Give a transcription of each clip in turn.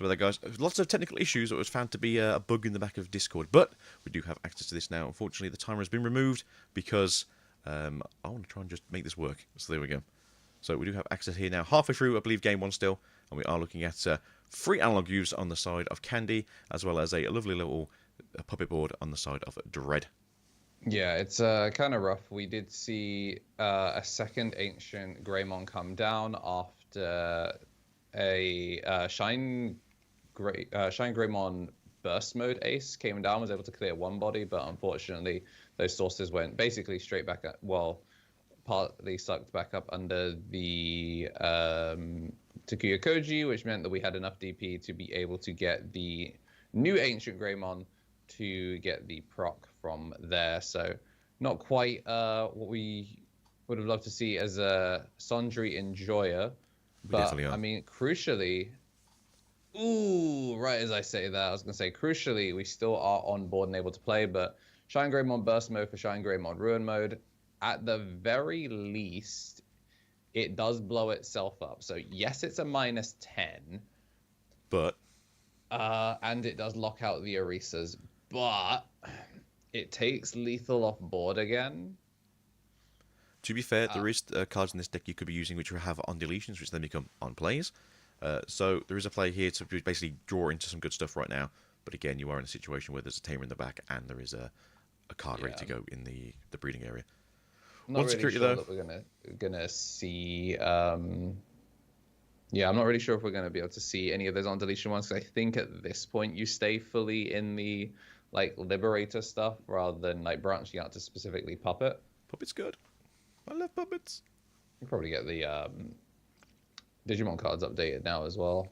So there, guys. Lots of technical issues that was found to be a bug in the back of Discord, but we do have access to this now. Unfortunately, the timer has been removed because I want to try and just make this work. So there we go. So we do have access here now. Halfway through, I believe, game 1 still, and we are looking at 3 analog views on the side of Candy, as well as a lovely little puppet board on the side of Dread. Yeah, it's kind of rough. We did see a second Ancient Greymon come down after a Shine Greymon burst mode ace came down, was able to clear one body, but unfortunately those sources went basically straight back at, well, partly sucked back up under the Takuya Koji, which meant that we had enough DP to be able to get the new Ancient Greymon to get the proc from there. So not quite what we would have loved to see as a Sundry enjoyer. But I mean, crucially, ooh, right as I say that, I was going to say, crucially, we still are on board and able to play, but Shine Greymon Burst Mode for Shine Greymon Ruin Mode, at the very least, it does blow itself up. So yes, it's a -10. But... and it does lock out the Orisas, but it takes lethal off board again. To be fair, there is cards in this deck you could be using which will have on deletions, which then become on plays. So there is a play here to basically draw into some good stuff right now. But again, you are in a situation where there's a Tamer in the back and there is a card ready to go in the breeding area. I'm not really sure that we're gonna see. Yeah, I'm not really sure if we're gonna be able to see any of those on deletion ones, because I think at this point you stay fully in the like Liberator stuff rather than like branching out to specifically Puppet. Puppet's good. I love puppets. You probably get the Digimon cards updated now as well.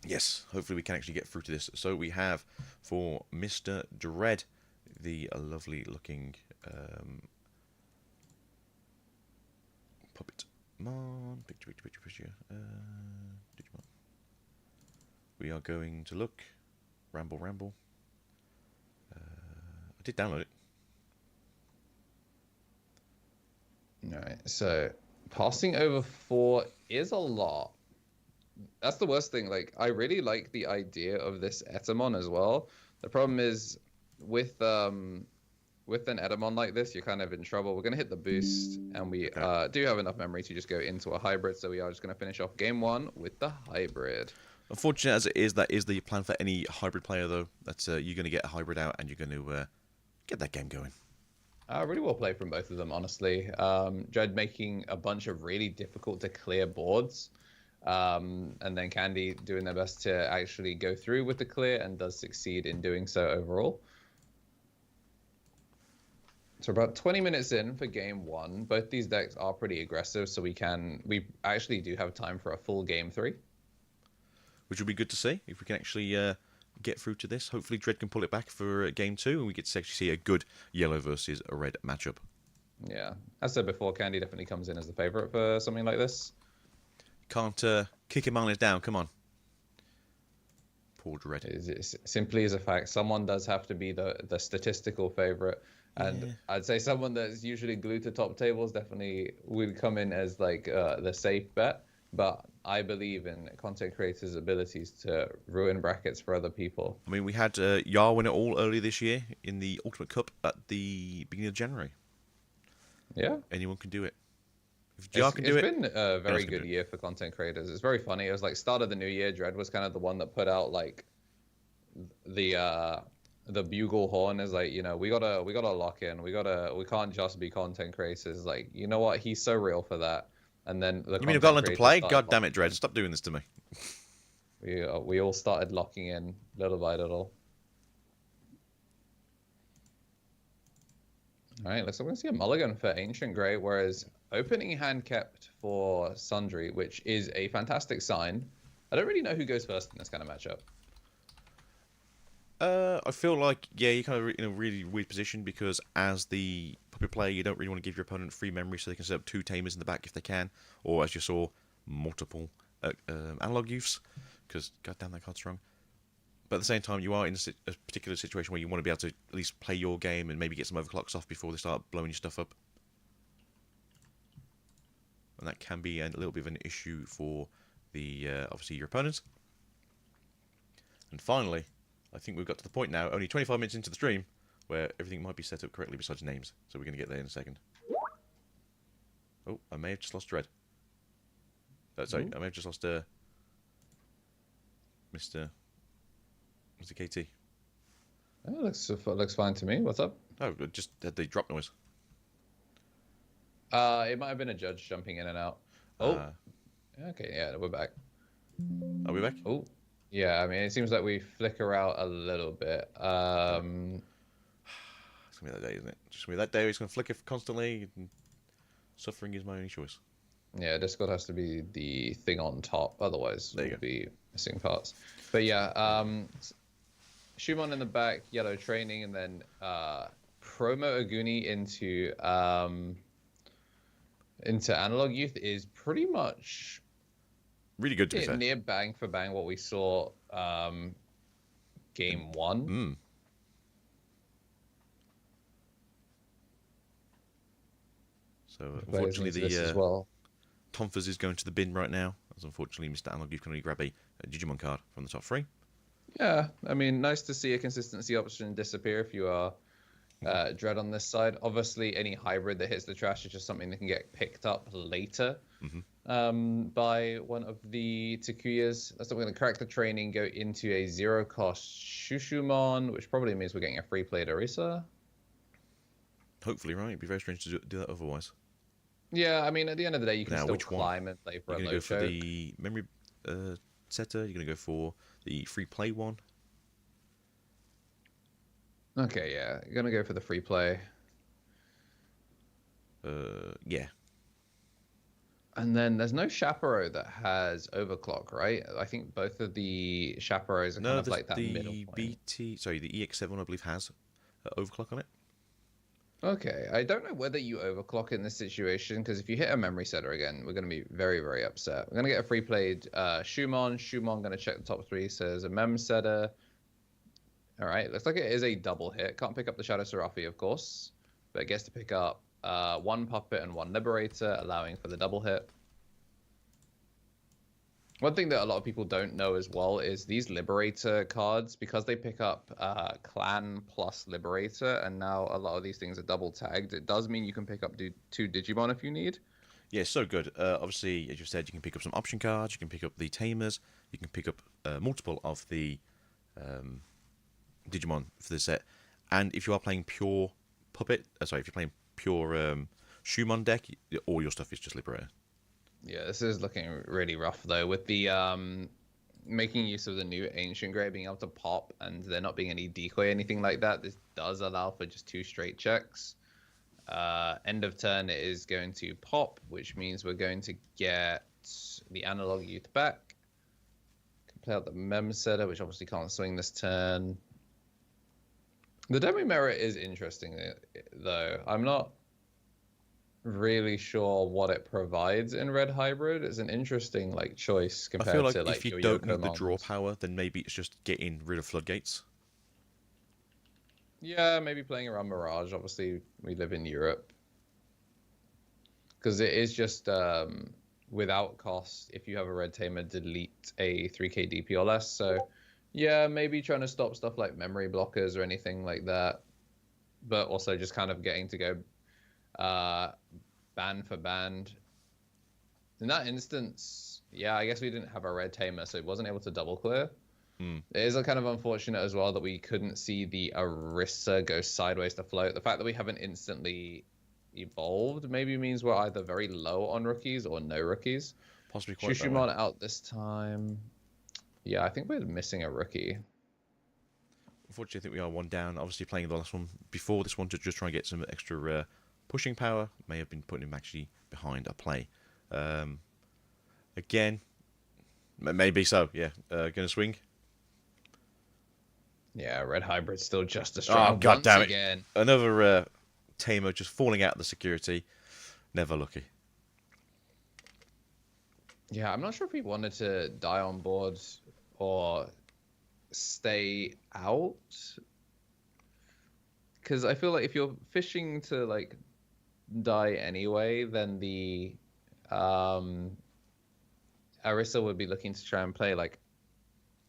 Yes, hopefully we can actually get through to this. So we have for Mr. Dread the lovely looking puppet. Picture. Digimon. We are going to look. Ramble. I did download it. Alright, so passing over 4 is a lot. That's the worst thing. Like, I really like the idea of this Etamon as well. The problem is with an Etamon like this, you're kind of in trouble. We're going to hit the boost, and we do have enough memory to just go into a hybrid, so we are just going to finish off game 1 with the hybrid. Unfortunate as it is, that is the plan for any hybrid player, though. That's you're going to get a hybrid out, and you're going to get that game going. Really well played from both of them, honestly. Dread making a bunch of really difficult to clear boards, and then Candy doing their best to actually go through with the clear, and does succeed in doing so overall. So about 20 minutes in for game 1. Both these decks are pretty aggressive, so we actually do have time for a full game 3. Which would be good to see, if we can actually get through to this. Hopefully Dread can pull it back for game 2, and we get to actually see a good yellow versus a red matchup. Yeah. As I said before, Candy definitely comes in as the favourite for something like this. Can't kick him on his down, come on. Poor Dread. It's simply as a fact, someone does have to be the statistical favourite. And I'd say someone that's usually glued to top tables definitely would come in as like the safe bet. But I believe in content creators' abilities to ruin brackets for other people. I mean, we had Yar win it all early this year in the Ultimate Cup at the beginning of January. Yeah. Anyone can do it. If Yar can do it... It's been a very good year for content creators. It's very funny. It was like start of the new year. Dread was kind of the one that put out like the bugle horn is like, you know, we gotta lock in. We can't just be content creators. Like, you know what? He's so real for that. And then you mean I've got to play? God damn it, Dread! Stop doing this to me. We all started locking in little by little. All right, looks like we're gonna see a mulligan for Ancient Grey, whereas opening hand kept for Sundry, which is a fantastic sign. I don't really know who goes first in this kind of matchup. I feel like, yeah, you're kind of in a really weird position because as the puppet player, you don't really want to give your opponent free memory so they can set up 2 Tamers in the back if they can, or as you saw, multiple analog use, because goddamn that card's strong. But at the same time, you are in a particular situation where you want to be able to at least play your game and maybe get some overclocks off before they start blowing your stuff up. And that can be a little bit of an issue for the obviously your opponents. And finally, I think we've got to the point now, only 25 minutes into the stream, where everything might be set up correctly besides names. So we're going to get there in a second. Oh, I may have just lost Dread. Sorry, Ooh. I may have just lost Mr. KT. Oh, looks fine to me. What's up? Oh, it just had the drop noise. It might have been a judge jumping in and out. Oh, okay, yeah, we're back. Are we back? Oh, yeah. I mean, it seems like we flicker out a little bit. It's gonna be that day, isn't it? Just gonna be that day. It's gonna flicker constantly. And suffering is my only choice. Yeah, Discord has to be the thing on top, otherwise There you we'll go. be missing parts. But yeah, Shumon in the back, Yellow training, and then promo Aguni into Analog Youth is pretty much Really good to be fair. near bang for bang what we saw game one. Mm. So unfortunately, Plays into this as the well. Tonfas is going to the bin right now, as unfortunately Mr. Analog you can only grab a Digimon card from the top 3. Yeah, I mean, nice to see a consistency option disappear if you are Dread on this side. Obviously, any hybrid that hits the trash is just something that can get picked up later by one of the Takuyas. That's not going to crack the training, go into a 0-cost Shushumon, which probably means we're getting a free play Orisa. Hopefully, right? It'd be very strange to do that otherwise. Yeah, I mean, at the end of the day, you can Now, still which one? climb and play for You're a going to low go for choke. the memory setter? You're going to go for the free play one? Okay, yeah, you're going to go for the free play. Yeah. And then there's no Chaparro that has overclock, right? I think both of the Chaparros are kind of like that middle point. The EX7 I believe has overclock on it. Okay, I don't know whether you overclock in this situation, because if you hit a memory setter again, we're going to be very, very upset. We're going to get a free played Shumon. Shumon going to check the top 3, says a mem setter. All right, looks like it is a double hit. Can't pick up the Shadow Serafi, of course, but it gets to pick up 1 Puppet and 1 Liberator, allowing for the double hit. One thing that a lot of people don't know as well is these Liberator cards, because they pick up Clan plus Liberator, and now a lot of these things are double tagged, it does mean you can pick up 2 Digimon if you need. Yeah, so good. Obviously, as you said, you can pick up some option cards, you can pick up the Tamers, you can pick up multiple of the Digimon for the set. And if you are playing pure Puppet, if you're playing pure Shumon deck, all your stuff is just Liberator. Yeah, this is looking really rough though, with the making use of the new Ancient Grey being able to pop and there not being any decoy, anything like that. This does allow for just 2 straight checks. End of turn it is going to pop, which means we're going to get the Analog Youth back. Can play out the Mem Setter, which obviously can't swing this turn. The Demi Merit is interesting though. I'm not really sure what it provides in Red Hybrid. It's an interesting choice compared I feel like to if you your don't need the Yokomons. draw power, then maybe it's just getting rid of floodgates. Yeah, maybe playing around Mirage. Obviously, we live in Europe. Because it is just without cost. If you have a Red Tamer, delete a 3k DP or less. So, yeah, maybe trying to stop stuff like memory blockers or anything like that. But also just kind of getting to go band for band. In that instance, yeah, I guess we didn't have a Red Tamer, so it wasn't able to double clear. It is kind of unfortunate as well that we couldn't see the Orisa go sideways to float. The fact that we haven't instantly evolved maybe means we're either very low on rookies or no rookies. Possibly quite that way. Shushumon out this time. Yeah, I think we're missing a rookie. Unfortunately, I think we are 1 down. Obviously, playing the last one before this one to just try and get some extra pushing power. May have been putting him actually behind a play. Again, maybe so, yeah. Going to swing. Yeah, Red Hybrid's still just as strong. Oh, God damn it. Again. Another Tamer just falling out of the security. Never lucky. Yeah, I'm not sure if he wanted to die on board or stay out. Because I feel like if you're fishing to die anyway, then the Orisa would be looking to try and play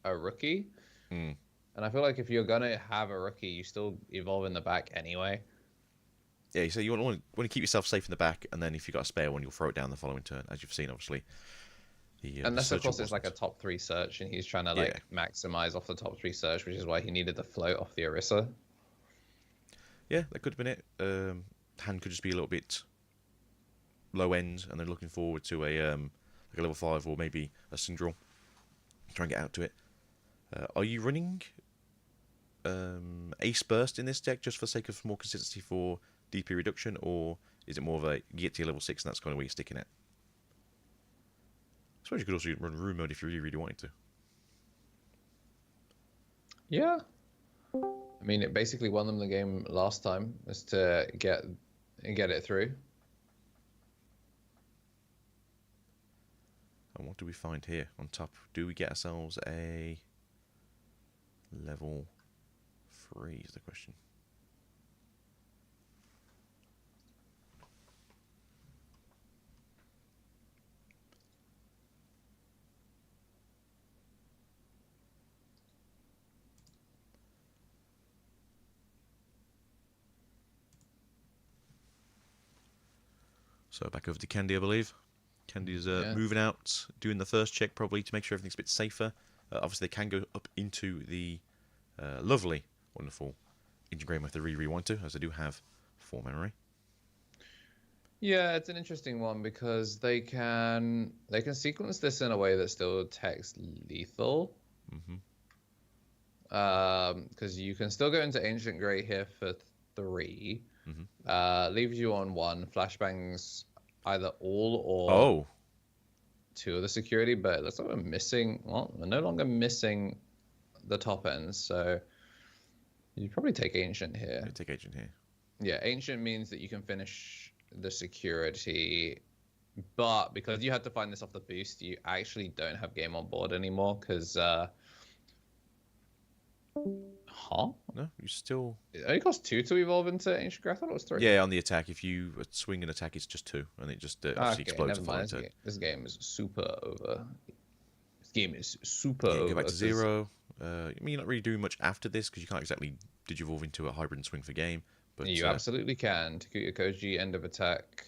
a rookie, Mm. And I feel like if you're gonna have a rookie, you still evolve in the back anyway. Yeah, so you want to keep yourself safe in the back, and then if you've got a spare one, you'll throw it down the following turn, as you've seen, obviously. The Unless of searcher course it's like a wasn't. top 3 search, and he's trying to Yeah, like maximize off the top 3 search, which is why he needed the float off the Orisa. yeah, that could have been it. Hand could just be a little bit low end, and then looking forward to like a level 5 or maybe a Syndrome. Try and get out to it. Are you running Ace Burst in this deck just for the sake of more consistency for DP reduction, or is it more of a you get to your level 6 and that's kind of where you're sticking it? I suppose you could also run Room Mode if you really, really wanted to. Yeah. I mean, it basically won them the game last time, is to get it through. And what do we find here on top? Do we get ourselves a level 3 is the question. So back over to Candy, I believe. Candy's moving out, doing the first check probably to make sure everything's a bit safer. Obviously, they can go up into the lovely, wonderful Integrate with the rewind to, as they do have 4 memory. Yeah, it's an interesting one because they can sequence this in a way that still text lethal. Because you can still go into Ancient Grey here for 3. Leaves you on 1. Flashbangs either all or 2 of the security, but it looks like we're missing. Well, we're no longer missing the top ends, so you'd probably take Ancient here. Yeah, take Ancient here. Yeah, Ancient means that you can finish the security, but because you had to find this off the boost, you actually don't have game on board anymore because No, you still... It only costs 2 to evolve into Ancient Grey. I thought it was 3. Yeah, on the attack, if you swing an attack, it's just 2, and it just obviously explodes the following turn. This game is super over. This game is super over. Go back to 0. I mean, you're not really doing much after this, because you can't exactly digivolve into a hybrid and swing for game. But you absolutely can. Takuya Koji, end of attack,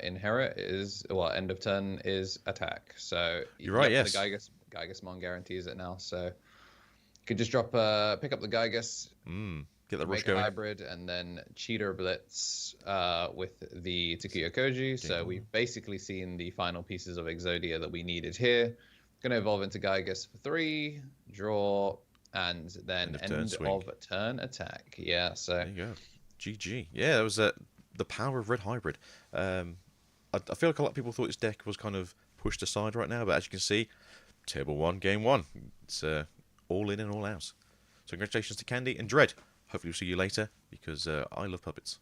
inherit is... Well, end of turn is attack. So... You're right, yes. The Gygasmon guarantees it now, so... You could just pick up the Gygas, get the rush make going. A hybrid, and then Cheater Blitz with the Takuya Koji. So we've basically seen the final pieces of Exodia that we needed here. Going to evolve into Gygas for 3, draw, and then end of turn attack. Yeah, so... There you go. GG. Yeah, that was the power of Red Hybrid. I feel like a lot of people thought this deck was kind of pushed aside right now, but as you can see, Table 1, Game 1. It's... all in and all out. So congratulations to Candy and Dread. Hopefully we'll see you later, because I love puppets.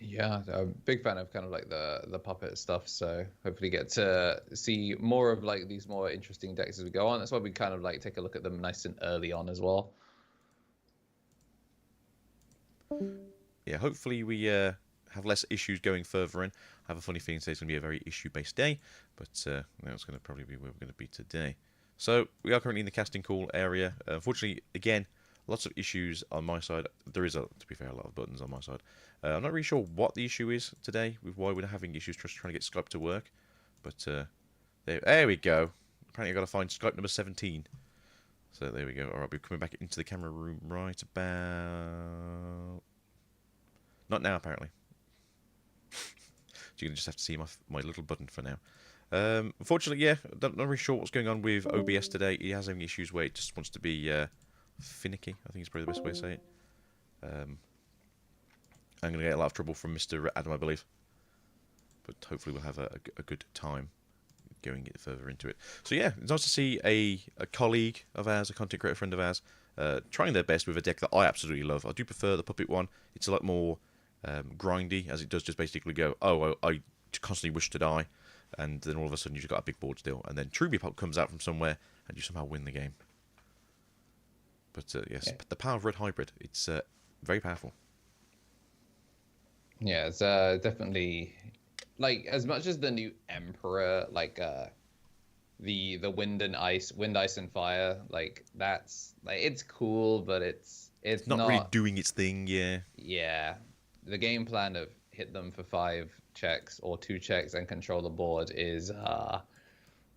Yeah, I'm a big fan of kind of like the puppet stuff, so hopefully get to see more of like these more interesting decks as we go on. That's why we kind of like take a look at them nice and early on as well. Yeah, hopefully we have less issues going further in. I have a funny feeling today's going to be a very issue-based day, but that's going to probably be where we're going to be today. So we are currently in the casting call area. Unfortunately, again, lots of issues on my side. There is, to be fair, a lot of buttons on my side. I'm not really sure what the issue is today, with why we're having issues just trying to get Skype to work. But there we go. Apparently I've got to find Skype number 17. So there we go. Alright, we're coming back into the camera room right about... Not now, apparently. So you're going to just have to see my little button for now. Unfortunately, yeah, not really sure what's going on with OBS today. He has having issues where it just wants to be finicky, I think is probably the best way to say it. I'm going to get a lot of trouble from Mr. Adam, I believe. But hopefully we'll have a good time going further into it. So yeah, it's nice to see a colleague of ours, a content creator friend of ours, trying their best with a deck that I absolutely love. I do prefer the Puppet one. It's a lot more grindy, as it does just basically go, oh, I constantly wish to die. And then all of a sudden you've got a big board still. And then Truby Pop comes out from somewhere and you somehow win the game. But yes, the power of Red Hybrid, it's very powerful. Yeah, it's definitely... Like, as much as the new Emperor, like, the wind, ice, and fire. Like that's like it's cool, but it's Not really not. doing its thing, yeah. Yeah, the game plan of hit them for 5 checks or 2 checks and control the board is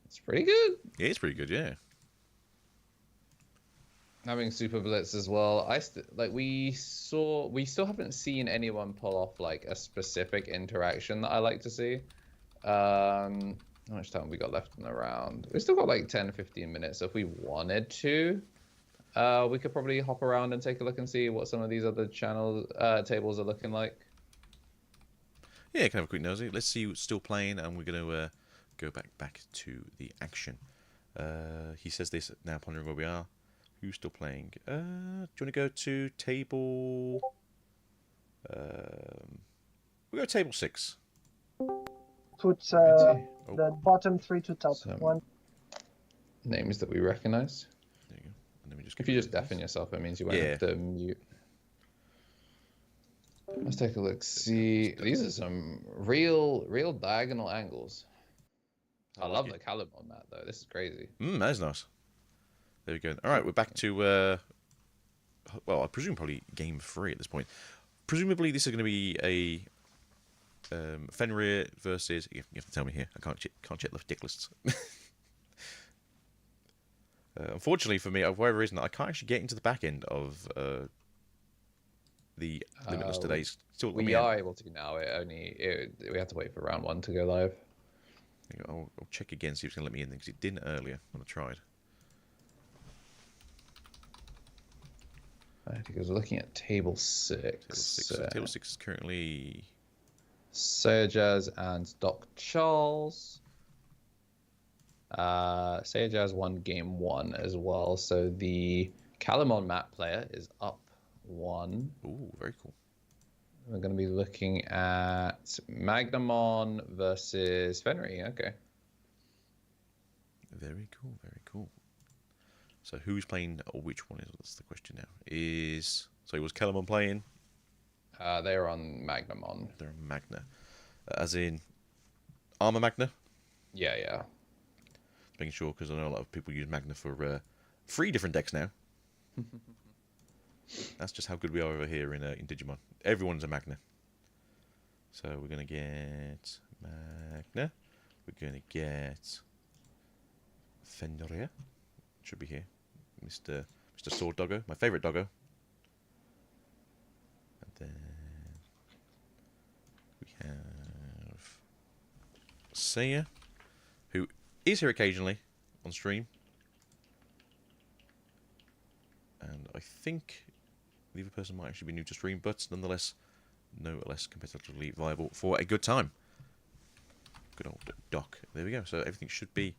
it's pretty good. Yeah, it's pretty good, yeah. Having super blitz as well. Like we still haven't seen anyone pull off like a specific interaction that I like to see. How much time we got left in the round? We still got like 10-15 minutes. So if we wanted to, we could probably hop around and take a look and see what some of these other tables are looking like. Yeah, can have a quick nosy. Let's see who's still playing, and we're going to go back to the action. He says this now, pondering where we are. Who's still playing? Do you want to go to table... we'll go table 6. Put the bottom 3 to top Some 1. names that we recognize. There you go. And then we just If you just deafen yourself, it means you won't have to mute. Let's take a look. See, these are some real diagonal angles. I love the Calamon map though. This is crazy. That is nice. There we go. All right, we're back to well, I presume probably game 3 at this point. Presumably, this is going to be a Fenri versus. You have to tell me here. I can't check the tick lists. Unfortunately for me, for whatever reason, I can't actually get into the back end of the Limitless today. Still, we are able to now. We had to wait for round 1 to go live. I'll check again, see if it's going to let me in, because it didn't earlier when I tried. I think I was looking at table 6. Table 6 is currently Sayajaz and Doc Charles. Sayajaz won game 1 as well, so the Calamon map player is up 1. Ooh, very cool. We're going to be looking at Magnamon versus Fenri. Okay. Very cool, very cool. So who's playing, or which one is? That's the question now. So was Calamon playing? They're on Magnamon. They're on Magna, as in Armor Magna. Yeah. Just making sure, because I know a lot of people use Magna for 3 different decks now. That's just how good we are over here in Digimon. Everyone's a Magna. So we're gonna get Magna. We're gonna get Fenrir. Should be here. Mr. Sword Doggo, my favourite doggo. And then we have Seiya, who is here occasionally on stream. And I think the other person might actually be new to stream, but nonetheless, no less competitively viable for a good time. Good old Doc. There we go. So everything should be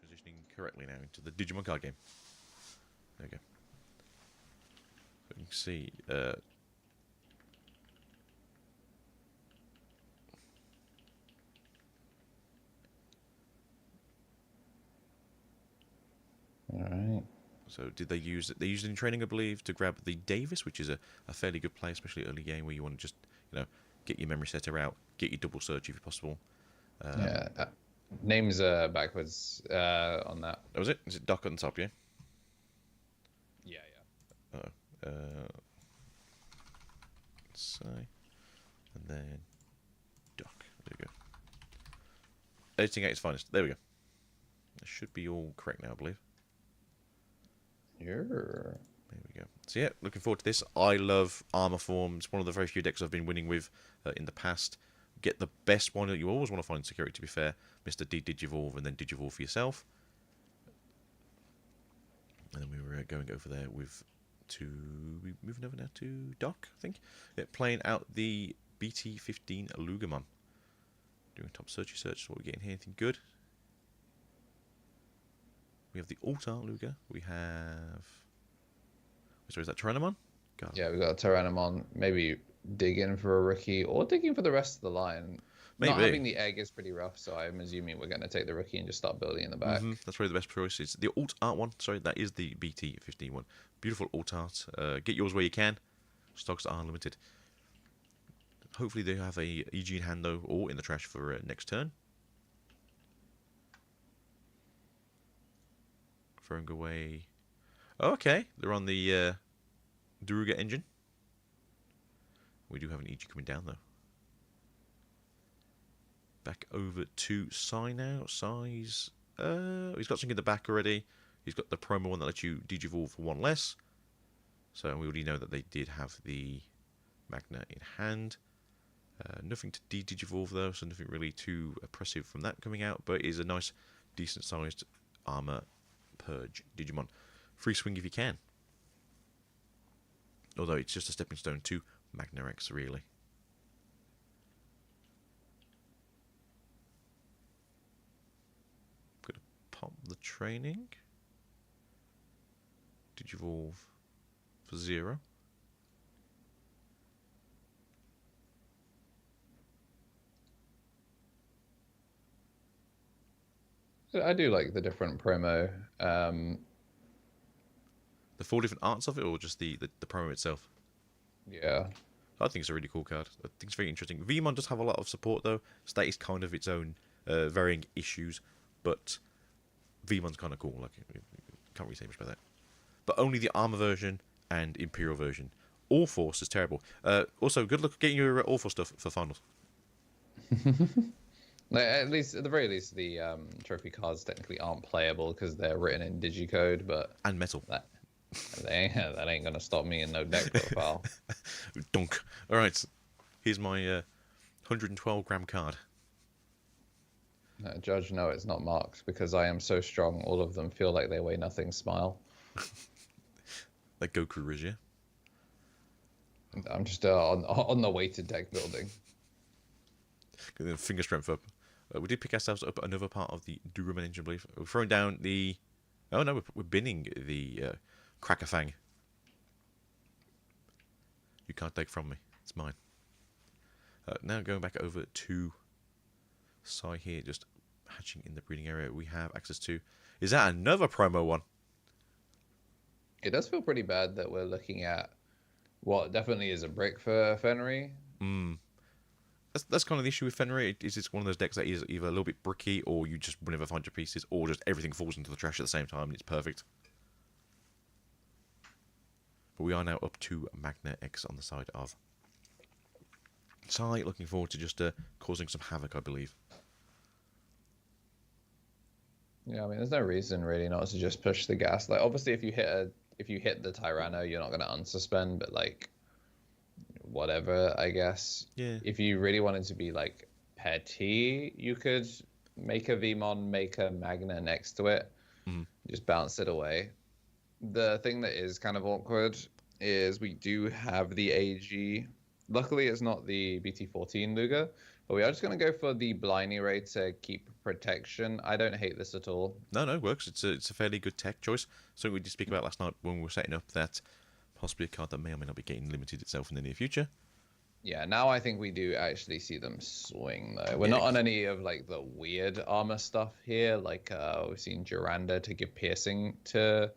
transitioning correctly now into the Digimon card game. There we go. So you can see. All right. So did they use it? They used it in training, I believe, to grab the Davis, which is a fairly good play, especially early game where you want to just, get your memory setter out, get your double search if possible. Names are backwards on that. That was it? Is it Doc on top, yeah? Yeah. Let's say. And then Doc. There we go. Editing at its finest. There we go. It should be all correct now, I believe. Yeah. There we go. So yeah, looking forward to this. I love armor form. It's one of the very few decks I've been winning with in the past. Get the best one that you always want to find in security, to be fair. Mr. Digivolve and then Digivolve for yourself. And then we were going over there with we're moving over now to Doc, I think. Yeah, playing out the BT-15 Lugamon. Doing top searchy search. So what are we getting here? Anything good? We have the Altar Luga. We have... Sorry, is that Tyrannomon? God. Yeah, we got a Tyrannomon. Maybe dig in for a rookie or digging for the rest of the line. Maybe. Not having the egg is pretty rough, so I'm assuming we're going to take the rookie and just start building in the back. That's probably the best choice. It's the alt art one. Sorry, that is the BT-15 one. Beautiful alt art. Get yours where you can. Stocks are limited. Hopefully they have a EG in hand though, or in the trash for next turn. Throwing away... Oh, okay, they're on the Daruga engine. We do have an EG coming down, though. Back over to Sai now. Sai's... he's got something in the back already. He's got the promo one that lets you digivolve for one less. So we already know that they did have the Magna in hand. Nothing to de-digivolve though, so nothing really too oppressive from that coming out, but it is a nice, decent-sized armor purge Digimon. Free swing if you can. Although it's just a stepping stone to Magna X, really. Gonna pop the training. Digivolve for 0. I do like the different promo. The 4 different arts of it, or just the promo itself? Yeah. I think it's a really cool card. I think it's very interesting. Vmon does have a lot of support, though, so that is kind of its own varying issues, but Vmon's kind of cool. Like, can't really say much about that. But only the armor version and Imperial version. All Force is terrible. Also, good luck getting your All Force stuff for finals. At the very least, the trophy cards technically aren't playable because they're written in digicode, but And metal. that ain't gonna stop me in no deck profile. Dunk. All right, here's my 112-gram card. Judge, no, it's not marked because I am so strong. All of them feel like they weigh nothing. Smile. Like Goku is, yeah? I'm just on the way to deck building. Finger strength up. We did pick ourselves up another part of the Duruman engine, I believe. We're throwing down the... Oh no, we're binning the Cracker Fang. You can't take from me. It's mine. Now going back over to Sai here, just hatching in the breeding area. We have access to... Is that another promo one? It does feel pretty bad that we're looking at what definitely is a brick for Fenri. That's kind of the issue with Fenri. It's one of those decks that is either a little bit bricky, or you just win over 500 pieces, or just everything falls into the trash at the same time, and it's perfect. But we are now up to Magna X on the side of Sai, looking forward to just causing some havoc, I believe. Yeah, I mean, there's no reason really not to just push the gas. Like, obviously, if you hit the Tyranno, you're not going to unsuspend, but like, whatever, I guess. Yeah. If you really wanted to be like petty, you could make a Vmon, make a Magna next to it, just bounce it away. The thing that is kind of awkward is we do have the AG. Luckily, it's not the BT14 Luger, but we are just going to go for the Blindy Ray to keep protection. I don't hate this at all. No, it works. It's a fairly good tech choice. Something we did speak about last night when we were setting up that possibly a card that may or may not be getting limited itself in the near future. Yeah, now I think we do actually see them swing, though. We're not on any of, like, the weird armor stuff here. Like, we've seen Duranda to give piercing to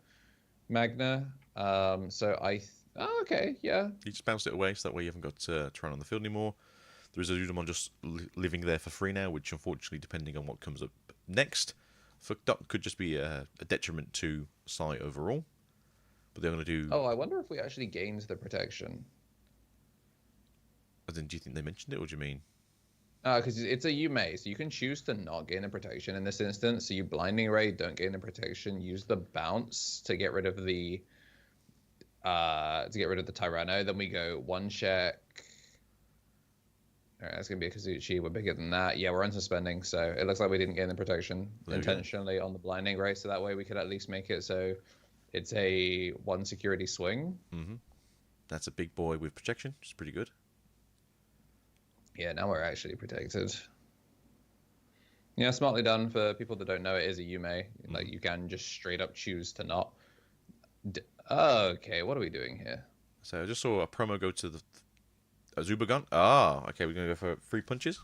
Magna. So okay, yeah. You just bounce it away, so that way you haven't got Tyrann on the field anymore. There is a Digimon just living there for free now, which, unfortunately, depending on what comes up next, could just be a detriment to Sai overall. But they're going to do... Oh, I wonder if we actually gained the protection. As in, do you think they mentioned it, or do you mean? Because it's a Yume, so you can choose to not gain the protection in this instance. So you Blinding Ray, don't gain the protection. Use the bounce to get rid of the Tyranno. Then we go one check. All right, that's gonna be a Kazuchi. We're bigger than that. Yeah, we're unsuspending, so it looks like we didn't gain the protection intentionally on the Blinding Ray. So that way we could at least make it so it's a one security swing. That's a big boy with protection, which is pretty good. Yeah, now we're actually protected. Yeah, smartly done. For people that don't know, it is a Yume. Like, you can just straight up choose to not. Okay, what are we doing here? So I just saw a promo go to the Azuba Ah, okay, we're going to go for 3 punches?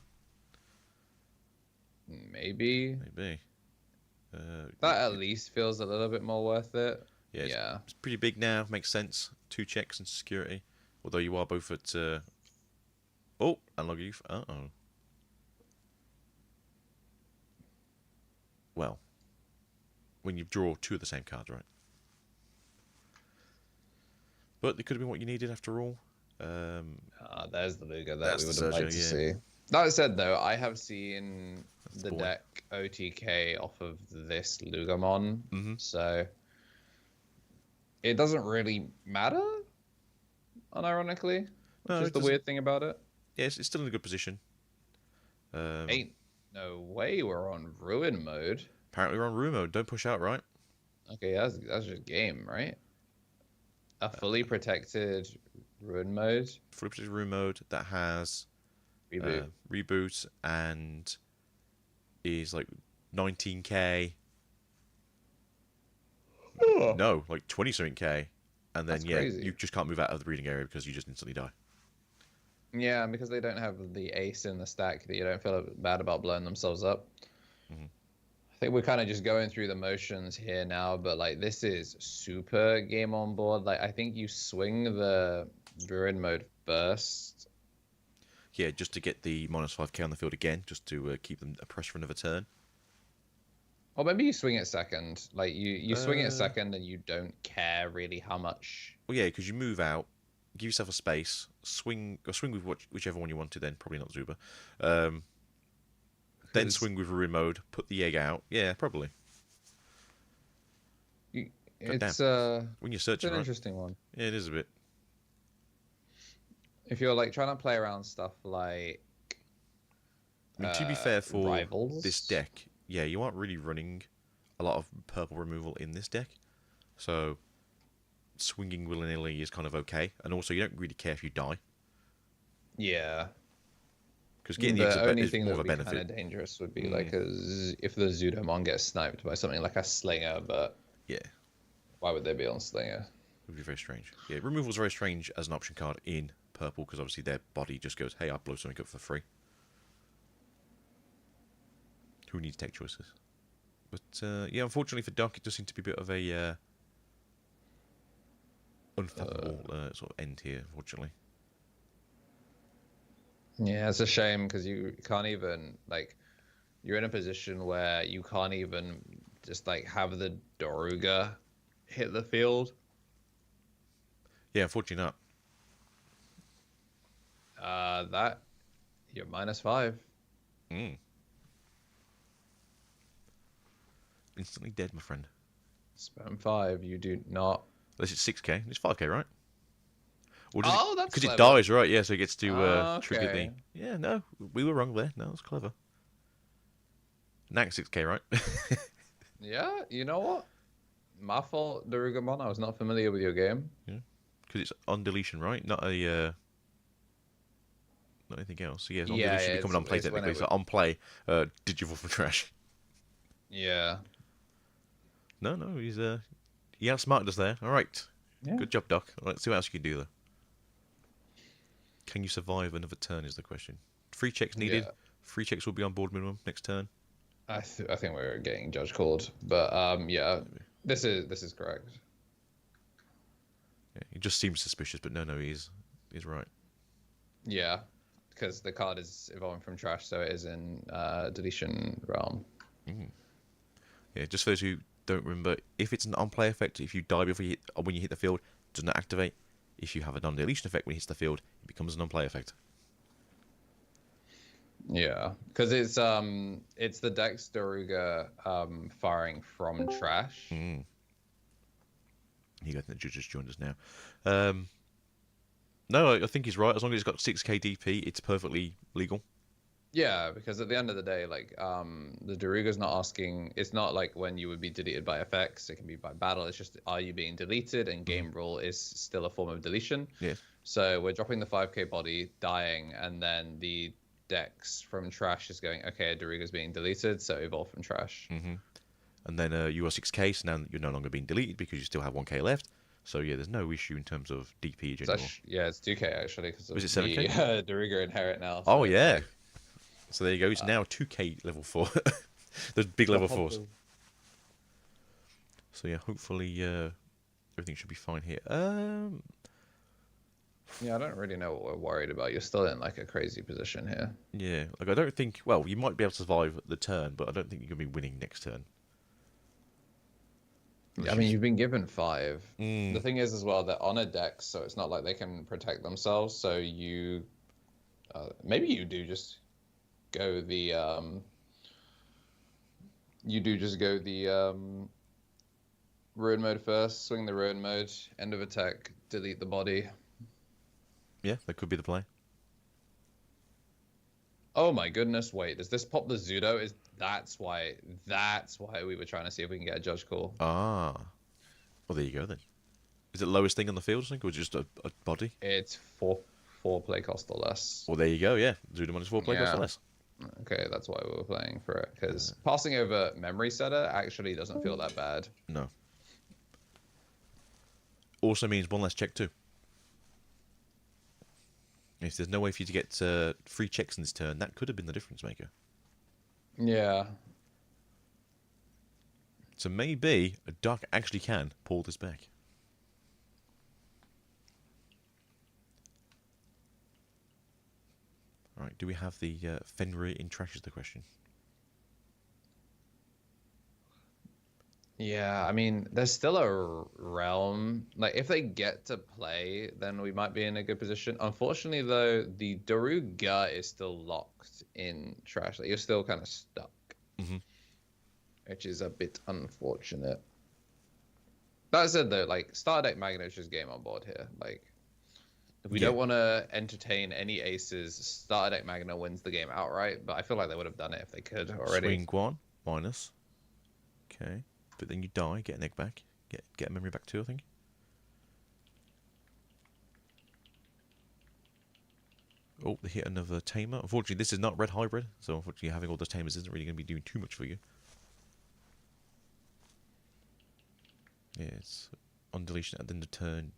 Maybe. That at least feels a little bit more worth it. Yeah. It's pretty big now. Makes sense. 2 checks and security. Although you are both at... Oh, analog youth. Uh-oh. Well, when you draw 2 of the same cards, right? But it could have been what you needed after all. There's the Luger that That's we would the have liked Sergio, to yeah. see. That said, though, I have seen the boy. deck OTK off of this Lugamon, so it doesn't really matter, unironically, which No, is it the doesn't. weird thing about it. Yeah, it's still in a good position. Ain't no way we're on Ruin mode. Apparently we're on room mode. Don't push out, right? Okay, that's just game, right? A fully protected Ruin mode. Fully protected room mode that has reboot and is like 19k. No, like 20 something k. And then That's yeah, crazy. you just can't move out of the breeding area because you just instantly die. Yeah, because they don't have the ace in the stack, that you don't feel bad about blowing themselves up. I think we're kind of just going through the motions here now, but like this is super game on board. Like I think you swing the Druid mode first. Yeah, just to get the -5k on the field again, just to keep them oppressed for another turn. Or maybe you swing it second. Like you swing it second and you don't care really how much. Well, yeah, because you move out, give yourself a space, swing with whichever one you wanted. Then probably not Zuba. Then swing with Ruin mode, put the egg out. Yeah, probably. It's when you're it's searching, an right? interesting one. Yeah, it is a bit. If you're like trying to play around stuff like, I mean, to be fair for Rivals. this deck, yeah, you aren't really running a lot of purple removal in this deck, so swinging willy-nilly is kind of okay, and also you don't really care if you die, yeah. because getting the eggs only is thing more that of a would be kind benefit. of dangerous would be like if the Zudomon gets sniped by something like a Slinger, but Yeah, why would they be on Slinger? it would be very strange. Yeah, removal is very strange as an option card in purple, because obviously their body just goes, hey, I'll blow something up for free. Who needs tech choices? But yeah, unfortunately for Doc, it does seem to be a bit of a unfathomable sort of end here, unfortunately. Yeah, it's a shame because you can't even like you're in a position where you can't even just like have the Doruga hit the field. Yeah, unfortunately not. That you're -5. Instantly dead, my friend. Spam 5. You do not. Unless it's 6k. It's 5k, right? Or Oh, that's because it clever. dies, right? Yeah, so it gets to trigger the. Okay. Yeah, no, we were wrong there. No, that's clever. Now it's 6k, right? Yeah, you know what? My fault, Darugamon. I was not familiar with your game. Yeah, because it's on deletion, right? Not a. Not anything else. So yeah, it's on deletion becoming on play it's when technically. it So on play, Digivolve from trash. Yeah. No, he's he outsmarted us there. All right, Yeah. good job, Doc. All right, let's see what else you can do though. Can you survive another turn? Is the question. 3 checks needed. Yeah. 3 checks will be on board minimum next turn. I think we're getting judge called, but yeah, this is correct. Yeah, he just seems suspicious, but no, he's right. Yeah, because the card is evolving from trash, so it is in deletion realm. Yeah, just for those who don't remember, if it's an on-play effect, if you die before you hit, or when you hit the field, it does not activate. If you have a non-deletion effect when it hits the field, it becomes an on-play effect. Yeah, because it's the Dex Daruga firing from trash. You got the judge just joined us now. No, I think he's right. As long as it's got 6k DP, it's perfectly legal. Yeah, because at the end of the day, like the Daruga's not asking. It's not like when you would be deleted by effects. It can be by battle. It's just are you being deleted? And game rule is still a form of deletion. Yeah. So we're dropping the 5k body, dying, and then the Dex from trash is going. Okay, Daruga's being deleted, so evolve from trash. And then you are 6k, so now you're no longer being deleted because you still have 1k left. So yeah, there's no issue in terms of DP anymore. It's 2k actually because Was it 7K? Daruga inherit now. Oh yeah. So there you go. It's now 2k level 4. Those big level 4s. So yeah, hopefully everything should be fine here. Yeah, I don't really know what we're worried about. You're still in like a crazy position here. Yeah, like I don't think. Well, you might be able to survive the turn, but I don't think you're gonna be winning next turn. I mean, you've been given 5. Mm. The thing is, as well, they're on a deck, so it's not like they can protect themselves. So you, maybe you do just go the, ruin mode first. Swing the ruin mode. End of attack. Delete the body. Yeah, that could be the play. Oh my goodness! Wait, does this pop the Zudo? That's why we were trying to see if we can get a judge call. Ah. Well, there you go then. Is it the lowest thing on the field, I think, or just a body? It's 4 play cost or less. Well, there you go, yeah. Zuda minus 4 play cost or less. Okay, that's why we were playing for it, because passing over memory setter actually doesn't feel that bad. No. Also means 1 less check too. If there's no way for you to get 3 checks in this turn, that could have been the difference maker. Yeah. So maybe a Dark actually can pull this back. Alright, do we have the Fenri in trash is the question. Yeah, I mean, there's still a realm. Like, if they get to play, then we might be in a good position. Unfortunately, though, the Daruga is still locked in trash. Like, you're still kind of stuck. Mm-hmm. Which is a bit unfortunate. That said, though, like, Stardeck Magno's just game on board here. Like, if we don't want to entertain any aces, Stardeck Magno wins the game outright, but I feel like they would have done it if they could already. Swing 1, minus. Okay. But then you die, get an egg back. Get a memory back too, I think. Oh, they hit another Tamer. Unfortunately, this is not red hybrid, so unfortunately having all those Tamers isn't really going to be doing too much for you. Yeah, it's on deletion at the end of turn.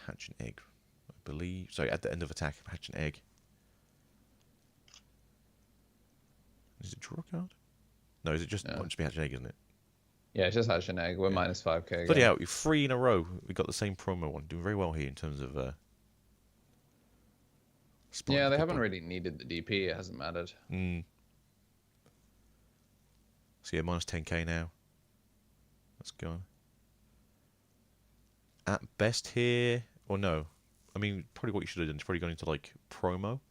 Hatch an egg, I believe. Sorry, at the end of attack, hatch an egg. Is it draw a card? No, is it just might just be hatch an egg, isn't it? Yeah, it's just hatch an egg. We're minus 5k. Bloody hell, you're 3 in a row. We got the same promo one. Doing very well here in terms of. Yeah, they haven't really needed the DP. It hasn't mattered. So yeah, minus 10k now. Let's go. At best here, or no? I mean, probably what you should have done is probably gone into like promo.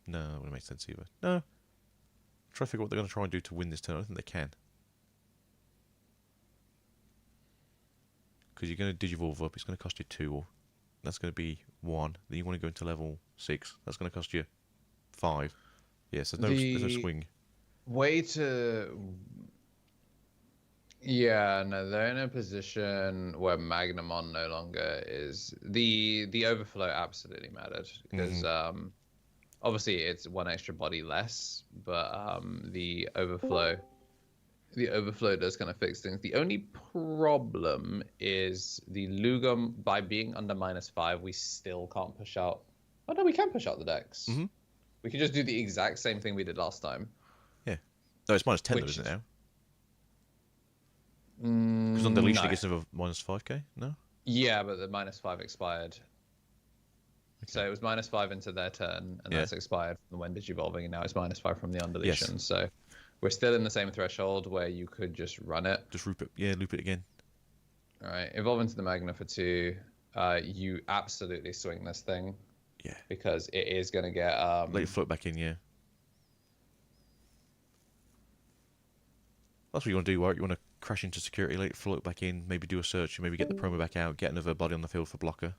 No, that wouldn't make sense either. No. Try to figure out what they're going to try and do to win this turn. I don't think they can. Because you're going to Digivolve up. It's going to cost you 2. That's going to be 1. Then you want to go into level 6. That's going to cost you 5. Yes, there's no swing. Way to... Yeah, no, they're in a position where Magnamon no longer is... The overflow absolutely mattered. Because obviously it's 1 extra body less, but the overflow does kind of fix things. The only problem is the Lugum, by being under minus 5, we still can't push out. Oh no, we can push out the decks. We can just do the exact same thing we did last time. Yeah. No, it's minus 10 though, isn't it now? Because on deletion it gets another minus 5k, no? Yeah, but the minus 5 expired. Okay. So it was minus 5 into their turn, and that's expired from when Digivolving, and now it's minus 5 from the undeletion. Yes. So we're still in the same threshold where you could just run it. Just loop it. Yeah, loop it again. All right, evolve into the Magna for 2. You absolutely swing this thing. Yeah. Because it is going to get... Let it float back in, yeah. That's what you want to do, right? You want to crash into security, let it float back in, maybe do a search, maybe get the promo back out, get another body on the field for blocker. At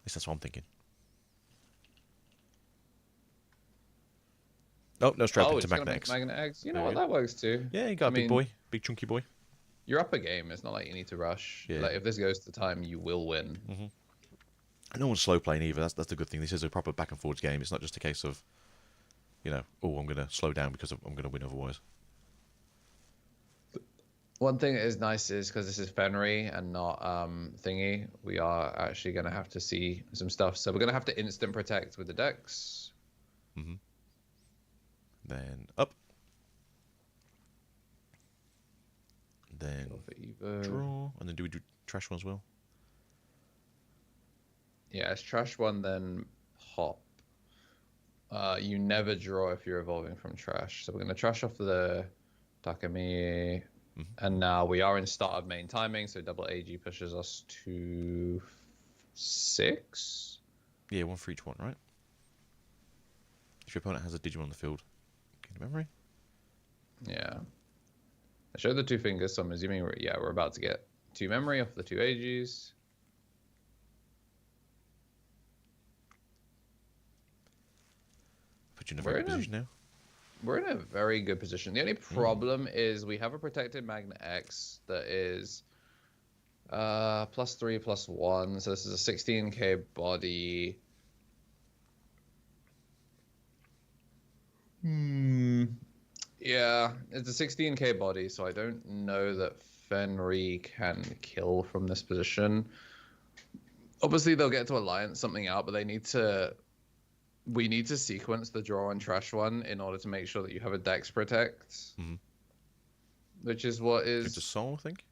least that's what I'm thinking. Oh, no strap into Magna X. Magna X. You know what? That works too. Yeah, you got a big boy. Big chunky boy. You're up a game. It's not like you need to rush. Yeah. Like, if this goes to time, you will win. No one's slow playing either. That's the good thing. This is a proper back and forwards game. It's not just a case of, you know, oh, I'm going to slow down because I'm going to win otherwise. One thing that is nice is because this is Fenri and not Thingy, we are actually going to have to see some stuff. So we're going to have to instant protect with the decks. Then up. Then draw. And then do we do trash one as well? Yeah, it's trash one, then hop. You never draw if you're evolving from trash. So we're going to trash off the Takemi. And now we are in start of main timing, so double AG pushes us to 6. Yeah, one for each one, right? If your opponent has a Digimon on the field, gain a memory. Yeah. I showed the 2 fingers, so I'm assuming we're about to get 2 memory off the 2 AGs. Put you in a very good position now. We're in a very good position. The only problem is we have a protected Magna X that is +3/+1. So this is a 16k body. Yeah, it's a 16k body, so I don't know that Fenri can kill from this position. Obviously, they'll get to alliance something out, but we need to sequence the draw and trash one in order to make sure that you have a dex protect, which is what is It's a soul, I think.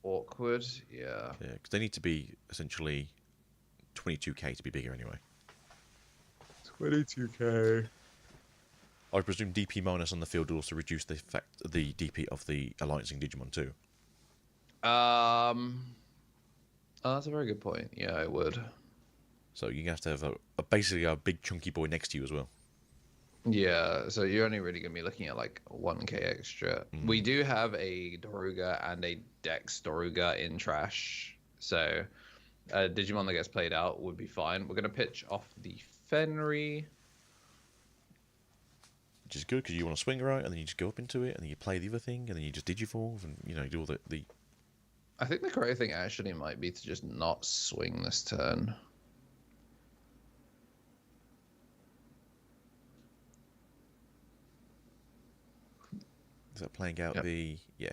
Awkward. Yeah. Yeah, because they need to be essentially 22k to be bigger anyway. 22k. I presume DP minus on the field will also reduce the DP of the alliancing Digimon too. Oh, that's a very good point. Yeah, I would. So you have to have basically a big chunky boy next to you as well. Yeah, so you're only really going to be looking at like 1k extra. We do have a Daruga and a Dex Daruga in trash. So a Digimon that gets played out would be fine. We're going to pitch off the Fenri. Which is good because you want to swing right and then you just go up into it and then you play the other thing and then you just digivolve and do all the... I think the correct thing actually might be to just not swing this turn. Is that playing out the... Yeah.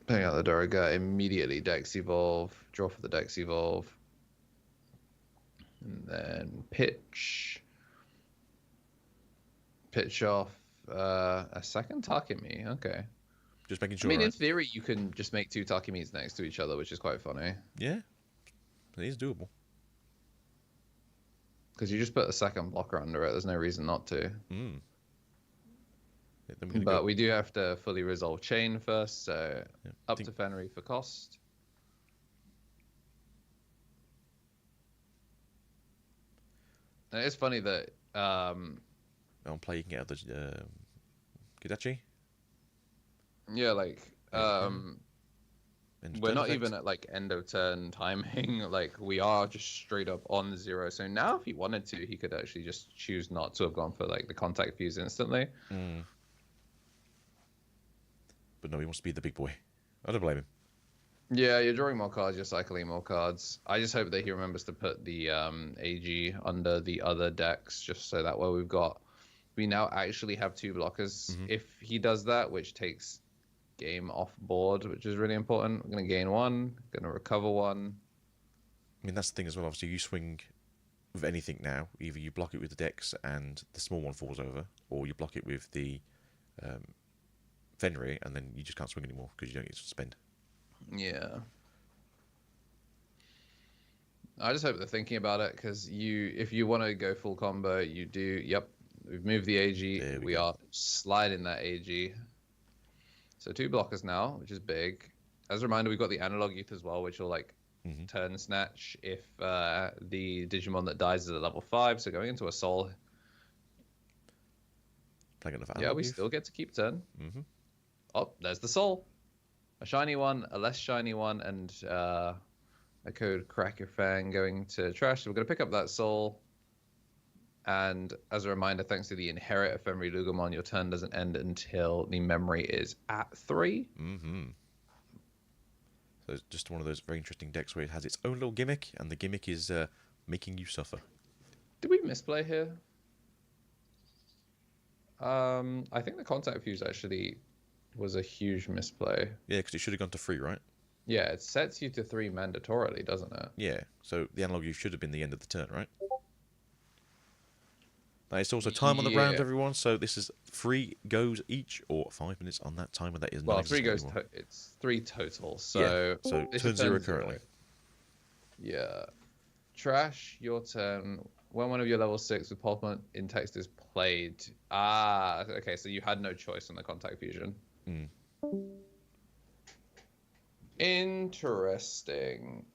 Playing out the Daruga, immediately Dex Evolve, draw for the Dex Evolve. And then pitch. Pitch off a second Takemi, okay. Just making sure. I mean, in theory, you can just make 2 Takemis next to each other, which is quite funny. Yeah. It is doable. Because you just put a second blocker under it, there's no reason not to. But we do have to fully resolve chain first, so up to Fenri for cost. And it's funny that... on play, you can get out the Kidachi. Yeah, like... we're not even at like end of turn timing. Like we are just straight up on 0. So now if he wanted to, he could actually just choose not to have gone for like the contact fuse instantly. But no, he wants to be the big boy. I don't blame him. Yeah, you're drawing more cards, you're cycling more cards. I just hope that he remembers to put the AG under the other decks, just so that way we now actually have 2 blockers. If he does that, which takes game off board, which is really important. We're going to gain 1, going to recover 1. I mean, that's the thing as well. Obviously, you swing with anything now. Either you block it with the Dex and the small one falls over, or you block it with the Fenri and then you just can't swing anymore because you don't get to spend. Yeah. I just hope they're thinking about it, because if you want to go full combo, you do. Yep, we've moved the AG. We are sliding that AG. So 2 blockers now, which is big. As a reminder, we've got the analog youth as well, which will like turn snatch if the Digimon that dies is at level 5. So going into a soul. Yeah, we still get to keep turn. Oh, there's the soul. A shiny one, a less shiny one, and a code Cracker Fang going to trash. So we're going to pick up that soul. And as a reminder, thanks to the inherit of Fenri Lugomon, your turn doesn't end until the memory is at 3. So it's just one of those very interesting decks where it has its own little gimmick, and the gimmick is making you suffer. Did we misplay here? I think the contact fuse actually was a huge misplay. Yeah, because it should have gone to 3, right? Yeah, it sets you to 3 mandatorily, doesn't it? Yeah, so the analog you should have been the end of the turn, right? Now, it's also time on the round, everyone, so this is 3 goes each, or 5 minutes on that timer. That is not 3 goes, it's 3 total, so... Yeah, so turn 0 currently. Yeah. Trash, your turn. when one of your level 6 with pulse in text is played. Ah, okay, so you had no choice on the contact fusion. Mm. Interesting.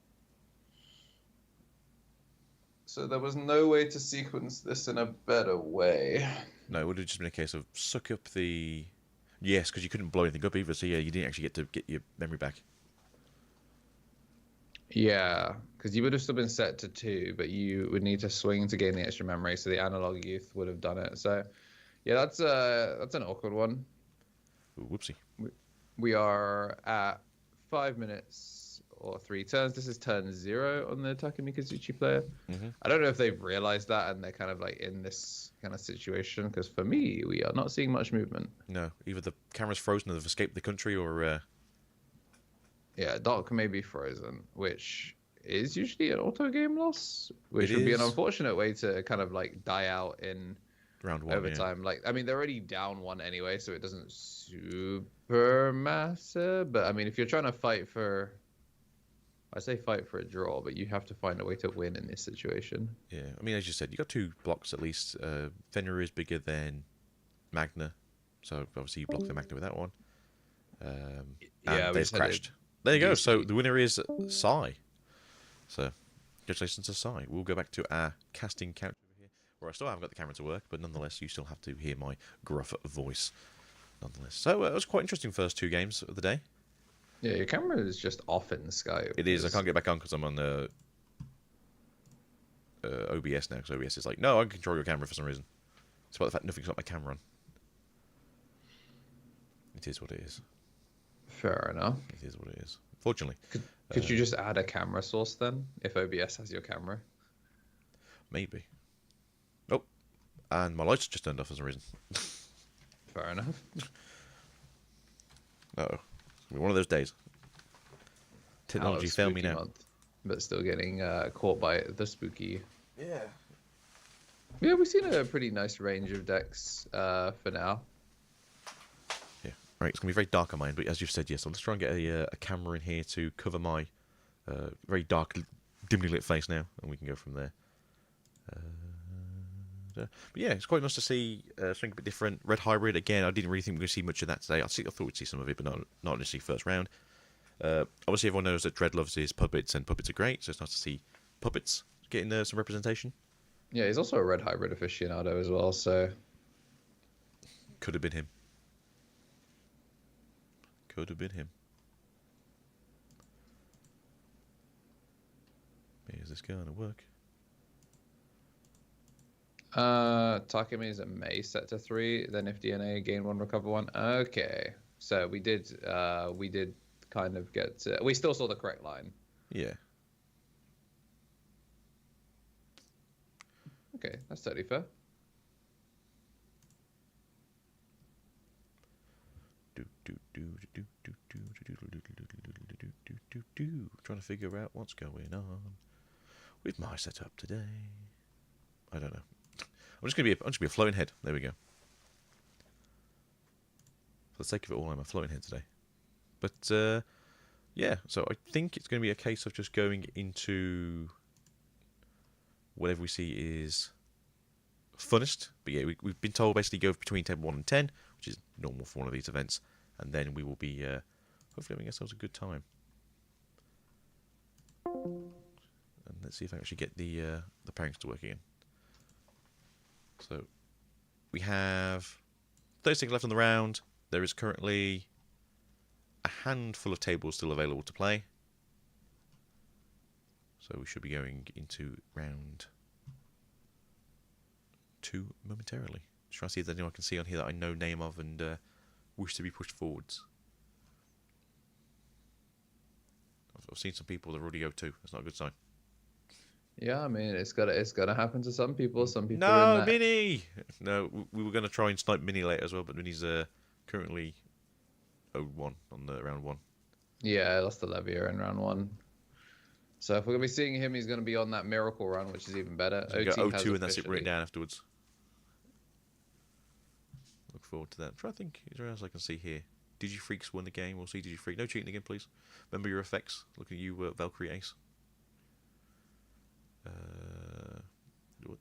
So there was no way to sequence this in a better way. No, it would have just been a case of suck up the... Yes, because you couldn't blow anything up either, so yeah, you didn't actually get to get your memory back. Yeah, because you would have still been set to 2, but you would need to swing to gain the extra memory, so the analog youth would have done it. So, yeah, that's an awkward one. Ooh, whoopsie. We are at 5 minutes or 3 turns. This is turn 0 on the Takumi Kazuchi player. Mm-hmm. I don't know if they've realized that and they're kind of like in this kind of situation, because for me, we are not seeing much movement. No, either the camera's frozen or they've escaped the country, or... Yeah, dock may be frozen, which is usually an auto game loss, which It would be an is. unfortunate way to kind of like die out in round 1, overtime. Like, I mean, they're already down 1 anyway, so it doesn't super matter. But I mean, if you're trying to fight for, I say fight for a draw, but you have to find a way to win in this situation. Yeah, I mean, as you said, you got 2 blocks at least. Fenrir is bigger than Magna, so obviously you block the Magna with that one. And Yeah, we they've just had crashed. There you go. So usually- the winner is Sai. So congratulations to Sai. We'll go back to our casting couch over here, where I still haven't got the camera to work, but nonetheless, you still have to hear my gruff voice. Nonetheless, so it was quite interesting first 2 games of the day. Yeah, your camera is just off in the sky. It is. I can't get back on because I'm on the OBS now. Because OBS is like, no, I can control your camera for some reason. Despite the fact nothing's got my camera on. It is what it is. Fair enough. It is what it is. Fortunately. Could you just add a camera source then, if OBS has your camera? Maybe. Oh, and my lights just turned off for some reason. Fair enough. Uh-oh. It's going to be one of those days. Technology Out of failed me spooky now. month, but still getting caught by the spooky. Yeah. Yeah, we've seen a pretty nice range of decks for now. Yeah. Right, it's going to be very dark on mine, but as you've said, yes, let's try and get a camera in here to cover my very dark, dimly lit face now, and we can go from there. But yeah, it's quite nice to see something a bit different. Red Hybrid, again, I didn't really think we were going to see much of that today. I thought we'd see some of it, but not initially first round. Obviously, everyone knows that Dread loves his puppets, and puppets are great, so it's nice to see puppets getting some representation. Yeah, he's also a red hybrid aficionado as well, so Could have been him. Could have been him. Is this going to work? Takumi is a May set to 3, then if DNA gain 1, recover 1. Okay, so we did kind of get we still saw the correct line. Yeah. Okay, that's totally fair. Trying to figure out what's going on with my setup today. I don't know. I'm just gonna be a floating head. There we go. For the sake of it all, I'm a floating head today. But yeah, so I think it's going to be a case of just going into whatever we see is funnest. But yeah, we've been told basically go between 10, 1 and 10, which is normal for one of these events. And then we will be hopefully having ourselves a good time. And let's see if I can actually get the pairings to work again. So we have 36 left on the round. There is currently a handful of tables still available to play. So we should be going into round 2 momentarily. Just trying to see if there's anyone I can see on here that I know name of and wish to be pushed forwards. I've seen some people that already go 2. That's not a good sign. Yeah, I mean it's gonna happen to some people. Some people. No, are in that... Minnie! No, we were going to try and snipe Minnie later as well, but Minnie's currently 0-1 on the round 1. Yeah, I lost the Levier in round 1. So if we're gonna be seeing him, he's gonna be on that miracle run, which is even better. So go OT has 0-2 and that's it officially- written down afterwards. Look forward to that. I'm trying to think, is there anything else I can see here? Digifreaks won the game. We'll see Digifreak. No cheating again, please. Remember your effects. Look at you, Valkyrie Ace.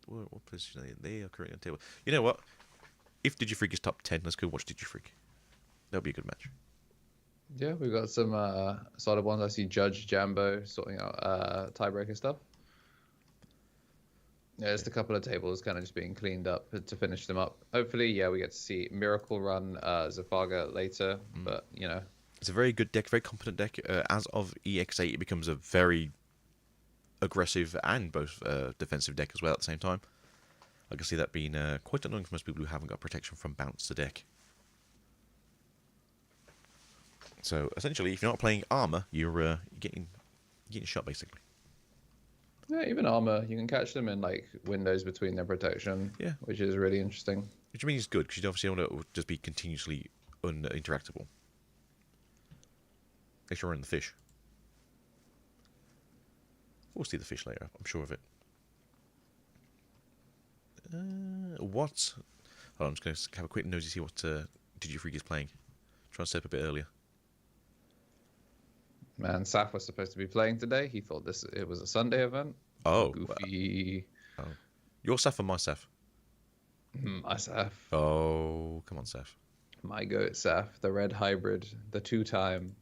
What position are they in? They are currently on the table. You know what? If Digifreak is top 10, let's go watch Digifreak. That'll be a good match. Yeah, we've got some solid ones. I see Judge Jambo sorting out tiebreaker stuff. Yeah, just a couple of tables kind of just being cleaned up to finish them up. Hopefully, yeah, we get to see Miracle Run Zafaga later, but, you know. It's a very good deck, very competent deck. As of EX8, it becomes a very aggressive and both defensive deck as well at the same time. I can see that being quite annoying for most people who haven't got protection from bounce to deck. So essentially, if you're not playing armor, you're getting shot basically. Yeah, even armor, you can catch them in like windows between their protection. Yeah, which is really interesting. Which means it's good because you obviously don't want to just be continuously uninteractable. Unless you're in the fish. We'll see the fish later. I'm sure of it. What? Hold on, I'm just going to have a quick nosy see what Digifreak is playing. Try and step a bit earlier. Man, Saf was supposed to be playing today. He thought it was a Sunday event. Oh. Goofy. Oh. Your Saf or my Saf? My Saf. Oh, come on, Saf. My goat Saf, the red hybrid, the two-time.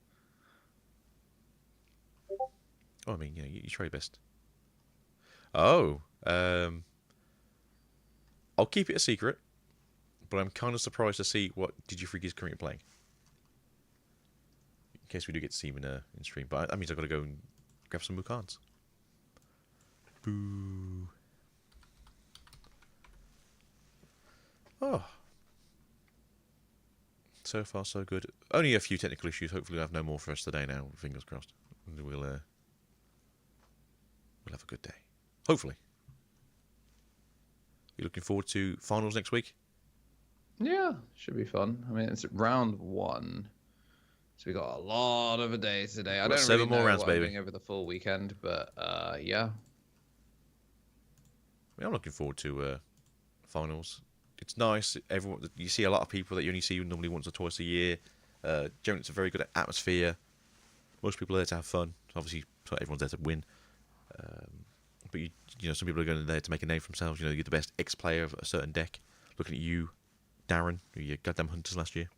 Oh, I mean, you try your best. Oh, I'll keep it a secret, but I'm kind of surprised to see what Digifreak is currently playing. In case we do get to see him in stream, but that means I've got to go and grab some more cards. Boo. Oh. So far, so good. Only a few technical issues. Hopefully, we'll have no more for us today now. Fingers crossed. And we'll have a good day. Hopefully. You looking forward to finals next week? Yeah, should be fun. I mean, it's round 1. So we got a lot of a day today. I don't 7 really more know rounds, what I'm baby. doing over the full weekend, but yeah. I mean, I'm looking forward to finals. It's nice. Everyone, you see a lot of people that you only see normally once or twice a year. Generally, it's a very good atmosphere. Most people are there to have fun. Obviously, everyone's there to win. But you know, some people are going there to make a name for themselves. You know, you're the best ex-player of a certain deck. Looking at you, Darren, who you goddamn hunters last year.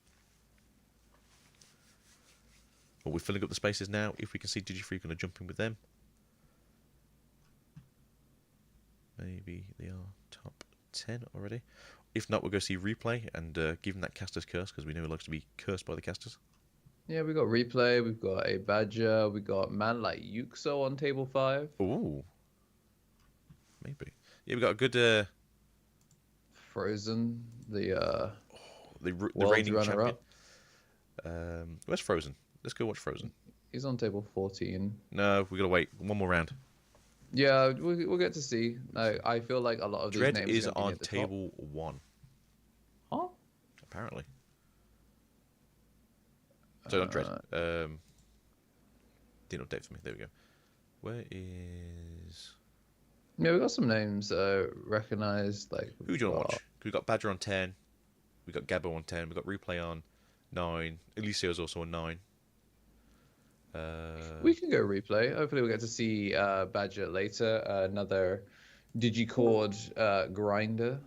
Well, we're filling up the spaces now. If we can see Digifreak, going to jump in with them. Maybe they are top 10 already. If not, we'll go see replay and give him that caster's curse because we know he likes to be cursed by the casters. Yeah, we got replay. We've got a Badger. We got man like Yuxo on table 5. Ooh. Maybe. Yeah, we got a good Frozen, the reigning champion. runner-up. Where's Frozen? Let's go watch Frozen. He's on table 14. No, we gotta wait one more round. Yeah, we'll get to see. I feel like a lot of these Dread names is are gonna be on at the table 1. Huh? Apparently. So not Dread. Didn't update for me. There we go. Where is? Yeah, we got some names recognized. Like Who do you want to watch? We got Badger on 10. We got Gabbo on 10. We got Replay on 9. Elisio's also on 9. We can go replay. Hopefully, we'll get to see Badger later. Another Digicord grinder.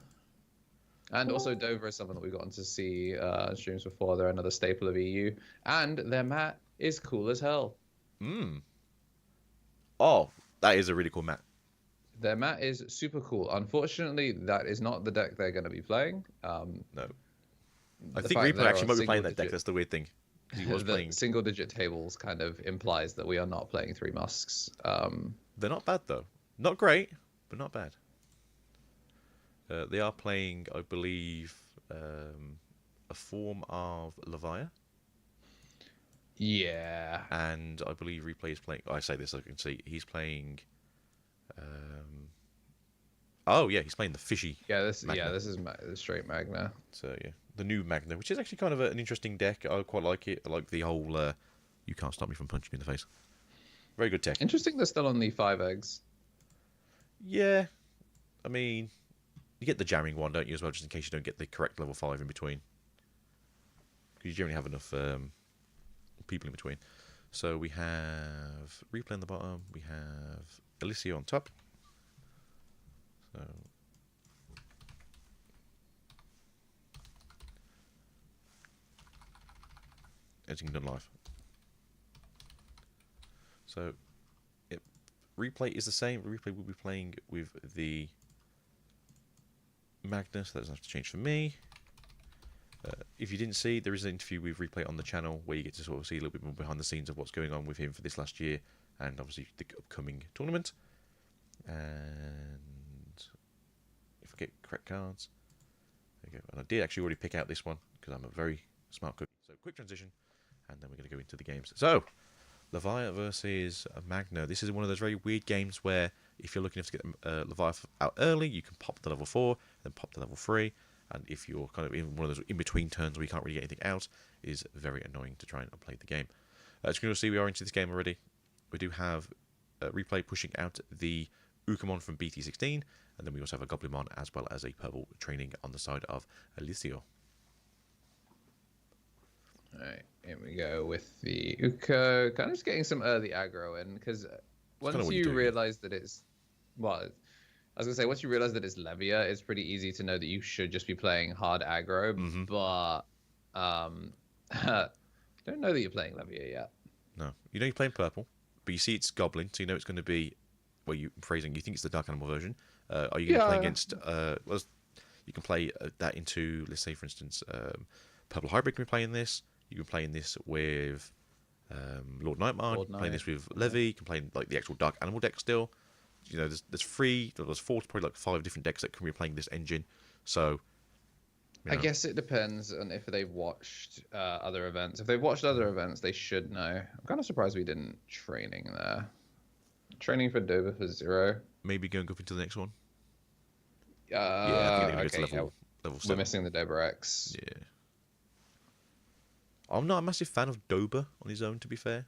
And also Dover is someone that we've gotten to see streams before. They're another staple of EU. And their mat is cool as hell. Oh, that is a really cool mat. Their mat is super cool. Unfortunately, that is not the deck they're going to be playing. No. I think Reaper actually might be playing that deck. That's the weird thing. He was playing single-digit tables kind of implies that we are not playing 3 Musks. They're not bad, though. Not great, but not bad. They are playing, I believe, a form of Levia. Yeah. And I believe Replay is playing... I say this, I can see. He's playing... oh, yeah, he's playing the fishy Magna. This is straight Magna. So, yeah. The new Magna, which is actually kind of an interesting deck. I quite like it. I like the whole... you can't stop me from punching me in the face. Very good tech. Interesting they're still on the 5 eggs. Yeah. I mean... You get the jamming one, don't you, as well, just in case you don't get the correct level 5 in between. Because you generally have enough people in between. So we have Replay on the bottom. We have Alicia on top. So editing done live. So, replay is the same. Replay will be playing with the Magnus. That doesn't have to change for me. If you didn't see, there is an interview with Replay on the channel where you get to sort of see a little bit more behind the scenes of what's going on with him for this last year and obviously the upcoming tournament. And if I get correct cards, there we go. And I did actually already pick out this one because I'm a very smart cookie. So quick transition, and then we're going to go into the games. So, Leviathan versus Magna. This is one of those very weird games where if you're looking to get Leviathan out early, you can pop to level 4, then pop to level 3. And if you're kind of in one of those in-between turns where you can't really get anything out, it is very annoying to try and play the game. As you can see, we are into this game already. We do have Replay pushing out the Ukamon from BT16, and then we also have a Goblimon as well as a purple training on the side of Alicio. Alright, here we go with the Uko. Kind of just getting some early aggro in, because once you realize that it's... Well, I was going to say, once you realize that it's Levia, it's pretty easy to know that you should just be playing hard aggro, but don't know that you're playing Levia yet. No. You know you're playing purple, but you see it's Goblin, so you know it's going to be... Well, you think it's the Dark Animal version. Are you going to play against... well, you can play that into, let's say, for instance, Purple Hybrid can be playing this. You can play in this with Lord Nightmare. You can play this with Levy. You can play like the actual Dark Animal deck still. You know, there's 4, probably like 5 different decks that can be playing this engine. So, I guess it depends on if they've watched other events. If they've watched other events, they should know. I'm kind of surprised we didn't training there. Training for Dover for 0. Maybe going up into the next one. Yeah, I think they're going to go to level 7. We're missing the Dober X. Yeah. I'm not a massive fan of Dober on his own, to be fair.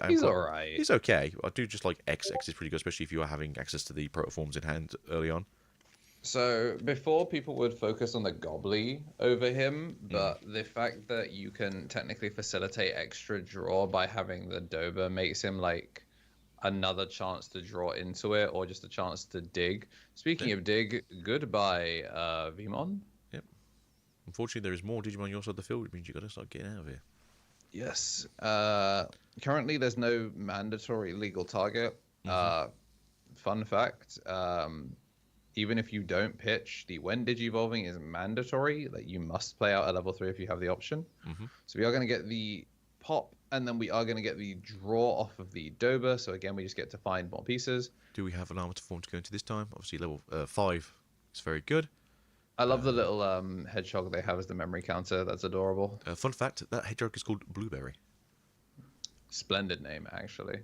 He's alright. He's okay. I do just like X. X is pretty good, especially if you are having access to the protoforms in hand early on. So before, people would focus on the Gobbly over him, but the fact that you can technically facilitate extra draw by having the Dober makes him like another chance to draw into it, or just a chance to dig. Speaking of dig, goodbye, Vmon. Yep. Unfortunately, there is more Digimon on your side of the field, which means you've got to start getting out of here. Yes. Currently, there's no mandatory legal target. Fun fact, even if you don't pitch, the when Digivolving is mandatory. Like, you must play out at level 3 if you have the option. So we are going to get the pop, and then we are going to get the draw off of the Dober. So again, we just get to find more pieces. Do we have an Armator form to go into this time? Obviously, level 5 is very good. I love the little hedgehog they have as the memory counter. That's adorable. Fun fact, that hedgehog is called Blueberry. Splendid name, actually.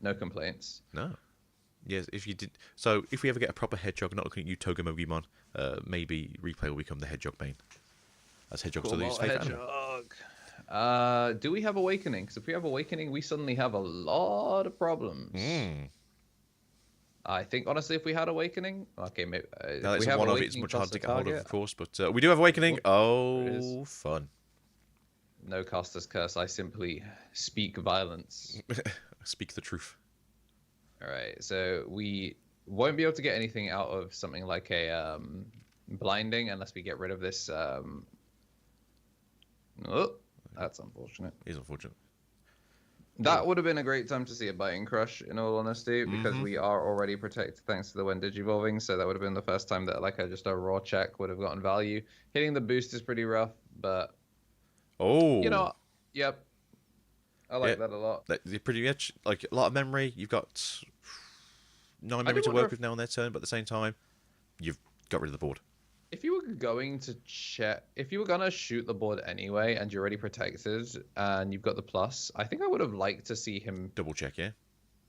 No complaints. No. Yes, if you did. So, if we ever get a proper hedgehog, not looking at you, Togemogimon, maybe Replay will become the hedgehog main. As hedgehogs are his favourite animal. Do we have Awakening? Because if we have Awakening, we suddenly have a lot of problems. I think, honestly, if we had Awakening... Okay, maybe... Now, that's one of it. It's much harder to get hold of, of course. But we do have Awakening. Oh, fun. No caster's curse. I simply speak violence. Speak the truth. All right, so we won't be able to get anything out of something like a blinding unless we get rid of this... Oh, that's unfortunate. It is unfortunate. That would have been a great time to see a Biting Crush, in all honesty, because we are already protected thanks to the when Digivolving, so that would have been the first time that like just a raw check would have gotten value. Hitting the boost is pretty rough, but... Oh! You know, yep. I like that a lot. They're pretty much, like, a lot of memory. You've got 9 memory to work with now on their turn, but at the same time, you've got rid of the board. If you were going to check, if you were going to shoot the board anyway, and you're already protected, and you've got the plus, I think I would have liked to see him... Double check, yeah?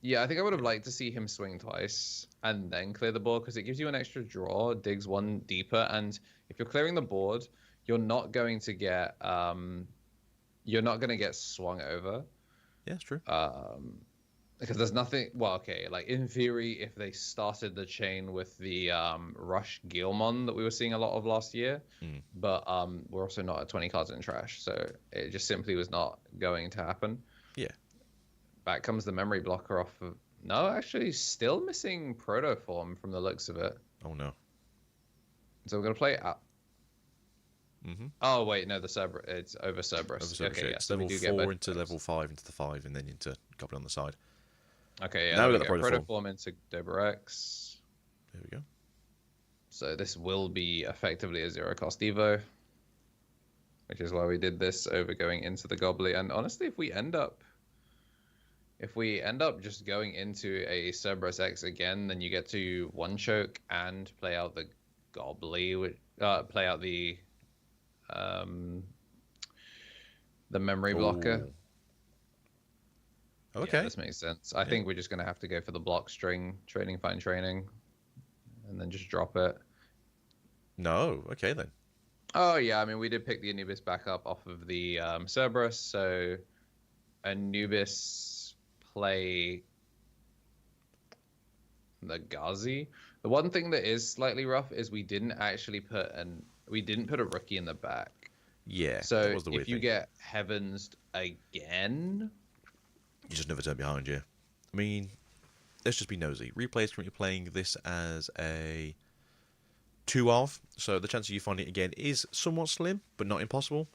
Yeah, I think I would have liked to see him swing twice, and then clear the board, because it gives you an extra draw, digs 1 deeper, and if you're clearing the board, you're not going to get... you're not going to get swung over. Yeah, it's true. Because there's nothing... Well, okay, like, in theory, if they started the chain with the Rush Gilmon that we were seeing a lot of last year, but we're also not at 20 cards in trash, so it just simply was not going to happen. Yeah. Back comes the memory blocker off of... No, actually, still missing Protoform from the looks of it. Oh, no. So we're going to play out. Mm-hmm. Oh wait, no, the Cerberus. It's over Cerberus. Over Cerberus, Okay, yeah. yeah. It's So we level do get 4 both into of those. level 5 into the 5, and then into Goblin on the side. Okay, yeah. Now There we've we got go. the protoform. Protoform into Doberex. There we go. So this will be effectively a 0-cost Evo, which is why we did this over going into the Gobbly. And honestly, if we end up just going into a Cerberus X again, then you get to one choke and play out the Gobbly, play out the memory blocker. Oh. Okay. Yeah, this makes sense. I think we're just gonna have to go for the block string, fine training, and then just drop it. No. Okay then. Oh yeah, I mean we did pick the Anubis back up off of the Cerberus, so Anubis play the Ghazi. The one thing that is slightly rough is we didn't put a rookie in the back. Yeah. So that was the weird if you thing. get Heavensed again, You just never turn behind you. I mean, let's just be nosy. Replay is currently playing this as a 2 of, so the chance of you finding it again is somewhat slim, but not impossible.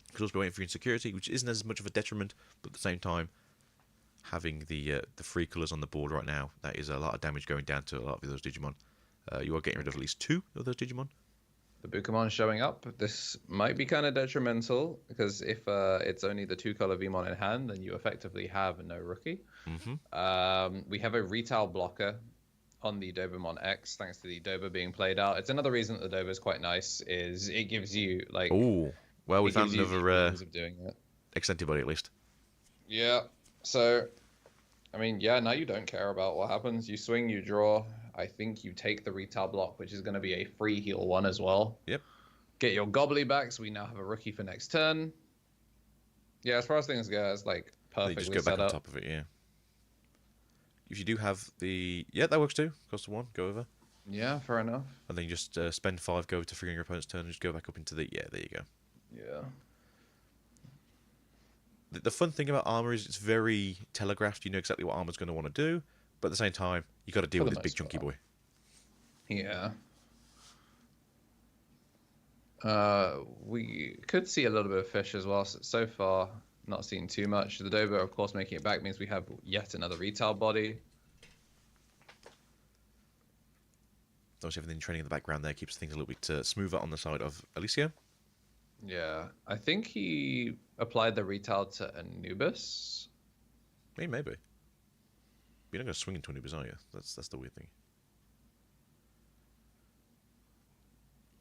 Because also be waiting for insecurity, which isn't as much of a detriment, but at the same time, having the free colours on the board right now, that is a lot of damage going down to a lot of those Digimon. You are getting rid of at least 2 of those Digimon. the Bukamon showing up. This might be kind of detrimental because if it's only the 2-color Vmon in hand, then you effectively have no rookie. Mm-hmm. We have a retail blocker on the Dobermon X, thanks to the Dober being played out. It's another reason that the Dober is quite nice, is it gives you like. Oh, well, we it found gives you the another means of doing it. X-Antibody at least. Yeah. So, I mean, yeah. Now you don't care about what happens. You swing, you draw. I think you take the retail block, which is going to be a free heal 1 as well. Yep. Get your Gobbly back, so we now have a rookie for next turn. Yeah, as far as things go, it's like They perfectly just go back set on up. top of it, yeah. If you do have the... Yeah, that works too. Cost of 1, go over. Yeah, fair enough. And then you just spend 5, go to triggering your opponent's turn, and just go back up into the... Yeah, there you go. Yeah. The fun thing about armor is it's very telegraphed. You know exactly what armor's going to want to do, but at the same time, you got to deal For with the this big most chunky boy. Yeah. We could see a little bit of fish as well. So far, not seen too much. The Dober, of course, making it back means we have yet another retail body. Obviously, everything training in the background there keeps things a little bit smoother on the side of Alicia. Yeah, I think he applied the retail to Anubis. Maybe. You're not going to swing into Anubis, are you? That's the weird thing.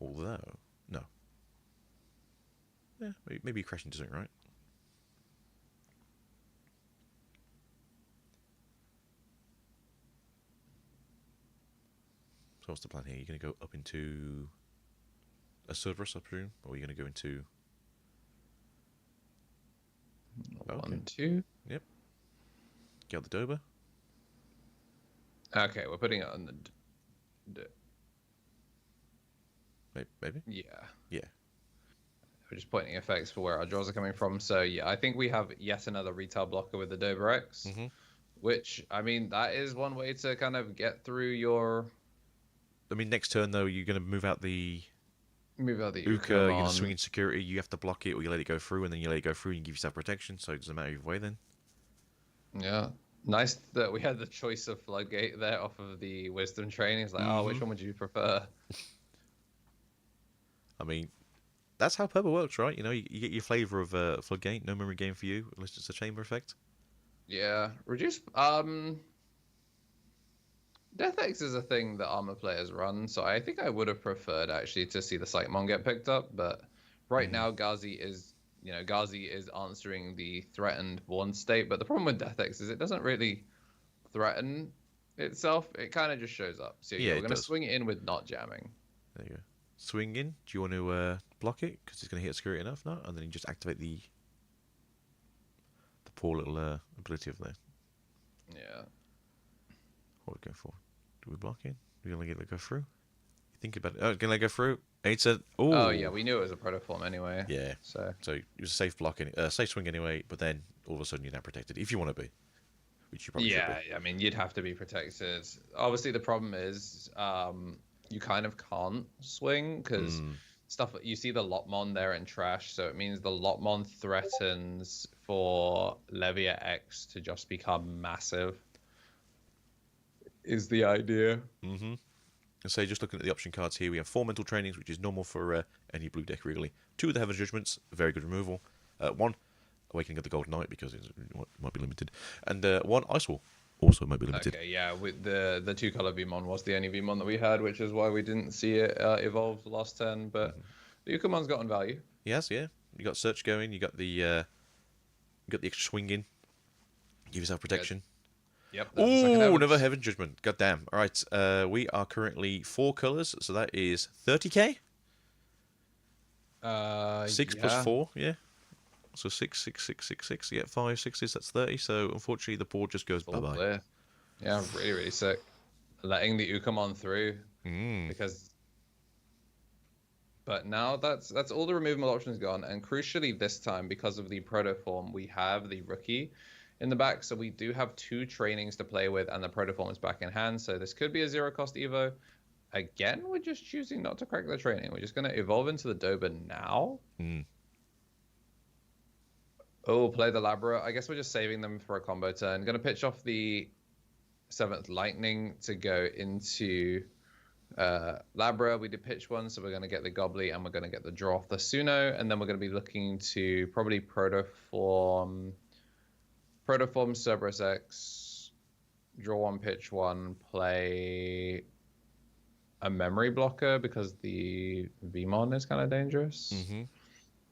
Although, no. Yeah, maybe crash into something, right? So what's the plan here? You're going to go up into a Cerberus, I presume? Or are you going to go into... Okay. 1, 2. Yep. Get out the Dober. Okay, we're putting it on the... Maybe? Yeah. Yeah. We're just pointing effects for where our draws are coming from. So, yeah, I think we have yet another retail blocker with the Dober X. Mm-hmm. Which, I mean, that is one way to kind of get through your... I mean, next turn, though, you're going to move out the... Move out the Uka, you're going Ukamon. to swing in security, you have to block it, or you let it go through, and then you let it go through and you give yourself protection, so it doesn't matter either way then. Yeah. Nice that we had the choice of Floodgate there off of the Wisdom training. It's like, oh, which one would you prefer? I mean, that's how Purple works, right? You know, you get your flavour of Floodgate, no memory game for you, unless it's a chamber effect. Yeah. Reduce... Death X is a thing that armor players run, so I think I would have preferred actually to see the Sightmon get picked up, but right now Ghazi is answering the threatened born state, but the problem with Death X is it doesn't really threaten itself, it kind of just shows up. So yeah, we're going to swing it in with not jamming. There you go. Swing in. Do you want to block it? Because it's going to hit security enough now, and then you just activate the poor little ability of there. Yeah. What are we going for? Do we block it? We're going to let it go through? You think about it. Oh, going to let it go through? It's a... Ooh. Oh, yeah, we knew it was a protoform anyway. Yeah. So it was a safe block, safe swing anyway, but then all of a sudden you're now protected, if you want to be. Which you probably should be. Yeah, I mean, you'd have to be protected. Obviously, the problem is you kind of can't swing, because stuff. You see the Lotmon there in trash, so it means the Lotmon threatens for Levia X to just become massive. Is the idea. Mm-hmm. And so just looking at the option cards here, we have 4 mental trainings, which is normal for any blue deck, really. 2 of the Heaven's Judgments, very good removal. 1, Awakening of the Golden Knight, because it might be limited. And 1, Ice Wall, also might be limited. Okay, yeah, with the 2-color Vmon was the only Vmon that we had, which is why we didn't see it evolve the last turn, but the Ukamon's gotten value. Yes, yeah. You got Search going, you got the extra swing in. Give yourself protection. Yep. Ooh, another Heaven Judgment. God damn. All right, we are currently 4 colors, so that is 30k. 6 plus 4, yeah. So 6, 6, 6, 6, 6. You get 5 6s. That's 30. So unfortunately, the board just goes bye bye. Yeah, really, really sick. Letting the Ukamon through because. But now that's all the removable options gone, and crucially this time, because of the protoform, we have the rookie in the back, so we do have 2 trainings to play with, and the protoform is back in hand. So this could be a 0-cost evo. Again, we're just choosing not to crack the training. We're just going to evolve into the Dober now. Oh, play the Labra. I guess we're just saving them for a combo turn. Going to pitch off the 7th Lightning to go into Labra. We did pitch one, so we're going to get the Gobbly, and we're going to get the draw off the Suno, and then we're going to be looking to probably Protoform Cerberus X, draw 1, pitch 1, play a memory blocker because the Vmon is kind of dangerous.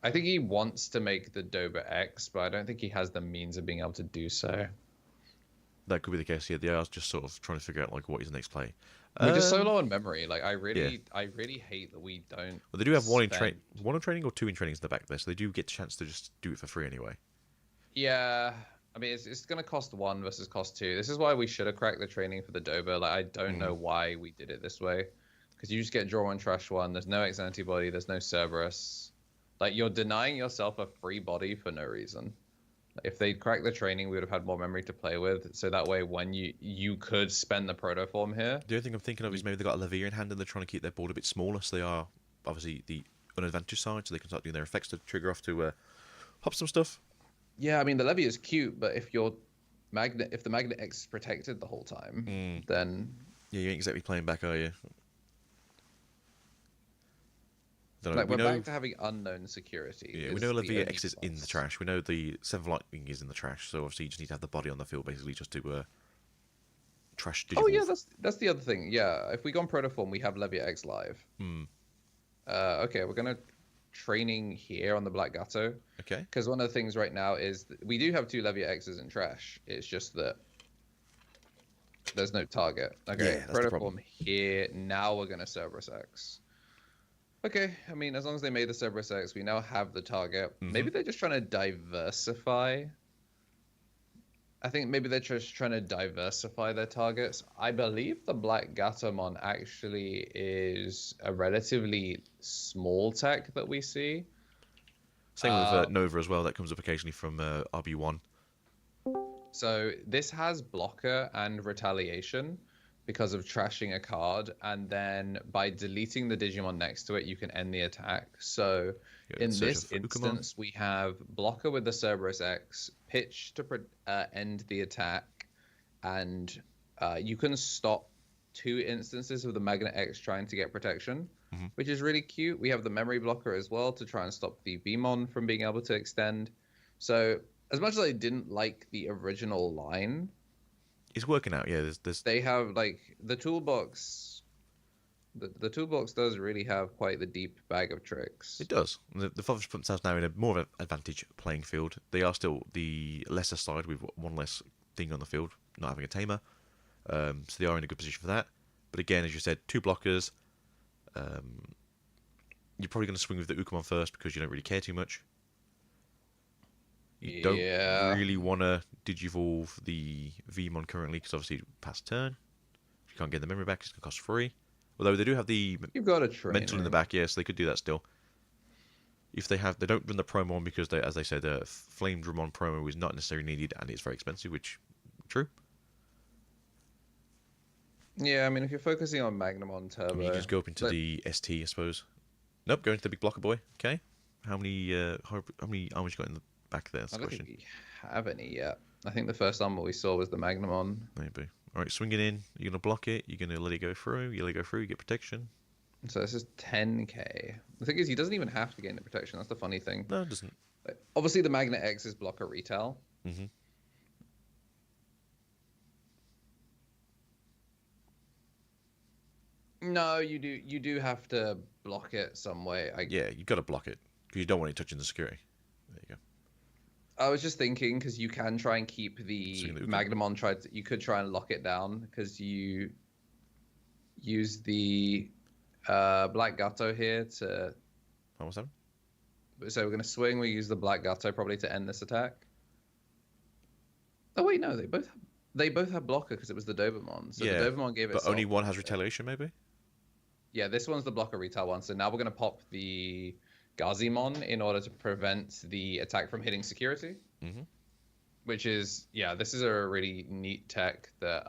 I think he wants to make the Dober X, but I don't think he has the means of being able to do so. That could be the case. Yeah, I was just sort of trying to figure out like what is the next play. We're just so low on memory. Like I really hate that we don't. Well, they do have 1 in training or 2 in trainings in the back there, so they do get a chance to just do it for free anyway. Yeah. I mean, it's going to cost 1 versus cost 2. This is why we should have cracked the training for the Dober. Like, I don't know why we did it this way. Because you just get draw 1, trash 1. There's no X antibody. There's no Cerberus. Like, you're denying yourself a free body for no reason. If they'd cracked the training, we would have had more memory to play with. So that way, when you could spend the protoform here. The only thing I'm thinking of is maybe they've got a Levia in hand and they're trying to keep their board a bit smaller. So they are, obviously, the unadvantaged side. So they can start doing their effects to trigger off to pop some stuff. Yeah, I mean, the Levy is cute, but if the Magnet X is protected the whole time, then... Yeah, you ain't exactly playing back, are you? Like, we're back to having unknown security. Yeah, we know Levia X is in the trash. We know the 7th Lightning is in the trash, so obviously you just need to have the body on the field, basically, just to trash Digimon. Oh, yeah, that's the other thing. Yeah, if we go on Protoform, we have Levia X live. Okay, we're going to training here on the Black Gato. Okay. Because one of the things right now is we do have 2 Levia X's in trash. It's just that there's no target. Okay, yeah, Protoform here. Now we're going to Cerberus X. Okay, I mean, as long as they made the Cerberus X, we now have the target. Maybe they're just trying to diversify. I think maybe they're just trying to diversify their targets. I believe the Black Gatomon actually is a relatively small tech that we see. Same with Nova as well. That comes up occasionally from RB1. So this has blocker and retaliation because of trashing a card, and then by deleting the Digimon next to it, you can end the attack. So in this instance, we have blocker with the Cerberus X, pitch to end the attack, and you can stop 2 instances of the Magnet X trying to get protection, which is really cute. We have the memory blocker as well to try and stop the Vmon from being able to extend. So as much as I didn't like the original line, it's working out. Yeah, there's... They have like the toolbox. The toolbox does really have quite the deep bag of tricks. It does. The Fathers put themselves now in a more of an advantage playing field. They are still the lesser side with 1 less thing on the field, not having a tamer. So they are in a good position for that. But again, as you said, 2 blockers. You're probably going to swing with the Ukamon first because you don't really care too much. You don't really want to Digivolve the Vmon currently because obviously past turn. If you can't get the memory back, it's going to cost free. Although they do have the mental in the back, so they could do that still. If they don't run the promo on because, as they said, Flame Dramon promo is not necessarily needed and it's very expensive, which true. Yeah, I mean, if you're focusing on Magnamon Turbo... I mean, you just go up into the ST, I suppose. Nope, going to the big blocker boy. Okay. How many armors you got in the back there? That's I the don't question. think we have any yet. I think the first armor we saw was the Magnamon. Maybe. All right, swing it in. You're gonna block it. You're gonna let it go through. You let it go through. You get protection. So this is 10k. The thing is, he doesn't even have to gain the protection. That's the funny thing. No, it doesn't. Like, obviously, the Magna X is blocker retail. Mm-hmm. No, you do. You do have to block it some way. Yeah, you got to block it because you don't want it touching the security. There you go. I was just thinking because you can try and keep the Swing the Magnamon. You could try and lock it down because you use the Black Gato here to. Oh, what's that? So we're gonna swing. We use the Black Gato probably to end this attack. Oh wait, no, they both have blocker because it was the Dobermon. So Yeah, the Dobermon gave it. But only one has retaliation, maybe. Yeah, this one's the blocker retail one. So now we're gonna pop the Gazimon in order to prevent the attack from hitting security. Mm-hmm. Which is, yeah, this is a really neat tech that.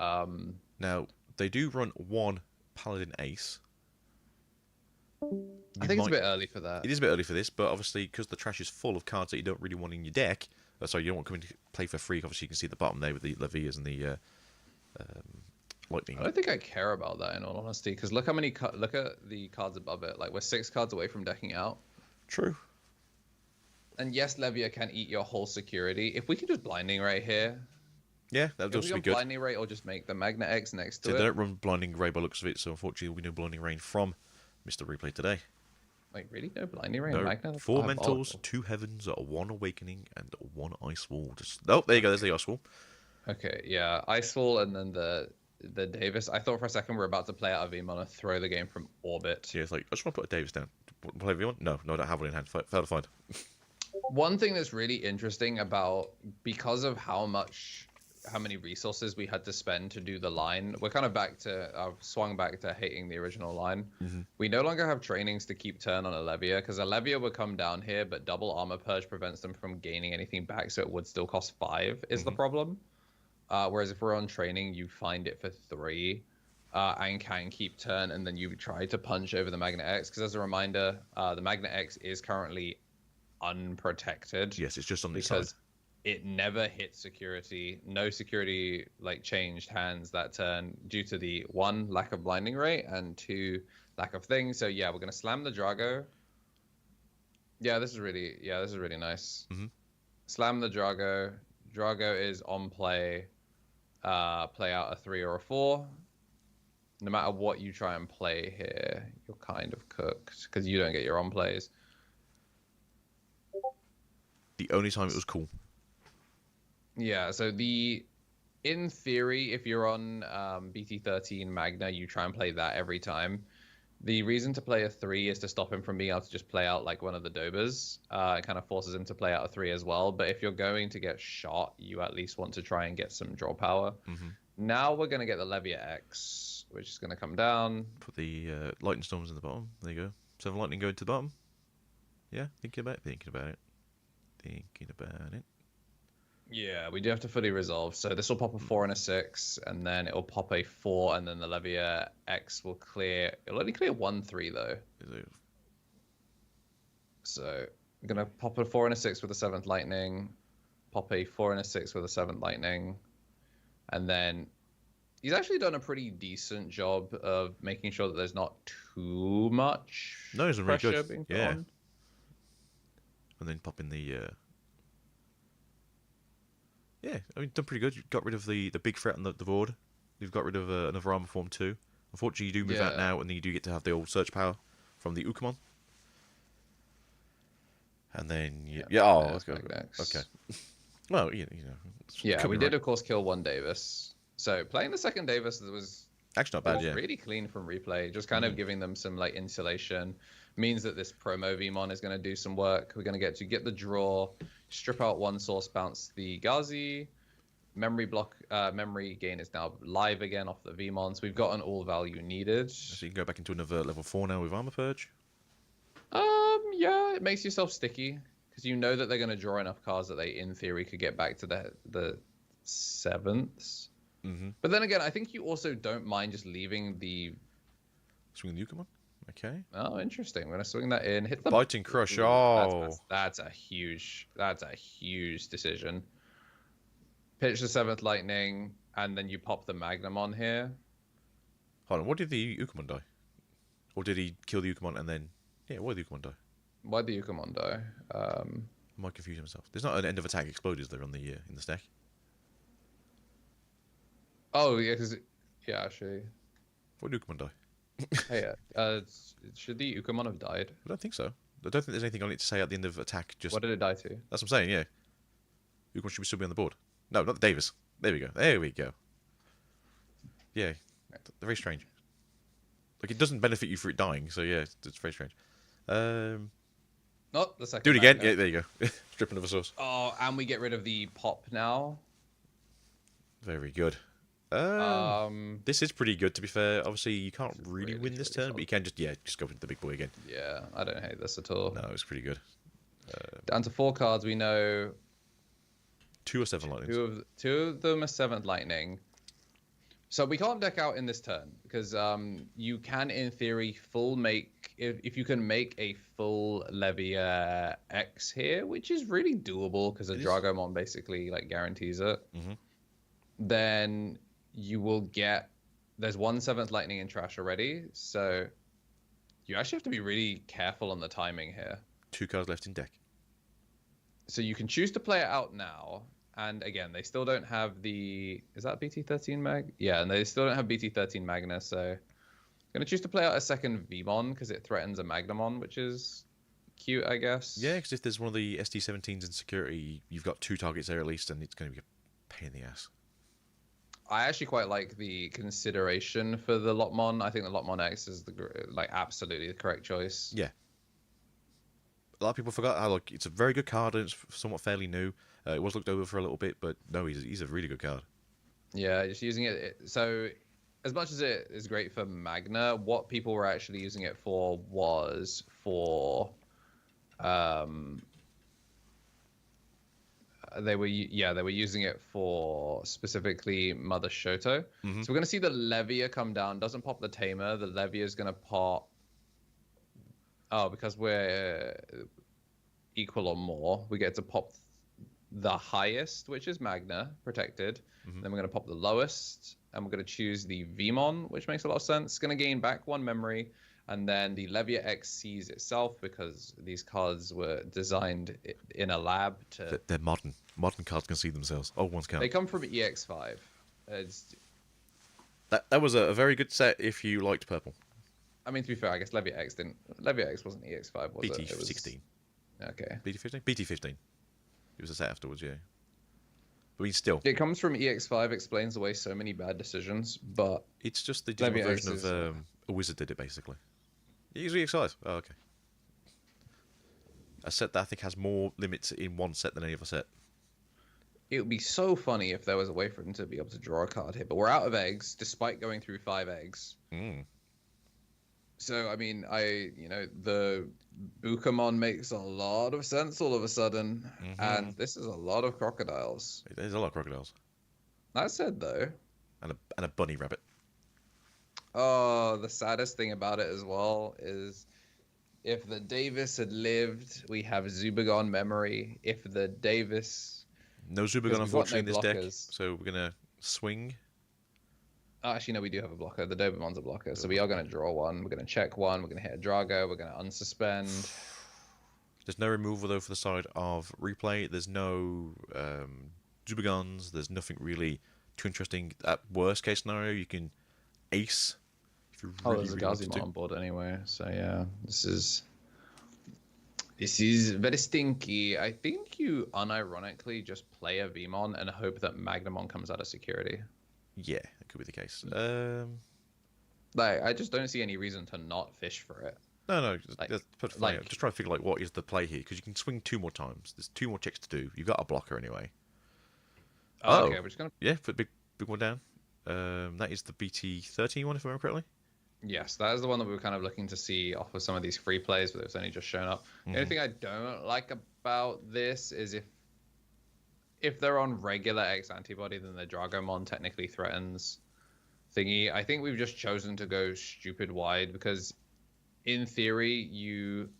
Now they do run one Paladin Ace. I think it's a bit early for that. It is a bit early for this, but obviously because the trash is full of cards that you don't really want in your deck. Sorry, you don't want to come into play for free. Obviously, you can see at the bottom there with the Levias and the lightning. I don't think I care about that in all honesty, because look how many look at the cards above it. Like we're 6 cards away from decking out. True. And yes, Levia can eat your whole security. If we can just blinding right here. Yeah, that would also be good. Blinding Ray or just make the Magna X next to So it. they don't run Blinding Ray by looks of it, so unfortunately we know Blinding Rain from Mr. Replay today. Like, really? No Blinding Ray No, and Magna? 4 Mentals, 2 Heavens, 1 Awakening, and 1 Ice Wall. Just... Oh, there you go, there's the Ice Wall. Okay, yeah. Ice Wall and then the Davis. I thought for a second we were about to play out of Vmon and throw the game from orbit. Yeah, it's like, I just want to put a Davis down. Play everyone? No, I don't have one in hand. Fail to find. One thing that's really interesting about, because of how many resources we had to spend to do the line, we're kind of I've swung back to hating the original line. Mm-hmm. We no longer have trainings to keep turn on a Levia, because a Levia would come down here, but double armor purge prevents them from gaining anything back, so it would still cost 5 is the problem. Whereas if we're on training, you find it for 3 and can keep turn, and then you try to punch over the Magna X, because as a reminder, the Magna X is currently unprotected. Yes, it's just on the side. Because it never hit security. No security like changed hands that turn due to the 1, lack of blinding rate, and 2, lack of things. So yeah, we're gonna slam the Drago. Yeah, this is really nice. Mm-hmm. Slam the Drago. Drago is on play. Play out a 3 or a 4. No matter what you try and play here, you're kind of cooked because you don't get your on plays. The only time it was cool. Yeah, so in theory, if you're on BT13 Magna, you try and play that every time. The reason to play a 3 is to stop him from being able to just play out like one of the Dobers. It kind of forces him to play out a 3 as well. But if you're going to get shot, you at least want to try and get some draw power. Mm-hmm. Now we're going to get the Levia X, which is going to come down. Put the Lightning Storms in the bottom. There you go. 7 Lightning going to the bottom. Yeah, thinking about it. Yeah, we do have to fully resolve. So this will pop a 4 and a 6, and then it will pop a 4, and then the Levia X will clear. It'll only clear 1/3 though. So I'm gonna pop a 4 and a 6 with a 7th Lightning, pop a 4 and a 6 with a 7th Lightning, and then he's actually done a pretty decent job of making sure that there's not too much he's really pressure good. being put Yeah. on. And then pop in the... Yeah, I mean, done pretty good. You got rid of the big threat on the board. You've got rid of another armor form too. Unfortunately, you do move out now, and then you do get to have the old search power from the Ukamon. And then, let's go. Okay. Well, you know. Yeah, we did, of course, kill 1 Davis. So playing the 2nd Davis was actually not bad, yeah. Really clean from replay. Just kind of giving them some like insulation. Means that this promo Vmon is going to do some work. We're going to get the draw, strip out 1 source, bounce the Gazi. Memory gain is now live again off the Vmons. We've gotten all value needed. So you can go back into another level 4 now with Armor Purge. Yeah, it makes yourself sticky because you know that they're going to draw enough cards that they, in theory, could get back to the 7ths. Mm-hmm. But then again, I think you also don't mind just leaving the... Swing the Ukamon? Okay. Oh, interesting. We're gonna swing that in. Hit the Biting Crush. Ooh, Oh. that's a huge decision. Pitch the 7th Lightning, and then you pop the Magnamon here. Hold on. What did the Ukamon die? Or did he kill the Ukamon and then? Yeah. Why did the Ukamon die? Why'd the Ukamon die? I might confuse myself. There's not an end of attack explode, is there, on the in the stack? Oh yeah, actually. Why did Ukamon die? Hey, should the Ukamon have died? I don't think so. I don't think there's anything on it to say at the end of attack. Just What did it die to? that's what I'm saying. Yeah. Ukamon should still be on the board. No, not the Davis. There we go. There we go. Yeah. They're very strange. Like, it doesn't benefit you for it dying, so yeah, it's very strange. Not the second. Do it again. Magna. Yeah, there you go. Stripping of a source. Oh, and we get rid of the pop now. Very good. This is pretty good, to be fair. Obviously, you can't really win this turn, but you can just go into the big boy again. Yeah, I don't hate this at all. No, it's pretty good. Down to 4 cards, we know 2 or 7 lightnings. two of them are 7th Lightning. So we can't deck out in this turn because you can, in theory, if you can make a full Levia X here, which is really doable because a Dragomon basically like guarantees it. Mm-hmm. Then you will get. There's 1 7th Lightning in trash already, so you actually have to be really careful on the timing here. 2 cards left in deck. So you can choose to play it out now. And again, they still don't have the... Is that BT13 Mag? Yeah, and they still don't have BT13 Magna, so... I'm going to choose to play out a second Vmon, because it threatens a Magnamon, which is cute, I guess. Yeah, because if there's one of the ST17s in security, you've got 2 targets there at least, and it's going to be a pain in the ass. I actually quite like the consideration for the Lotmon. I think the Lotmon X is absolutely the correct choice. Yeah. A lot of people forgot how it's a very good card, and it's somewhat fairly new. It was looked over for a little bit, but no, he's a really good card. Yeah, just using it. So, as much as it is great for Magna, what people were actually using it for was for, they were using it for specifically Mother Shoto. Mm-hmm. So we're gonna see the Levia come down. Doesn't pop the Tamer. The Levia is gonna pop. Oh, because we're equal or more, we get to pop the highest, which is Magna, protected. Mm-hmm. Then we're going to pop the lowest, and we're going to choose the Vmon, which makes a lot of sense. It's going to gain back 1 memory, and then the Levia X sees itself because these cards were designed in a lab to... They're modern. Modern cards can see themselves. Old ones can't. They come from EX5. That was a very good set if you liked purple. I mean, to be fair, I guess Levia X didn't... Levia X wasn't EX5, was BT it? It was 16. Okay. BT15? BT15. It was a set afterwards, yeah. I mean, still. It comes from EX5, explains away so many bad decisions, but... It's just the digital Levia X version of a wizard did it, basically. It usually EX5. Oh, okay. A set that I think has more limits in one set than any other set. It would be so funny if there was a way for him to be able to draw a card here, but we're out of eggs, despite going through 5 eggs. Mm. So, I mean, the Bukamon makes a lot of sense all of a sudden, and this is a lot of crocodiles. There's a lot of crocodiles. That said, though... And a bunny rabbit. Oh, the saddest thing about it as well is if the Davis had lived, we have Zubagon memory. If the Davis... No Zubagon, unfortunately, in this deck, blockers. so we're going to swing... Oh, actually, no, we do have a blocker. The Dobermon's a blocker, so we are going to draw 1. We're going to check 1. We're going to hit a Drago. We're going to unsuspend. There's no removal, though, for the side of replay. There's no Zubagons. There's nothing really too interesting. At worst case scenario, you can ace. If you really, There's a really wanted Gazimon to. on board anyway, so yeah. This is very stinky. I think you unironically just play a Vmon and hope that Magnamon comes out of security. Yeah, that could be the case. I just don't see any reason to not fish for it. No, just try to figure what is the play here, because you can swing 2 more times. There's 2 more checks to do. You've got a blocker anyway. Okay, we're just gonna. Yeah, put big one down. That is the BT13 one, if I remember correctly. Yes, that is the one that we were kind of looking to see off of some of these free plays, but it's only just shown up. The only thing I don't like about this is if they're on regular X antibody, then the Dragomon technically threatens thingy. I think we've just chosen to go stupid wide because in theory, you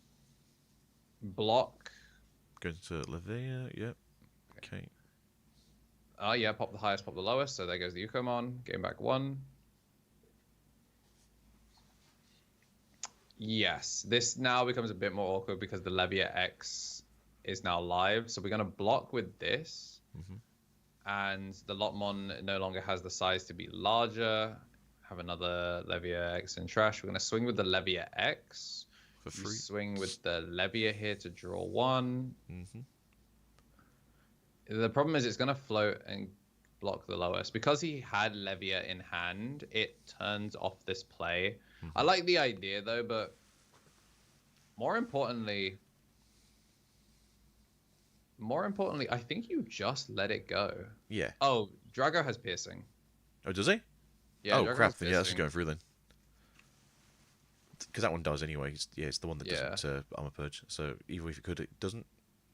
block. Going to Levia, yep. Okay. Yeah, pop the highest, pop the lowest. So there goes the Ukomon. Game back 1. Yes, this now becomes a bit more awkward because the Levia X is now live. So we're going to block with this. And the Lotmon no longer has the size to be larger. Have another Levia X in trash. We're going to swing with the Levia X. For free. Swing with the Levia here to draw 1. The problem is it's going to float and block the lowest. Because he had Levia in hand, it turns off this play. I like the idea, though, but more importantly, I think you just let it go. Yeah. Oh, Drago has piercing. Oh, does he? Yeah. Oh, Drago crap. has Then, yeah, that's just piercing. going through then. Because that one does anyway. It's the one that doesn't armor purge. So even if it could, it doesn't.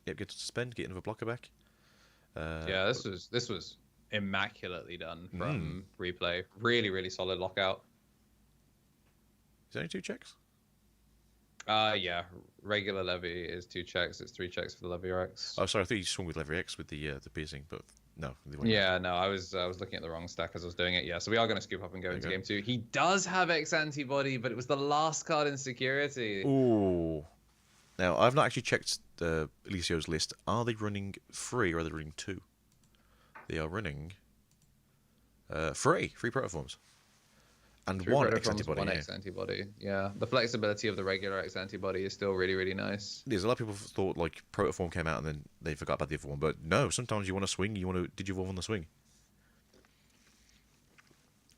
Yep, get to suspend, get another blocker back. Yeah, this was immaculately done from replay. Really, really solid lockout. Is there only 2 checks? Yeah. Regular Levy is 2 checks. It's 3 checks for the Levy X. Oh, sorry. I thought you swung with Lever X with the piercing, but no. Yeah, no, I was looking at the wrong stack as I was doing it. Yeah, so we are going to scoop up and go into game 2. He does have X antibody, but it was the last card in security. Ooh. Now, I've not actually checked Elicio's list. Are they running 3 or are they running 2? They are running 3 protoforms. And 3 1 protoforms, X antibody. 1 X antibody. Yeah, the flexibility of the regular X antibody is still really, really nice. There's a lot of people thought like protoform came out and then they forgot about the other one, but no. Sometimes you want to swing, you want to digivolve on the swing.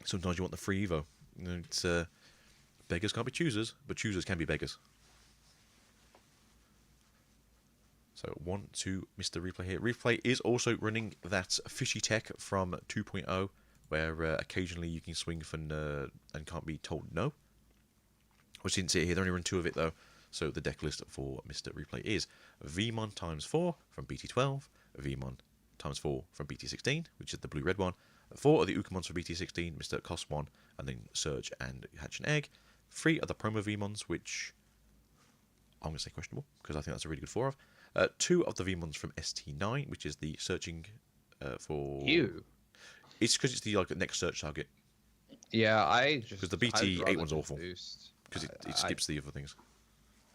Sometimes you want the free evo. You know, it's beggars can't be choosers, but choosers can be beggars. So 1, 2, Mr. Replay here. Replay is also running that fishy tech from 2.0. Where occasionally you can swing for and can't be told no. Which didn't see it here. They only run 2 of it though. So the deck list for Mr. Replay is Vmon times 4 from BT12, Vmon times 4 from BT16, which is the blue-red one, 4 of the Ukomons for BT16, Mr. Cost 1, and then Surge and Hatch and Egg. 3 of the promo Vmons, which I'm going to say questionable, because I think that's a really good 4 of. 2 of the Vmons from ST9, which is the searching for... Ew. It's because it's the next search target. Yeah, because the BT8 one's awful. Because it skips the other things.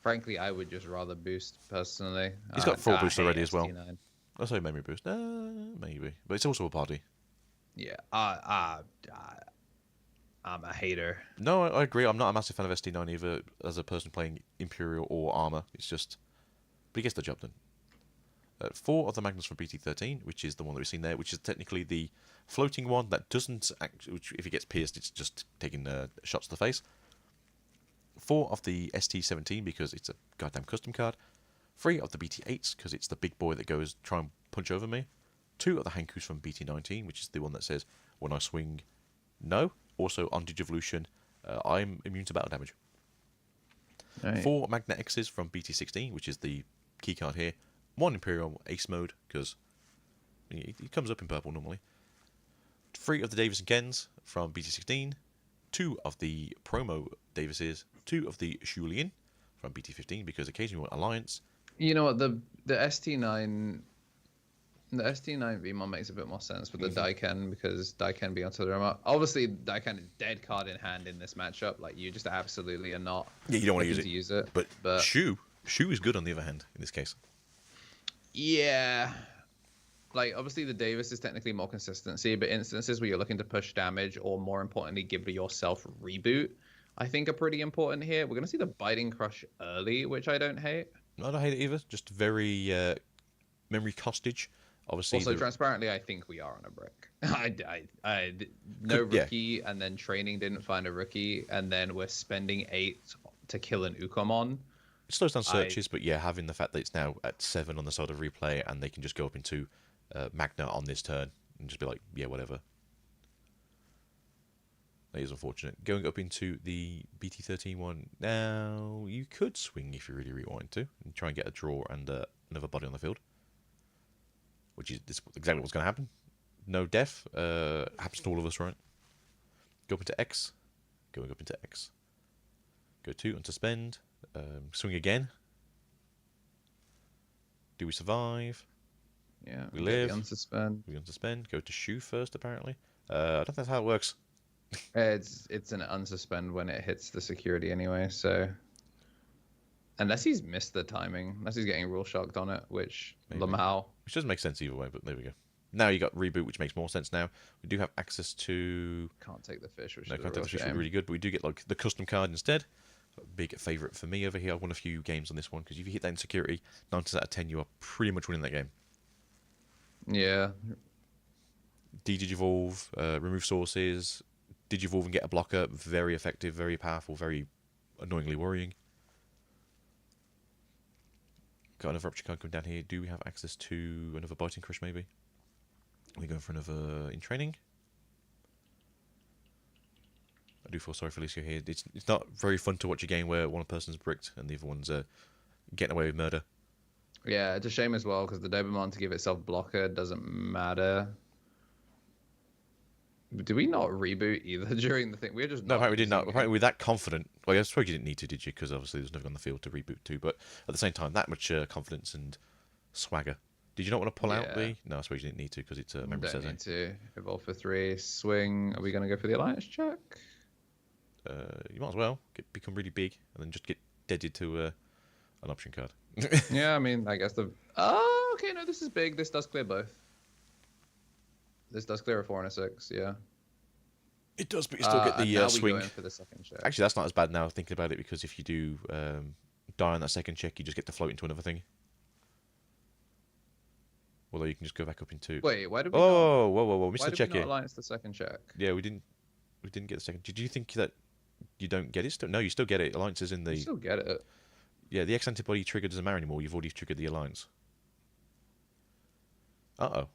Frankly, I would just rather boost personally. He's got 4 boosts already as well. ST9. I'll say memory boost. Maybe, but it's also a party. Yeah. I'm a hater. No, I agree. I'm not a massive fan of ST9 either as a person playing Imperial or Armor. It's just, but he gets the job done. 4 of the Magnus from BT13, which is the one that we've seen there, which is technically the floating one that doesn't, which if it gets pierced, it's just taking shots to the face. 4 of the ST17 because it's a goddamn custom card. 3 of the BT8s because it's the big boy that goes try and punch over me. 2 of the Hankus from BT19, which is the one that says when I swing, no. Also on Digivolution, I'm immune to battle damage. Right. 4 Magna X's from BT16, which is the key card here. 1 Imperial Ace Mode, because it comes up in purple normally. 3 of the Davis and Kens from BT16. 2 of the promo Davises. 2 of the Shulian from BT15, because occasionally we want Alliance. You know what, the ST9... The ST9 Vmon makes a bit more sense with the Daiken, because Daiken be onto the remote. Obviously, Daiken is dead card in hand in this matchup. Like, you just absolutely are not. Yeah, you don't want to use it. But Shu is good on the other hand in this case. Yeah. Like, obviously, the Davis is technically more consistency, but instances where you're looking to push damage or, more importantly, give yourself reboot, I think are pretty important here. We're going to see the Biting Crush early, which I don't hate. I don't hate it either. Just very memory costage. Obviously, also, transparently, I think we are on a brick. Rookie, and then training didn't find a rookie, and then we're spending 8 to kill an Ukomon. It slows down searches, but yeah, having the fact that it's now at 7 on the side of replay, and they can just go up into Magna on this turn, and just be like, yeah, whatever. That is unfortunate. Going up into the BT13 one, now you could swing if you really, really wanted to, and try and get a draw and another body on the field. Which is exactly what's going to happen. No death. Happens to all of us, right? Go up into X. Going up into X. Go to unsuspend. Swing again. Do we survive? Yeah. We get live. The unsuspend. We unsuspend. Go to shoe first, apparently. I don't think that's how it works. It's an unsuspend when it hits the security anyway. So unless he's missed the timing, unless he's getting rule shocked on it, which Maybe. Lamau. Which doesn't make sense either way, but there we go. Now you got reboot, which makes more sense now. We do have access to... Can't take the fish, which No, is a can't real take the fish would shame. be really good, but we do get like the custom card instead. Big favourite for me over here. I won a few games on this one, because if you hit that in security, 9 times out of 10, you are pretty much winning that game. Yeah. Digivolve, remove sources, Digivolve and get a blocker. Very effective, very powerful, very annoyingly worrying. Got another option card coming down here. Do we have access to another Biting Crush, maybe? Are we going for another in training? I do feel sorry for Alicia here. It's not very fun to watch a game where one person's bricked and the other one's getting away with murder. Yeah, it's a shame as well, because the Digimon to give itself blocker doesn't matter. Did we not reboot either during the thing? We were just No, apparently we did not. using it. Apparently we're that confident. Well, I suppose you didn't need to, did you? Because obviously there's nothing on the field to reboot to. But at the same time, that much confidence and swagger. Did you not want to pull out Yeah. the... No, I suppose you didn't need to because it's memory Don't says need to evolve for 3. Swing. Are we going to go for the alliance check? you might as well become really big and then just get deaded to an option card. Yeah, I mean, I guess the... Oh, okay, no, this is big. This does clear both. This does clear a 4 and a 6, yeah. It does, but you still get and the now swing. we go in for the second check. Actually, that's not as bad now thinking about it, because if you do die on that second check, you just get to float into another thing. Although you can just go back up into... Wait, why did we Oh, whoa, not, missed why the did check we not here. alliance the second check? Yeah, we didn't get the second. Did you think that you don't get it still? No, you still get it. Alliance is in the... You still get it. Yeah, the X antibody trigger doesn't matter anymore. You've already triggered the alliance. Uh-oh.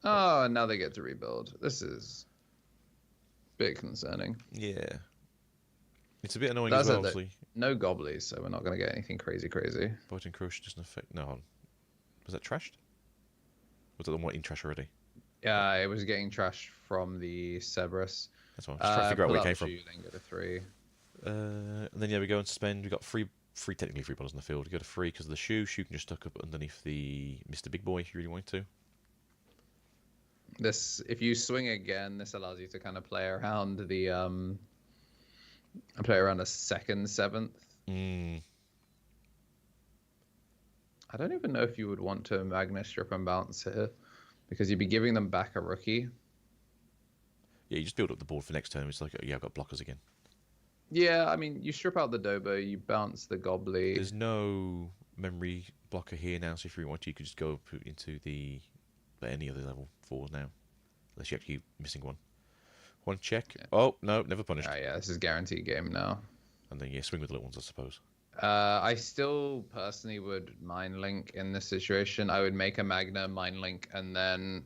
Oh, and now they get to rebuild. This is a bit concerning. Yeah. It's a bit annoying That's as well, it, though. obviously. No gobblies, so we're not going to get anything crazy. Biting Crush doesn't affect... No, hold on. Was that trashed? Was that the one in trash already? Yeah, it was getting trashed from the Cerberus. That's fine. Just trying to figure out where it came from. Then go to 3. And then, yeah, we go and suspend. We've got technically free balls on the field. We go to 3 because of the shoe. Shoe can just tuck up underneath the Mr. Big Boy if you really want to. This, if you swing again, this allows you to kind of play around the a second 7th. I don't even know if you would want to Magna Strip and Bounce here, because you'd be giving them back a rookie. Yeah, you just build up the board for next turn. It's like, yeah, I've got blockers again. Yeah, I mean, you strip out the Dobo, you bounce the Gobbly. There's no memory blocker here now, so if you want to, you could just go up into the any other level 4 now. Unless you actually keep missing one. One check. Yeah. Oh, no, never punished. Yeah, this is guaranteed game now. And then, yeah, swing with the little ones, I suppose. I still personally would Mind Link in this situation. I would make a Magna, Mind Link, and then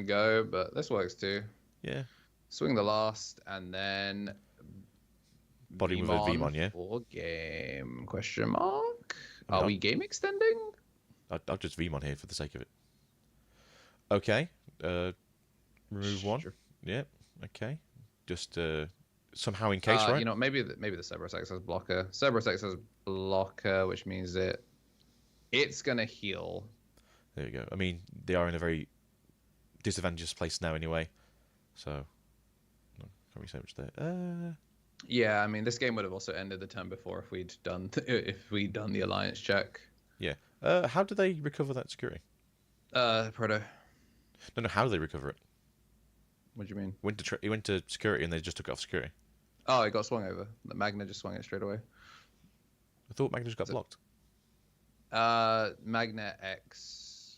go, but this works too. Yeah. Swing the last, and then... Body with a Vmon, yeah? For game, question mark? No. Are we game extending? I'll just Vmon here for the sake of it. Okay. Remove one. Sure. Yeah, okay. Just somehow in case, right? You know, maybe the Cerberus X has blocker. Cerberus X has blocker, which means it's going to heal. There you go. I mean, they are in a very disadvantageous place now anyway. So, no, can't really say much there. Yeah, I mean, this game would have also ended the turn before if we'd done the alliance check. Yeah. How do they recover that security? Proto. No, how do they recover it? What do you mean? He went to security and they just took it off security. Oh, it got swung over. The Magna just swung it straight away. I thought Magna just got blocked. Magna X.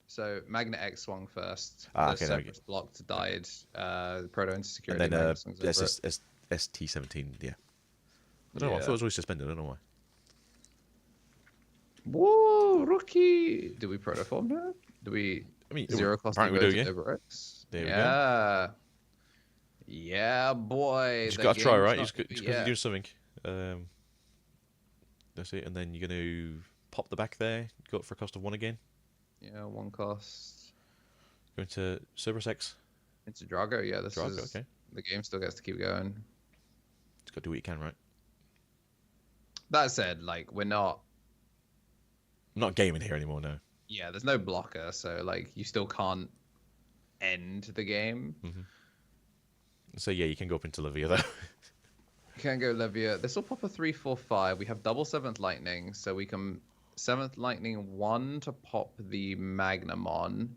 So Magna X swung first. Okay, the Cerberus blocked, died. Proto into security. And then Magna swings over it. ST17, yeah. I don't know. I thought it was always suspended. I don't know why. Whoa, rookie! Do we protoform now? Do we? I mean, Zero cost apparently we do, yeah. over X? There we go. Yeah, boy. You just got to try, right? Not, Just got to do something. That's it. And then you're going to pop the back there. Go up for a cost of 1 again. Yeah, 1 cost. Go into Cerberus X. Into Drago, yeah. This Drago, is okay. the game still gets to keep going. Just got to do what you can, right? That said, like we're not. I'm not gaming here anymore, no. Yeah, there's no blocker, so like you still can't end the game. So yeah, you can go up into Livia though. Can't go Levia. This will pop a 3/4/5. We have double 7th Lightning, so we can 7th Lightning 1 to pop the Magnamon.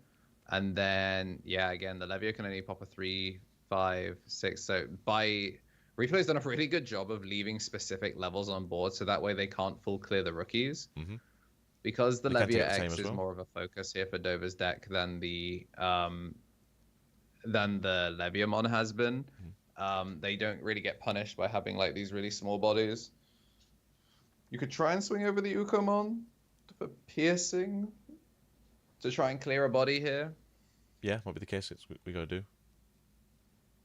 And then, yeah, again, the Levia can only pop a 3, 5, 6. So Replay's done a really good job of leaving specific levels on board, so that way they can't full clear the rookies. Because the They can take Levia the same X as is well. more of a focus here for Dover's deck than the Leviamon has been. They don't really get punished by having like these really small bodies. You could try and swing over the Ukomon for piercing to try and clear a body here. Yeah, might be the case. It's we got to do.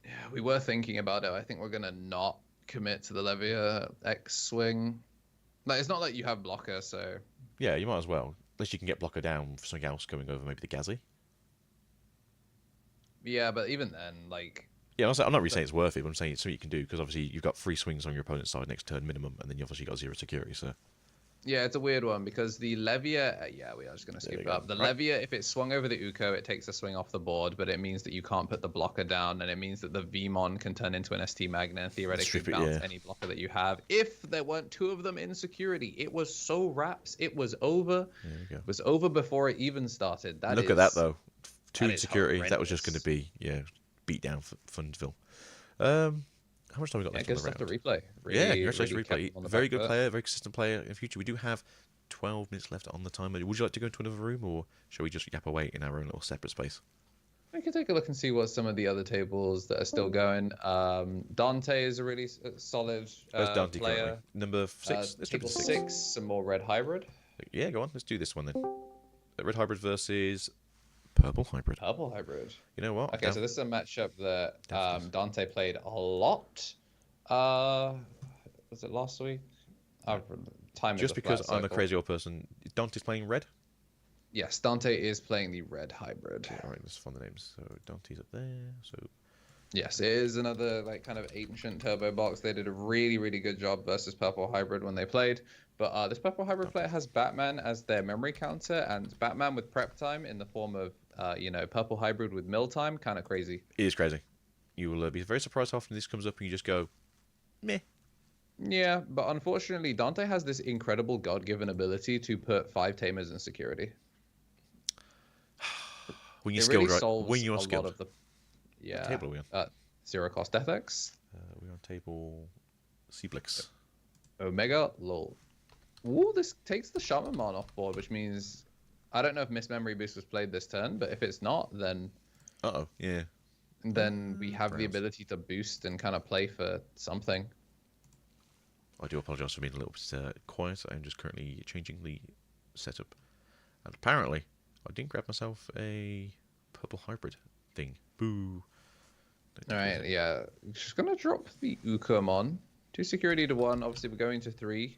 Yeah, we were thinking about it. I think we're gonna not commit to the Levia X swing. Like, it's not like you have blocker, so Yeah, you might as well. Unless you can get blocker down for something else going over, maybe the Gazzy. yeah. But even then, like, Yeah, I'm not really saying it's worth it, but I'm saying it's something you can do because obviously you've got 3 swings on your opponent's side next turn minimum, and then you obviously got 0 security. So yeah, it's a weird one because the Levia, yeah, we are just gonna There skip we it up. go. The Right. Levia, if it swung over the Uko, it takes a swing off the board, but it means that you can't put the blocker down, and it means that the Vmon can turn into an ST Magna and theoretically Strip it, bounce yeah. any blocker that you have. If there weren't 2 of them in security, it was so wraps. It was over. there we go. It was over before it even started. Look at that though. 2 that in is security. That was just going to horrendous. be beat down for Fundsville. How much time we got Yeah, left good on stuff the to round? replay. Yeah, Really, congratulations, really kept replay. them on the Very back good foot. player, very consistent player. In the future, we do have 12 minutes left on the timer. Would you like to go into another room, or shall we just yap away in our own little separate space? We can take a look and see what some of the other tables that are still going. Dante is a really solid Where's Dante player. currently? Number 6? Let's jump Table to 6. 6, some more red hybrid. Yeah, go on. Let's do this one then. Red Hybrid versus Purple Hybrid. Purple hybrid. You know what? Okay, so this is a matchup that Definitely. Dante played a lot. Was it last week? Time is Just a because flat I'm a circle. crazy old person, Dante's playing red? Yes, Dante is playing the red hybrid. Okay, alright, let's find the names. So Dante's up there. So Yes, it is another like kind of ancient turbo box. They did a really, really good job versus Purple Hybrid when they played. But this Purple Hybrid player has Batman as their memory counter, and Batman with prep time in the form of Purple Hybrid with mill time. Kind of crazy. it is crazy. You will be very surprised how often this comes up and you just go, meh. Yeah, but unfortunately, Dante has this incredible God-given ability to put 5 Tamers in security. When you're It skilled, really right? solves When you're a skilled. lot of the What table are we on? 0 cost Death X. We're on table Cblix. Omega, lol. Ooh, this takes the Shamanmon off board, which means I don't know if Miss Memory Boost was played this turn, but if it's not, then Yeah. we have the Browns. ability to boost and kind of play for something. I do apologise for being a little bit quiet. I'm just currently changing the setup. And apparently, I didn't grab myself a Purple Hybrid thing. Boo. All right, yeah. Just gonna drop the Ukomon. 2 security to 1. Obviously, we're going to 3.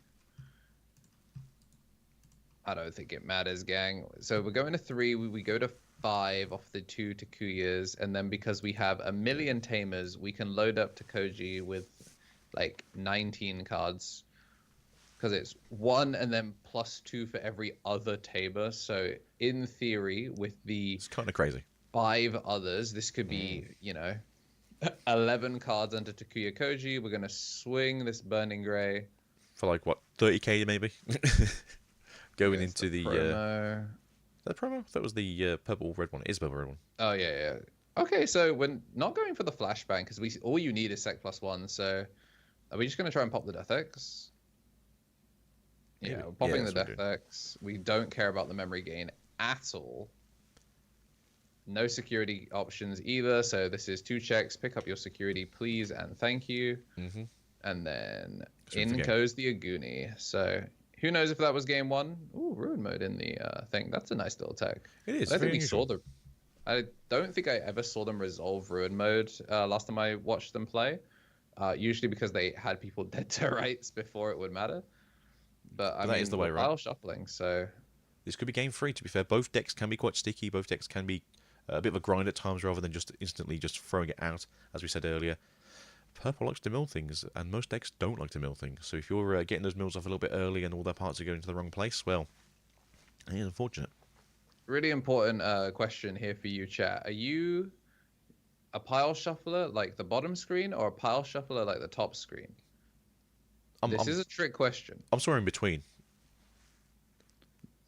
I don't think it matters, gang. So we're going to 3. We go to 5 off the 2 Takuyas, and then because we have a million Tamers, we can load up Takoji with like 19 cards. Because it's 1 and then +2 for every other Tamer. So in theory, with the It's kind of crazy. 5 others, this could be, 11 cards under Takuya Koji. We're going to swing this Burning Gray. For like, what, 30k maybe? Going It's into the... promo. that promo? That was the purple red one. It is purple red one. Oh, yeah. Okay, so we're not going for the flashbang because all you need is Sec +1. So are we just going to try and pop the Death X? Yeah, Maybe. we're popping Yeah, the that's what Death X. We don't care about the memory gain at all. No security options either. So this is 2 checks. Pick up your security, please, and thank you. Mm-hmm. And then So it's the in game. goes the Aguni. So who knows if that was game 1? Ooh, ruin mode in the thing. That's a nice little tech. It is. I don't think very we saw unusual. I don't think I ever saw them resolve ruin mode last time I watched them play. Usually because they had people dead to rights before it would matter. But I That mean, is the way, we're right? pile shuffling. So This could be game 3, to be fair. Both decks can be quite sticky. Both decks can be a bit of a grind at times rather than just instantly just throwing it out, as we said earlier. Purple likes to mill things, and most decks don't like to mill things. So if you're getting those mills off a little bit early and all their parts are going to the wrong place, well, it is unfortunate. Really important question here for you, chat. Are you a pile shuffler like the bottom screen or a pile shuffler like the top screen? This is a trick question. I'm somewhere in between.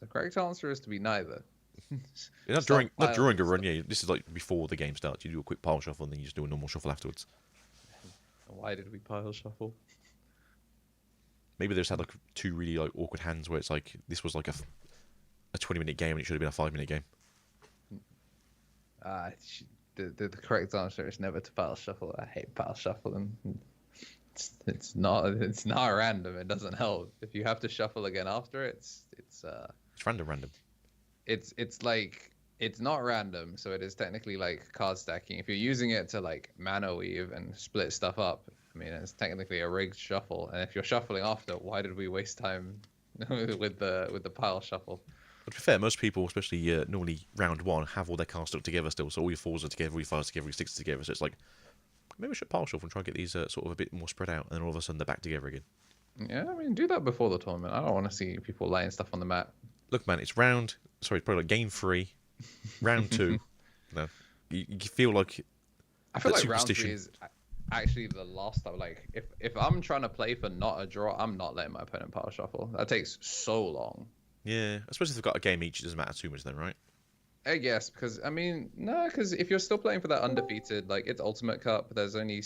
The correct answer is to be neither. Not during a run, yeah. This is like before the game starts. You do a quick pile shuffle and then you just do a normal shuffle afterwards. Why did we pile shuffle? Maybe they just had like two really like awkward hands where it's like this was like a 20-minute game and it should have been a 5-minute game. The correct answer is never to pile shuffle. I hate pile shuffling. It's not random. It doesn't help. If you have to shuffle again after it's random. It's like it's not random, so it is technically like card stacking. If you're using it to like mana weave and split stuff up, I mean it's technically a rigged shuffle. And if you're shuffling after, why did we waste time with the pile shuffle? But to be fair, most people, especially normally round one, have all their cards stuck together still. So all your fours are together, all your fives together, all your sixes together. So it's like maybe we should pile shuffle and try and get these sort of a bit more spread out, and then all of a sudden they're back together again. Yeah, I mean do that before the tournament. I don't want to see people laying stuff on the mat. Look, man, it's probably like game 3, round 2. You feel like I feel like round 3 is actually the last time. Like if I'm trying to play for not a draw, I'm not letting my opponent pile shuffle. That takes so long. Yeah, especially if they've got a game each, it doesn't matter too much then, right? I guess because I mean no, because if you're still playing for that undefeated, like it's Ultimate Cup, there's only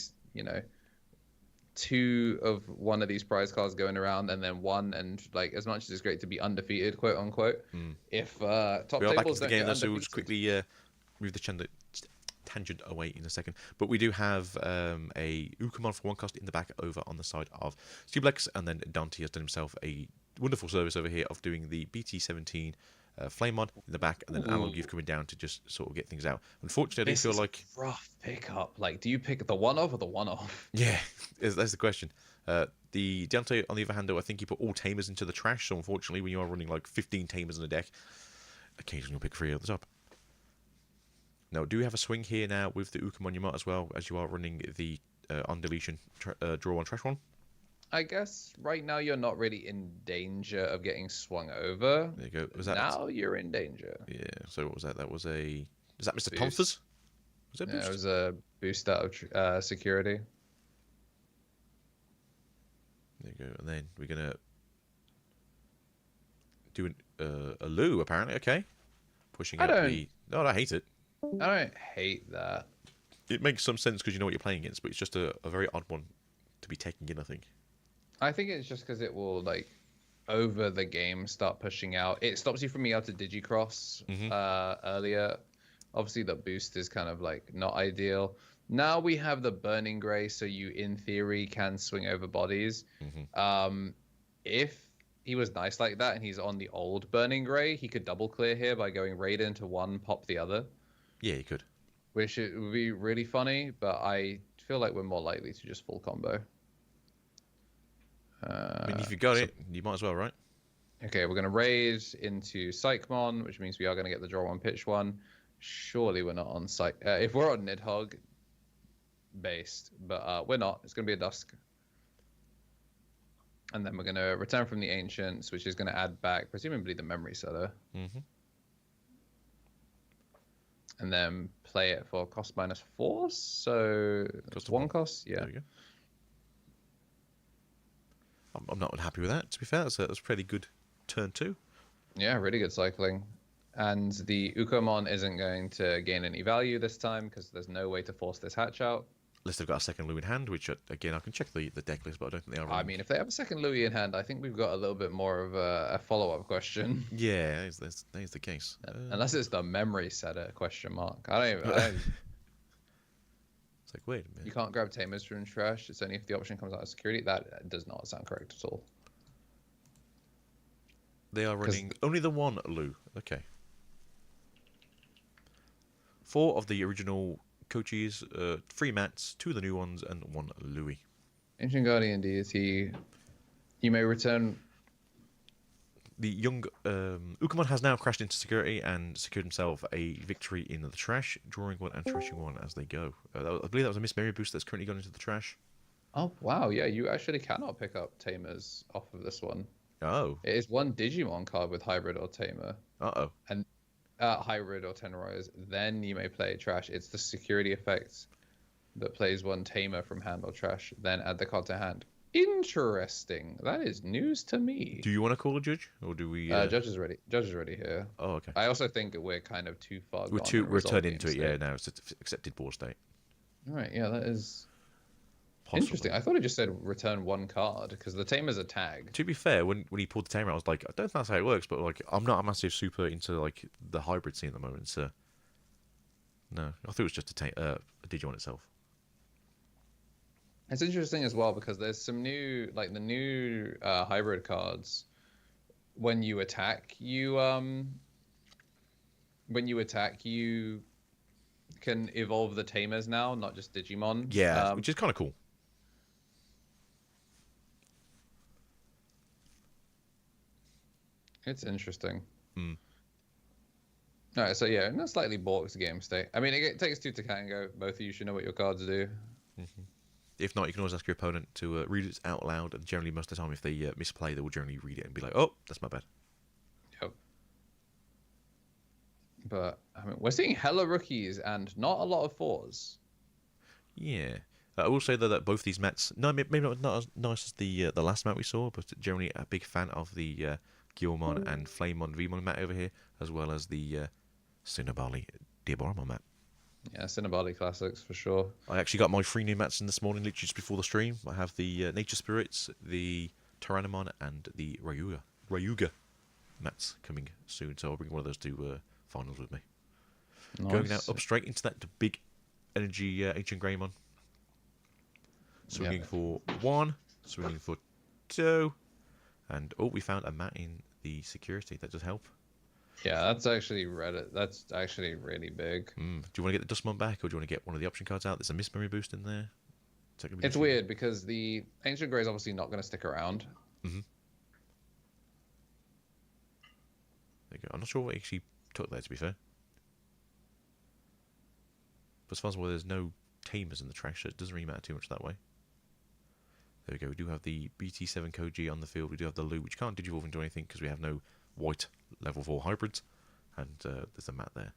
2 of one of these prize cards going around, and then one, and like as much as it's great to be undefeated, quote unquote. If top tables back into the don't game, get so we'll just quickly move the tangent away in a second. But we do have a Ukamon for 1 cost in the back over on the side of Stublex, and then Dante has done himself a wonderful service over here of doing the BT17 Flame Mod in the back, and then Analog Youth coming down to just sort of get things out. Unfortunately, I do feel like rough pickup. Like, do you pick the one-off or the one-off? Yeah, that's the question. The Dante, on the other hand, though, I think he put all Tamers into the trash. So unfortunately, when you are running like 15 Tamers in a deck, occasionally you'll pick 3 at the top. Now, do we have a swing here now with the Ukamon? You might as well, as you are running the on deletion draw one trash one. I guess right now you're not really in danger of getting swung over. There you go. Was that now you're in danger? Yeah. So what was that? That was a. Is that Mr. Boost. Tomfers? Was that boost? Yeah, it was a boost out of security. There you go. And then we're gonna do a Lou apparently. Okay. Pushing out the. No, I hate it. I don't hate that. It makes some sense because you know what you're playing against, but it's just a very odd one to be taking in, I think. I think it's just because it will, like, over the game start pushing out. It stops you from being able to Digicross earlier. Obviously, the boost is kind of, like, not ideal. Now we have the Burning Grey, so you, in theory, can swing over bodies. If he was nice like that and he's on the old Burning Grey, he could double clear here by going right into one, pop the other. Yeah, he could. Which it would be really funny, but I feel like we're more likely to just full combo. I mean, if you got it, you might as well, right? Okay, we're going to raise into Psychmon, which means we are going to get the draw one, pitch one. Surely we're not on Psych. If we're on Nidhogg based, but we're not. It's going to be a Dusk. And then we're going to return from the Ancients, which is going to add back, presumably, the Memory Setter. And then play it for cost -4, so it's 1 cost. Yeah. There we go. I'm not unhappy with that, to be fair. That's a pretty good turn 2. Yeah, really good cycling. And the Ukamon isn't going to gain any value this time because there's no way to force this hatch out. Unless they've got a second Louis in hand, which, again, I can check the deck list, but I don't think they are. I mean, if they have a second Louis in hand, I think we've got a little bit more of a follow-up question. Yeah, that is the case. Unless it's the Memory Setter question mark. I don't It's like, wait a minute. You can't grab Tamers from trash. It's only if the option comes out of security. That does not sound correct at all. They are running only the one Lou. Okay. 4 of the original coaches, 3 mats, 2 of the new ones, and 1 Louis. Ancient Guardian Deity. You may return. The young Ukamon has now crashed into security and secured himself a victory in the trash, drawing 1 and trashing 1 as they go. I believe that was a Miss Mary boost that's currently gone into the trash. Oh wow, yeah, you actually cannot pick up Tamers off of this one. Oh. It is one Digimon card with hybrid or Tamer, Uh-oh. and hybrid or Tenorize. Then you may play trash. It's the security effect that plays one Tamer from hand or trash. Then add the card to hand. Interesting. That is news to me. Do you want to call a judge, or do we? Judge is ready. Judge is ready here. Oh, okay. I also think we're kind of too far. We're turned into it. Yeah, now it's accepted board state. All right. Yeah, that is. Possibly. Interesting. I thought it just said return one card because the Tamers are tagged. To be fair, when he pulled the tamer, I was like, I don't think that's how it works, but like, I'm not a massive super into like the hybrid scene at the moment, so no, I thought it was just a Digimon itself. It's interesting as well because there's some new, like the new hybrid cards. When you attack, you can evolve the Tamers now, not just Digimon. Yeah, which is kind of cool. It's interesting. Mm. All right, so yeah, in a slightly borked game state. I mean, it takes two to tango. Both of you should know what your cards do. Mm-hmm. If not, you can always ask your opponent to read it out loud, and generally most of the time, if they misplay, they will generally read it and be like, "Oh, that's my bad." Yep. But I mean, we're seeing hella rookies and not a lot of fours. Yeah. I will say though that both these mats, no, maybe not as nice as the last mat we saw, but generally a big fan of the Gilmon and Flamemon Vmon mat over here, as well as the Cinnabali Diaboromon mat. Yeah, Cinnabali classics for sure. I actually got my 3 new mats in this morning, literally just before the stream. I have the Nature Spirits, the Tyrannomon, and the Ryuga mats coming soon, so I'll bring one of those to finals with me. Nice. Going now up straight into that big energy Ancient Greymon. Swinging for 1, swinging for 2, and oh, we found a mat in the security. That does help. Yeah, that's actually That's actually really big. Do you want to get the Dustmon back, or do you want to get one of the option cards out? There's a Miss Memory boost in there. It's weird because the Ancient Grey is obviously not going to stick around. Mm-hmm. There you go. I'm not sure what actually took there, to be fair. But as far as well, there's no Tamers in the trash, so it doesn't really matter too much that way. There we go. We do have the BT7 Koji on the field. We do have the Lu, which can't digivolve into anything because we have no white level 4 hybrids. And there's a mat there.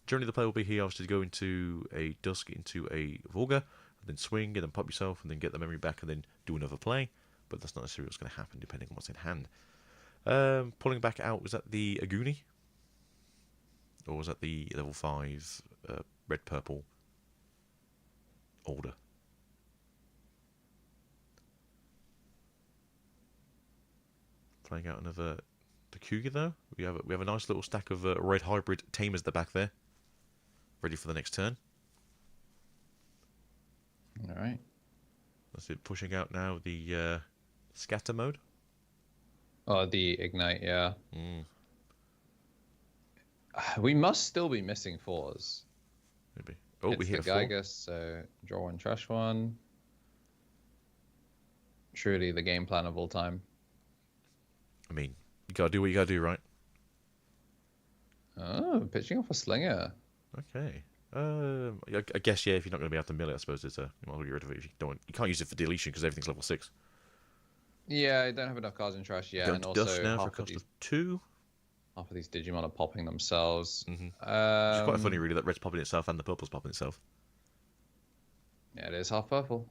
Generally, the player will be here, obviously, to go into a Dusk, into a Volga, and then swing, and then pop yourself, and then get the memory back, and then do another play. But that's not necessarily what's going to happen, depending on what's in hand. Pulling back out, was that the Aguni? Or was that the level 5 red-purple Order? Playing out another Takuga though. We have a nice little stack of red hybrid Tamers at the back there, ready for the next turn. All right. That's it. Pushing out now the scatter mode. Oh, the Ignite, yeah. We must still be missing 4s. Maybe. Oh, we hit a 4. Gygus, so draw one, trash one. Truly the game plan of all time. I mean, you gotta do what you gotta do, right? Oh, pitching off a Slinger. Okay. I guess yeah. If you're not gonna be able to mill it, I suppose it's you might as well get rid of it. If you don't, you can't use it for deletion because everything's level 6. Yeah, I don't have enough cards in trash yet, Going and to also Dust now for a cost of 2. half of these Digimon are popping themselves. Which is quite funny, really. That red's popping itself and the purple's popping itself. Yeah, it is half purple.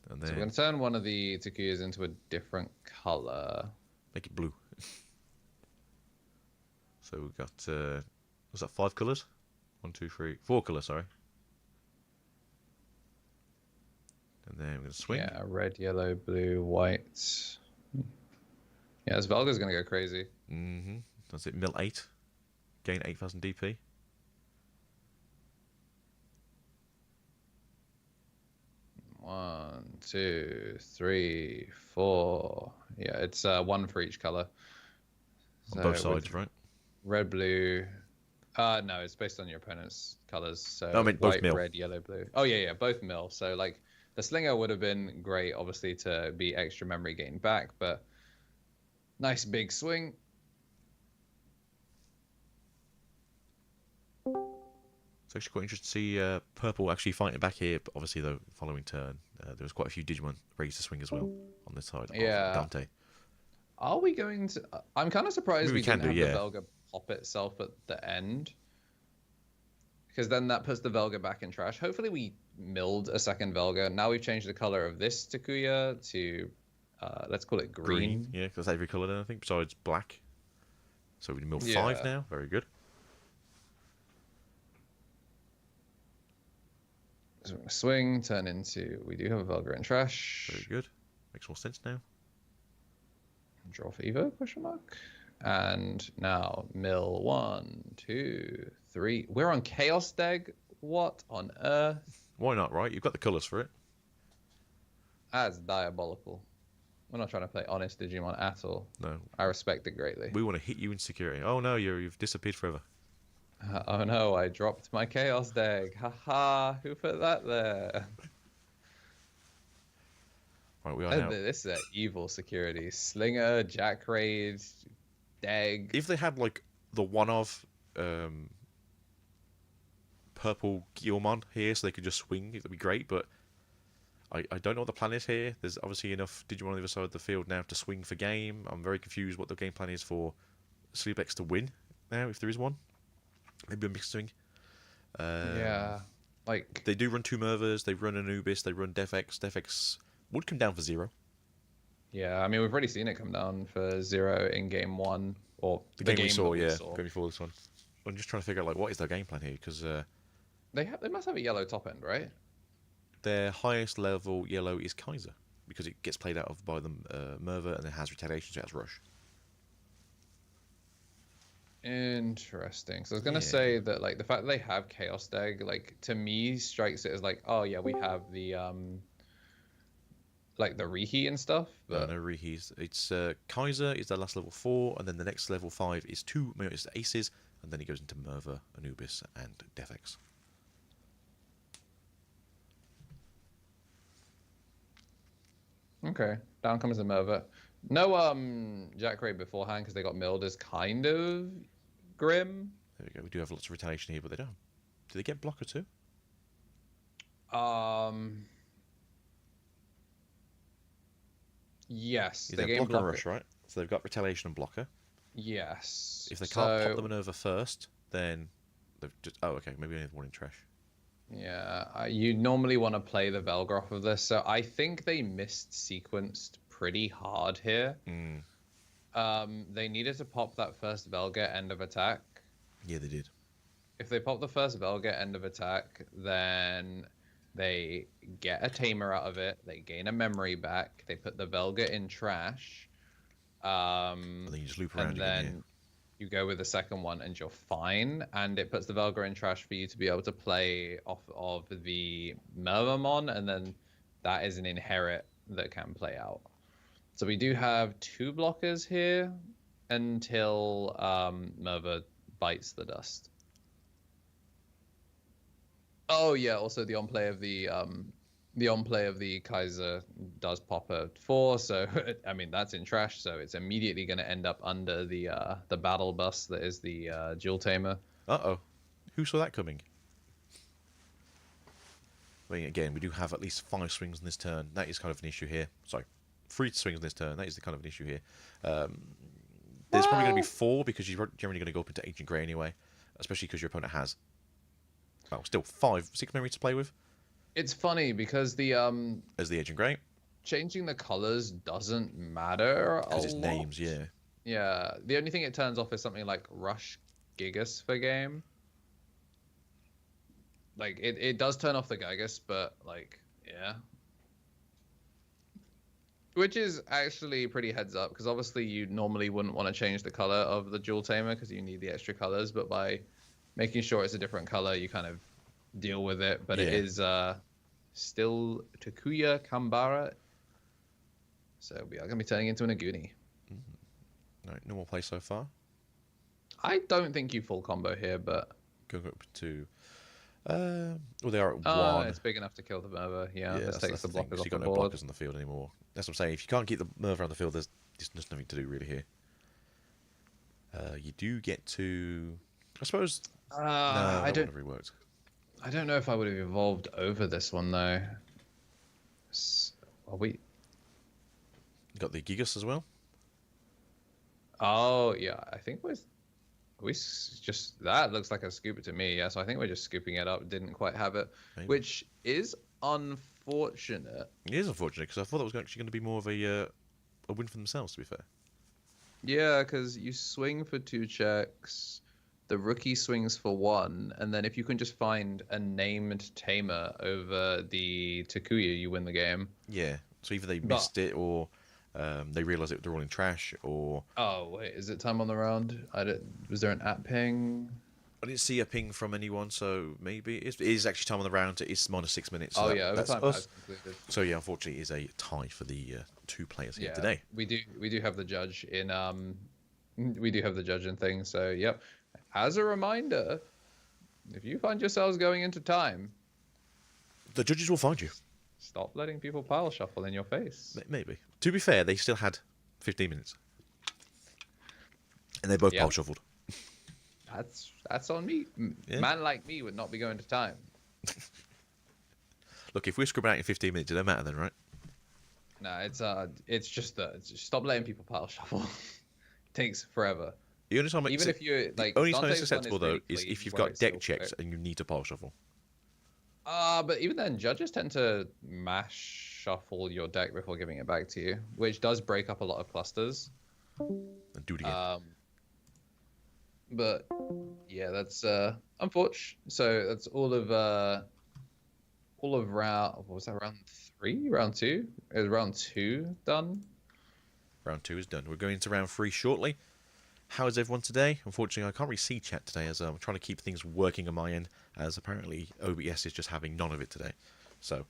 And So then we're going to turn one of the Takuyas into a different color. make it blue. So we've got was that 5 colours? 1, 2, 3, 4 colours. Sorry. And then we're going to swing. Yeah, red, yellow, blue, white. Yeah, this Velga's going to go crazy. That's it. Mill 8. Gain 8,000 DP. One, 2, 3, 4. Yeah, it's 1 for each color. On both sides, right? Red, blue. No, it's based on your opponent's colors. So I mean, both white, mill. red, yellow, blue. Oh yeah, both mill. So like the Slinger would have been great, obviously, to be extra memory gain back, but nice big swing. It's actually quite interesting to see Purple actually fighting back here. But obviously, though, following turn, there was quite a few Digimon ready to swing as well on this side Yeah. of Dante. Are we going to? I'm kind of surprised we can didn't do, have yeah. the Velga pop itself at the end. Because then that puts the Velga back in trash. Hopefully we milled a second Velga. Now we've changed the color of this Takuya to, let's call it green. Yeah, because that's every colour then, I think, besides black. So we mill 5 Yeah. now. Very good. So we're going to swing, turn into... We do have a Velga in trash. Very good. Makes more sense now. Draw for Evo, question mark. And now mill 1, 2, 3. We're on Chaos Deck. What on earth? Why not, right? You've got the colours for it. That's diabolical. We're not trying to play honest Digimon at all. No. I respect it greatly. We want to hit you in security. Oh no, you've disappeared forever. Oh no, I dropped my Chaos Deck. Haha, who put that there? Right, we are now. This is an evil security. Slinger, Jack Raid, Deg. If they had like the one of purple Guilmon here, so they could just swing, it'd be great. But I don't know what the plan is here. There's obviously enough Digimon on the other side of the field now to swing for game. I'm very confused what the game plan is for Sleeplex to win now, if there is one. Maybe a mixed swing. Yeah, like They do run 2 Mervas, they run Anubis, they run Defex. Defex would come down for 0. yeah. I mean, we've already seen it come down for 0 in game 1 or The game we that saw, we yeah, saw. game before this one. I'm just trying to figure out like what is their game plan here, because They must have a yellow top end, right? their highest level yellow is Kaiser, because it gets played out of by the Merva and it has retaliation, so it has Rush. Interesting. So I was gonna Yeah. say that like the fact that they have Chaos Deck, like to me strikes it as like, oh yeah, we have the like the Rihi and stuff. No, But no Rihis. It's Kaiser is their last level 4, and then the next level 5 is 2 it's Aces, and then it goes into Merva, Anubis, and Defex. okay, down comes the Merva. No Jack Raid beforehand because they got milled is kind of grim. There we go. We do have lots of retaliation here, but they don't. Do they get blocker too? Yes, Is they they gain blocker and blocker. Rush, right? So they've got retaliation and blocker. Yes. If they can't So, pop the Minerva first, then they've just... Oh, okay. Maybe only have one in trash. yeah, you normally want to play the Velga off of this, so I think they missed sequenced pretty hard here. They needed to pop that first Velga end of attack. Yeah, they did. If they pop the first Velga end of attack, then they get a Tamer out of it. They gain a memory back. They put the Velga in trash. And then you just loop around And again. then you go with the second one and you're fine. And it puts the Velga in trash for you to be able to play off of the Magnamon. And then that is an inherit that can play out. So we do have 2 blockers here until Merva bites the dust. Oh yeah, also the on-play of the Kaiser does pop a 4, so I mean that's in trash, so it's immediately going to end up under the battle bus that is the Dual Tamer. Uh-oh. Who saw that coming? I mean, again, we do have at least 5 swings in this turn. That is kind of an issue here. Sorry, 3 swings in this turn. That is the kind of an issue here. There's probably going to be 4 because you're generally going to go up into Ancient Grey anyway, especially because your opponent has, well, still 6 memories to play with. It's funny because the As the Ancient Grey. changing the colors doesn't matter Because a it's lot. names, yeah. Yeah, the only thing it turns off is something like Rush Gigas for game. Like it does turn off the Gigas, but like yeah. Which is actually pretty heads up because obviously you normally wouldn't want to change the color of the Dual Tamer because you need the extra colors, but by making sure it's a different color, you kind of deal with it. But it Yeah. is still Takuya Kambara, so we are going to be turning into an Aguni. No, normal play so far. I don't think you full combo here, but Going up to... well, they are at 1. it's big enough to kill the Merva. Yeah, Yeah, this takes the thing. blockers So off you've the got no board. blockers on the field anymore. That's what I'm saying. If you can't keep the Merva on the field, there's just nothing to do really here. You do get to... I suppose... no, I that don't. wouldn't have really worked. I don't know if I would have evolved over this one though. Are we? You got the Gigas as well. Oh yeah, I think just that looks like a scooper to me. Yeah, so I think we're just scooping it up. Didn't quite have it, Maybe. which is unfortunate. It is unfortunate because I thought that was actually going to be more of a win for themselves. To be fair. Yeah, because you swing for 2 checks, the rookie swings for 1, and then if you can just find a named tamer over the Takuya, you win the game. Yeah. So either they missed it or they realised they're all in trash, or Oh wait, is it time on the round? Was there an at ping? I didn't see a ping from anyone, so maybe it is actually time on the round. It's -6 minutes. So Oh yeah, that's overtime us. has concluded. So yeah, unfortunately, it is a tie for the 2 players here Yeah, today. we do have the judge in things. So yep. As a reminder, if you find yourselves going into time, The judges will find you. stop letting people pile shuffle in your face. Maybe. To be fair, they still had 15 minutes, and they both Yeah. pile shuffled. That's on me. Yeah. Man like me would not be going to time. Look, if we're scribbling out in 15 minutes, it don't matter then, right? No, it's just stop letting people pile shuffle. Takes forever. The only time Even if you're like the only time it's Dante's one acceptable is really though is clean, if you've where got it's deck still checks quick. and you need to pile shuffle. But even then, judges tend to mash shuffle your deck before giving it back to you, which does break up a lot of clusters. And do it again. But yeah, that's unfortunate. So that's all of round. What was that, round 3? Round 2? Is round 2 done? Round 2 is done. We're going into round 3 shortly. How is everyone today? Unfortunately, I can't really see chat today as I'm trying to keep things working on my end, as apparently OBS is just having none of it today. So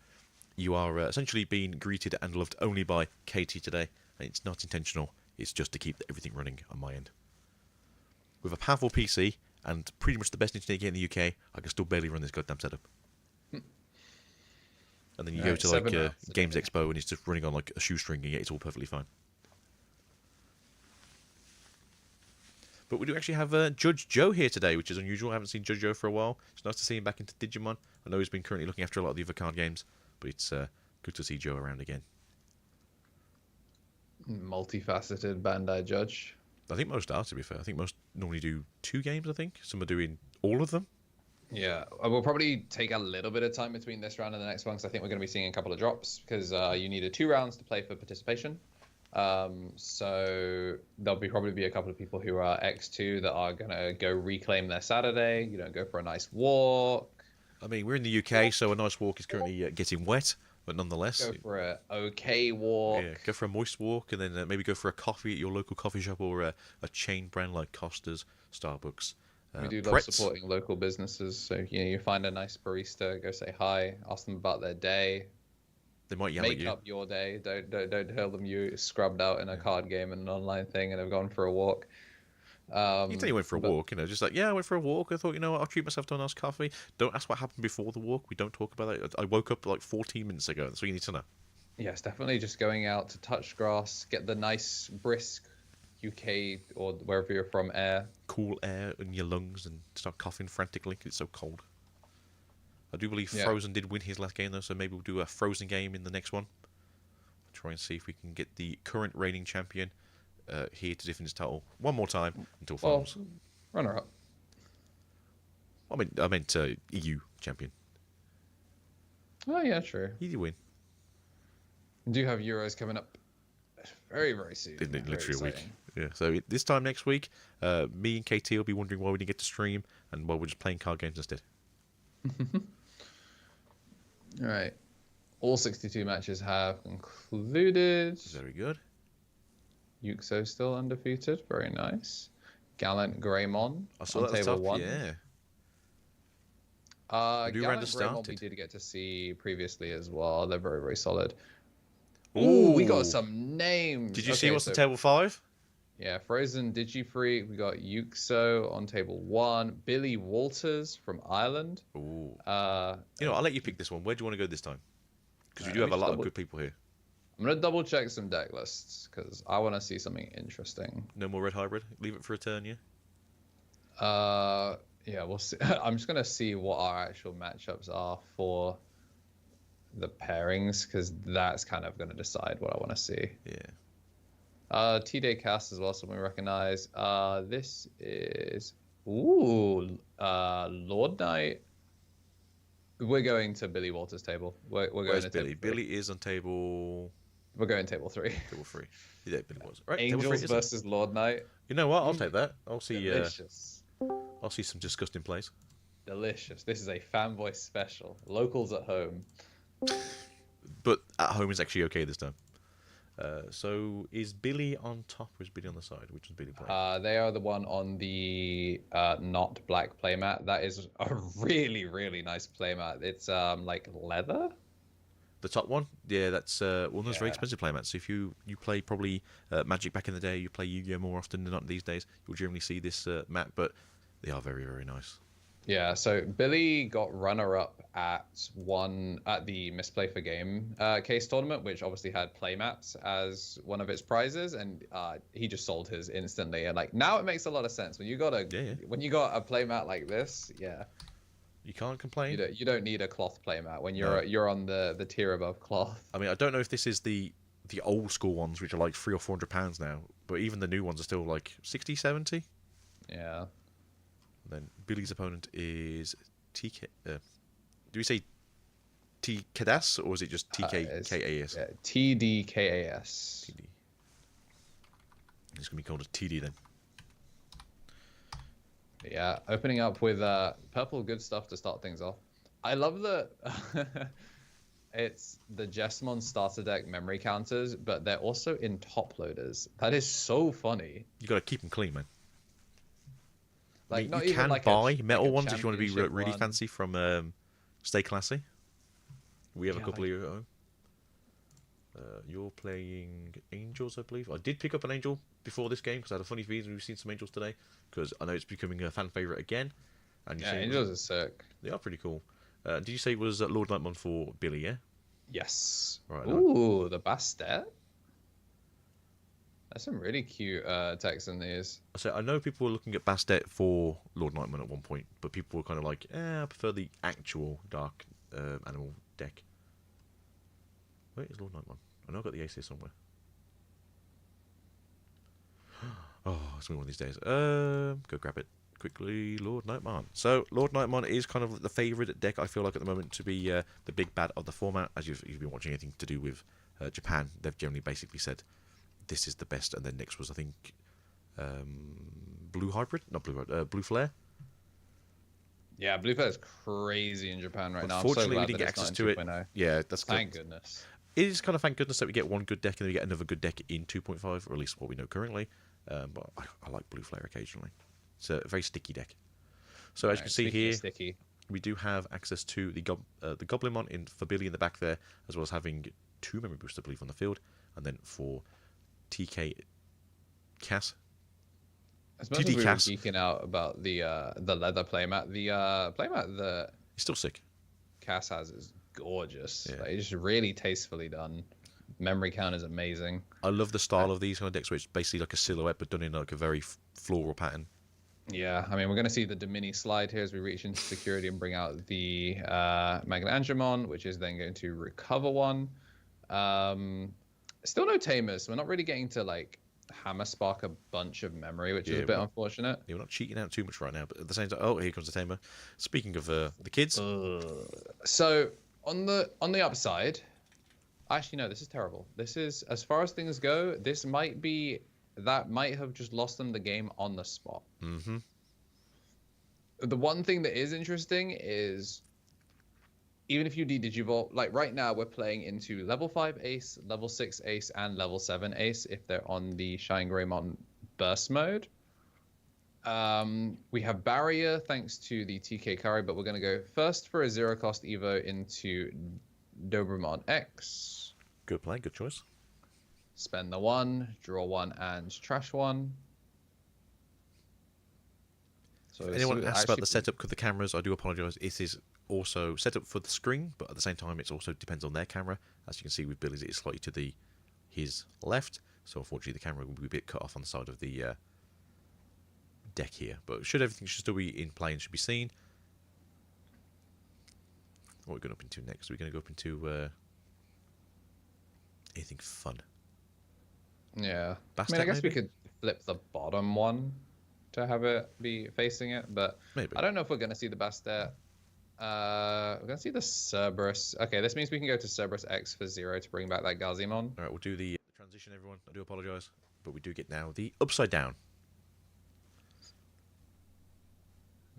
you are essentially being greeted and loved only by Katie today. And it's not intentional. It's just to keep everything running on my end. With a powerful PC and pretty much the best internet in the UK, I can still barely run this goddamn setup. And then you go Right, to like 7 rounds Games today. Expo and it's just running on like a shoestring and yet it's all perfectly fine. But we do actually have Judge Joe here today, which is unusual. I haven't seen Judge Joe for a while. It's nice to see him back into Digimon. I know he's been currently looking after a lot of the other card games, but it's good to see Joe around again. Multifaceted Bandai judge. I think most are, to be fair. I think most normally do 2 games, I think. Some are doing all of them. Yeah, we'll probably take a little bit of time between this round and the next one, because I think we're going to be seeing a couple of drops, because you needed 2 rounds to play for participation. So there'll probably be a couple of people who are X2 that are going to go reclaim their Saturday, go for a nice walk. I mean, we're in the UK, so a nice walk is currently getting wet, but nonetheless. Go for a okay walk. Yeah, go for a moist walk, and then maybe go for a coffee at your local coffee shop or a chain brand like Costa's, Starbucks. We do love supporting local businesses, so you find a nice barista, go say hi, ask them about their day. They might yell at you. Make up your day. Don't tell them you scrubbed out in a card game and an online thing and have gone for a walk. You can tell you went for a walk, just like, yeah, I went for a walk. I thought, what, I'll treat myself to a nice coffee. Don't ask what happened before the walk. We don't talk about that. I woke up like 14 minutes ago. That's what you need to know. Yes, definitely just going out to touch grass, get the nice, brisk UK or wherever you're from air. Cool air in your lungs and start coughing frantically because it's so cold. I do believe Frozen did win his last game, though, so maybe we'll do a Frozen game in the next one. Try and see if we can get the current reigning champion here to defend his title one more time until finals. Runner-up. I meant EU champion. Oh, yeah, true. He did win. We do have Euros coming up very, very soon. Isn't it? Very Literally a week. exciting. Yeah. So this time next week, me and KT will be wondering why we didn't get to stream and why we're just playing card games instead. All right. All 62 matches have concluded. Very good. Yuxo still undefeated. Very nice. Gallant Greymon I saw on that at the table top, 1. yeah. Gallant round Greymon started. we did get to see previously as well. They're very, very solid. Ooh. Ooh, we got some names. Did you see what's on table 5? Yeah, Frozen Digifreak. We got Yuxo on table 1. Billy Walters from Ireland. Ooh. Uh, I'll let you pick this one. Where do you want to go this time? Because we do have a lot of good people here. I'm going to double check some deck lists because I want to see something interesting. No more red hybrid. Leave it for a turn, yeah. Yeah, we'll see. I'm just gonna see what our actual matchups are for the pairings, because that's kind of gonna decide what I want to see. Yeah. T-Day cast as well, something we recognize. This is Lord Knight. We're going to Billy Walters' table. We're going Where's to Billy? table 3. Billy is on table We're going table 3. 3. Yeah, Billy was. Right, table 3 Angels is it? versus Lord Knight. You know what? I'll take that. I'll see. Delicious. I'll see some disgusting plays. Delicious. This is a fanboy special. Locals at home. But at home is actually okay this time. So is Billy on top or is Billy on the side? Which is Billy playing? They are the one on the not black playmat. That is a really, really nice playmat. It's like leather. The top one? Yeah, that's one of those very Yeah. expensive playmats. So if you play probably Magic back in the day, you play Yu-Gi-Oh more often than not these days, you'll generally see this mat, but they are very, very nice. Yeah, so Billy got runner-up at the Misplay for Game case tournament, which obviously had playmats as one of its prizes, and he just sold his instantly. And like now it makes a lot of sense when you got a playmat like this. Yeah, You can't complain. you don't need a cloth playmat when you're on the tier above cloth. I mean, I don't know if this is the old school ones, which are like £300 or £400 now, but even the new ones are still like 60, 70. Yeah. And then Billy's opponent is TK. Do we say TKDAS or is it just TKKAS? Yeah, TDKAS. TD. It's going to be called a TD then. Yeah, opening up with purple good stuff to start things off. I love that it's the Jessamon starter deck memory counters, but they're also in top loaders. That is so funny. You got to keep them clean, man. Like, I mean, not you even can like buy a, metal like a ones if you want to be championship really one. fancy from Stay Classy. We have a Yeah, couple like- of you at home. You're playing Angels, I believe. I did pick up an Angel before this game because I had a funny feeling we've seen some Angels today because I know it's becoming a fan favorite again. And you Yeah, say Angels are sick. they are pretty cool. Did you say it was Lord Nightmon for Billy? Yeah. Yes. Right. Ooh, the Bastet. There's some really cute text in these. So I know people were looking at Bastet for Lord Nightmon at one point, but people were kind of like, I prefer the actual Dark Animal deck. Where is Lord Nightmon? I know I've got the ace here somewhere. Oh, it's going to be one of these days. Go grab it quickly. Lord Nightmon. So Lord Nightmon is kind of the favourite deck I feel like at the moment to be the big bad of the format. As you've been watching anything to do with Japan, they've generally basically said this is the best, and then next was I think Blue Hybrid, not Blue Hybrid, Blue Flare. Yeah, Blue Flare is crazy in Japan right now. I'm so Unfortunately, glad we didn't that get it's not access in to it. 2.0. Yeah, that's good. Thank goodness. It is kind of thank goodness that we get one good deck and then we get another good deck in 2.5, or at least what we know currently. But I like Blue Flare occasionally. It's a very sticky deck. So as you can see here, Sticky. we do have access to the Goblinmon for Billy in the back there, as well as having 2 memory boosts, I believe, on the field. And then for TK Cass. As much as TD we were Cass. geeking out about the leather playmat, the playmat that It's still sick. Cass has is gorgeous. Yeah. Like, it's just really tastefully done. Memory count is amazing. I love the style of these kind of decks where it's basically like a silhouette but done in like a very floral pattern. Yeah, I mean, we're going to see the Domini slide here as we reach into security and bring out the Magnamon, which is then going to recover one. Still no Tamers. We're not really getting to like Hammer Spark a bunch of memory, which is a bit unfortunate. Yeah, we're not cheating out too much right now, but at the same time, oh, here comes the Tamer. Speaking of the kids, So on the upside, actually no, this is terrible. This is, as far as things go, this might have just lost them the game on the spot. Mm-hmm. The one thing that is interesting is, even if you de-digivolve, like right now we're playing into level 5 ace, level 6 ace, and level 7 ace if they're on the Shine Greymon burst mode. We have barrier thanks to the TK Curry, but we're going to go first for a 0 cost Evo into Dobromon X. Good play, good choice. Spend the 1, draw 1, and trash 1. So If anyone asks about the setup of the cameras, I do apologise. It is also set up for the screen, but at the same time, it also depends on their camera. As you can see with Billy's, it is slightly to his left, so unfortunately the camera will be a bit cut off on the side of the deck here. But everything should still be in play and should be seen. What are we going up into next? We're going to go up into anything fun. Yeah. Bastet, I mean, I guess maybe? we could flip the bottom one to have it be facing it, but Maybe. I don't know if we're going to see the Bastet. We're going to see the Cerberus. Okay, this means we can go to Cerberus X for 0 to bring back that Gazimon. All right, we'll do the transition, everyone. I do apologise, but we do get now the upside down.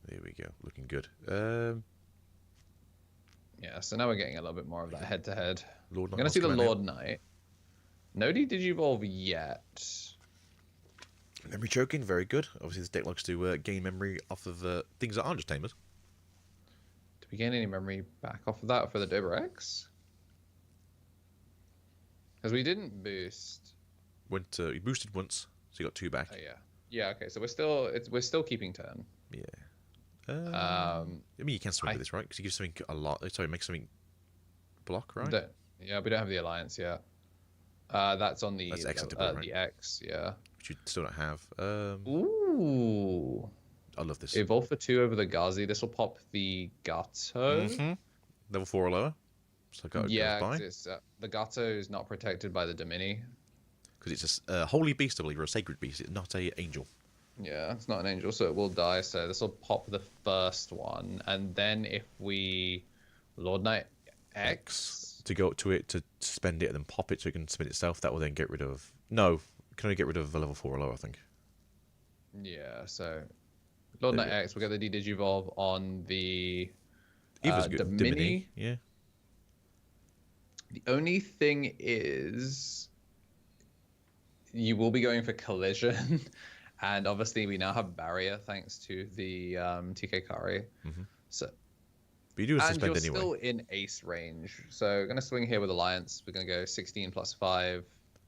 There we go, looking good. Yeah, so now we're getting a little bit more of that head-to-head. Lord We're Knight going to see the wants to come Lord Knight. No Digivolve yet. out. Memory choking, very good. Obviously, this deck likes to gain memory off of things that aren't just Tamers. Do we gain any memory back off of that for the Dober X? Because we didn't boost. You boosted once, so you got 2 back. Oh yeah. Yeah. Okay. So we're still keeping turn. Yeah. I mean, you can swing with this, right? Because you give something a lot. Sorry, make something block, right? Yeah, we don't have the alliance yet. That's on the That's X into blue, right? the X. Yeah. Which you still don't have. Ooh. I love this. Evolve for 2 over the Gazi. This will pop the Gato. Level 4 or lower. So Yeah, because the Gato is not protected by the Domini. Because it's a holy beast, I believe, or a sacred beast. It's not a angel. Yeah, it's not an angel, so it will die. So this will pop the first one, and then if we Lord Knight X to go up to it to spend it and then pop it so it can spin itself, that will then get rid of. No, you can only get rid of a level 4 or lower, I think. Yeah, so Lord Knight X, we'll get the Digivolve on the Eva's good. Domini. Yeah. The only thing is, you will be going for collision, and obviously we now have barrier thanks to the TK Kari. So, but you do and suspend you're anyway. still in ace range. So we're gonna swing here with Alliance. We're gonna go 16 plus 5,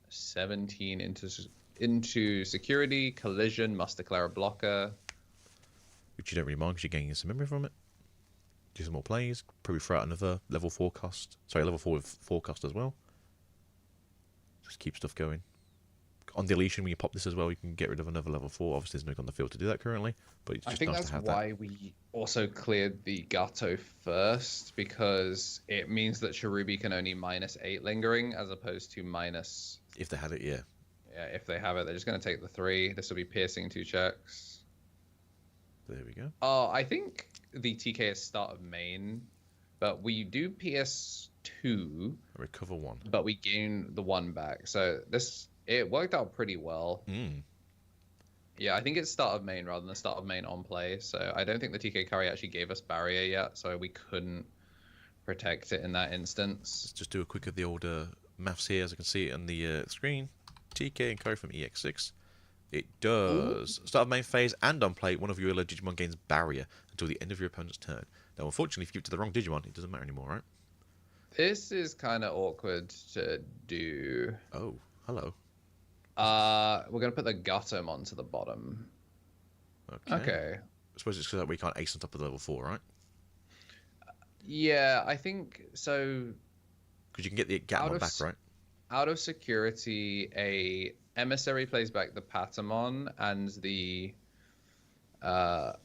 17 into security, collision, must declare a blocker. Which you don't really mind because you're gaining some memory from it. Do some more plays. Probably throw out another level 4 cost. Sorry, level 4 with 4 cost as well. Just keep stuff going. On deletion, when you pop this as well, you can get rid of another level 4. Obviously, there's no on the field to do that currently, but it's just I think nice that's to have why we also cleared the Gato first, because it means that Cherubi can only -8 lingering as opposed to minus. If they had it, yeah. Yeah, if they have it, they're just going to take the 3. This will be piercing 2 checks. There we go. Oh, I think the TK is start of main, but we do PS2. Recover 1. But we gain the 1 back. So it worked out pretty well. Yeah, I think it's start of main rather than start of main on play. So I don't think the TK Curry actually gave us barrier yet, so we couldn't protect it in that instance. Let's just do a quick of the old maths here, as I can see it on the screen. TK and Curry from EX6. It does start of main phase and on play. One of your yellow Digimon gains barrier until the end of your opponent's turn. Now, unfortunately, if you give it to the wrong Digimon, it doesn't matter anymore, right? This is kind of awkward to do. Oh, hello. We're gonna put the Gatomon to the bottom. Okay. I suppose it's because we can't ace on top of the level 4, right? Yeah, I think so. Because you can get the Gatomon back, right? Out of security, a emissary plays back the Patamon, and the I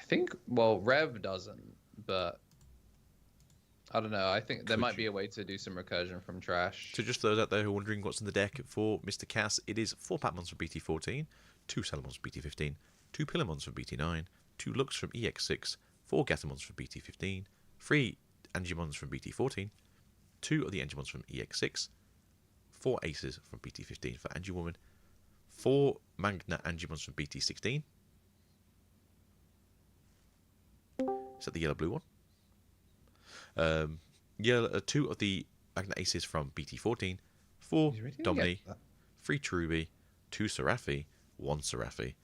think, well, Rev doesn't, but I don't know. I think there might be a way to do some recursion from trash. So just those out there who are wondering what's in the deck for Mr. Cass, it is 4 Patmons from BT14, 2 Salamons from BT15, 2 Pillamons from BT9, 2 Lux from EX6, 4 Gatomons from BT15, 3 Angimons from BT14, 2 of the Angimons from EX6, 4 Aces from BT15 for Angiwoman, 4 Magna Angimons from BT16. Is that the yellow-blue one? 2 of the Magna Aces from BT14, 4 Domini, 3 Cherubi, 2 Seraphi, 1 Seraphi.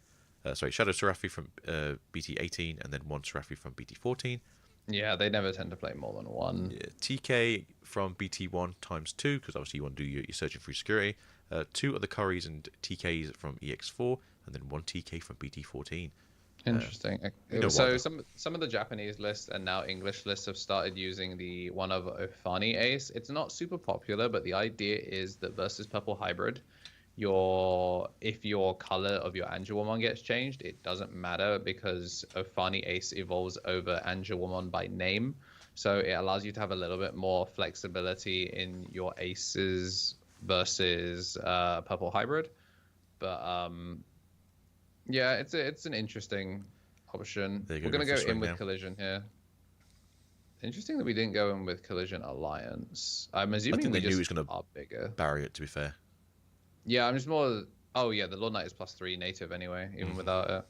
Shadow Seraphi from BT18, and then 1 Seraphi from BT14. Yeah, they never tend to play more than 1. Yeah, TK from BT1 times 2, because obviously you want to do your searching through security. 2 of the Curries and TKs from EX4, and then 1 TK from BT14. Interesting. So some of the Japanese lists and now English lists have started using the one of Ofani Ace. It's not super popular, but the idea is that versus Purple Hybrid, if your color of your Angelwomon gets changed, it doesn't matter because Ofani Ace evolves over Angelwomon by name. So it allows you to have a little bit more flexibility in your aces versus purple hybrid. But yeah, it's an interesting option. There you We're go, gonna go go for in swing with now. Collision here. Interesting that we didn't go in with Collision Alliance. I'm assuming think we they knew just he was gonna are bigger. Barrier it, to be fair. Yeah, I'm just more. Oh yeah, the Lord Knight is +3 native anyway, even without it.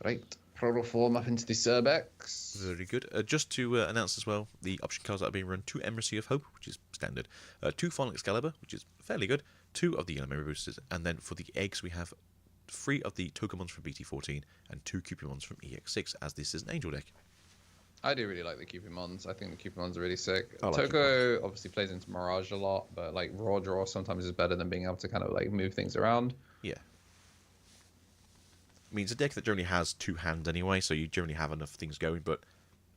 Right, Proto Form up into the Cerbex. Very good. Just to announce as well, the option cards that are being run: 2 Embassy of Hope, which is standard, 2 Final Excalibur, which is fairly good, 2 of the Yellow Memory Boosters, and then for the eggs we have 3 of the Togemons from BT14 and 2 Cupimons from EX6, as this is an Angel deck. I do really like the Cupimons. I think the Cupimons are really sick. I like Toko obviously plays into Mirage a lot, but like raw draw sometimes is better than being able to kind of like move things around. Yeah. I mean, it's a deck that generally has 2 hands anyway, so you generally have enough things going, but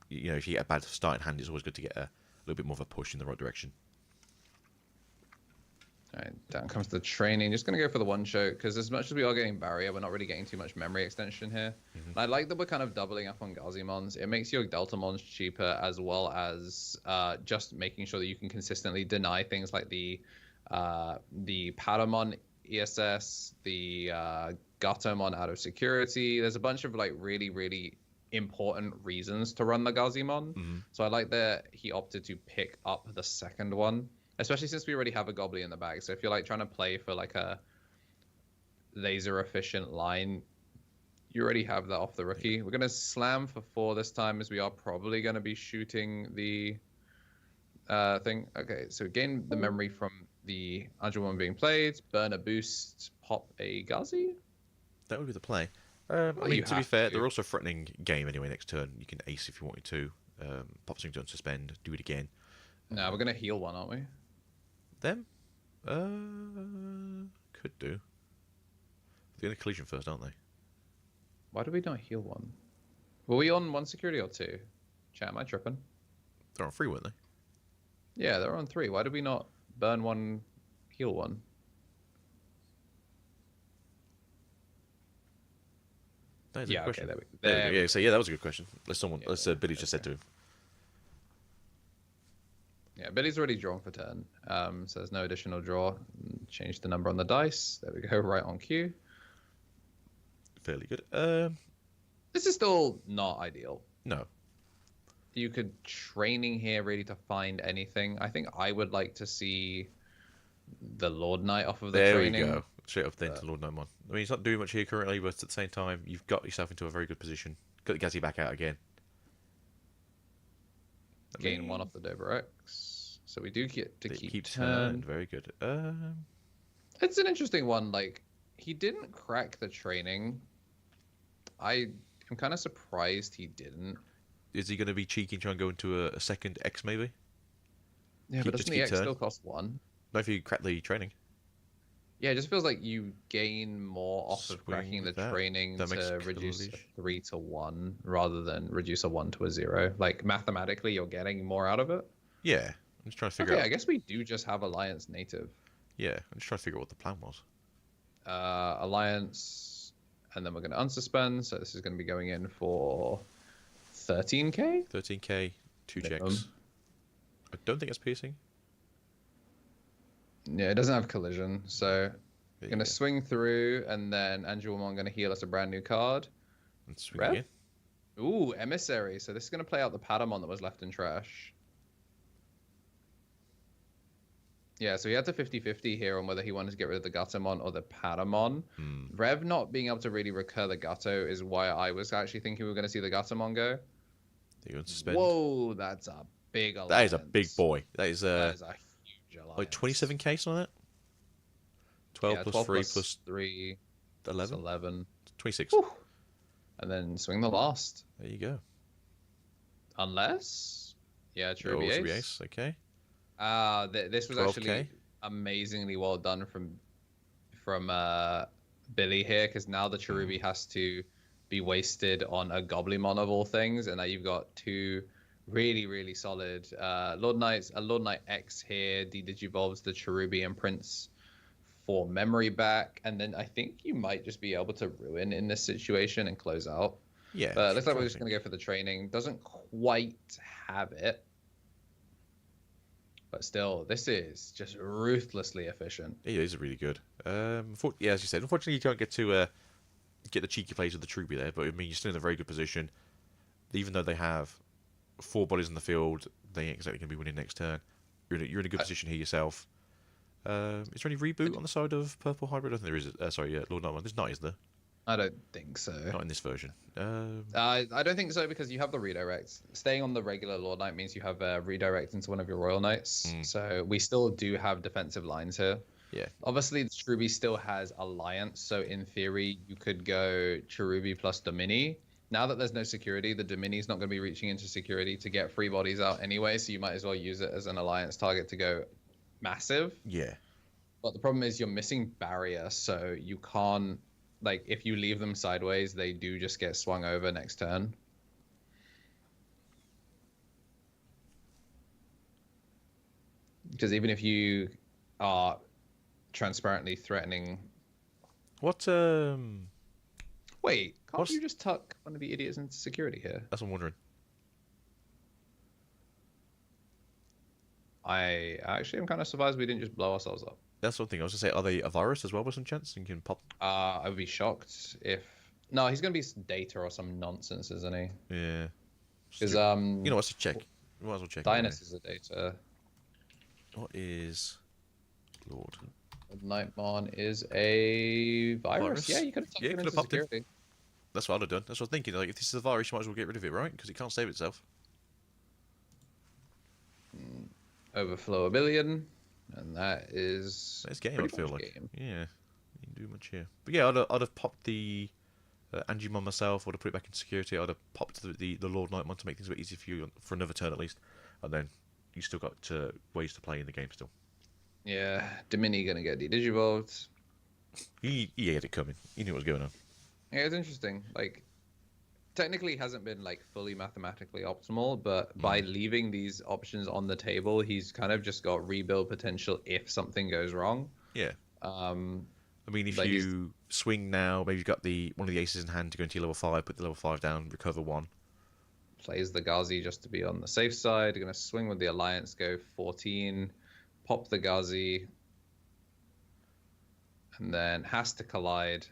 you know, if you get a bad starting hand, it's always good to get a little bit more of a push in the right direction. Alright, down comes the training. Just going to go for the one shot, because as much as we are getting barrier, we're not really getting too much memory extension here. And I like that we're kind of doubling up on Gazimons. It makes your Deltamons cheaper, as well as just making sure that you can consistently deny things like the Patamon ESS, the Gatomon out of security. There's a bunch of like really, really important reasons to run the Gazimon. So I like that he opted to pick up the second one. Especially since we already have a Gobbly in the bag. So if you're like trying to play for like a laser efficient line, you already have that off the rookie. We're going to slam for 4 this time, as we are probably going to be shooting the thing. Okay, so gain the memory from the Angelwomon being played, burn a boost, pop a Gazi. That would be the play. I mean, to be fair, they're also threatening game anyway next turn. You can ace if you wanted to. Pop something to unsuspend, do it again. No, we're going to heal one, aren't we? Them? Could do. They're going to collision first, aren't they? Why do we not heal one? Were we on 1 security or 2? Chat, am I tripping? They're on 3, weren't they? Yeah, they're on 3. Why did we not burn 1, heal 1? That is a good question. Okay, There we go. Yeah, so yeah, that was a good question. Billy just said to him. Yeah, Billy's already drawn for turn, so there's no additional draw. Change the number on the dice. There we go, right on cue. Fairly good. This is still not ideal. No. You could training here really to find anything. I think I would like to see the Lord Knight off of the training. There we go. Straight up then to Lord Knight. I mean, he's not doing much here currently, but at the same time, you've got yourself into a very good position. Got the Gazi back out again. Gain 1 off the Dover X. So we do get to keep turn. Very good. It's an interesting one. Like, he didn't crack the training. I am kind of surprised he didn't. Is he going to be cheeky and try and go into a second X maybe? Yeah, but doesn't the X still cost 1? No, if you crack the training. Yeah, it just feels like you gain more off of cracking the training to reduce 3 to 1 rather than reduce a 1 to a 0. Like, mathematically, you're getting more out of it. Yeah, I'm just trying to figure out. I guess we do just have Alliance native. Yeah, I'm just trying to figure out what the plan was. Alliance, and then we're going to unsuspend. So this is going to be going in for 13k? 13k, 2 checks. I don't think it's piercing. Yeah, it doesn't have collision, so we're going to swing through, and then Angelwomon going to heal us a brand new card. And swing again. Ooh, Emissary. So this is going to play out the Patamon that was left in trash. Yeah, so he had to 50-50 here on whether he wanted to get rid of the Gatomon or the Patamon. Rev not being able to really recur the Gato is why I was actually thinking we were going to see the Gatomon go. You unsuspend. Whoa, that's a big alliance. That is a big boy. That is a huge alliance. Like 27k on that? 12 plus 3 plus 3. 11? 11. 26. Whew. And then swing the last. There you go. Unless... Yeah, Cherubi Ace. Okay. This was 12K. Actually amazingly well done from Billy here, because now the Cherubi has to be wasted on a Goblymon of all things, and now you've got 2 really, really solid Lord Knights, a Lord Knight X here, the Digivolves, the Cherubi and Prince for memory back, and then I think you might just be able to ruin in this situation and close out. Yeah. But it looks like we're just going to go for the training. Doesn't quite have it. But still, this is just ruthlessly efficient. It is really good. Yeah, as you said, unfortunately you can't get to get the cheeky plays with the Truby there, but I mean you're still in a very good position. Even though they have 4 bodies in the field, they ain't exactly going to be winning next turn. You're in a good position here yourself. Is there any reboot on the side of Purple Hybrid? I think there is. Sorry, Lord Nightmare. There's not, is there? I don't think so. Not in this version. I don't think so because you have the redirect. Staying on the regular Lord Knight means you have a redirect into one of your Royal Knights. So we still do have defensive lines here. Yeah. Obviously, the Cherubi still has Alliance, so in theory, you could go Cherubi plus Domini. Now that there's no security, the Domini's not going to be reaching into security to get 3 bodies out anyway, so you might as well use it as an Alliance target to go massive. Yeah. But the problem is you're missing barrier, so you can't... Like, if you leave them sideways, they do just get swung over next turn. Because even if you are transparently threatening... What, Wait, can't you just tuck one of the idiots into security here? That's what I'm wondering. I actually am kind of surprised we didn't just blow ourselves up. That's one thing. I was going to say, are they a virus as well by some chance? And you can pop... I would be shocked if... No, he's going to be data or some nonsense, isn't he? Yeah. Because, you know, let's check. We might as well check. Dynus is a data. What is Lord? Nightmon is a virus. Yeah, you could have tucked him into security. That's what I'd have done. That's what I was thinking. Like, if this is a virus, you might as well get rid of it, right? Because it can't save itself. Overflow a billion. And that is... It's game, I feel like. Game. Yeah, you can do much here. But yeah, I'd have popped the Angimon myself, or to put it back in security. I'd have popped the Lord Nightmon to make things a bit easier for you for another turn at least. And then you still got ways to play in the game still. Yeah, Domini gonna get de-digivolved. He had it coming. He knew what was going on. Yeah, it's interesting. Like, technically hasn't been like fully mathematically optimal, but by leaving these options on the table, he's kind of just got rebuild potential if something goes wrong. Yeah. I mean, if like you swing now, maybe you've got one of the aces in hand to go into your level 5, put the level 5 down, recover 1. Plays the Ghazi just to be on the safe side. Going to swing with the Alliance, go 14, pop the Ghazi, and then has to collide,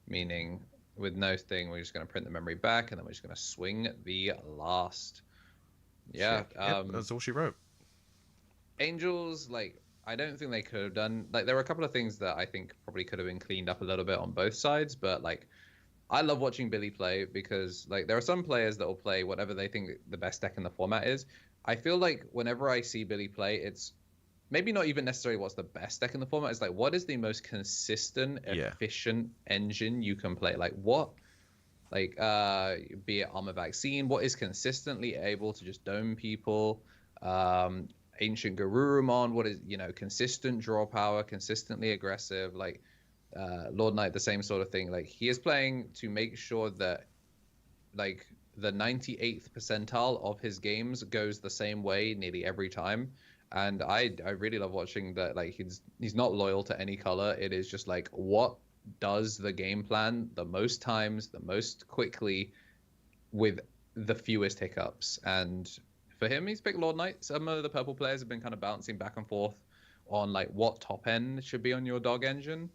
meaning with no thing, we're just going to print the memory back, and then we're just going to swing the last. Yeah. Yep, that's all she wrote. Angels, like, I don't think they could have done... Like, there were a couple of things that I think probably could have been cleaned up a little bit on both sides, but, like, I love watching Billy play because, like, there are some players that will play whatever they think the best deck in the format is. I feel like whenever I see Billy play, it's maybe not even necessarily what's the best deck in the format. It's like, what is the most consistent, efficient engine you can play? Like, what, like, be it Armor Vaccine, what is consistently able to just dome people? Ancient Garurumon, what is, you know, consistent draw power, consistently aggressive, like, Lord Knight, the same sort of thing. Like, he is playing to make sure that, like, the 98th percentile of his games goes the same way nearly every time. And I really love watching that. Like, he's not loyal to any color. It is just like, what does the game plan the most times, the most quickly, with the fewest hiccups. And for him, he's picked Lord Knight. Some of the purple players have been kind of bouncing back and forth on like what top end should be on your dog engine.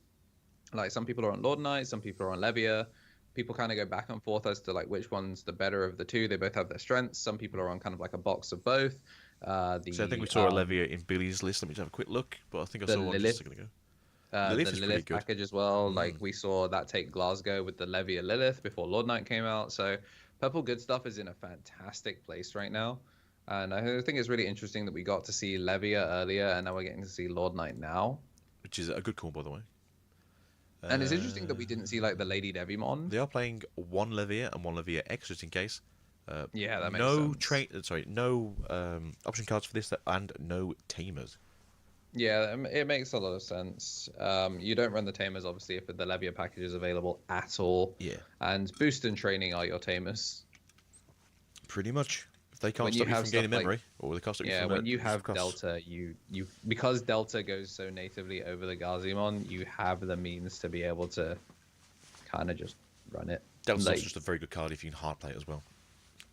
Like, some people are on Lord Knight, some people are on Levia. People kind of go back and forth as to like which one's the better of the two. They both have their strengths. Some people are on kind of like a box of both. So I think we saw a Levia in Billy's list. Let me just have a quick look. But I think I saw one just a second ago. The Lilith package as well. Like, we saw that take Glasgow with the Levia Lilith before Lord Knight came out. So Purple Good Stuff is in a fantastic place right now. And I think it's really interesting that we got to see Levia earlier, and now we're getting to see Lord Knight now. Which is a good call, by the way. And it's interesting that we didn't see like the Lady Devimon. They are playing one Levia and one Levia X, just in case. Yeah, that makes sense. No option cards for this, and no Tamers. Yeah, it makes a lot of sense. You don't run the Tamers, obviously, if the Levia package is available at all. Yeah. And Boost and Training are your Tamers. Pretty much. They can't when you stop you have from gaining stuff like- memory, or they can't stop you Yeah, from when you from have costs. Delta, you because Delta goes so natively over the Gazimon, you have the means to be able to kind of just run it. Delta's also Like, just a very good card if you can hard play it as well.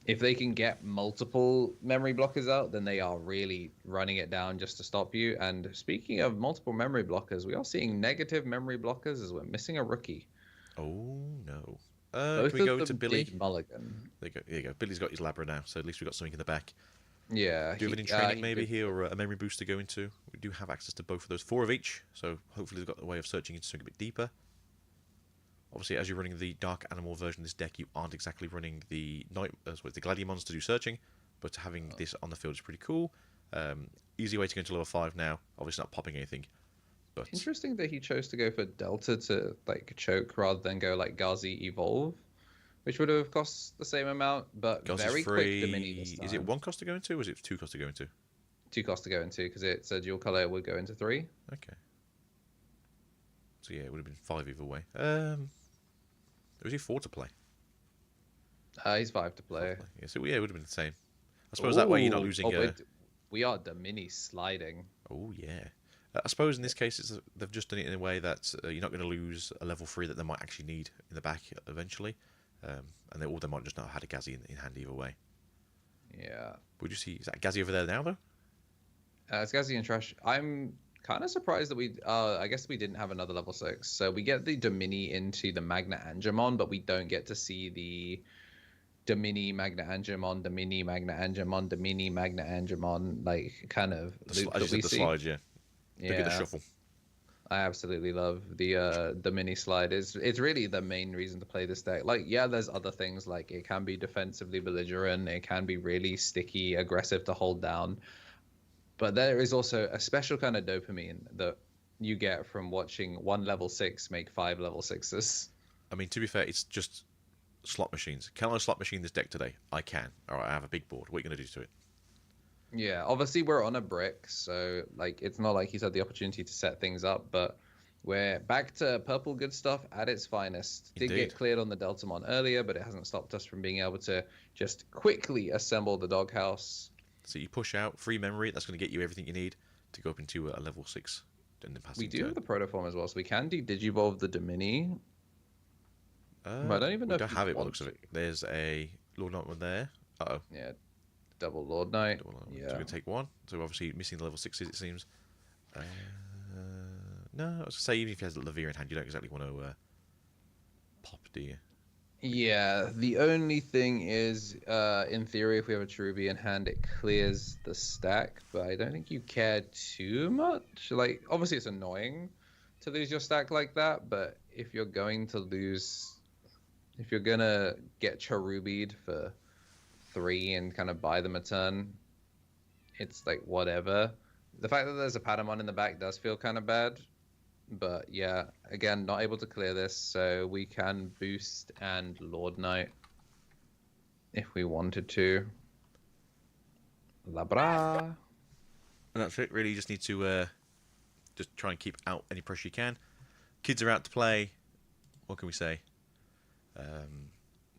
if they can get multiple memory blockers out, then they are really running it down just to stop you. And speaking of multiple memory blockers, we are seeing negative memory blockers as we're missing a rookie. Oh no. Both Can we go of to them Billy? did mulligan. There you go. Billy's got his Labra now, so at least we've got something in the back. Yeah. Do you have any training maybe here, or a memory boost to go into? We do have access to both of those, 4 of each, so hopefully they've got the way of searching into something a bit deeper. Obviously, as you're running the Dark Animal version of this deck, you aren't exactly running the the Gladiamons to do searching, but having this on the field is pretty cool. Easy way to go into level 5 now. Obviously not popping anything, but Interesting that he chose to go for Delta to like choke rather than go like Gazi Evolve, which would have cost the same amount, but Gauss very is quick free. Domini this time. Is it 1 cost to go into, or is it 2 cost to go into? 2 costs to go into because it's a dual color would go into 3. Okay. So yeah, it would have been 5 either way. Was he 4 to play? He's 5 to play. Yeah, so yeah, it would have been the same. I suppose that way you're not Ooh. losing. Oh, wait, we are Domini sliding. Oh yeah. I suppose in this case they've just done it in a way that you're not going to lose a level 3 that they might actually need in the back eventually, and they might just not have had a Gazi in hand either way. Yeah. Would you see, is that Gazi over there now though? It's Gazi and Trash. I'm kind of surprised that I guess we didn't have another level 6. So we get the Domini into the Magna Angemon, but we don't get to see the Domini Magna Angemon, Domini Magna Angemon, Domini Magna Angemon, like kind of loop that we see. Slides, yeah. Look at the shuffle. I absolutely love the mini slide. It's really the main reason to play this deck. Like, yeah, there's other things like it can be defensively belligerent, it can be really sticky, aggressive to hold down. But there is also a special kind of dopamine that you get from watching 1 level 6 make 5 level 6s. I mean, to be fair, it's just slot machines. Can I slot machine this deck today? I can. Alright, I have a big board. What are you going to do to it? Yeah, obviously we're on a brick, so like it's not like he's had the opportunity to set things up, but we're back to purple good stuff at its finest. Did Indeed. get cleared on the Deltamon earlier, but it hasn't stopped us from being able to just quickly assemble the doghouse. So you push out, free memory, that's going to get you everything you need to go up into a level 6. And then We do have the protoform as well, so we can de-digivolve the Domini. But I don't even know we if don't we have it, what want looks of it. There's a Lord Knight one there. Uh-oh. Yeah, double Lord Knight. So Yeah. we're going to take 1. So obviously missing the level 6s, it seems. No, I was going to say, even if he has Levere in hand, you don't exactly want to pop, do you? Yeah, the only thing is, in theory, if we have a Cherubi in hand, it clears the stack, but I don't think you care too much. Like, obviously it's annoying to lose your stack like that, but if you're going to get Cherubi'd for 3 and kind of buy them a turn, it's like, whatever. The fact that there's a Patamon in the back does feel kind of bad. But yeah, again, not able to clear this, so we can boost and Lord Knight if we wanted to. Labra. And that's it, really. You just need to just try and keep out any pressure you can. Kids are out to play. What can we say?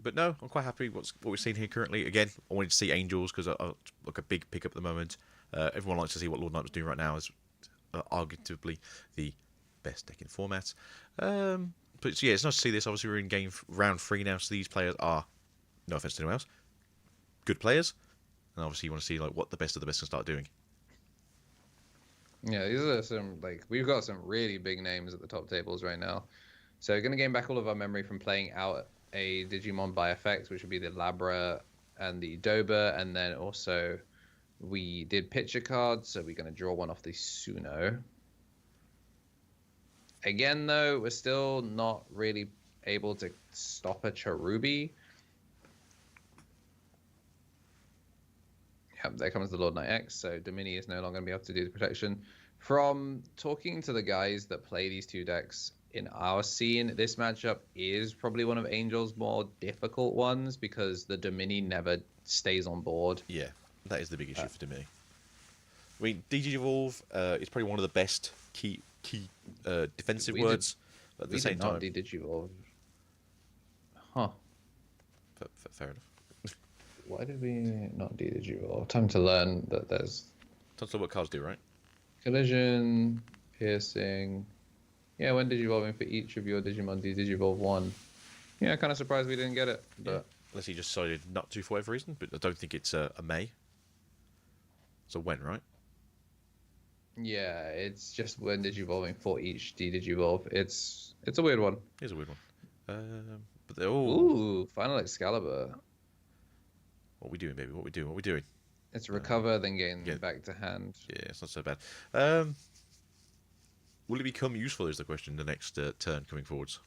But no, I'm quite happy what we're seeing here currently. Again, I wanted to see Angels because I look a big pick up at the moment. Everyone likes to see what Lord Knight was doing right now as arguably the best deck in the format. But yeah, it's nice to see this. Obviously, we're in round 3 now, so these players are, no offense to anyone else, good players. And obviously, you want to see like what the best of the best can start doing. Yeah, these are some, like, we've got some really big names at the top tables right now. So we're going to gain back all of our memory from playing out a Digimon by effect, which would be the Labra and the Doba, and then also we did picture cards, so we're going to draw one off the Suno. Again, though, we're still not really able to stop a Cherubi. Yep, there comes the Lord Knight X, so Domini is no longer going to be able to do the protection. From talking to the guys that play these 2 decks in our scene, this matchup is probably one of Angel's more difficult ones because the Domini never stays on board. Yeah, that is the big issue for Domini. I mean, Digivolve is probably one of the best key defensive words. But at the same time, Digivolve. Huh. Fair enough. Why did we not do Digivolve? Time to learn that there's That's what cards do, right? collision, piercing. Yeah, when Digivolving for each of your Digimon, do Digivolve 1. Yeah, kind of surprised we didn't get it, but Yeah. Unless he just decided not to for whatever reason, but I don't think it's a May. So when, right? yeah, it's just when Digivolving for each Digivolve. It's a weird one. Here's a weird one. But they're all... Ooh, Final Excalibur. What we doing, baby? What we doing? What we doing? It's recover, then gain yeah. back to hand. Yeah, it's not so bad. Will it become useful is the question the next turn coming forwards?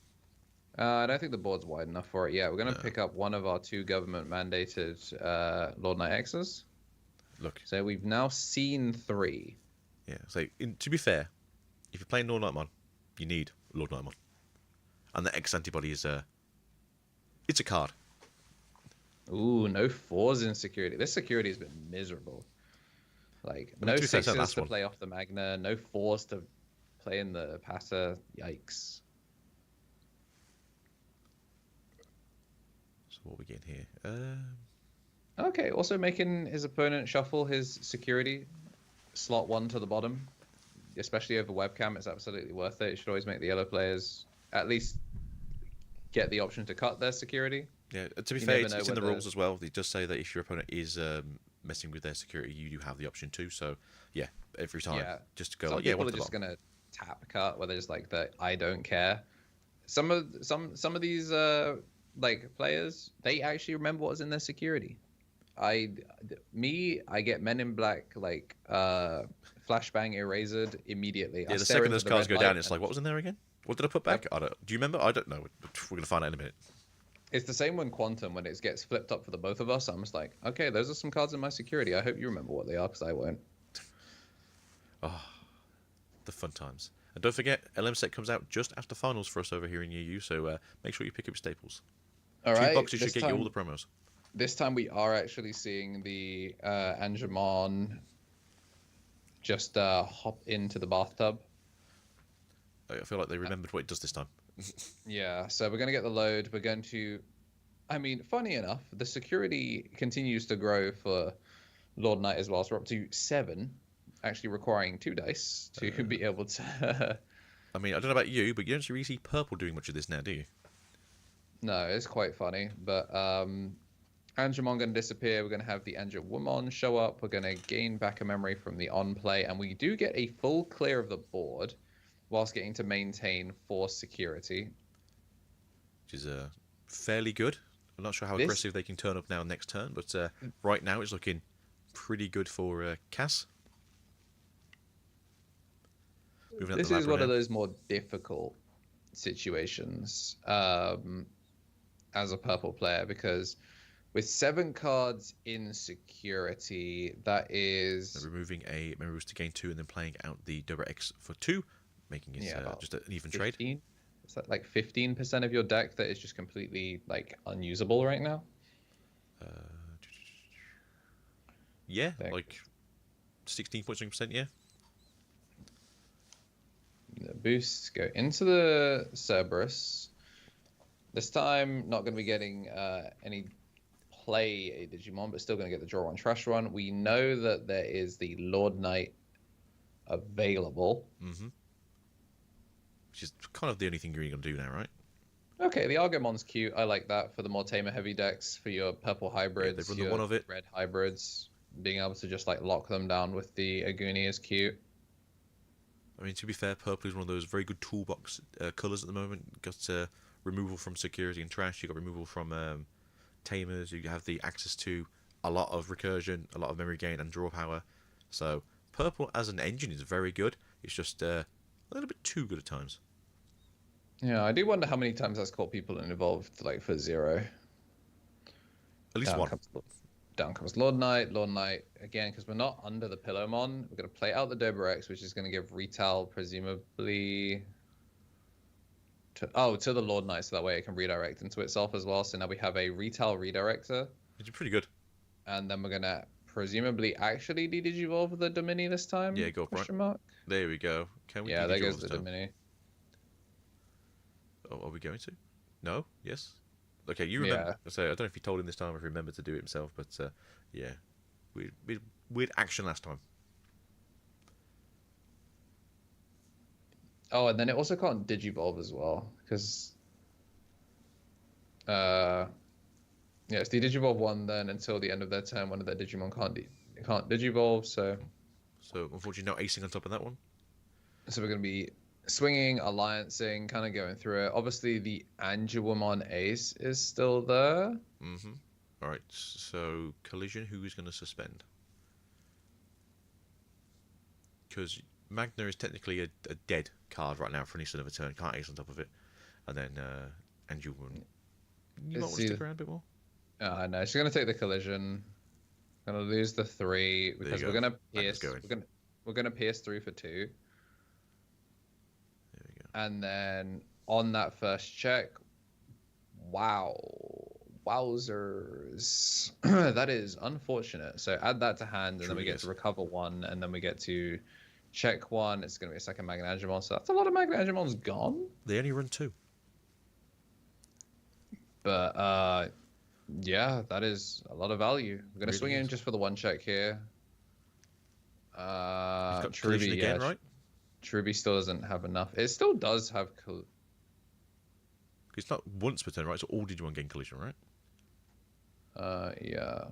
I don't think the board's wide enough for it yet. We're going to pick up one of our 2 government-mandated Lord Knight X's. Look. So we've now seen 3. Yeah, so to be fair, if you're playing Lord Nightmon, you need Lord Nightmon. And the X antibody is it's a card. Ooh, no 4s in security. This security has been miserable. Like, no to be fair, 6s to play off the Magna, no 4s to play in the Pater. Yikes. So what are we getting here? Okay, also making his opponent shuffle his security. Slot 1 to the bottom. Especially over webcam, it's absolutely worth it. It should always make the yellow players at least get the option to cut their security. Yeah, to be fair, it's in the rules as well. It does say that if your opponent is messing with their security, you do have the option to. So, yeah, every time, just to go like, yeah, people are just gonna tap cut, where there's like the I don't care. Some of these like players, they actually remember what was in their security. I get Men in Black like flashbang erased immediately. Yeah, the second those cards go down, it's like, what was in there again? What did I put back? Do you remember? I don't know. We're gonna find out in a minute. It's the same when Quantum, when it gets flipped up for the both of us. I'm just like, okay, those are some cards in my security. I hope you remember what they are, because I won't. Oh, the fun times. And don't forget, LM set comes out just after finals for us over here in EU, so make sure you pick up staples. All right. 2 boxes should get you all the promos. This time we are actually seeing the Angemon just hop into the bathtub. I feel like they remembered what it does this time. Yeah, so we're going to get the load. We're going to... I mean, funny enough, the security continues to grow for Lord Knight as well. So we're up to 7, actually requiring 2 dice to be able to... I mean, I don't know about you, but you don't really see Purple doing much of this now, do you? No, it's quite funny. But Angemon going to disappear. We're going to have the Angemon show up. We're going to gain back a memory from the on-play. And we do get a full clear of the board, whilst getting to maintain force security. Which is fairly good. I'm not sure how aggressive they can turn up now next turn, but right now it's looking pretty good for Cass. This is one of those more difficult situations as a purple player, because with 7 cards in security, that is... They're removing a memory boost to gain 2 and then playing out the Dobra X for 2. Making it just an even 15? trade. Is that like 15% of your deck that is just completely like unusable right now? Yeah, like 16.something%, yeah. The boosts go into the Cerberus. This time, not going to be getting any play a Digimon, but still going to get the draw on Trash Run. We know that there is the Lord Knight available. Mm-hmm. Which is kind of the only thing you're going to do now, right? Okay, the Argomon's cute. I like that for the more tamer heavy decks, for your purple hybrids, they've run the your one of it. red hybrids. Being able to just like lock them down with the Aguni is cute. I mean, to be fair, purple is one of those very good toolbox colours at the moment. Got removal from security and trash. You got removal from tamers. You have the access to a lot of recursion, a lot of memory gain, and draw power. So purple as an engine is very good. It's just a little bit too good at times. Yeah, I do wonder how many times that's caught people involved, like for 0. At least one. Down comes Lord Knight. Lord Knight, again, because we're not under the Pillowmon, we're going to play out the Dobra X, which is going to give retail, presumably, to the Lord Knight, so that way it can redirect into itself as well. So now we have a retail redirector. Which is pretty good. And then we're going to presumably actually de-digivolve the Domini this time? Yeah, go for it. Mark? There we go. Can we? Yeah, there goes the Domini. Oh, are we going to? No? Yes? Okay, you remember. Yeah. So I don't know if you told him this time or if he remembered to do it himself, but yeah, weird action last time. Oh, and then it also can't digivolve as well, because yeah, it's the digivolve one. Then until the end of their turn, one of their Digimon can't digivolve. So unfortunately, not acing on top of that one. we're gonna be swinging, alliancing, kind of going through it. Obviously, the Angelomon Ace is still there. Mm-hmm. All right. So collision. Who is going to suspend? Because Magna is technically a dead card right now for any sort of a turn. Can't ace on top of it. And then Angel will. You might want to stick around a bit more. No, she's gonna take the collision. Gonna lose the 3 because we're gonna pierce. We're gonna pierce 3 for 2. There we go. And then on that first check, wowzers, that is unfortunate. So add that to hand, and then we get to recover 1, and then we get to check 1. It's gonna be a second Magnamon, so that's a lot of Magnamons gone. They only run 2. But yeah, that is a lot of value. We're gonna swing in just for the 1 check here. Truby again, right? Truby still doesn't have enough. It still does have. It's not once per turn, right? So all Digimon gain collision, right? Yeah.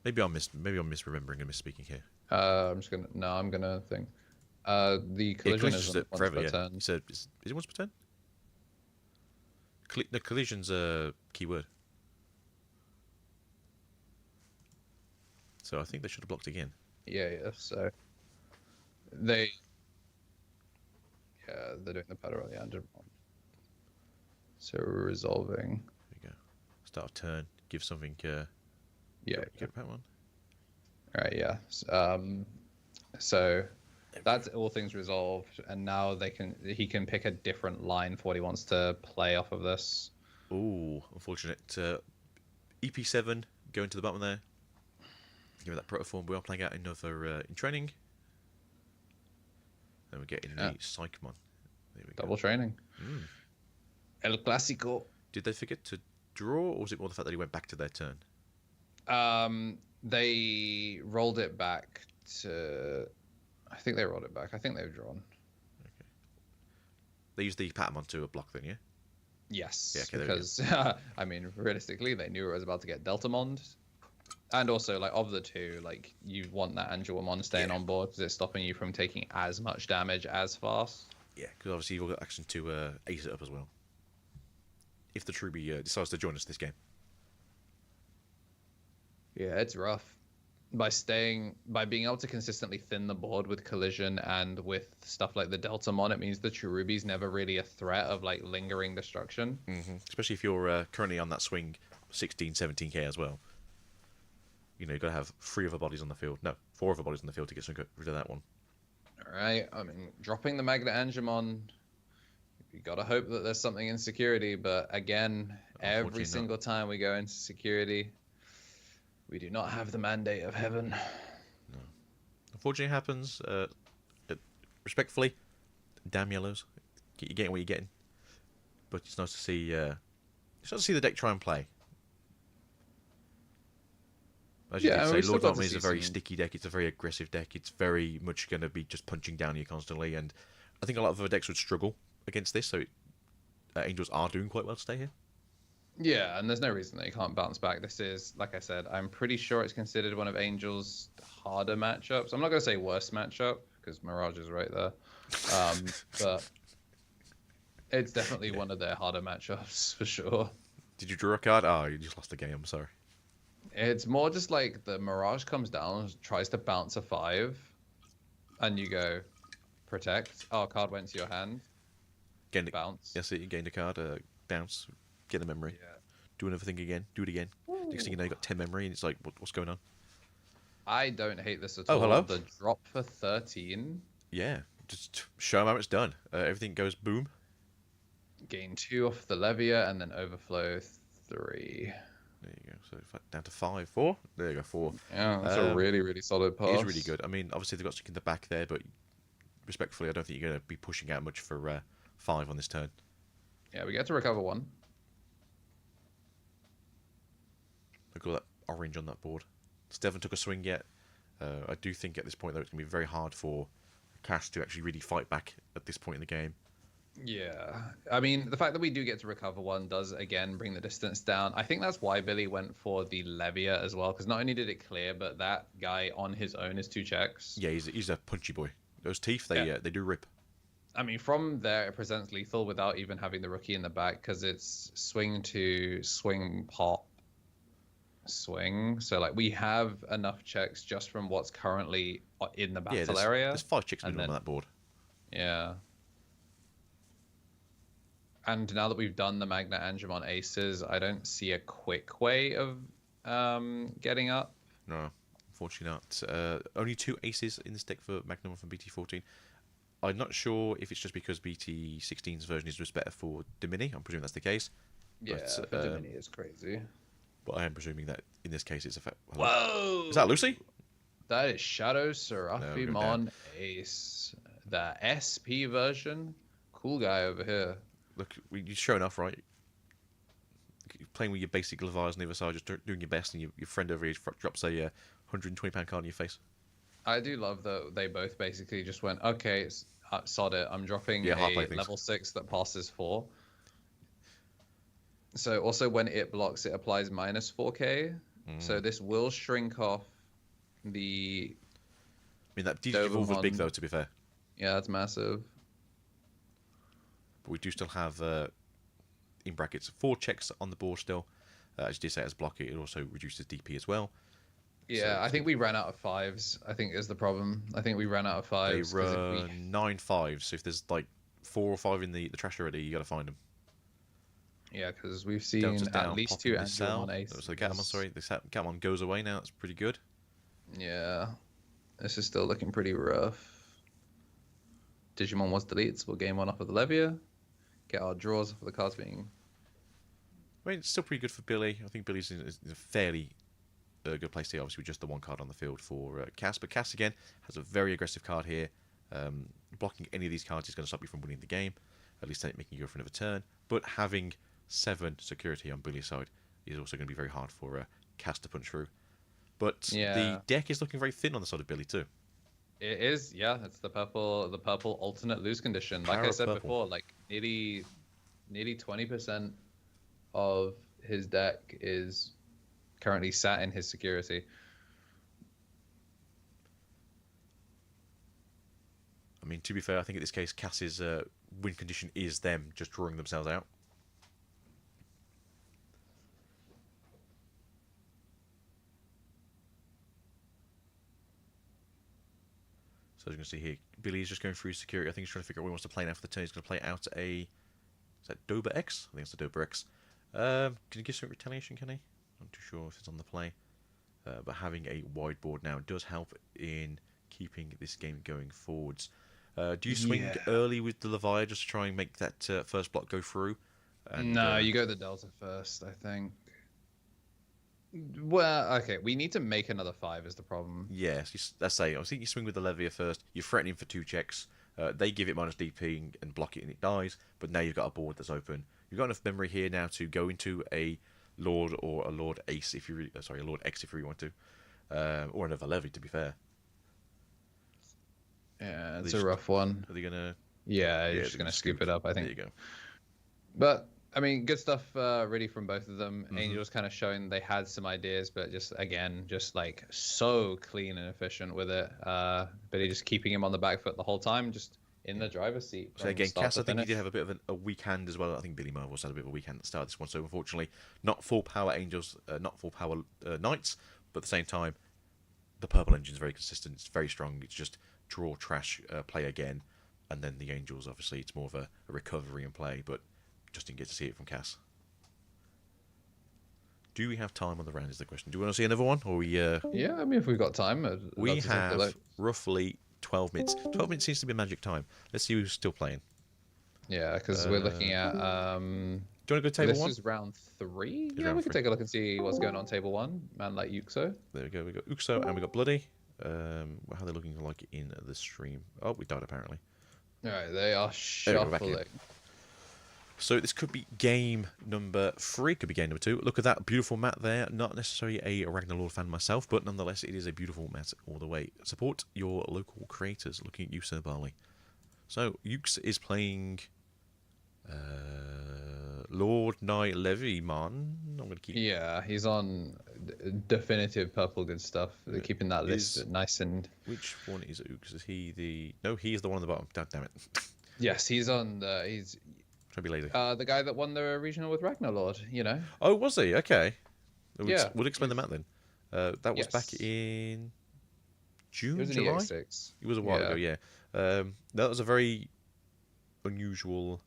Maybe I'm misremembering and misspeaking here. I'm gonna think. The collision is once forever, per turn. You said, is it once per turn? No, collision's a keyword. So I think they should have blocked again. Yeah. So they're doing the pattern on the Angelomon. So we're resolving. There we go. Start of turn. Give something. Yeah. Give that one. All right. Yeah. So that's all things resolved, and now he can pick a different line for what he wants to play off of this. Ooh, unfortunate. EP7 going to the bottom there. Give me that protoform. We are playing out another in training. Then we get in the Psychmon. There we go. Double training. El Clásico. Did they forget to draw, or was it more the fact that he went back to their turn? They rolled it back to. I think they rolled it back. I think they've drawn. Okay. They used the Patamon to block then, yeah? Yes. Yeah, okay, because I mean, realistically, they knew it was about to get Deltamon, and also like of the two, like you want that Angelomon staying on board because it's stopping you from taking as much damage as fast. Yeah, because obviously you've got action to ace it up as well. If the Truby decides to join us this game. Yeah, it's rough. By being able to consistently thin the board with collision and with stuff like the Deltamon, it means the Cherubi's never really a threat of like lingering destruction. Especially if you're currently on that swing 16, 17k as well. You know, you've got to have 3 other bodies on the field. No, 4 other bodies on the field to get rid of that one. Alright, I mean, dropping the Magna Angemon, you got to hope that there's something in security, but again, every single time we go into security, we do not have the mandate of heaven. No. Unfortunately, it happens. Respectfully, damn yellows. You're getting what you're getting. But it's nice to see. It's nice to see the deck try and play. As you can say, Lord Dominant is a very sticky deck. It's a very aggressive deck. It's very much going to be just punching down you constantly. And I think a lot of other decks would struggle against this. So Angels are doing quite well to stay here. Yeah, and there's no reason that you can't bounce back. This is, like I said, I'm pretty sure it's considered one of Angel's harder matchups. I'm not going to say worst matchup, because Mirage is right there. But it's definitely one of their harder matchups, for sure. Did you draw a card? Oh, you just lost the game. I'm sorry. It's more just like the Mirage comes down, tries to bounce a 5, and you go, protect. Oh, card went to your hand. Bounce. Yes, you gained a card, bounce. Get the memory. Yeah. Do another thing again. Do it again. Ooh. Next thing you know, you got 10 memory, and it's like, what's going on? I don't hate this at all. Hello. The drop for 13. Yeah, just show them how it's done. Everything goes boom. Gain 2 off the Levia, and then overflow 3. There you go. So down to 5, 4. There you go, 4. Yeah, that's a really, really solid pass. It is really good. I mean, obviously they've got stick in the back there, but respectfully, I don't think you're going to be pushing out much for 5 on this turn. Yeah, we get to recover 1. Look at all that orange on that board. Still haven't took a swing yet. I do think at this point, though, it's going to be very hard for Cass to actually really fight back at this point in the game. Yeah, I mean, the fact that we do get to recover one does, again, bring the distance down. I think that's why Billy went for the Levia as well, because not only did it clear, but that guy on his own is 2 checks. Yeah, he's a punchy boy. Those teeth, they do rip. I mean, from there, it presents lethal without even having the rookie in the back, because it's swing to swing, pop, swing. So, like, we have enough checks just from what's currently in the battle area. There's 5 checks minimum on that board. Yeah. And now that we've done the Magnamon aces, I don't see a quick way of getting up. No, unfortunately not. Only 2 aces in this deck for Magnamon from BT14. I'm not sure if it's just because BT16's version is just better for Dimini. I'm presuming that's the case. Yeah, but Dimini is crazy. But I am presuming that in this case it's a fact. Whoa! Is that Lucy? That is Shadow Seraphimon Ace. The SP version. Cool guy over here. Look, you're showing off, right? You're playing with your basic Leviathan on the other side, just doing your best, and your friend over here drops a £120 card in your face. I do love that they both basically just went, okay, sod it. I'm dropping a level 6 that passes 4. So also when it blocks, it applies minus 4k. So this will shrink off the... I mean, that Digimon was big, though, to be fair. Yeah, that's massive. But we do still have, in brackets, 4 checks on the board still. As you did say, as block it also reduces DP as well. Yeah, so, I think we ran out of 5s, I think is the problem. I think we ran out of 5s. They run 9 5s, so if there's like 4 or 5 in the trash already, you got to find them. Yeah, because we've seen at least 2 Angelmon aces. So Gatamon, sorry, the Gatamon goes away now, that's pretty good. Yeah, this is still looking pretty rough. Digimon was deleted, so we'll game 1 off of the Levia. Get our draws for the cards being... I mean, it's still pretty good for Billy. I think Billy's in a fairly good place here, obviously with just the 1 card on the field for Cass. But Cass, again, has a very aggressive card here. Blocking any of these cards is going to stop you from winning the game, at least making you go for another turn. But having 7 security on Billy's side is also going to be very hard for Cass to punch through. But the deck is looking very thin on the side of Billy too. It is, yeah. It's the purple alternate lose condition. Like I said before, like nearly 20% of his deck is currently sat in his security. I mean, to be fair, I think in this case, Cass's win condition is them just drawing themselves out. So as you can see here, Billy is just going through security. I think he's trying to figure out what he wants to play now for the turn. He's going to play out a... Is that Dober X? I think it's the Dober X. Can you give some retaliation, can he? I'm not too sure if it's on the play. But having a wide board now does help in keeping this game going forwards. Do you swing early with the Leviathan just to try and make that first block go through? And, no, you go the Delta first, I think. Well, okay, we need to make another 5 is the problem. Yes, let's say, I think you swing with the Levia first, you're threatening for 2 checks, they give it minus DP and block it and it dies, but now you've got a board that's open. You've got enough memory here now to go into a Lord or a Lord Ace if you a Lord X if you really want to, or another Levy to be fair. Yeah, it's a rough one. Are they gonna? Yeah, you're just gonna scoop it up, I think. There you go. But I mean, good stuff really from both of them. Angels kind of showing they had some ideas, but just again, just like so clean and efficient with it. But he just keeping him on the back foot the whole time, just in the driver's seat. So again, Cass, I think he did have a bit of a weak hand as well. I think Billy Marvel also had a bit of a weak hand at the start of this one. So unfortunately, not full power Angels, not full power Knights, but at the same time, the purple engine is very consistent. It's very strong. It's just draw, trash, play again, and then the Angels. Obviously, it's more of a recovery and play, but just didn't get to see it from Cass. Do we have time on the round is the question. Do we want to see another one? Or we, Yeah, I mean, if we've got time. We have roughly 12 minutes. 12 minutes seems to be a magic time. Let's see who's still playing. Yeah, because we're looking at... do you want to go table 1? This is round 3? Yeah, we can take a look and see what's going on table 1. Man like Yuxo. There we go. We got Uxo and we got Bloody. How are they looking like in the stream? Oh, we died apparently. Alright, they are shuffling. So this could be game number 3, could be game number 2. Look at that beautiful mat there. Not necessarily a Ragnarlord fan myself, but nonetheless it is a beautiful mat all the way. Support your local creators. Looking at you, Sir Barley. So Ukes is playing Lord Knight Levymon. I'm going to keep. Yeah, he's on definitive purple good stuff. They're keeping that list nice and. Which one is Ukes? Is he the? No, he is the one on the bottom. Damn it. Yes, he's on the. He's. Try to be lazy. The guy that won the regional with Ragnarlord. You know. Oh, was he? Okay. Yeah. We'll explain the mat then. That was back in June, It was an July. EX6. It was a while ago. Yeah. That was a very unusual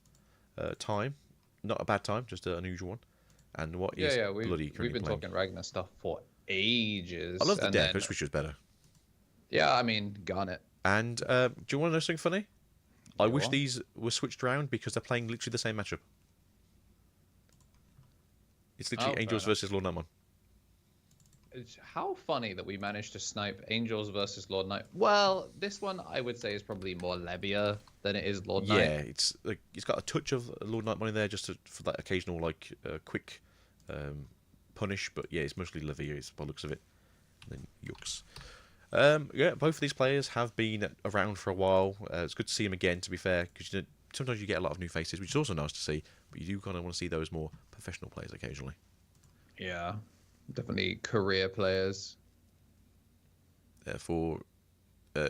time. Not a bad time, just an unusual one. And what is bloody we've been playing? talking Ragnar stuff for ages. I love the deck. I just wish it was better. Yeah, I mean, Garnet. And do you want to know something funny? I wish on. these were switched around because they're playing literally the same matchup. It's literally Angels versus Lord Magnamon. How funny that we managed to snipe Angels versus Lord Knight. Well, this one I would say is probably more Lebia than it is Lord Knight. Yeah, it's like it's got a touch of Lord Knight money there just for that occasional like quick punish, but yeah, it's mostly Levia by the looks of it. And then Yux. Yeah, both of these players have been around for a while. It's good to see them again, to be fair, because sometimes you get a lot of new faces, which is also nice to see, but you do kind of want to see those more professional players occasionally. Yeah, definitely career players. For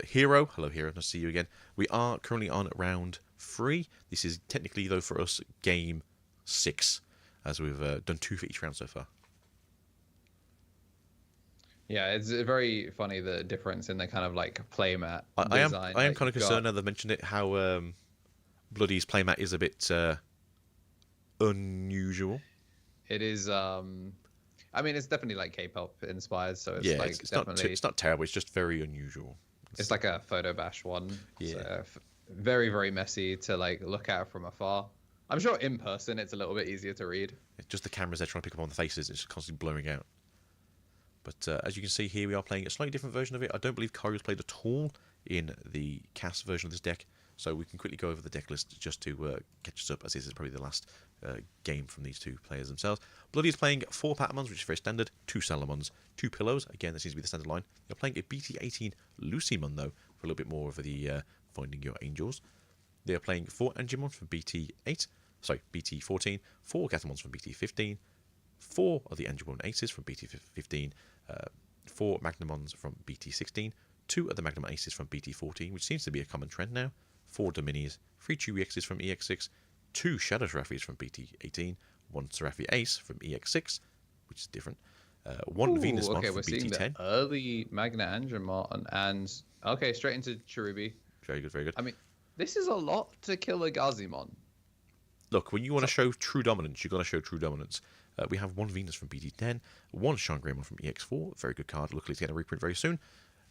Hero, hello Hero, nice to see you again. We are currently on round 3. This is technically, though, for us, game 6, as we've done 2 for each round so far. Yeah, it's very funny the difference in the kind of like playmat design. I am kind of concerned now they've mentioned it, how Bloody's playmat is a bit unusual. It is. I mean, it's definitely like K-pop inspired, so it's like it's definitely. It's not terrible. It's just very unusual. It's like a photo bash one. Yeah. So, very very messy to like look at from afar. I'm sure in person it's a little bit easier to read. It's just the cameras they're trying to pick up on the faces. It's just constantly blurring out. But as you can see here, we are playing a slightly different version of it. I don't believe Kyrie's played at all in the cast version of this deck, so we can quickly go over the deck list just to catch us up, as this is probably the last game from these two players themselves. Bloody is playing 4 Patamons, which is very standard, 2 Salamons, 2 Pillows. Again, this seems to be the standard line. They're playing a BT-18 Lucymon, though, for a little bit more of the Finding Your Angels. They are playing 4 Angemon from BT-14, 4 Gatomons from BT-15, 4 of the Angemon Aces from BT-15, 4 Magnamons from BT-16, 2 of the Magnamon Aces from BT-14, which seems to be a common trend now, 4 Dominis, 3 Chewy X's from EX6, 2 Shadow Seraphis from BT-18, 1 Seraphi Ace from EX6, which is different, 1 Venusmon from we're seeing BT-10. the early Magna Angemon and okay, straight into Cherubi. Very good, very good. I mean, this is a lot to kill a Gazimon. Look, when you want to show true dominance, you've got to show true dominance. We have 1 Venus from BT10, 1 Sean Greymon from EX4, very good card. Luckily, it's getting a reprint very soon.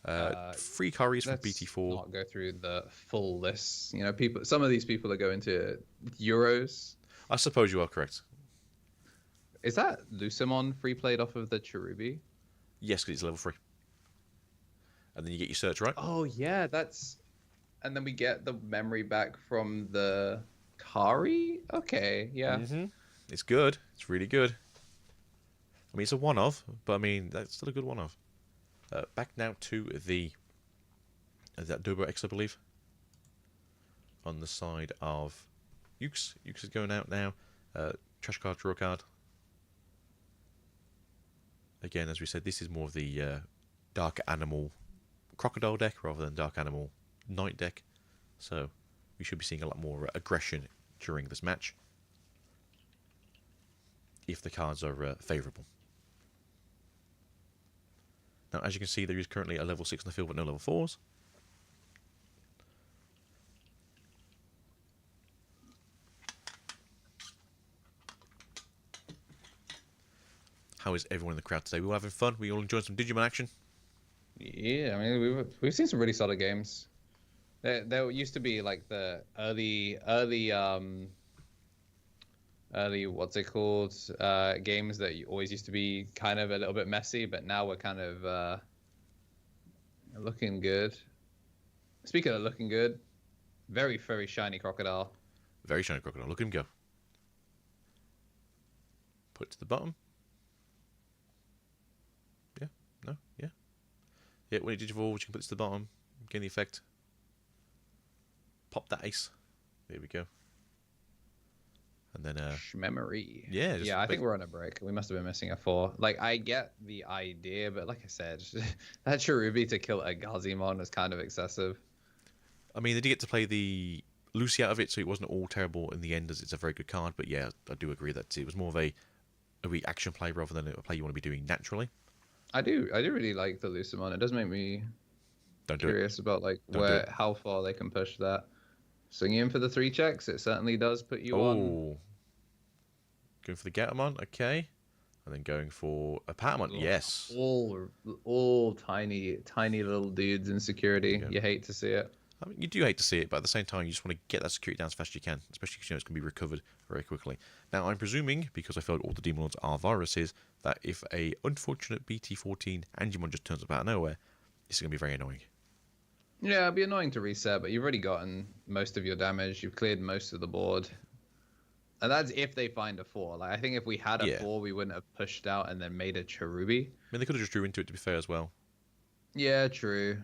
3 Karis from BT4. Not go through the full list. You know, people. Some of these people are going to Euros. I suppose you are correct. Is that Lucymon free played off of the Cherubi? Yes, because it's level 3. And then you get your search, right? Oh yeah, that's. And then we get the memory back from the Kari. Okay, yeah. It's good. It's really good. I mean, it's a one-of, but I mean, that's still a good one-of. Back now to the... that Dobo X, I believe. On the side of Ukes. Ukes is going out now. Trash card, draw card. Again, as we said, this is more of the Dark Animal Crocodile deck rather than Dark Animal Knight deck. So, we should be seeing a lot more aggression during this match, if the cards are favourable. Now, as you can see, there is currently a level 6 in the field, but no level 4s. How is everyone in the crowd today? We all having fun? We all enjoying some Digimon action? Yeah, I mean, we've seen some really solid games. There used to be like the early what's it called, games that always used to be kind of a little bit messy, but now we're kind of looking good. Speaking of looking good, very very shiny crocodile. Very shiny crocodile. Look at him go. Put it to the bottom. Yeah. No. Yeah. Yeah. When it digivolves, you can put this to the bottom. Gain the effect. Pop that ace. There we go. And then memory. yeah, Yeah, I think we're on a break. We must have been missing a 4. Like, I get the idea, but like I said, that Cherubi to kill a Gazimon is kind of excessive. I mean, they did get to play the Lucy out of it, so it wasn't all terrible in the end, as it's a very good card. But yeah, I do agree that it was more of a reaction play rather than a play you want to be doing naturally. I do really like the Lucimon. It does make me curious about like how far they can push that. Swinging in for the 3 checks, it certainly does put you on. Going for the Gatomon, okay. And then going for a Patamon, yes. All tiny little dudes in security. You hate to see it. I mean, you do hate to see it, but at the same time, you just want to get that security down as fast as you can, especially because you know it's going to be recovered very quickly. Now, I'm presuming, because I feel like all the Demon Lords are viruses, that if a unfortunate BT14 Angemon just turns up out of nowhere, it's going to be very annoying. Yeah, it'd be annoying to reset, but you've already gotten most of your damage. You've cleared most of the board. And that's if they find a 4. Like, I think if we had a 4, we wouldn't have pushed out and then made a Cherubi. I mean, they could have just drew into it, to be fair, as well. Yeah, true.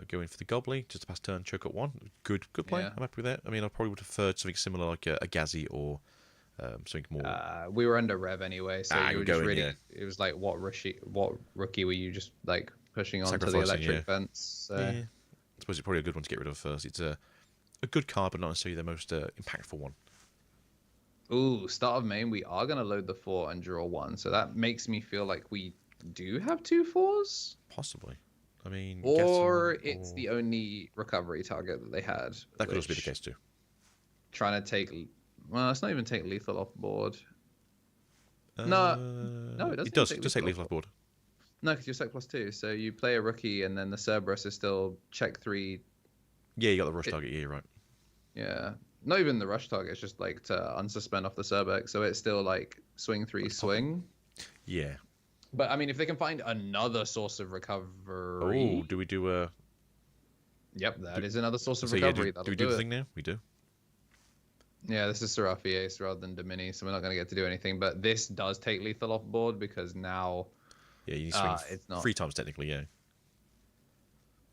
Going for the Gobbly, just to pass turn, choke at 1. Good play. Yeah. I'm happy with that. I mean, I probably would have preferred something similar like a Gazi or something more. We were under rev anyway, so you were just really. It was like, what rookie were you just like pushing onto the electric fence? Yeah. I suppose it's probably a good one to get rid of first. It's a good card, but not necessarily the most impactful one. Ooh, start of main, we are going to load the 4 and draw 1. So that makes me feel like we do have 2 4s? Possibly. I mean... Or it's the only recovery target that they had. That could also be the case too. Trying to take... Well, it's not even take lethal off board. No, it doesn't. It does take lethal off board. No, because you're sec +2. So you play a rookie and then the Cerberus is still check 3. Yeah, you got the rush target. Yeah, you're right. Yeah. Not even the rush target, it's just like to unsuspend off the Cerberus, so it's still like swing 3, swing. Yeah. But I mean, if they can find another source of recovery. Oh, do we do a? Yep, that is another source of recovery. Do we do the thing now? We do. Yeah, this is Seraphie Ace rather than Domini, so we're not going to get to do anything. But this does take lethal off board because now. Yeah, you need to swing it's not 3 times technically, yeah.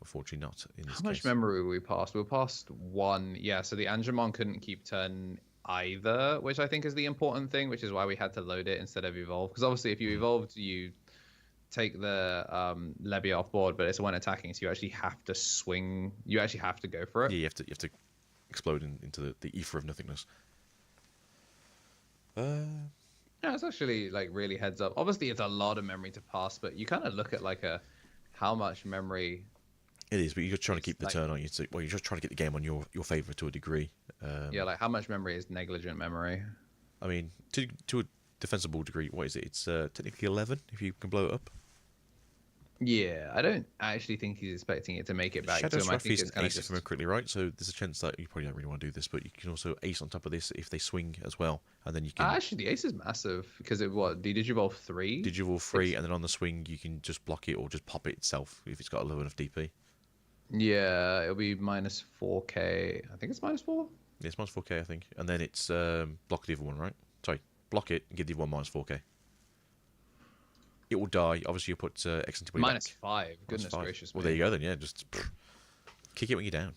Unfortunately not in this case. How much memory were we past? We were past 1. Yeah, so the Angemon couldn't keep turn either, which I think is the important thing, which is why we had to load it instead of evolve. Because obviously if you evolved, you take the Lebia off board, but it's when attacking, so you actually have to swing. You actually have to go for it. Yeah, you have to explode into the ether of nothingness. Yeah, it's actually like really heads up. Obviously, it's a lot of memory to pass, but you kind of look at like how much memory. It is, but you're just trying to keep the turn on you. Well, you're just trying to get the game on your favor to a degree. Yeah, like how much memory is negligent memory? I mean, to a defensible degree, what is it? It's technically 11 if you can blow it up. Yeah, I don't actually think he's expecting it to make it back to him. I think it's kind of ace, if I remember correctly, right? So there's a chance that you probably don't really want to do this, but you can also ace on top of this if they swing as well, and then you can. Actually, the ace is massive because it Digivolve 3. Digivolve 3, and then on the swing you can just block it or just pop it itself if it's got a low enough DP. Yeah, it'll be minus 4k. I think it's minus 4. Yeah, it's minus 4k, I think, and then it's block the other one, right? Sorry, block it and give the other one minus 4k. It will die. Obviously, you put X antibody minus back. 5. Goodness gracious. Well, there you go then. Yeah, just kick it when you're down.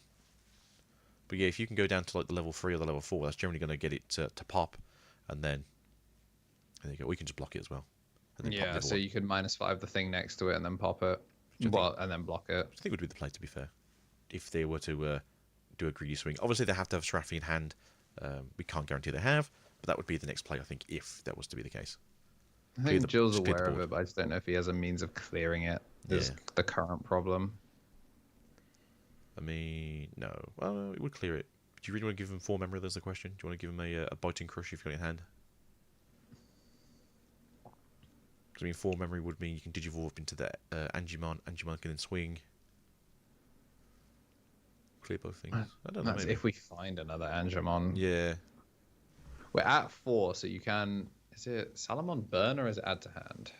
But yeah, if you can go down to like the level 3 or the level 4, that's generally going to get it to pop, and then there you go. We can just block it as well. And then yeah, so you could minus 5 the thing next to it and then pop it. Well, and then block it. I think would be the play, to be fair. If they were to do a greedy swing, obviously they have to have Seraphie in hand. We can't guarantee they have, but that would be the next play, I think, if that was to be the case. I think Jill's aware of it, but I just don't know if he has a means of clearing it. Is the current problem. I mean, no. Well, it would clear it. Do you really want to give him 4 memory? There's the question. Do you want to give him a biting crush if you've got it in hand? Because I mean, 4 memory would mean you can digivolve up into the Angemon. Angemon can then swing. Clear both things. I don't know. That's if we find another Angemon. Yeah. We're at 4, so you can. Is it Salamon burn or is it add to hand?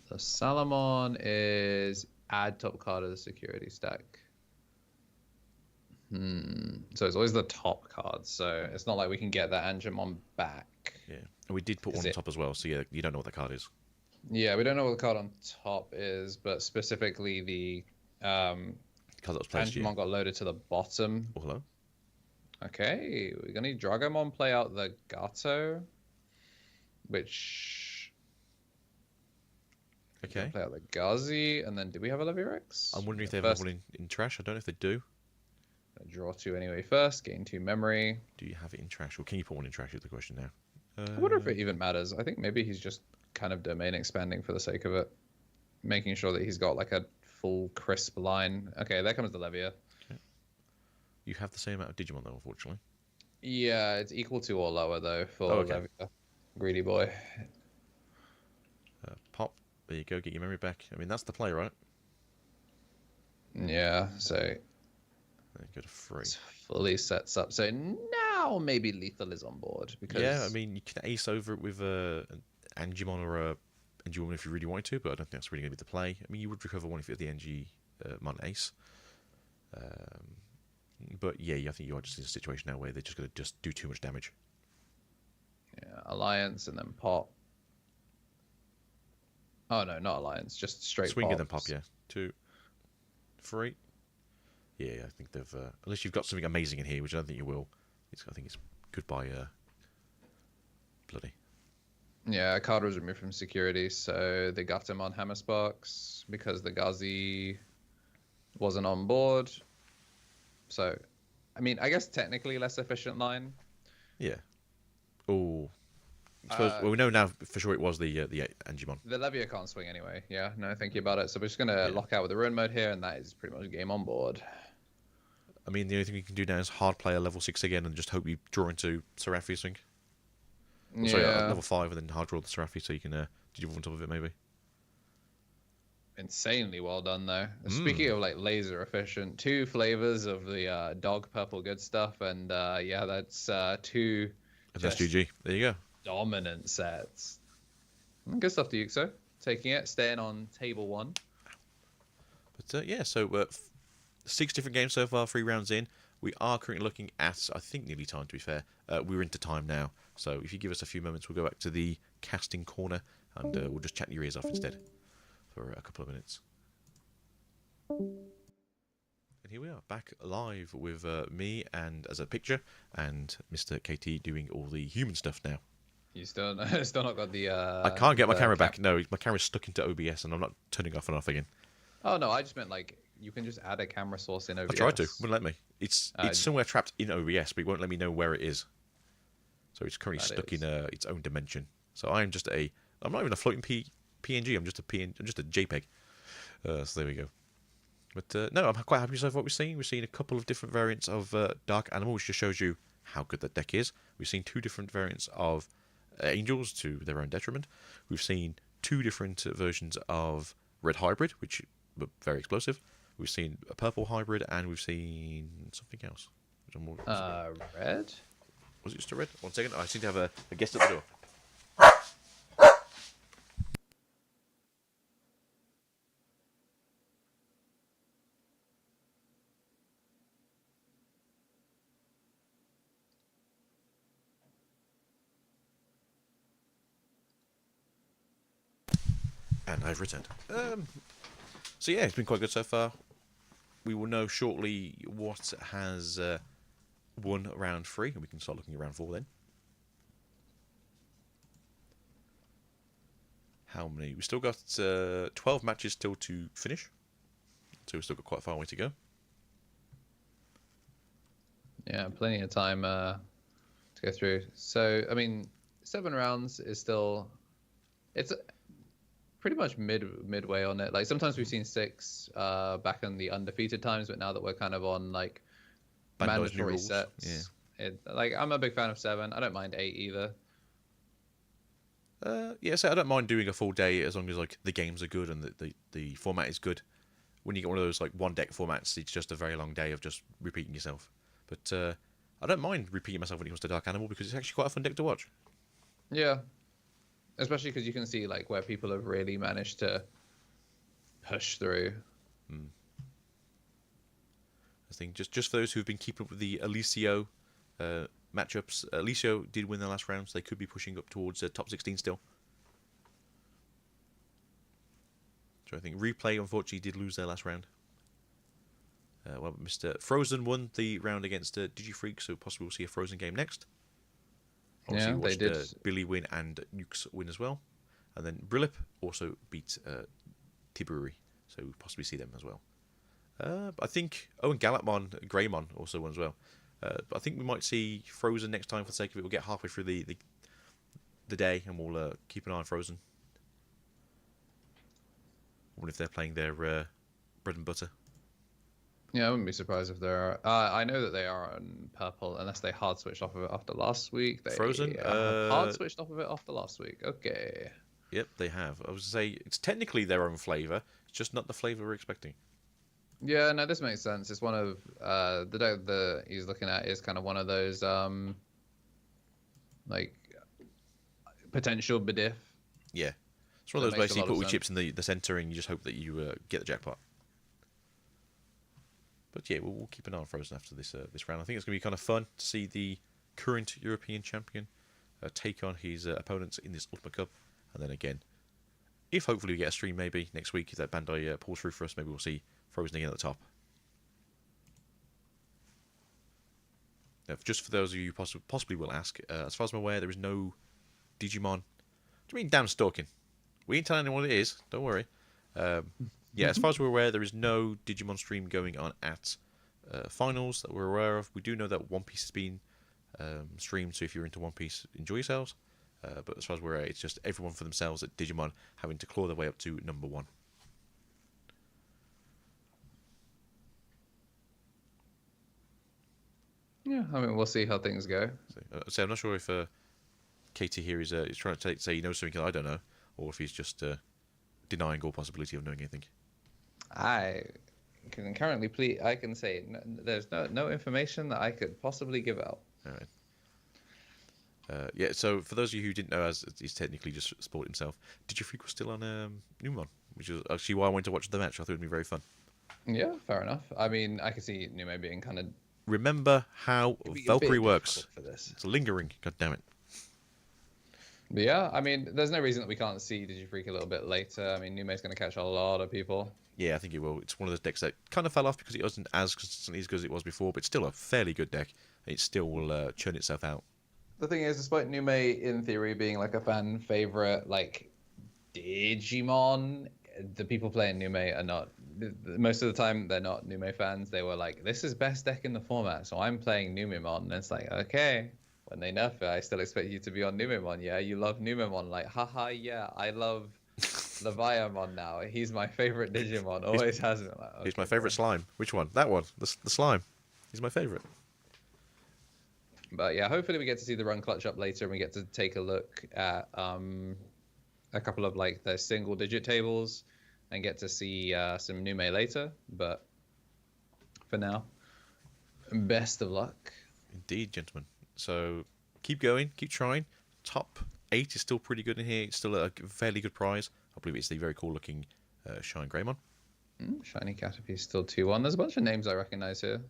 The Salamon is add top card of the security stack. So it's always the top card. So it's not like we can get that Angemon back. Yeah, and we did put one on top as well. So yeah, you don't know what that card is. Yeah, we don't know what the card on top is, but specifically the card that was placed. Angemon got loaded to the bottom. Oh, hello. Okay, we're gonna need Dragomon play out the Gato, which. Okay. Play out the Gazi, and then do we have a Levirex? I'm wondering if they have one in trash. I don't know if they do. Draw 2 anyway first, gain 2 memory. Do you have it in trash, or can you put one in trash is the question now. I wonder if it even matters. I think maybe he's just kind of domain expanding for the sake of it. Making sure that he's got like a full crisp line. Okay, there comes the Levia. Okay. You have the same amount of Digimon though, unfortunately. Yeah, it's equal to or lower though for Levia. Greedy boy. Pop. There you go, get your memory back. I mean, that's the play, right? Yeah, so... Go to 3. Fully sets up. So now maybe Lethal is on board. Because... Yeah, I mean, you can ace over it with an Angemon or a Angemon if you really wanted to, but I don't think that's really going to be the play. I mean, you would recover one if you had the Angemon ace. But yeah, I think you are just in a situation now where they're just going to do too much damage. Yeah, Alliance and then Pop. Oh no, not Alliance, just straight Swing and then pops. Pop, yeah. 2, 3. Yeah, I think they've... unless you've got something amazing in here, which I don't think you will. I think it's goodbye, bloody. Yeah, a card was removed from security, so they got him on Hammer Sparks because the Gazi wasn't on board. So, I mean, I guess technically less efficient line. Yeah. Oh. Well, we know now for sure it was the Angemon. The Levia can't swing anyway. Yeah, no, thinking about it. So we're just going to lock out with the Ruin mode here, and that is pretty much game on board. I mean, the only thing you can do now is hard play a level 6 again and just hope you draw into Seraphi or something. Yeah. Sorry, level 5 and then hard draw the Seraphi so you can do on top of it maybe. Insanely well done though. Speaking of like laser efficient, 2 flavors of the dog purple good stuff, and yeah, that's 2. And that's GG. There you go. Dominant sets. Good stuff to Yuxo. Taking it, staying on table 1. But yeah, so 6 different games so far, 3 rounds in. We are currently looking at, I think, nearly time to be fair. We're into time now. So if you give us a few moments, we'll go back to the casting corner and we'll just chat your ears off instead for a couple of minutes. And here we are, back live with me and as a picture and Mr. KT doing all the human stuff now. You still not got the... I can't get my camera back. No, my camera's stuck into OBS and I'm not turning off and off again. Oh, no, I just meant like you can just add a camera source in OBS. I tried to, wouldn't let me. It's somewhere trapped in OBS, but it won't let me know where it is. So it's currently stuck in its own dimension. So I'm just I'm not even a floating PNG. I'm just a JPEG. So there we go. But no, I'm quite happy so far what we've seen. We've seen a couple of different variants of Dark Animal, which just shows you how good that deck is. We've seen 2 different variants of Angels to their own detriment. We've seen 2 different versions of Red Hybrid, which were very explosive. We've seen a Purple Hybrid, and we've seen something else. Red? Was it just a red? 1 second. I seem to have a guest at the door. And I've returned. So yeah, it's been quite good so far. We will know shortly what has won round 3, and we can start looking at round 4 then. How many? We've still got 12 matches still to finish, so we've still got quite a far way to go. Yeah, plenty of time to go through. So, I mean, 7 rounds is still... It's pretty much midway on it. Like, sometimes we've seen 6 back in the undefeated times, but now that we're kind of on, like, mandatory sets... Yeah. Like, I'm a big fan of 7. I don't mind 8 either. Yeah, so I don't mind doing a full day as long as like the games are good and the format is good. When you get one of those like 1 deck formats, it's just a very long day of just repeating yourself. But I don't mind repeating myself when it comes to Dark Animal because it's actually quite a fun deck to watch. Yeah, especially because you can see like where people have really managed to push through. I think just for those who've been keeping up with the Alicio matchups, Alicio did win their last round, so they could be pushing up towards top 16 still. So I think Replay, unfortunately, did lose their last round. Well, Mr. Frozen won the round against Digifreak, so possibly we'll see a Frozen game next. Obviously, Yeah, watched, they did. Billy win and Nukes win as well. And then Brillip also beat Tiburi, so we'll possibly see them as well. I think, and Galapmon, Greymon also won as well. But I think we might see Frozen next time for the sake of it. We'll get halfway through the day and we'll keep an eye on Frozen. I wonder if they're playing their bread and butter. Yeah, I wouldn't be surprised if they're. I know that they are on purple, unless they hard switched off of it after last week. They Frozen? hard switched off of it after last week. Okay. Yep, they have. I was to say it's technically their own flavour. It's just not the flavour we're expecting. Yeah, no, this makes sense. It's one of the deck that he's looking at is kind of one of those like potential bediff. Yeah, it's one of That those makes a basically you lot put of all sense. chips in the centre and you just hope that you get the jackpot. But yeah, we'll keep an eye on Frozen after this round. I think it's going to be kind of fun to see the current European champion take on his opponents in this Ultimate Cup. And then again, if hopefully we get a stream maybe next week, if that Bandai pulls through for us, maybe we'll see Frozen again at the top. Now, just for those of you who possibly will ask, as far as I'm aware, there is no Digimon. What do you mean, damn stalking? We ain't telling anyone what it is. Don't worry. Yeah, as far as we're aware, there is no Digimon stream going on at finals that we're aware of. We do know that One Piece has been streamed, so if you're into One Piece, enjoy yourselves. But as far as we're aware, it's just everyone for themselves at Digimon having to claw their way up to number 1. Yeah, I mean, we'll see how things go. So I'm not sure if Katie here is trying to say he knows something that I don't know, or if he's just denying all possibility of knowing anything. I can currently plead. I can say there's no information that I could possibly give out. All right. Yeah, so for those of you who didn't know, as he's technically just sport himself, Digifreak was still on Numon, which is actually why I went to watch the match. I thought it would be very fun. Yeah, fair enough. I mean, I can see Nume being kind of. Remember how Valkyrie works. For this. It's lingering, god damn it. But yeah, I mean, there's no reason that we can't see Digifreak a little bit later. I mean, Nume's going to catch a lot of people. Yeah, I think it will. It's one of those decks that kind of fell off because it wasn't as consistently as good as it was before, but it's still a fairly good deck. It still will churn itself out. The thing is, despite Nume in theory being like a fan favorite, like Digimon, the people playing Nume are not. Most of the time, they're not Nume fans. They were like, "This is best deck in the format," so I'm playing Numemon. And it's like, okay, when they nerf it, I still expect you to be on Numemon. Yeah, you love Numemon. Like, haha, yeah, I love Leviamon now. He's my favorite Digimon. Always has been. Like, He's my favourite slime. Which one? That one. The slime. He's my favourite. But yeah, hopefully we get to see the run clutch up later and we get to take a look at a couple of like the single digit tables and get to see some Nume later. But for now, best of luck. Indeed, gentlemen. So keep going, keep trying. Top 8 is still pretty good in here. It's still a fairly good prize. I believe it's the very cool looking Shine Greymon. Shiny Caterpie still 2-1. There's a bunch of names I recognize here.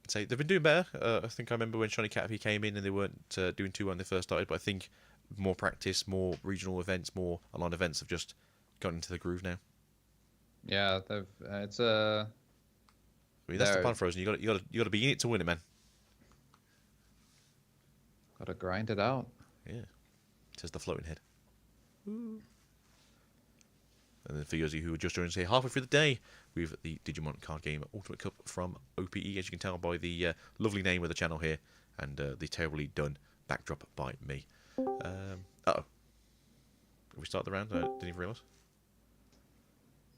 Say they've been doing better. I think I remember when Shiny Caterpie came in and they weren't doing too well when they first started, but I think more practice, more regional events, more online events have just gotten into the groove now. Yeah, it's I mean, that's the plan, Frozen. You got to be in it to win it, man. Gotta grind it out. Yeah, says the floating head. Ooh. And then for those of you who are just joining us here halfway through the day, with the Digimon card game Ultimate Cup from OPE, as you can tell by the lovely name of the channel here, and the terribly done backdrop by me. Have we started the round? I didn't even realise.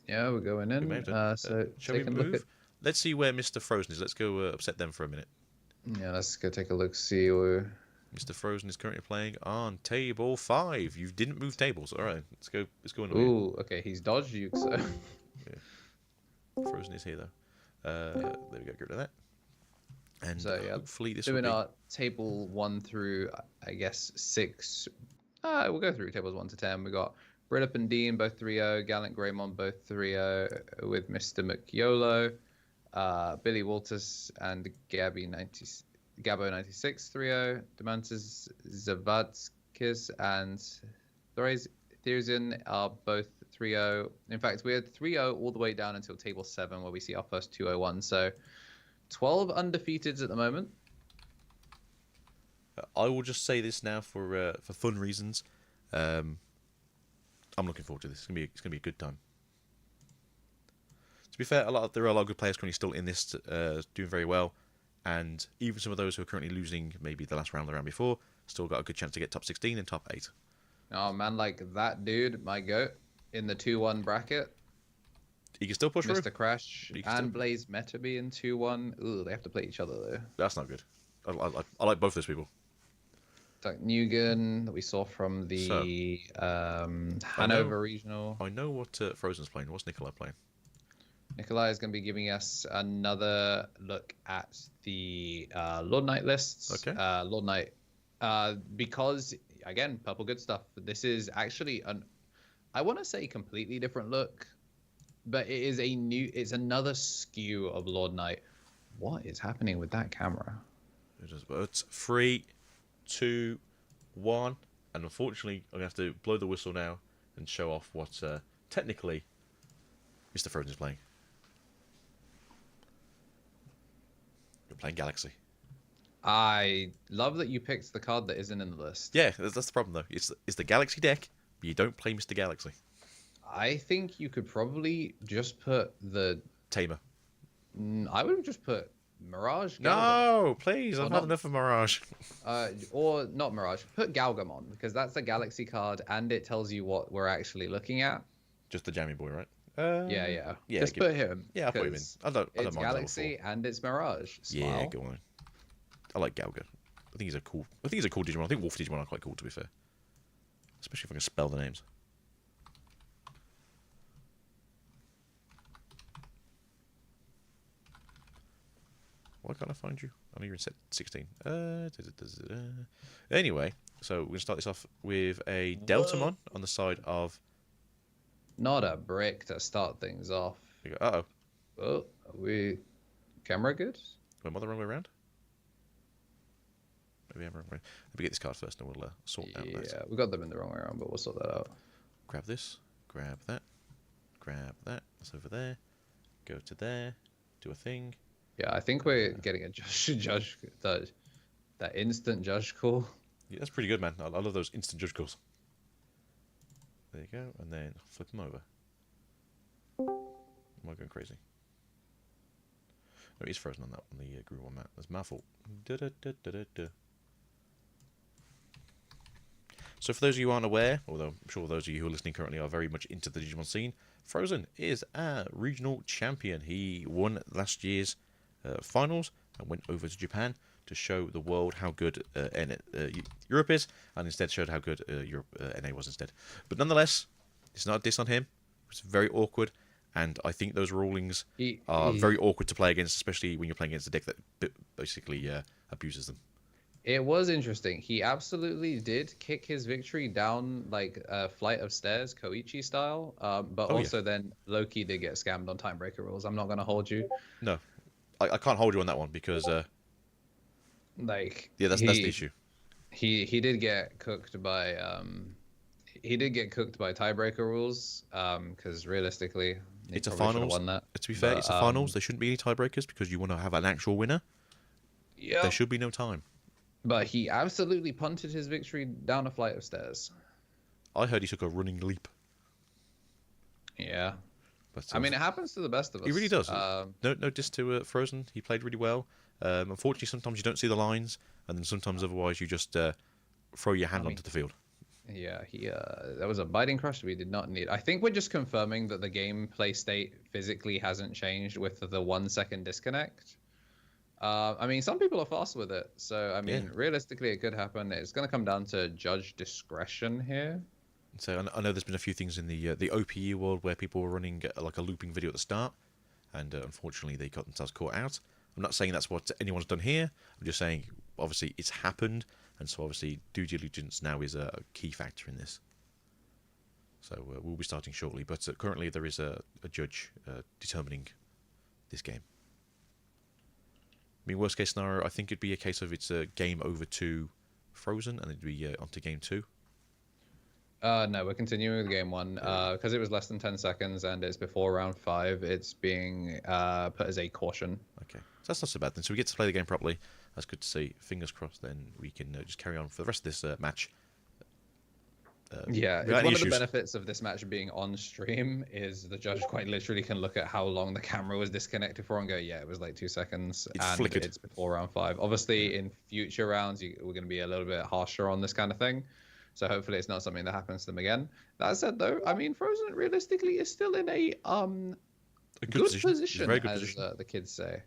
Yeah, we're going in. So shall we take a look move? at... Let's see where Mr. Frozen is. Let's go upset them for a minute. Yeah, let's go take a look. See where... Mr. Frozen is currently playing on table 5. You didn't move tables. All right, let's go. Let's go in. Ooh, okay. He's dodged you, so... Yeah. Frozen is here though. There we go. Get rid of that. And so, yeah, hopefully this will doing be... our table 1 through, I guess, 6. We'll go through tables 1 to 10. We got Brillup and Dean both 3-0, Gallant Greymon both 3-0 with Mr. McYolo. Billy Walters and Gabo 96 3-0. Demantis Zavadskis and Therizin are both 3-0. In fact, we had 3-0 all the way down until table 7, where we see our first 2-0-1. So 12 undefeateds at the moment. I will just say this now for fun reasons. I'm looking forward to this. It's gonna be a good time. To be fair, there are a lot of good players currently still in this, doing very well, and even some of those who are currently losing, maybe the last round, the round before, still got a good chance to get top 16 and top 8. Oh man, like that dude, my goat, in the 2-1 bracket. He can still push through. Mr. Crash and Blaze Meta be in 2-1. Ooh, they have to play each other though. That's not good. I like both those people. Like Nugan that we saw from the Hanover regional. I know what Frozen's playing. What's Nikolai playing? Nikolai is going to be giving us another look at the Lord Knight lists. Okay. Lord Knight, because again, purple good stuff. This is actually I want to say completely different look, but it's another skew of Lord Knight. What is happening with that camera? It's 3, 2, 1, and unfortunately, I'm gonna have to blow the whistle now and show off what technically Mr. Frozen is playing. You're playing Galaxy. I love that you picked the card that isn't in the list. Yeah, that's the problem though. It's the Galaxy deck, but you don't play Mr. Galaxy. I think you could probably just put the Tamer. I would have just put Mirage. No, please, I've had enough of Mirage. Or not Mirage. Put Galgamon, because that's a Galaxy card, and it tells you what we're actually looking at. Just the jammy boy, right? Yeah. Just put him. Yeah, I'll put him in. I don't it's mind Galaxy and it's Mirage. Smile. Yeah, go on. I like Galga. I think he's a cool Digimon. I think Wolf Digimon are quite cool, to be fair. Especially if I can spell the names. Why can't I find you? I know you're in set 16. Anyway, so we're going to start this off with a Deltamon on the side of... Not a brick to start things off. Uh-oh. Oh, are we... Camera good? Am I the wrong way around? Maybe I'm wrong way. Let me get this card first and we'll sort out that. Yeah, we got them in the wrong way around, but we'll sort that out. Grab this. Grab that. Grab that. That's over there. Go to there. Do a thing. Yeah, I think we're getting a judge that instant judge call. Yeah, that's pretty good, man. I love those instant judge calls. There you go, and then flip them over. Am I going crazy? No, he's frozen on that on the Group 1 map. That's my fault. So for those of you who aren't aware, although I'm sure those of you who are listening currently are very much into the Digimon scene, Frozen is a regional champion. He won last year's finals and went over to Japan to show the world how good Europe is, and instead showed how good NA was instead. But nonetheless, it's not a diss on him. It's very awkward, and I think those rulings are very awkward to play against, especially when you're playing against a deck that basically abuses them. It was interesting. He absolutely did kick his victory down like a flight of stairs, Koichi style. But then Loki did get scammed on timebreaker rules. I'm not going to hold you. No, I can't hold you on that one because, that's the issue. He did get cooked by tiebreaker rules. Because realistically, it's a finals. Won that. To be fair, it's a finals. There shouldn't be any tiebreakers because you want to have an actual winner. Yeah. There should be no time. But he absolutely punted his victory down a flight of stairs. I heard he took a running leap. Yeah. But I mean, it happens to the best of us. He really does. No diss to Frozen. He played really well. Unfortunately, sometimes you don't see the lines, and then sometimes otherwise you just throw your hand onto the field. Yeah, that was a biting crush we did not need. I think we're just confirming that the gameplay state physically hasn't changed with the 1 second disconnect. I mean, some people are fast with it, so I mean, realistically, it could happen. It's going to come down to judge discretion here. So I know there's been a few things in the OPE world where people were running like a looping video at the start, and unfortunately they got themselves caught out. I'm not saying that's what anyone's done here. I'm just saying, obviously, it's happened, and so obviously due diligence now is a key factor in this. So we'll be starting shortly, but currently there is a judge determining this game. mean, worst case scenario, I think it'd be a case of it's a game over to Frozen, and it'd be onto game 2. No, we're continuing with game 1 because it was less than 10 seconds and it's before round 5. It's being put as a caution. Okay, so that's not so bad then. So we get to play the game properly. That's good to see. Fingers crossed. Then we can just carry on for the rest of this match. Yeah, it's one of the benefits of this match being on stream is the judge quite literally can look at how long the camera was disconnected for and go, yeah, it was like 2 seconds, flickered. It's before round 5. Obviously, in future rounds, we're going to be a little bit harsher on this kind of thing. So hopefully it's not something that happens to them again. That said, though, I mean, Frozen realistically is still in a good position, very good as position. The kids say.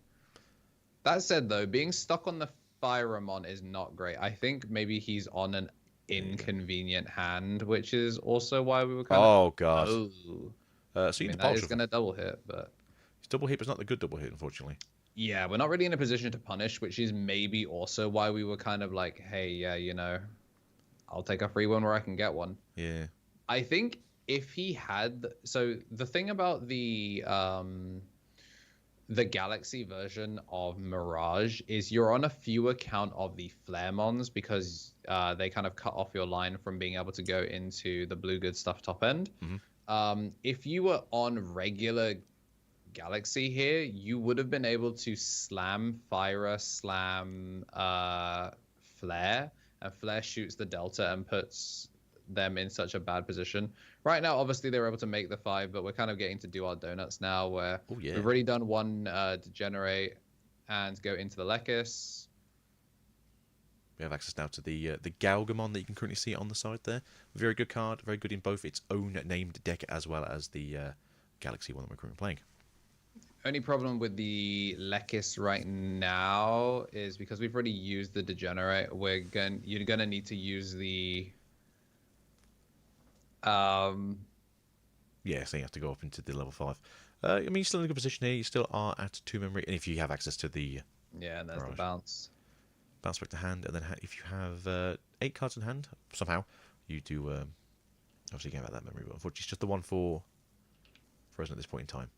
That said, though, being stuck on the Phyramon is not great. I think maybe he's on an inconvenient hand, which is also why we were kind of... Oh, God. So that is going to double hit, but... His double hit, but it's not the good double hit, unfortunately. Yeah, we're not really in a position to punish, which is maybe also why we were kind of like, hey, yeah, you know, I'll take a free one where I can get one. Yeah. I think if he had... So the thing about the Galaxy version of Mirage is you're on a fewer count of the Flaremons because they kind of cut off your line from being able to go into the blue good stuff top end. Mm-hmm. If you were on regular Galaxy here, you would have been able to slam Phyra, slam Flare, and Flare shoots the Delta and puts them in such a bad position. Right now, obviously, they were able to make the 5, but we're kind of getting to do our donuts now where we've already done one Degenerate and go into the Lekis. We have access now to the Galgamon that you can currently see on the side there. Very good card, very good in both its own named deck as well as the Galaxy one that we're currently playing. Only problem with the Lekis right now is because we've already used the Degenerate, you're gonna need to use the yeah, so you have to go up into the level 5. I mean, you're still in a good position here. You still are at 2 memory, and if you have access to the and there's Mirage. the bounce Back to hand, and then if you have 8 cards in hand, somehow, you do obviously get out that memory, but unfortunately it's just the one for Frozen at this point in time.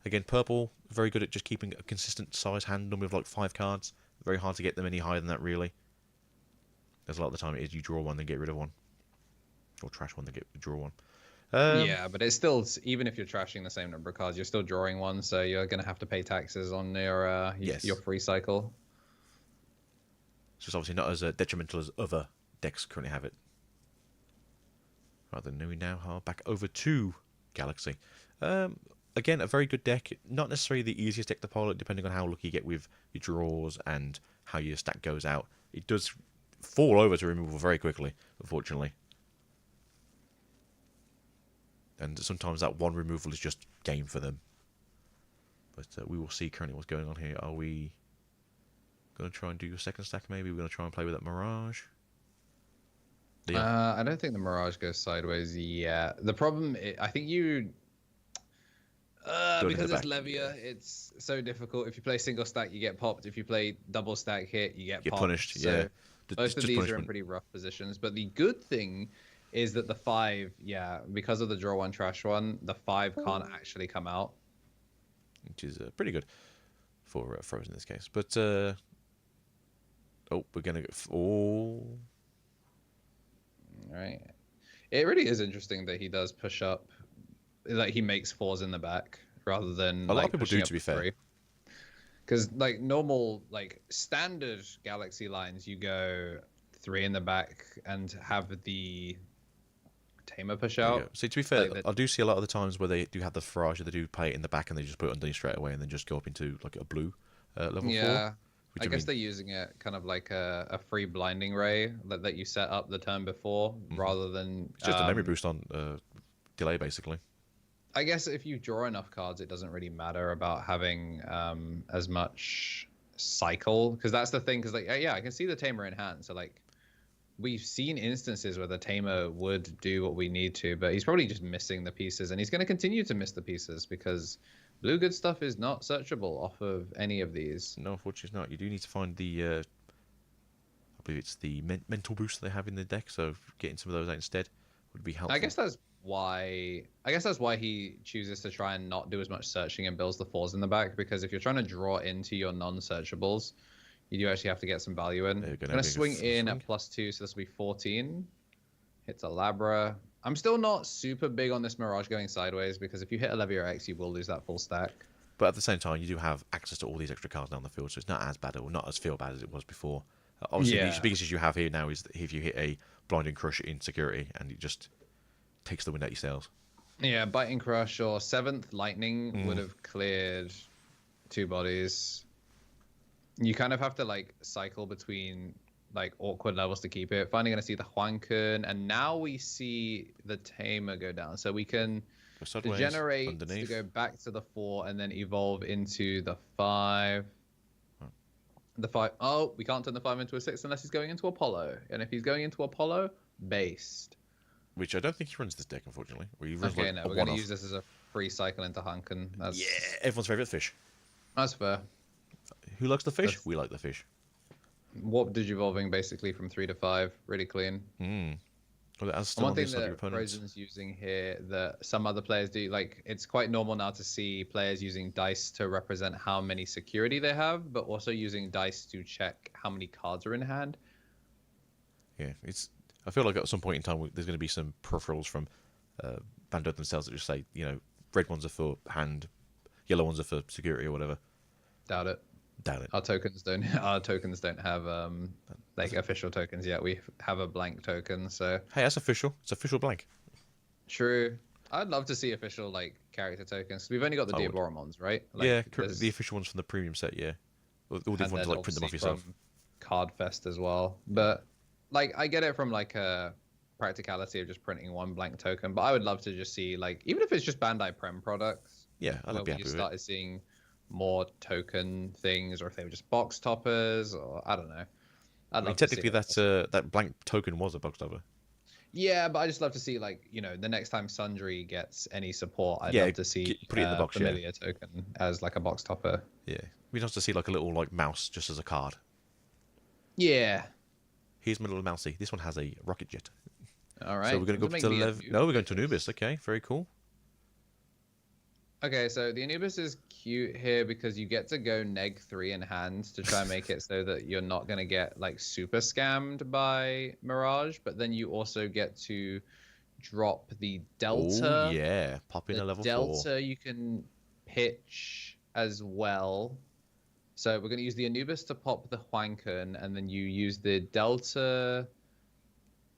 Again, purple, very good at just keeping a consistent size hand, normally with like 5 cards. Very hard to get them any higher than that, really. There's a lot of the time it is you draw one, then get rid of one. Or trash one, then draw one. Yeah, but it's still, even if you're trashing the same number of cards, you're still drawing one, so you're going to have to pay taxes on your free cycle. So it's obviously not as detrimental as other decks currently have it. Right, then we now are back over to Galaxy. Again, a very good deck. Not necessarily the easiest deck to pilot, depending on how lucky you get with your draws and how your stack goes out. It does fall over to removal very quickly, unfortunately. And sometimes that one removal is just game for them. But we will see currently what's going on here. Are we going to try and do your second stack, maybe? We're going to try and play with that Mirage? Yeah. I don't think the Mirage goes sideways yet. The problem, I think you... because it's Levia, it's so difficult. If you play single stack, you get popped. If you play double stack hit, you get popped. Punished, so yeah. Both of these are in pretty rough positions. But the good thing is that the 5, because of the draw one, trash one, the 5 can't actually come out. Which is pretty good for Frozen in this case. But, we're going to go... All right. It really is interesting that he does push up. Like he makes 4s in the back rather than a lot of people do, to be fair. Because like normal, like standard Galaxy lines, you go 3 in the back and have the Tamer push out. Yeah. See, to be fair, I do see a lot of the times where they do have the Farage, they do play it in the back and they just put it underneath straight away and then just go up into like a blue level 4. Yeah, I guess they're using it kind of like a free blinding ray that you set up the turn before rather than... It's just a memory boost on delay, basically. I guess if you draw enough cards, it doesn't really matter about having as much cycle. Because that's the thing. Because, like, I can see the Tamer in hand. So, like, we've seen instances where the Tamer would do what we need to. But he's probably just missing the pieces. And he's going to continue to miss the pieces because blue good stuff is not searchable off of any of these. No, unfortunately it's not. You do need to find the... I believe it's the mental boost they have in the deck. So getting some of those out instead would be helpful. I guess that's why. I guess that's why he chooses to try and not do as much searching and builds the 4s in the back, because if you're trying to draw into your non-searchables, you do actually have to get some value in. I'm gonna swing in at +2, so this will be 14. Hits a Labra. I'm still not super big on this Mirage going sideways, because if you hit a Levier X, you will lose that full stack. But at the same time, you do have access to all these extra cards down the field, so it's not as bad or not as feel bad as it was before. Obviously, the biggest issue you have here now is that if you hit a Blinding Crush in security, and it just takes the wind out your sails. Yeah, Biting Crush or 7th Lightning would have cleared 2 bodies. You kind of have to like cycle between like awkward levels to keep it. Finally going to see the Huankun, and now we see the Tamer go down. So we can degenerate to go back to the 4 and then evolve into the 5. The 5. Oh, we can't turn the 5 into a 6 unless he's going into Apollo. And if he's going into Apollo, based. Which I don't think he runs this deck, unfortunately. Okay, no, we're going to use this as a free cycle into Huankun. Yeah, everyone's favourite fish. That's fair. Who likes the fish? We like the fish. Warp Digivolving basically from 3 to 5. Really clean. Well, one thing that Frozen's using here that some other players do, like, it's quite normal now to see players using dice to represent how many security they have, but also using dice to check how many cards are in hand. Yeah, I feel like at some point in time there's going to be some peripherals from Bandot themselves that just say, you know, red ones are for hand, yellow ones are for security or whatever. Doubt it. Our tokens don't have like official tokens yet. We have a blank token, so hey, that's official. It's official blank. True. I'd love to see official like character tokens. We've only got the Diaboromons, right? Like, yeah, the official ones from the premium set. Yeah, all the ones to like print them off yourself. Cardfest as well, but like I get it from like a practicality of just printing one blank token. But I would love to just see like even if it's just Bandai Prem products. Yeah, I'd be happy with it. Started seeing more token things, or if they were just box toppers, or I don't know. I mean, technically, that blank token was a box topper. Yeah, but I just love to see, like, you know, the next time Sundry gets any support, I'd love to see put it in the box, familiar token as like a box topper. Yeah, we'd love to see like a little like mouse just as a card. Yeah. Here's my little mousey. This one has a rocket jet. All right. So we're going to go to No, we're going to Anubis. Okay, very cool. Okay, so the Anubis is cute here because you get to go -3 in hand to try and make it so that you're not going to get like super scammed by Mirage, but then you also get to drop the Delta. Oh, yeah, pop in a level 4. Delta you can pitch as well. So we're going to use the Anubis to pop the Huankun, and then you use the Delta.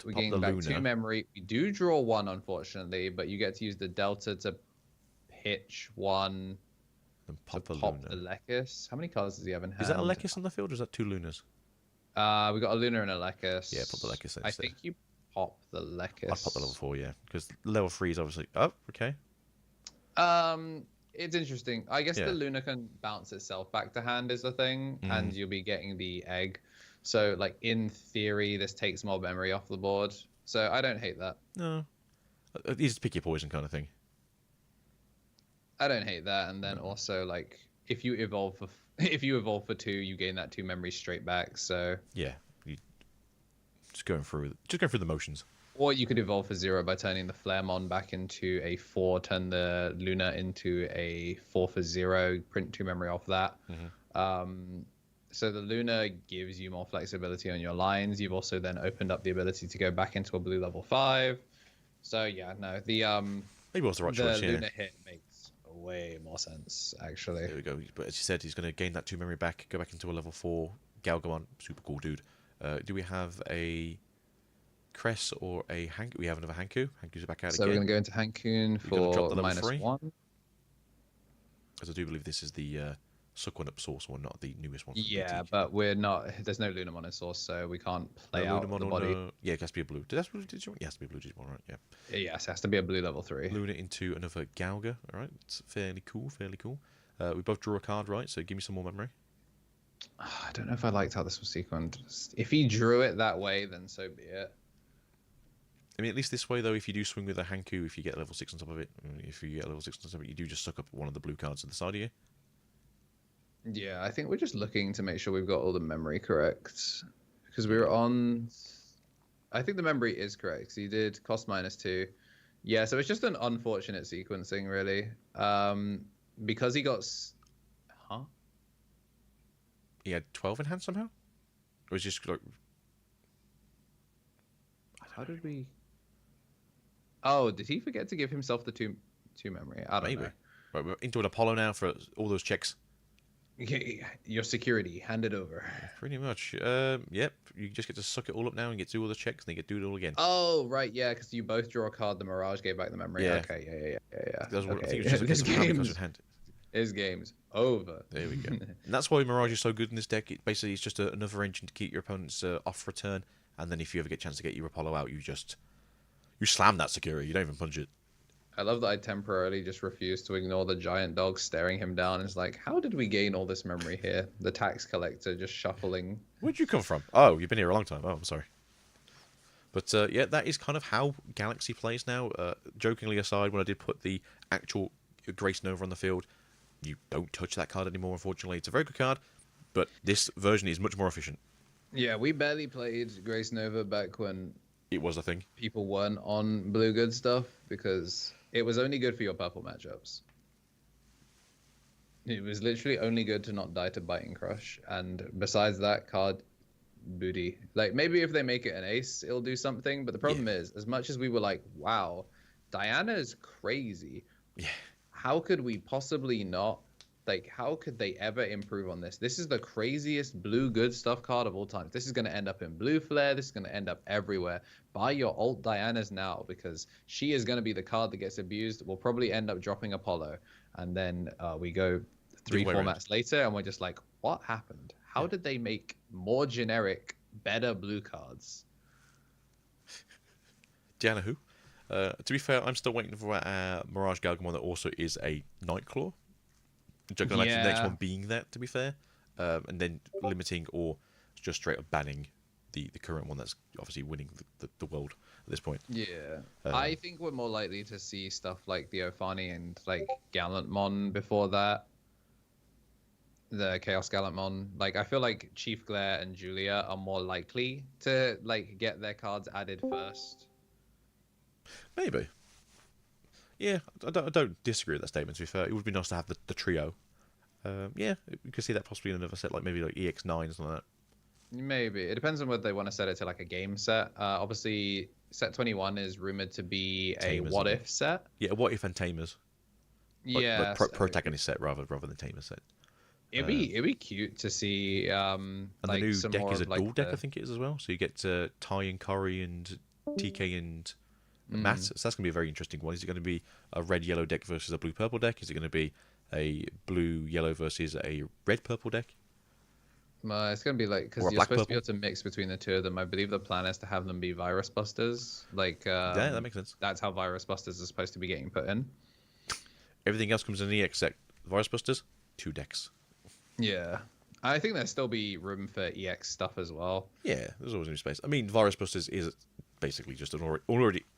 We're getting back 2 memory. We do draw 1, unfortunately, but you get to use the Delta to pitch 1 and pop the Lekis. How many cards does he have in hand? Is that a Lekis on the field, or is that 2 Lunas? We got a Luna and a Lekis. Yeah, pop the Lekis. I think you pop the Lekis. I pop the level 4, yeah, because level 3 is obviously. Oh, okay. It's interesting. I guess the Luna can bounce itself back to hand is the thing, and you'll be getting the egg. So, like, in theory, this takes more memory off the board. So I don't hate that. No, it's pick your poison kind of thing. I don't hate that, and then also like if you evolve for 2, you gain that 2 memory straight back. So yeah, you just going through the motions. Or you could evolve for 0 by turning the Flaremon back into a 4, turn the Luna into a 4 for 0, print 2 memory off that. So the Luna gives you more flexibility on your lines. You've also then opened up the ability to go back into a blue level 5. So yeah, no, the maybe was the right choice. The Luna hit makes way more sense, actually. There we go. But as you said, he's going to gain that 2 memory back, go back into a level 4 Galgamon. Super cool dude. Do we have a Cress or a Hank? We have another Hanku. Hanku's back out again. So we're going to go into Hankun for -1. As I do believe this is the Suck One Up source one, not the newest one. Yeah, but we're not. There's no Lunamon in source, so we can't play out the body. Yeah, it has to be a blue. Did that Digimon? Yeah, it has to be a blue Digimon, right? Yeah. Yes, it has to be a blue level 3. Luna into another Galga. All right, it's fairly cool. Fairly cool. We both draw a card, right? So give me some more memory. I don't know if I liked how this was sequenced. If he drew it that way, then so be it. I mean, at least this way, though, if you do swing with a Hanku, if you get level 6 on top of it, if you get level 6 on top of it, you do just suck up one of the blue cards to the side of you. Yeah, I think we're just looking to make sure we've got all the memory correct. Because we were on... I think the memory is correct. So you did cost -2. Yeah, so it's just an unfortunate sequencing, really. Because he got... Huh? He had 12 in hand somehow? Or was just like... How did we... Oh, did he forget to give himself the two memory? I don't know. Right, we're into an Apollo now for all those checks. Your security, hand it over. Pretty much. Yep. You just get to suck it all up now and get to do all the checks, and then get to do it all again. Oh, right, yeah, because you both draw a card. The Mirage gave back the memory. Yeah. Okay, yeah. That's what, Okay. I think it was just because of in hand. His game's over. There we go. And that's why Mirage is so good in this deck. It basically is just another engine to keep your opponents off return, and then if you ever get a chance to get your Apollo out, you slam that security. You don't even punch it. I love that I temporarily just refuse to ignore the giant dog staring him down. It's like, how did we gain all this memory here? The tax collector just shuffling. Where'd you come from? Oh, you've been here a long time. Oh, I'm sorry. But yeah, that is kind of how Galaxy plays now. Jokingly aside, when I did put the actual Grace Nova on the field, you don't touch that card anymore, unfortunately. It's a very good card, but this version is much more efficient. Yeah, we barely played Grace Nova back when it was a thing. People weren't on blue good stuff because it was only good for your purple matchups. It was literally only good to not die to Biting Crush, and besides that, card booty. Like, maybe if they make it an ace, it'll do something, but the problem is, as much as we were like, wow, Diana's crazy. Yeah. How could we possibly not? Like, how could they ever improve on this? This is the craziest blue good stuff card of all time. This is going to end up in blue flare. This is going to end up everywhere. Buy your alt Dianas now, because she is going to be the card that gets abused. We'll probably end up dropping Apollo. And then we go 3 formats later, and we're just like, what happened? How did they make more generic, better blue cards? Diana who? To be fair, I'm still waiting for Mirage Galgamon that also is a Nightclaw. Which I can imagine the next one being that, to be fair. And then limiting or just straight up banning the current one that's obviously winning the world at this point. Yeah. I think we're more likely to see stuff like the Ophani and like Gallantmon before that. The Chaos Gallantmon. Like, I feel like Chief Glare and Julia are more likely to like get their cards added first. Maybe. Yeah, I don't disagree with that statement, to be fair. It would be nice to have the trio. Yeah, you could see that possibly in another set, like maybe like EX9 or something like that. Maybe. It depends on whether they want to set it to like a game set. Obviously, set 21 is rumored to be a Tamers, what if set. Yeah, what if and Tamers. Yeah. Like protagonist set rather than Tamers set. It'd be cute to see. And like the new some deck more is a of, like, dual deck, I think it is as well. So you get Ty and Corey and TK and Matt. So that's going to be a very interesting one. Is it going to be a red-yellow deck versus a blue-purple deck? Is it going to be a blue-yellow versus a red-purple deck? It's going to be like, because you're supposed to be able to mix between the two of them. I believe the plan is to have them be Virus Busters. Like, yeah, that makes sense. That's how Virus Busters are supposed to be getting put in. Everything else comes in the EX set. Virus Busters, 2 decks. Yeah. I think there'll still be room for EX stuff as well. Yeah, there's always new space. I mean, Virus Busters is basically just an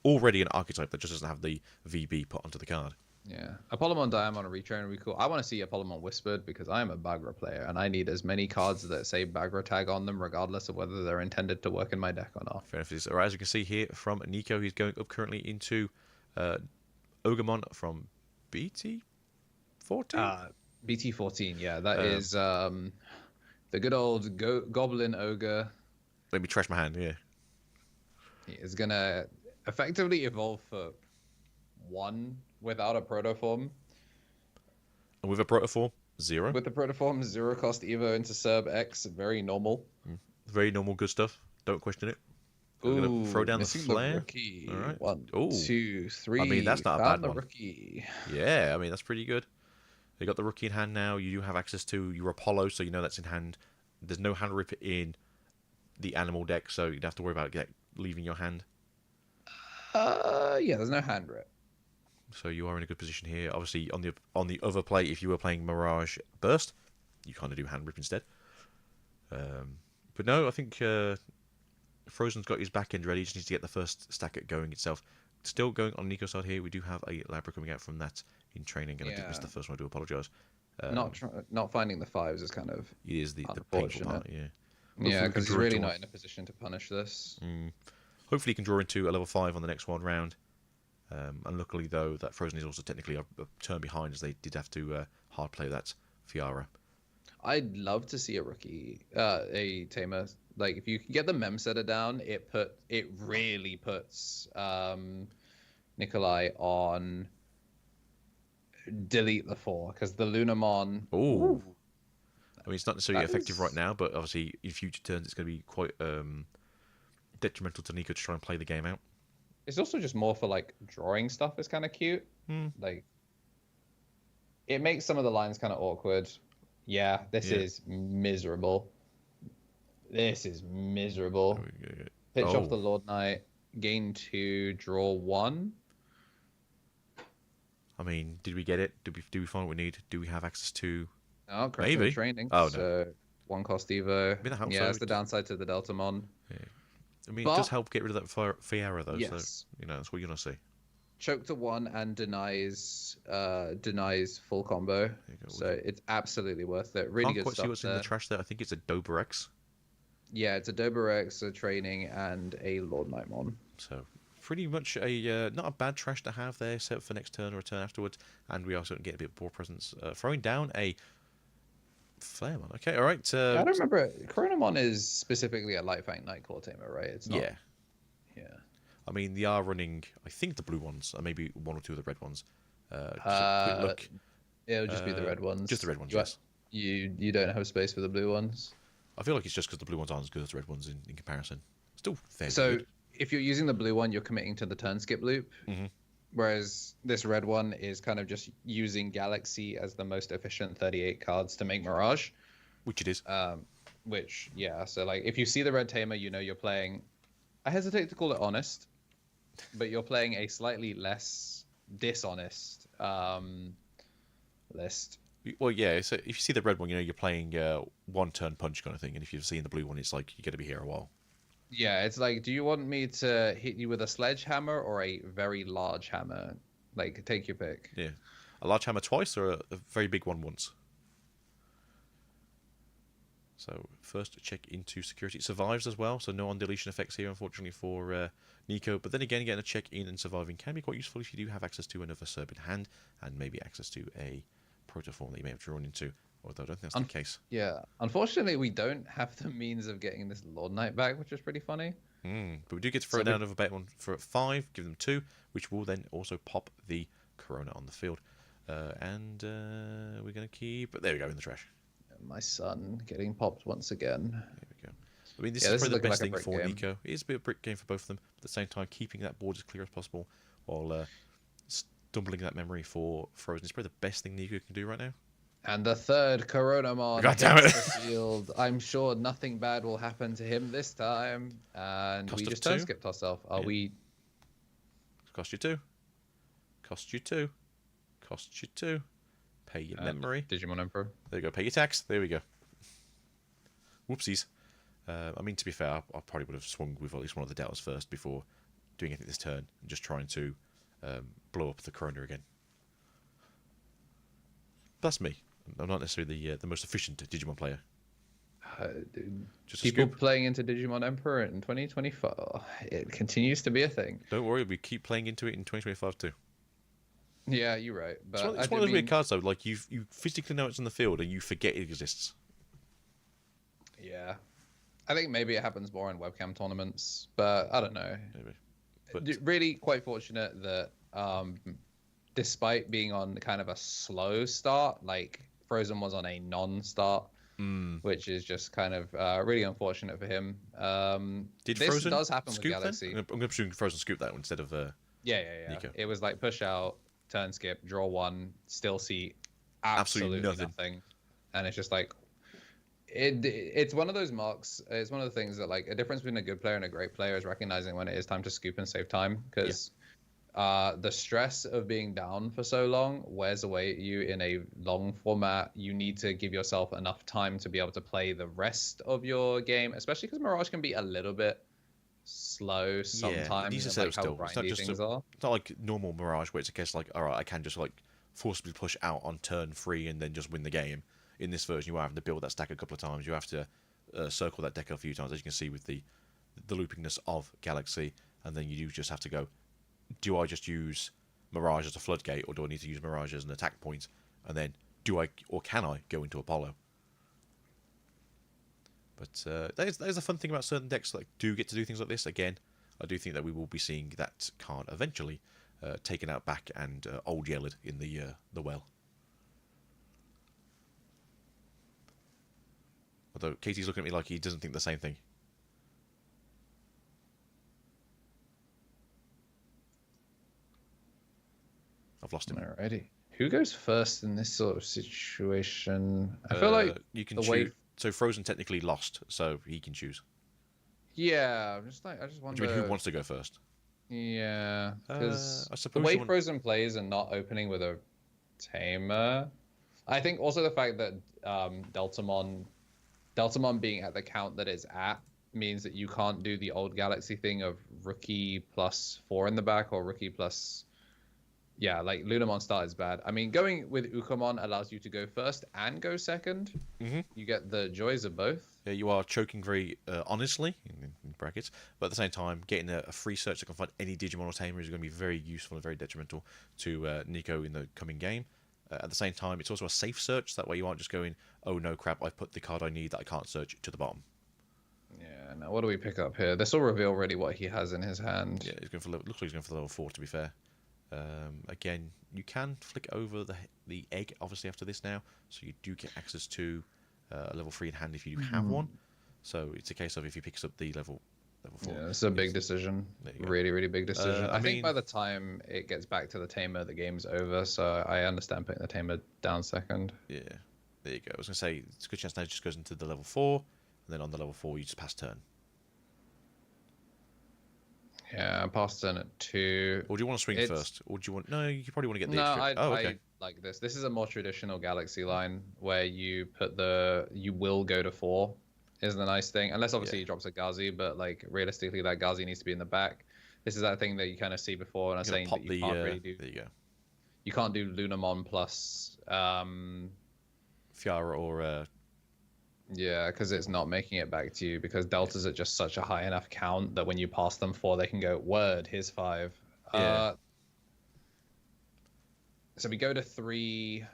already an archetype that just doesn't have the VB put onto the card. Yeah. Apollomon Diamond retrain would be cool. I want to see Apollomon Whispered because I am a Bagra player and I need as many cards that say Bagra tag on them regardless of whether they're intended to work in my deck or not. Fair enough. Alright, as you can see here from Nico, he's going up currently into Ogremon from BT14? BT14, yeah. That is the good old Goblin Ogre. Let me trash my hand, yeah. He is going to effectively evolve for 1 without a protoform. And with a protoform, 0. With the protoform, 0 cost Evo into Serb X, very normal. Very normal, good stuff. Don't question it. We're going to throw down the flare. Rookie. All right. 1, 2, 3. I mean, that's not a bad one. Rookie. Yeah, I mean, that's pretty good. You got the rookie in hand now. You do have access to your Apollo, so you know that's in hand. There's no hand rip in the animal deck, so you don't have to worry about leaving your hand. Yeah, there's no hand rip. So you are in a good position here. Obviously, on the other play, if you were playing Mirage Burst, you kind of do hand rip instead. But no, I think Frozen's got his back end ready. He just needs to get the first stack at going itself. Still going on Nico's side here. We do have a Labra coming out from that in training, and I did miss the first one. I do apologise. Not finding the 5s is kind of it is the painful part. Yeah. Yeah, because he's really not in a position to punish this. Hopefully, he can draw into a level 5 on the next one round. And luckily, though, that Frozen is also technically a turn behind, as they did have to hard play that Fiara. I'd love to see a rookie, a Tamer. Like if you can get the mem setter down, it really puts Nikolai on delete the 4 because the Lunamon. Oh, I mean it's not necessarily That effective is- right now, but obviously in future turns it's going to be quite detrimental to Nico to try and play the game out. It's also just more for like drawing stuff. It's kind of cute. Like it makes some of the lines kind of awkward. Yeah, this is miserable. This is miserable. Pitch off the Lord Knight, gain 2, draw 1. I mean, did we get it? Do we find what we need? Do we have access to? Oh, correct. Maybe. Training. Oh, no. So 1 cost Evo. mean, I hope Yeah, so. it's the downside to the Deltamon. I mean, But- it does help get rid of that Fiara though. Yes. So that's what you're gonna see. Choke to 1 and denies full combo. you go. So it's absolutely worth it. Really Can't good quite stuff see what's there. in the trash there. I think it's a Doberex. Yeah, it's a Doberex, a training, and a Lord Nightmon. So pretty much a not a bad trash to have there, set for next turn or a turn afterwards. And we also get a bit of board presence. Throwing down a Flaremon. Okay, all right. I don't remember. Coronamon is specifically a Light Fang Nightclaw Tamer, right? It's not. Yeah. Yeah. I mean, they are running. I think the blue ones, and maybe 1 or 2 of the red ones. Just a quick look. It'll just be the red ones. Just the red ones. You, Yes. you don't have space for the blue ones. I feel like it's just because the blue ones aren't as good as the red ones in comparison. Still fairly So good. if you're using the blue one, you're committing to the turn skip loop. Mhm. Whereas this red one is kind of just using Galaxy as the most efficient 38 cards to make Mirage. Which it is. Which, yeah, so like if you see the red Tamer, you know you're playing. I hesitate to call it honest, but you're playing a slightly less dishonest list. Well, yeah. So if you see the red one, you're playing 1 turn punch kind of thing, and if you've seen the blue one, it's like you're going to be here a while. Yeah, it's like, do you want me to hit you with a sledgehammer or a very large hammer? Like, take your pick. Yeah, a large hammer twice or a very big one once. So first check into security. It survives as well, so no on deletion effects here, unfortunately for Nico. But then again, getting a check in and surviving can be quite useful if you do have access to another Serb in hand and maybe access to a protoform that you may have drawn into. Although I don't think that's the case. Yeah, unfortunately, we don't have the means of getting this Lord Knight back, which is pretty funny. But we do get to throw down another bet one for 5, give them 2, which will then also pop the Corona on the field. And we're going to keep. There we go, in the trash. My son getting popped once again. There we go. I mean, this Yeah, is this probably is the best looking thing like a for brick game. Nico. It is a bit of a brick game for both of them. At the same time, keeping that board as clear as possible while stumbling that memory for Frozen is probably the best thing Nico can do right now. And the third Coronamon God damn hits it. the field. I'm sure nothing bad will happen to him this time. And Cost we of just turn 2? skipped ourselves. Are Yeah. we? Cost you 2. Cost you 2. Cost you 2. Pay your memory. Digimon Emperor. There you go. Pay your tax. There we go. Whoopsies. I mean, to be fair, I probably would have swung with at least one of the deltas first before doing anything this turn and just trying to blow up the Corona again. That's me. I'm not necessarily the most efficient Digimon player. Just a People scoop. playing into Digimon Emperor in 2024. It continues to be a thing. Don't worry, we keep playing into it in 2025 too. Yeah, you're right. But It's one of those weird cards though. Like you physically know it's in the field and you forget it exists. Yeah. I think maybe it happens more in webcam tournaments, but I don't know. Maybe. But Really quite fortunate that despite being on kind of a slow start, like Frozen was on a non-start, which is just kind of really unfortunate for him. did this Frozen does happen scoop with Galaxy. then? I'm going to presume Frozen scoop that one instead of Yeah. Nico. It was like push out, turn skip, draw 1, still see Absolutely absolutely nothing. nothing. And it's just like it's one of those marks. It's one of the things that like a difference between a good player and a great player is recognizing when it is time to scoop and save time, because the stress of being down for so long wears away at you in a long format. You need to give yourself enough time to be able to play the rest of your game, especially because Mirage can be a little bit slow sometimes. it needs to and, set like, up how still. It's not grindy just things are. it's not like normal Mirage where it's a case like, all right, I can just like forcibly push out on turn 3 and then just win the game. In this version, you are having to build that stack a couple of times. You have to circle that deck a few times, as you can see with the loopingness of Galaxy, and then you do just have to go do I just use Mirage as a floodgate, or do I need to use Mirage as an attack point? And then can I go into Apollo? But that is a fun thing about certain decks that do get to do things like this. Again, I do think that we will be seeing that card eventually taken out back and old yelled in the well. Although Katie's looking at me like he doesn't think the same thing. I've lost him. Alrighty. Who goes first in this sort of situation? I feel like you can choose. So Frozen technically lost, so he can choose. Yeah, I just wonder. Do you mean who wants to go first? Yeah, because I the suppose way Frozen plays and not opening with a Tamer. I think also the fact that Deltamon being at the count that it's at means that you can't do the old Galaxy thing of rookie plus 4 in the back or rookie plus. Yeah, like Lunamon start is bad. I mean, going with Ukamon allows you to go first and go second. Mm-hmm. You get the joys of both. Yeah, you are choking very honestly, in brackets, but at the same time, getting a free search that can find any Digimon or Tamer is going to be very useful and very detrimental to Nico in the coming game. At the same time, it's also a safe search. That way you aren't just going, oh no, crap, I've put the card I need that I can't search to the bottom. Yeah, now what do we pick up here? This will reveal really what he has in his hand. Yeah, he's going for looks like he's going for level 4, to be fair. Again, you can flick over the egg, obviously, after this now, so you do get access to a level 3 in hand if you do have one. So it's a case of if he picks up the level 4. Yeah, it's a big decision. Really, really big decision. I think by the time it gets back to the Tamer, the game's over, so I understand putting the Tamer down second. Yeah, there you go. I was going to say, it's a good chance now it just goes into the level 4, and then on the level 4 you just pass turn. Yeah, I passed turn at 2. Or do you want to swing first? Or do you want... No, you probably want to get the No, extra... I like this. This is a more traditional Galaxy line where you put you will go to 4 is the nice thing. Unless obviously he drops a Ghazi, but like realistically that Ghazi needs to be in the back. This is that thing that you kind of see before, and I'm saying that you can't really do... There you go. You can't do Lunamon plus... Fiara or... Yeah, because it's not making it back to you, because deltas are just such a high enough count that when you pass them 4, they can go, word, here's 5. Yeah. So we go to 3,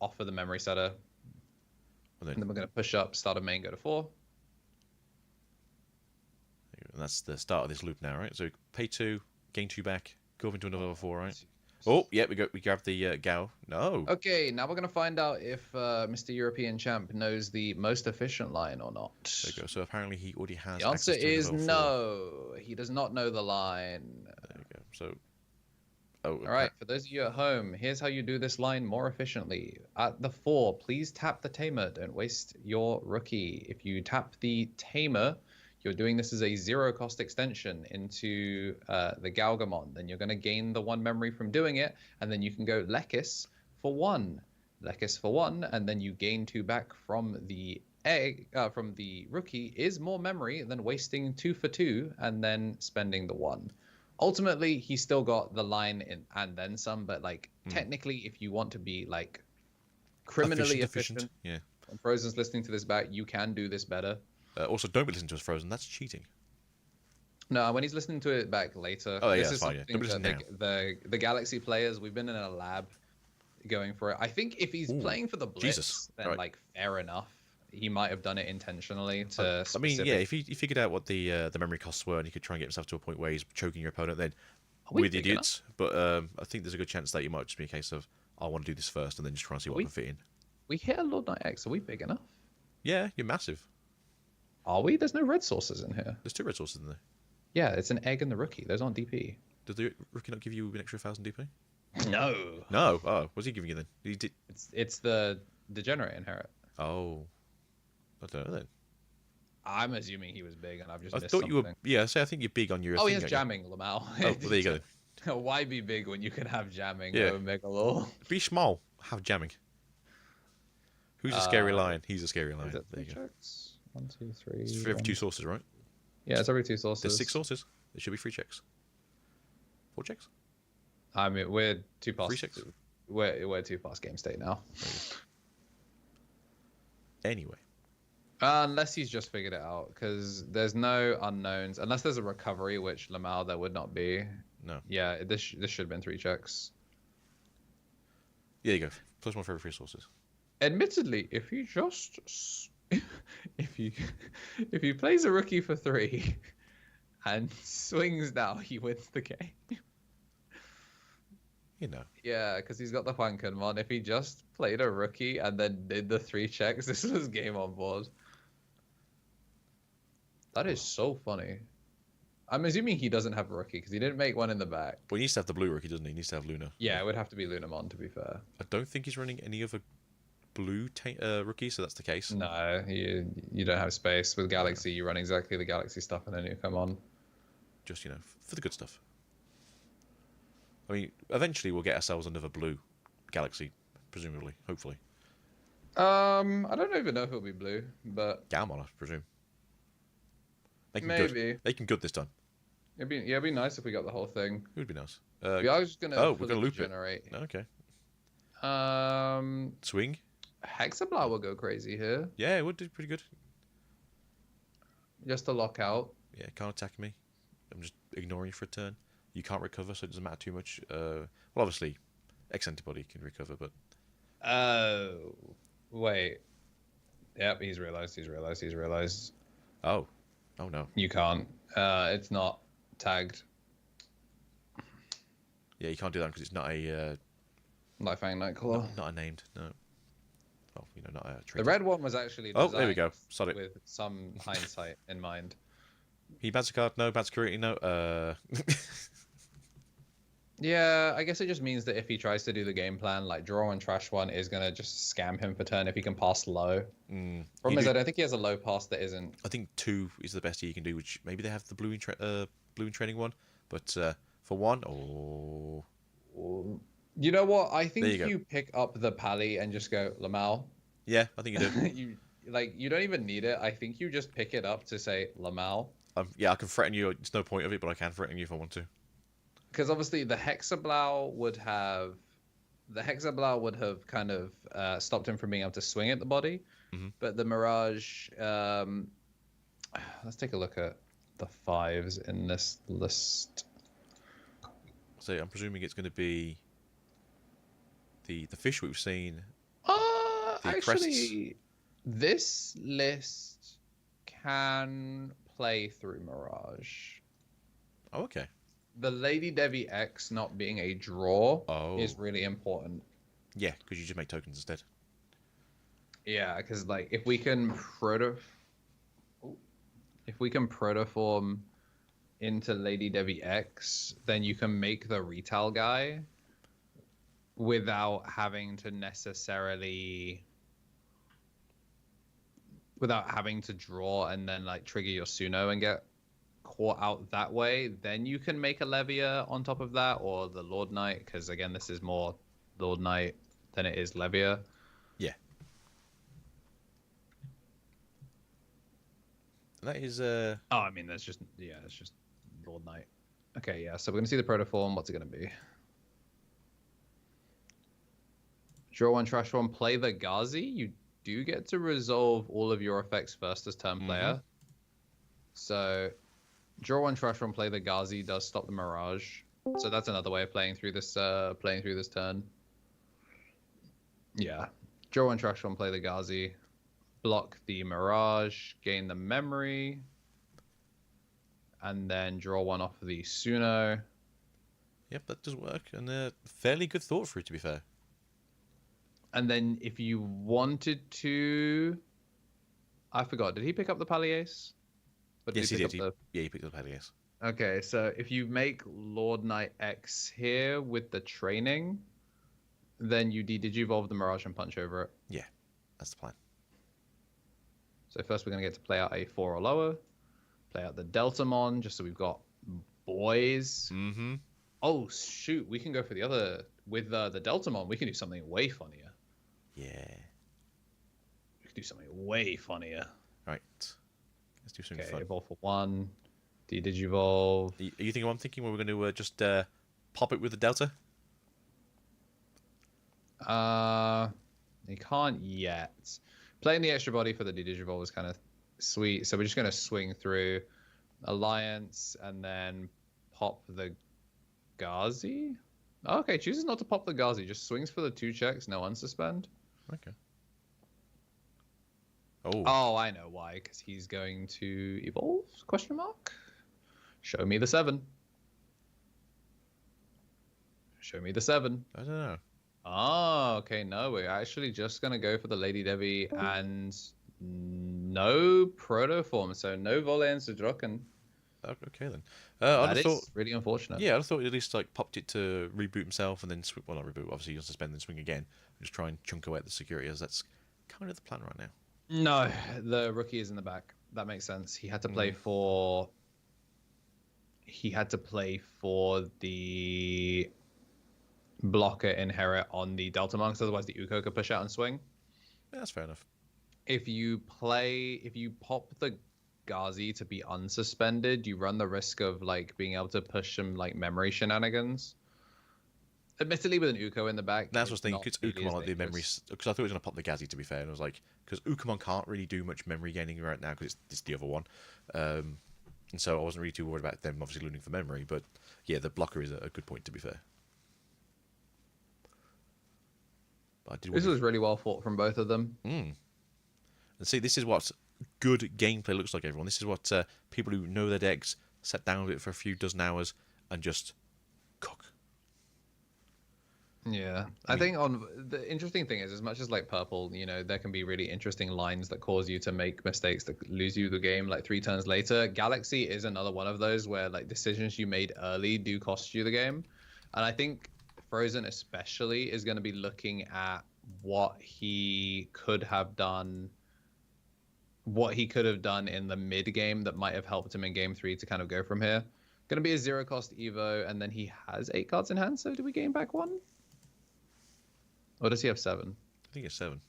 offer the memory setter, and then we're going to push up, start a main, go to 4. And that's the start of this loop now, right? So pay 2, gain 2 back, go up into another level 4, right? Oh, yeah, we grab the Gao. No. Okay, now we're going to find out if Mr. European Champ knows the most efficient line or not. There you go. So apparently he already has The answer access to is level 4. no. He does not know the line. There we go. So... Oh, all right, for those of you at home, here's how you do this line more efficiently. At the 4, please tap the Tamer. Don't waste your rookie. If you tap the Tamer, you're doing this as a 0-cost extension into the Galgamon. Then you're going to gain the 1 memory from doing it, and then you can go Lekis for 1. Lekis for 1, and then you gain 2 back from the egg, from the rookie is more memory than wasting 2 for 2 and then spending the 1. Ultimately, he still got the line in and then some, but like technically, if you want to be like criminally efficient, yeah. When Frozen's listening to this back, you can do this better. Also, don't be listening to us, Frozen. That's cheating. No, when he's listening to it back later, oh, yeah, this is fine, something that the Galaxy players, we've been in a lab going for it. I think if he's playing for the Blitz, then like fair enough. He might have done it intentionally to. I mean, yeah, if he figured out what the memory costs were, and he could try and get himself to a point where he's choking your opponent, then with idiots. But I think there's a good chance that it might just be a case of I want to do this first, and then just try and see what I can fit in. We hit a Lord Knight X. Are we big enough? Yeah, you're massive. Are we? There's no red sources in here. There's 2 red sources in there. Yeah, it's an egg and the rookie. Those aren't DP. Did the rookie not give you an extra 1,000 DP? No. No. Oh, what's he giving you then? He did. It's the degenerate inherit. Oh. I don't know then. I'm assuming he was big, and I've just. I thought you were. Yeah, I think you're big on your. Oh, he has jamming, Lamau. Oh, well, there you go. Then. Why be big when you can have jamming? Yeah. Megalol. Be small. Have jamming. Who's a scary lion? He's a scary lion. There you go. Checks? 1, 2, 3. It's for every 2 sources, right? Yeah, it's every 2 sources. There's 6 sources. There should be 3 checks. 4 checks. I mean, we're 2 past. 3 checks. We're 2 past game state now. Anyway. Unless he's just figured it out, because there's no unknowns. Unless there's a recovery, which Lamau there would not be. No. Yeah, this should have been 3 checks. There you go. Plus 1 for every 3 sources. Admittedly, if he just if he plays a rookie for 3 and swings now, he wins the game. You know. Yeah, because he's got the Huankenmon. If he just played a rookie and then did the 3 checks, this was game on board. That is so funny. I'm assuming he doesn't have a rookie because he didn't make one in the back. Well, he needs to have the blue rookie, doesn't he? He needs to have Luna. Yeah, it would have to be Lunamon, to be fair. I don't think he's running any other blue rookie, so that's the case. No, you don't have space. With Galaxy, you run exactly the Galaxy stuff and then you come on. Just, for the good stuff. I mean, eventually we'll get ourselves another blue Galaxy, presumably, hopefully. I don't even know if it'll be blue, but Galmon, I presume. maybe. They can good this time. It'd be nice if we got the whole thing. It would be nice. We are just gonna we're gonna loop generate. it. Okay. Swing. Hexablow will go crazy here. Yeah, it would do pretty good. Just to lock out. Yeah, can't attack me. I'm just ignoring you for a turn. You can't recover, so it doesn't matter too much. Well, obviously, X-Antibody can recover, but... Oh. Wait. Yep, he's realized. Oh. Oh, no. You can't. It's not tagged. Yeah, you can't do that because it's not a... Lightfang Nightclaw. Not a named, no. Oh, not a The trait. red one was actually Oh, there we go. Sorry. with some hindsight in mind. He bans a card? No. Bans security? No. Yeah, I guess it just means that if he tries to do the game plan, like draw one, trash one, is gonna just scam him for turn if he can pass low. Problem is, I don't think he has a low pass that isn't. I think 2 is the best he can do, which maybe they have the blue in training one, but for 1, oh. You know what? I think you you pick up the Pally and just go Lamau. Yeah, I think you do. you don't even need it. I think you just pick it up to say Lamau. Yeah, I can threaten you. It's no point of it, but I can threaten you if I want to. Because obviously the Hexablow would have kind of stopped him from being able to swing at the body, but the Mirage. Let's take a look at the 5s in this list. So I'm presuming it's going to be the fish we've seen. Actually, crests. this list can play through Mirage. Oh, okay. The Lady Devi X not being a draw is really important. Yeah, because you just make tokens instead. Yeah, because like if we can protoform into Lady Devi X, then you can make the retail guy without having to draw and then like trigger your Suno and get caught out that way. Then you can make a Levia on top of that, or the Lord Knight, because again this is more Lord Knight than it is Levia. Yeah. That is I mean it's just Lord Knight. Okay, yeah, so we're gonna see the protoform. What's it gonna be? Draw 1, trash 1, play the Ghazi. You do get to resolve all of your effects first as turn player. So draw 1, trash 1, play the Ghazi does stop the Mirage. So that's another way of playing through this turn. Yeah. Draw 1, trash 1, play the Ghazi. Block the Mirage, gain the memory. And then draw 1 off the Suno. Yep, that does work, and fairly good thought through, to be fair. And then if you wanted to... I forgot, did he pick up the Palliace? Yes, he did. Yeah, he picked up Palliace. Okay, so if you make Lord Knight X here with the training, then you de-digivolve the Mirage and punch over it. Yeah, that's the plan. So first we're going to get to play out a 4 or lower. Play out the Deltamon, just so we've got boys. Oh, shoot, we can go for the other... With the Deltamon, we can do something way funnier. Yeah. We can do something way funnier. Right. Let's do something fun. Okay, evolve for 1. De-digivolve. Are you thinking what I'm thinking? Where we're going to just pop it with the Delta? You can't yet. Playing the extra body for the de-digivolve was kind of sweet. So we're just going to swing through Alliance and then pop the Gazi. Okay, chooses not to pop the Gazi, just swings for the 2 checks, no unsuspend. Okay. Oh. Oh, I know why, because he's going to evolve? Question mark. Show me the 7. Show me the 7. I don't know. Oh, okay, no, we're actually just gonna go for the Lady Debbie and no protoform, so no Voleans to Drokken. Okay then. That is really unfortunate. Yeah, I thought at least like popped it to reboot himself and then well, not reboot. Obviously, you'll suspend and swing again. And just try and chunk away at the security. As that's kind of the plan right now. No, the rookie is in the back. That makes sense. He had to play for. He had to play for the blocker inherit on the Delta Monks, otherwise the Uko could push out and swing. Yeah, that's fair enough. If you pop the Gazi to be unsuspended, you run the risk of like being able to push some like memory shenanigans. Admittedly, with an Uko in the back, that's what's thinking. It's really Ukamon like the memory, because I thought it was gonna pop the Gazi. To be fair, and I was like, because Ukamon can't really do much memory gaining right now because it's the other one, and so I wasn't really too worried about them obviously looting for memory. But yeah, the blocker is a good point to be fair. This was really well fought from both of them. And see, this is what good gameplay looks like, everyone. This is what people who know their decks sit down with it for a few dozen hours and just cook. Yeah, I think on the interesting thing is, as much as like purple, you know, there can be really interesting lines that cause you to make mistakes that lose you the game like 3 turns later. Galaxy is another one of those where like decisions you made early do cost you the game, and I think Frozen especially is going to be looking at what he could have done in the mid game that might have helped him in game 3 to kind of go from here. Going to be a 0 cost Evo, and then he has 8 cards in hand, so do we gain back 1? Or does he have 7? I think it's 7.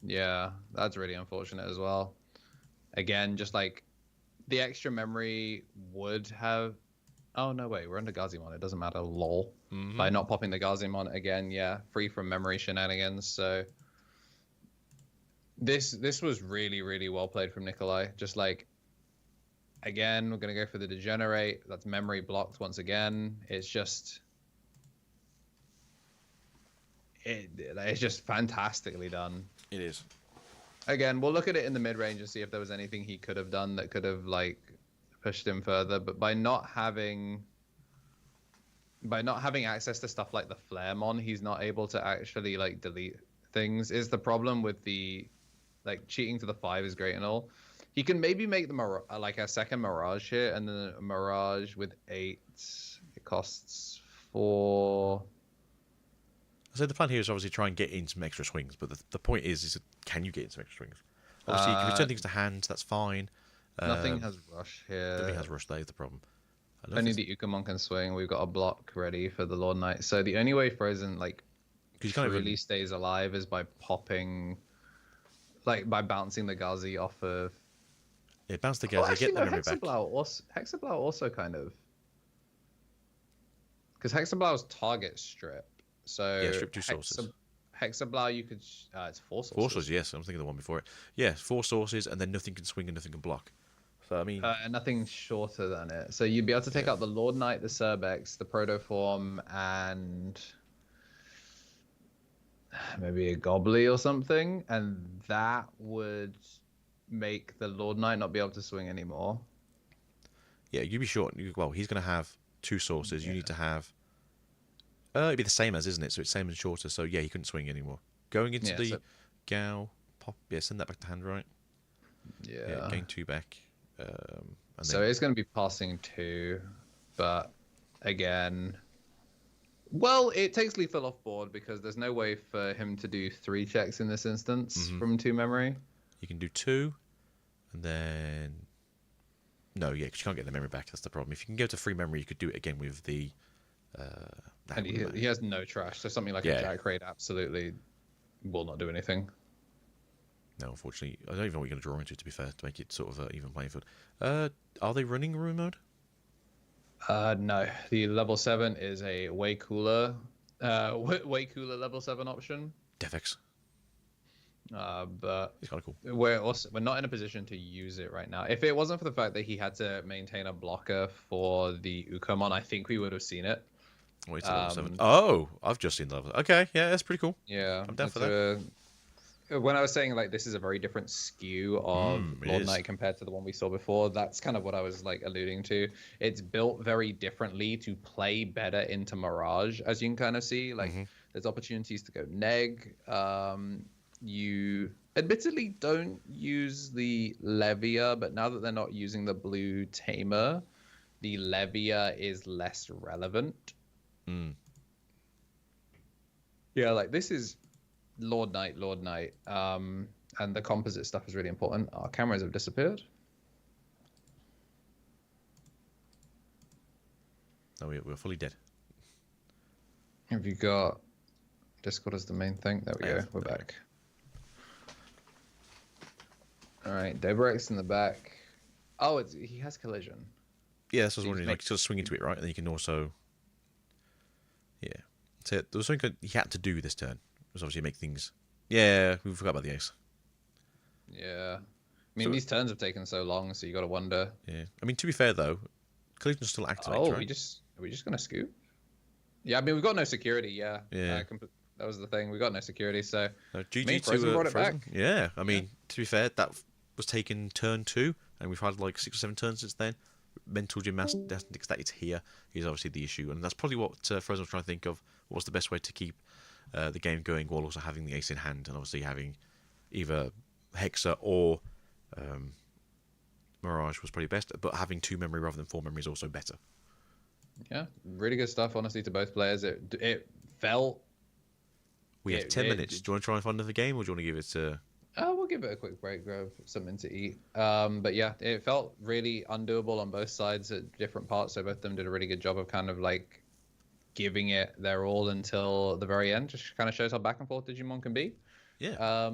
Yeah, that's really unfortunate as well. Again, just like the extra memory would have. Oh no, wait, we're under Gazimon. It doesn't matter. Lol. By not popping the Gazimon again, yeah, free from memory shenanigans. So this was really, really well played from Nikolai. Just like, again, we're gonna go for the Degenerate. That's memory blocked once again. It's just. It's just fantastically done. It is. Again, we'll look at it in the mid range and see if there was anything he could have done that could have like pushed him further. But by not having access to stuff like the Flaremon, he's not able to actually like delete things. Is the problem with the like cheating to the 5 is great and all. He can maybe make the like a second Mirage here, and then a Mirage with 8. It costs 4. So the plan here is obviously try and get in some extra swings, but the point is can you get in some extra swings? Obviously, you can return things to hand, that's fine. Nothing has rush here. Nothing has rush, that is the problem. Only the Ukamon can swing. We've got a block ready for the Lord Knight. So the only way Frozen like really stays alive is by popping, like by bouncing the Gazi off of. Yeah, bounce the Gazi, get the memory back. Hexablau also kind of. Because Hexablau's target strip. So yeah, strip 2 sources. Hexablau, you could. It's 4 sources. 4 sources, yes. I'm thinking of the one before it. Yeah, 4 sources, and then nothing can swing and nothing can block. So I mean, nothing shorter than it. So you'd be able to take out the Lord Knight, the Cerbex, the Protoform, and maybe a Gobbly or something, and that would make the Lord Knight not be able to swing anymore. Yeah, you'd be short. Well, he's going to have 2 sources. You need to have. It'd be the same as, isn't it? So it's same and shorter. So yeah, he couldn't swing anymore. Going into the Gao, pop. Yeah, send that back to hand, right? Yeah. Gain 2 back. So it's going to be passing 2, but again, well, it takes lethal off board because there's no way for him to do 3 checks in this instance from 2 memory. You can do 2, and then no, yeah, because you can't get the memory back. That's the problem. If you can go to 3 memory, you could do it again with the. And he has no trash, so something like a Jack Raid absolutely will not do anything. No, unfortunately, I don't even know what you're going to draw into, to be fair, to make it sort of even playing field. Are they running Ruin mode? No. The level 7 is a way cooler level 7 option. Defex. But It's kind of cool. we're not in a position to use it right now. If it wasn't for the fact that he had to maintain a blocker for the Ukomon, I think we would have seen it. Wait till level 7. Oh, I've just seen the level. Okay, yeah, that's pretty cool. Yeah, I'm down for that. When I was saying like this is a very different skew of Lord Knight compared to the one we saw before, that's kind of what I was like alluding to. It's built very differently to play better into Mirage, as you can kind of see. Like there's opportunities to go neg. You admittedly don't use the Levia, but now that they're not using the blue Tamer, the Levia is less relevant. Yeah, like this is Lord Knight. And the composite stuff is really important. Our cameras have disappeared. No, we're fully dead. Have you got Discord as the main thing? There we go. We're back. All right, Debrex in the back. Oh, he has collision. Yeah, that's what I was wondering. Like, sort of swing into it, right? And then you can also... Yeah. So there was something he had to do this turn. Was obviously make things... Yeah, we forgot about the ace. Yeah. I mean, these turns have taken so long, so you got to wonder. Yeah. I mean, to be fair, though, collision's still activated, right? Are we just going to scoop? Yeah, I mean, we've got no security, yeah. Yeah. That was the thing. We got no security, so... GG Frozen brought it Frozen. back. Yeah, I mean, to be fair, that was taken turn 2, and we've had like 6 or 7 turns since then. Mental gymnastics that it's here is obviously the issue, and that's probably what Frozen was trying to think of. What's the best way to keep the game going while also having the ace in hand, and obviously having either Hexa or Mirage was probably best, but having 2 memory rather than 4 memory is also better. Yeah, really good stuff, honestly, to both players. It felt... We have 10 minutes. Do you want to try and find another game, or do you want to give it to... We'll give it a quick break, grab something to eat. But yeah, it felt really undoable on both sides at different parts. So both of them did a really good job of kind of like giving it their all until the very end. Just kind of shows how back and forth Digimon can be. Yeah.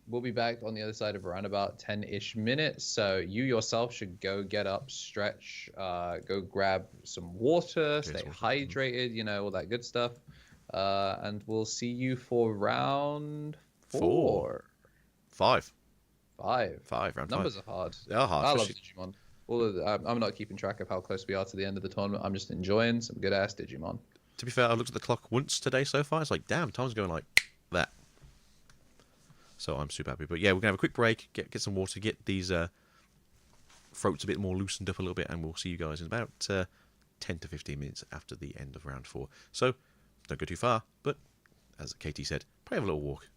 We'll be back on the other side of around about 10-ish minutes. So you yourself should go get up, stretch, go grab some water, stay hydrated, you know, all that good stuff. And we'll see you for round 4. 5. Round 5. Numbers Numbers are hard. They are hard. I love Digimon. I'm not keeping track of how close we are to the end of the tournament. I'm just enjoying some good ass Digimon. To be fair, I looked at the clock once today so far. It's like, damn, time's going like that. So I'm super happy. But yeah, we're gonna have a quick break, get some water, get these throats a bit more loosened up a little bit, and we'll see you guys in about 10 to 15 minutes after the end of round 4. So don't go too far, but as Katie said, probably have a little walk.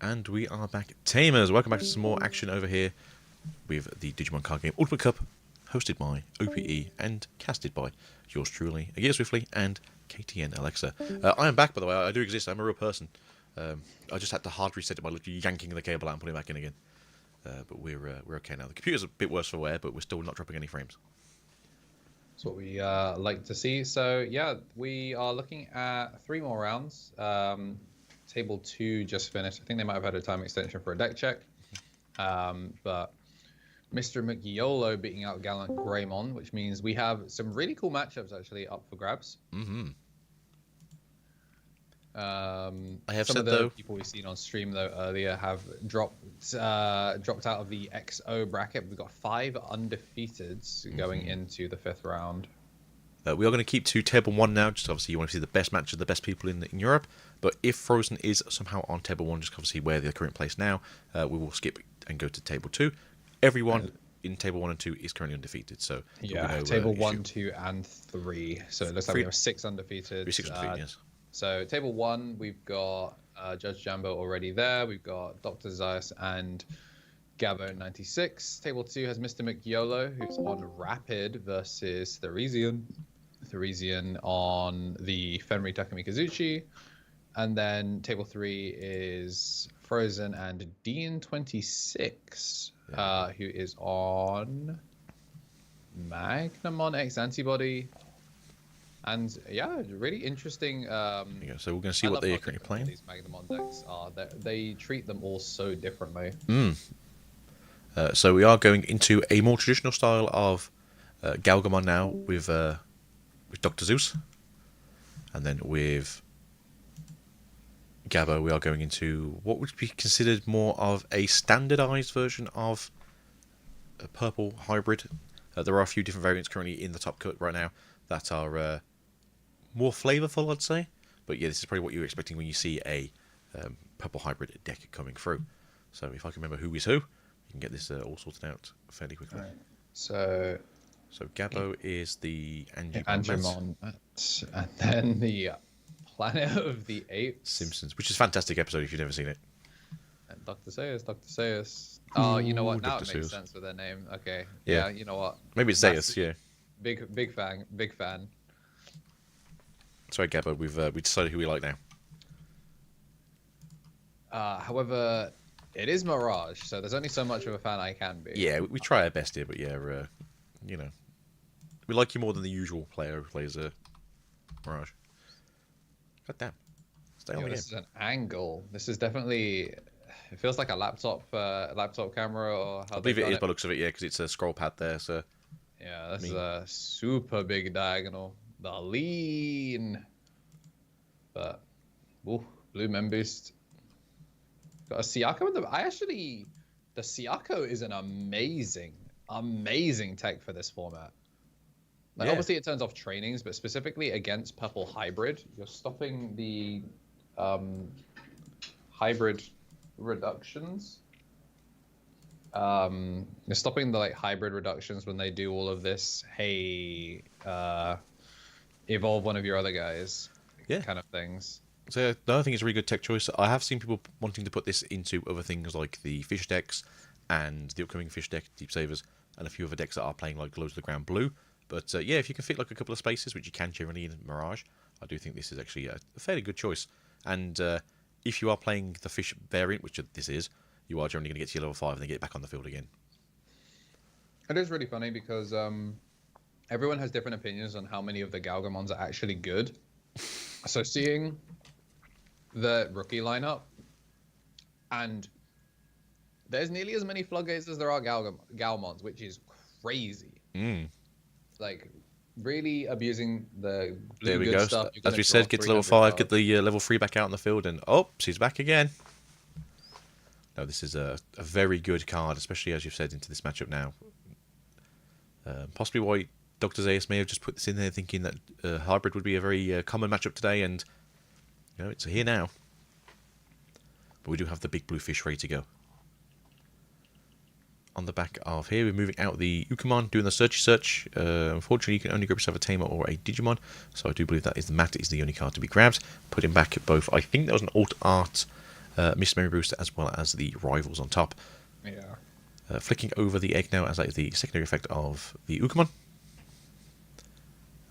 And we are back. Tamers, welcome back to some more action over here with the Digimon card game Ultimate Cup, hosted by OPE and casted by yours truly, Agia Swiftly and KTN Alexa. I am back, by the way. I do exist. I'm a real person. I just had to hard reset it by literally yanking the cable out and putting it back in again. But we're okay now. The computer's a bit worse for wear, but we're still not dropping any frames. That's what we like to see. So yeah, we are looking at 3 more rounds. Table 2 just finished. I think they might have had a time extension for a deck check. But Mr. McYolo beating out Gallant Greymon, which means we have some really cool matchups actually up for grabs. Mm-hmm. I have some said, of the though, people we've seen on stream though earlier have dropped out of the XO bracket. We've got 5 undefeateds going into the 5th round. We are going to keep to table 1 now. Just obviously you want to see the best match of the best people in Europe. But if Frozen is somehow on table 1, just obviously where they're current place now, we will skip and go to table 2. Everyone in table 1 and 2 is currently undefeated. So yeah, no, table 1, 2, and 3. So it looks like we have 6 undefeated. 6 undefeated, yes. So table 1, we've got Judge Jambo already there. We've got Dr. Zeiss and Gabo 96. Table 2 has Mr. McYolo, who's on Rapid versus Theresian. Theresian on the Fenri Takumi Kazuchi. And then table 3 is Frozen and Dean 26, who is on Magnamon X Antibody. And yeah, really interesting. So we're going to see what they're currently playing. These Magnamon decks are. They treat them all so differently. So we are going into a more traditional style of Galgamon now with Dr. Zeus, and then with Gabo we are going into what would be considered more of a standardized version of a purple hybrid. There are a few different variants currently in the top cut right now that are more flavorful, I'd say. But yeah, this is probably what you're expecting when you see a purple hybrid deck coming through. So if I can remember who is who, you can get this all sorted out fairly quickly. Right. So Gabo is the Angemon, and then the Planet of the Apes. Simpsons, which is a fantastic episode if you've never seen it. And Dr. Seuss. Oh, you know what? Now Dr. it makes Seuss. sense with their name. Okay. Yeah. Yeah, you know what? Maybe it's Zeus, yeah. Big fan. Sorry, Gabo, we decided who we like now. However, it is Mirage, so there's only so much of a fan I can be. Yeah, we try our best here, but yeah, we like you more than the usual player who plays Mirage. God damn. Stay on the game. This is an angle. This is definitely. It feels like a laptop camera, or how I believe it is by the looks of it, yeah, because it's a scroll pad there, so. Yeah, this is a super big diagonal. The lean. But, blue men boost. Got a Siako in the. The Siako is an amazing tech for this format. Like, obviously it turns off trainings, but specifically against purple hybrid, you're stopping the hybrid reductions. You're stopping the hybrid reductions when they do all of this. Hey, evolve one of your other guys. Kind of things. So the other thing is a really good tech choice. I have seen people wanting to put this into other things like the fish decks and the upcoming fish deck, Deep Savers, and a few other decks that are playing like Glow to the Ground Blue. But yeah, if you can fit like a couple of spaces, which you can generally in Mirage, I do think this is actually a fairly good choice. And if you are playing the fish variant, which this is, you are generally going to get to your level 5 and then get back on the field again. It is really funny because everyone has different opinions on how many of the Galgamons are actually good. So seeing the rookie lineup, and there's nearly as many Floodgates as there are Galmons, which is crazy. Like, really abusing the blue there we good go. stuff. As we said, get to level 5, get the level 3 back out on the field, and she's back again. No, this is a very good card, especially as you've said into this matchup now. Possibly why Dr. Zeus may have just put this in there thinking that hybrid would be a very common matchup today, and it's here now. But we do have the big blue fish ready to go. On the back of here, we're moving out the Ukamon, doing the searchy search. Unfortunately, you can only grab yourself a Tamer or a Digimon, so I do believe that is the only card to be grabbed. Putting back both, I think there was an alt art Mist Memory Booster, as well as the rivals on top. Yeah. Flicking over the egg now as like the secondary effect of the Ukamon.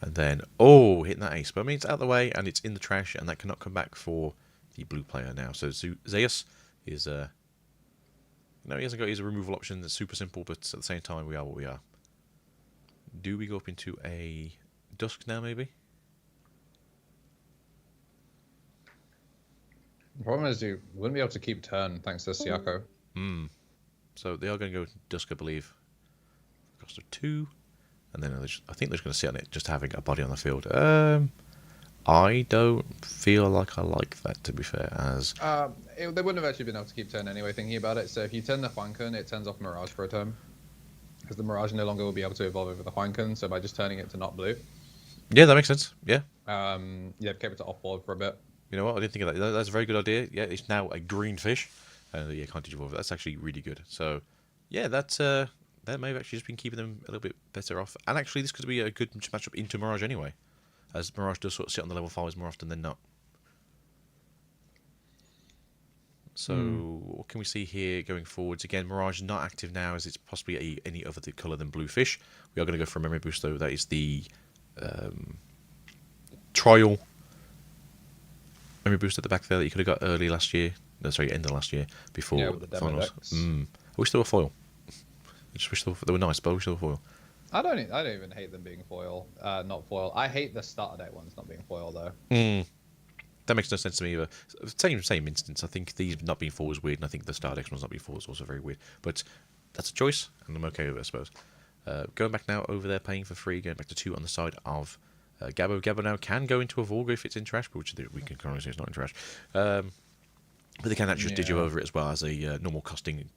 And then, hitting that ace. But I mean, it's out of the way, and it's in the trash, and that cannot come back for the blue player now. So Zeus is... no, he hasn't got his removal option. It's super simple, but at the same time, we are what we are. Do we go up into a Dusk now, maybe? The problem is you wouldn't be able to keep turn thanks to Siako. So they are going to go Dusk, I believe. Cost of 2. And then I think they're just going to sit on it, just having a body on the field. I don't feel like I like that, to be fair. They wouldn't have actually been able to keep turn anyway, thinking about it. So if you turn the Huancan, it turns off Mirage for a turn. Because the Mirage no longer will be able to evolve over the Huancan, so by just turning it to not blue. Yeah, that makes sense. Yeah. Keep it to off-board for a bit. You know what? I didn't think of that. That's a very good idea. Yeah, it's now a green fish. And can't digivolve. That's actually really good. So, yeah, that may have actually just been keeping them a little bit better off. And actually, this could be a good matchup into Mirage anyway. As Mirage does sort of sit on the level 5s more often than not. So, what can we see here going forwards? Again, Mirage not active now, as it's possibly any other colour than blue fish. We are going to go for a memory boost, though. That is the trial memory boost at the back there that you could have got early last year. No, sorry, end of last year, before the finals. I wish they were foil. I just wish they were nice, but I wish they were foil. I don't even hate them being foil. Not foil. I hate the starter deck ones not being foil, though. That makes no sense to me either. Same instance. I think these not being foil is weird, and I think the Star Dex ones not being foil is also very weird. But that's a choice, and I'm okay with it, I suppose. Going back now over there, paying for 3, going back to 2 on the side of Gabo. Gabo now can go into a Volga if it's in trash, but which we can currently say it's not in trash. But they can actually just digi over it as well as a normal costing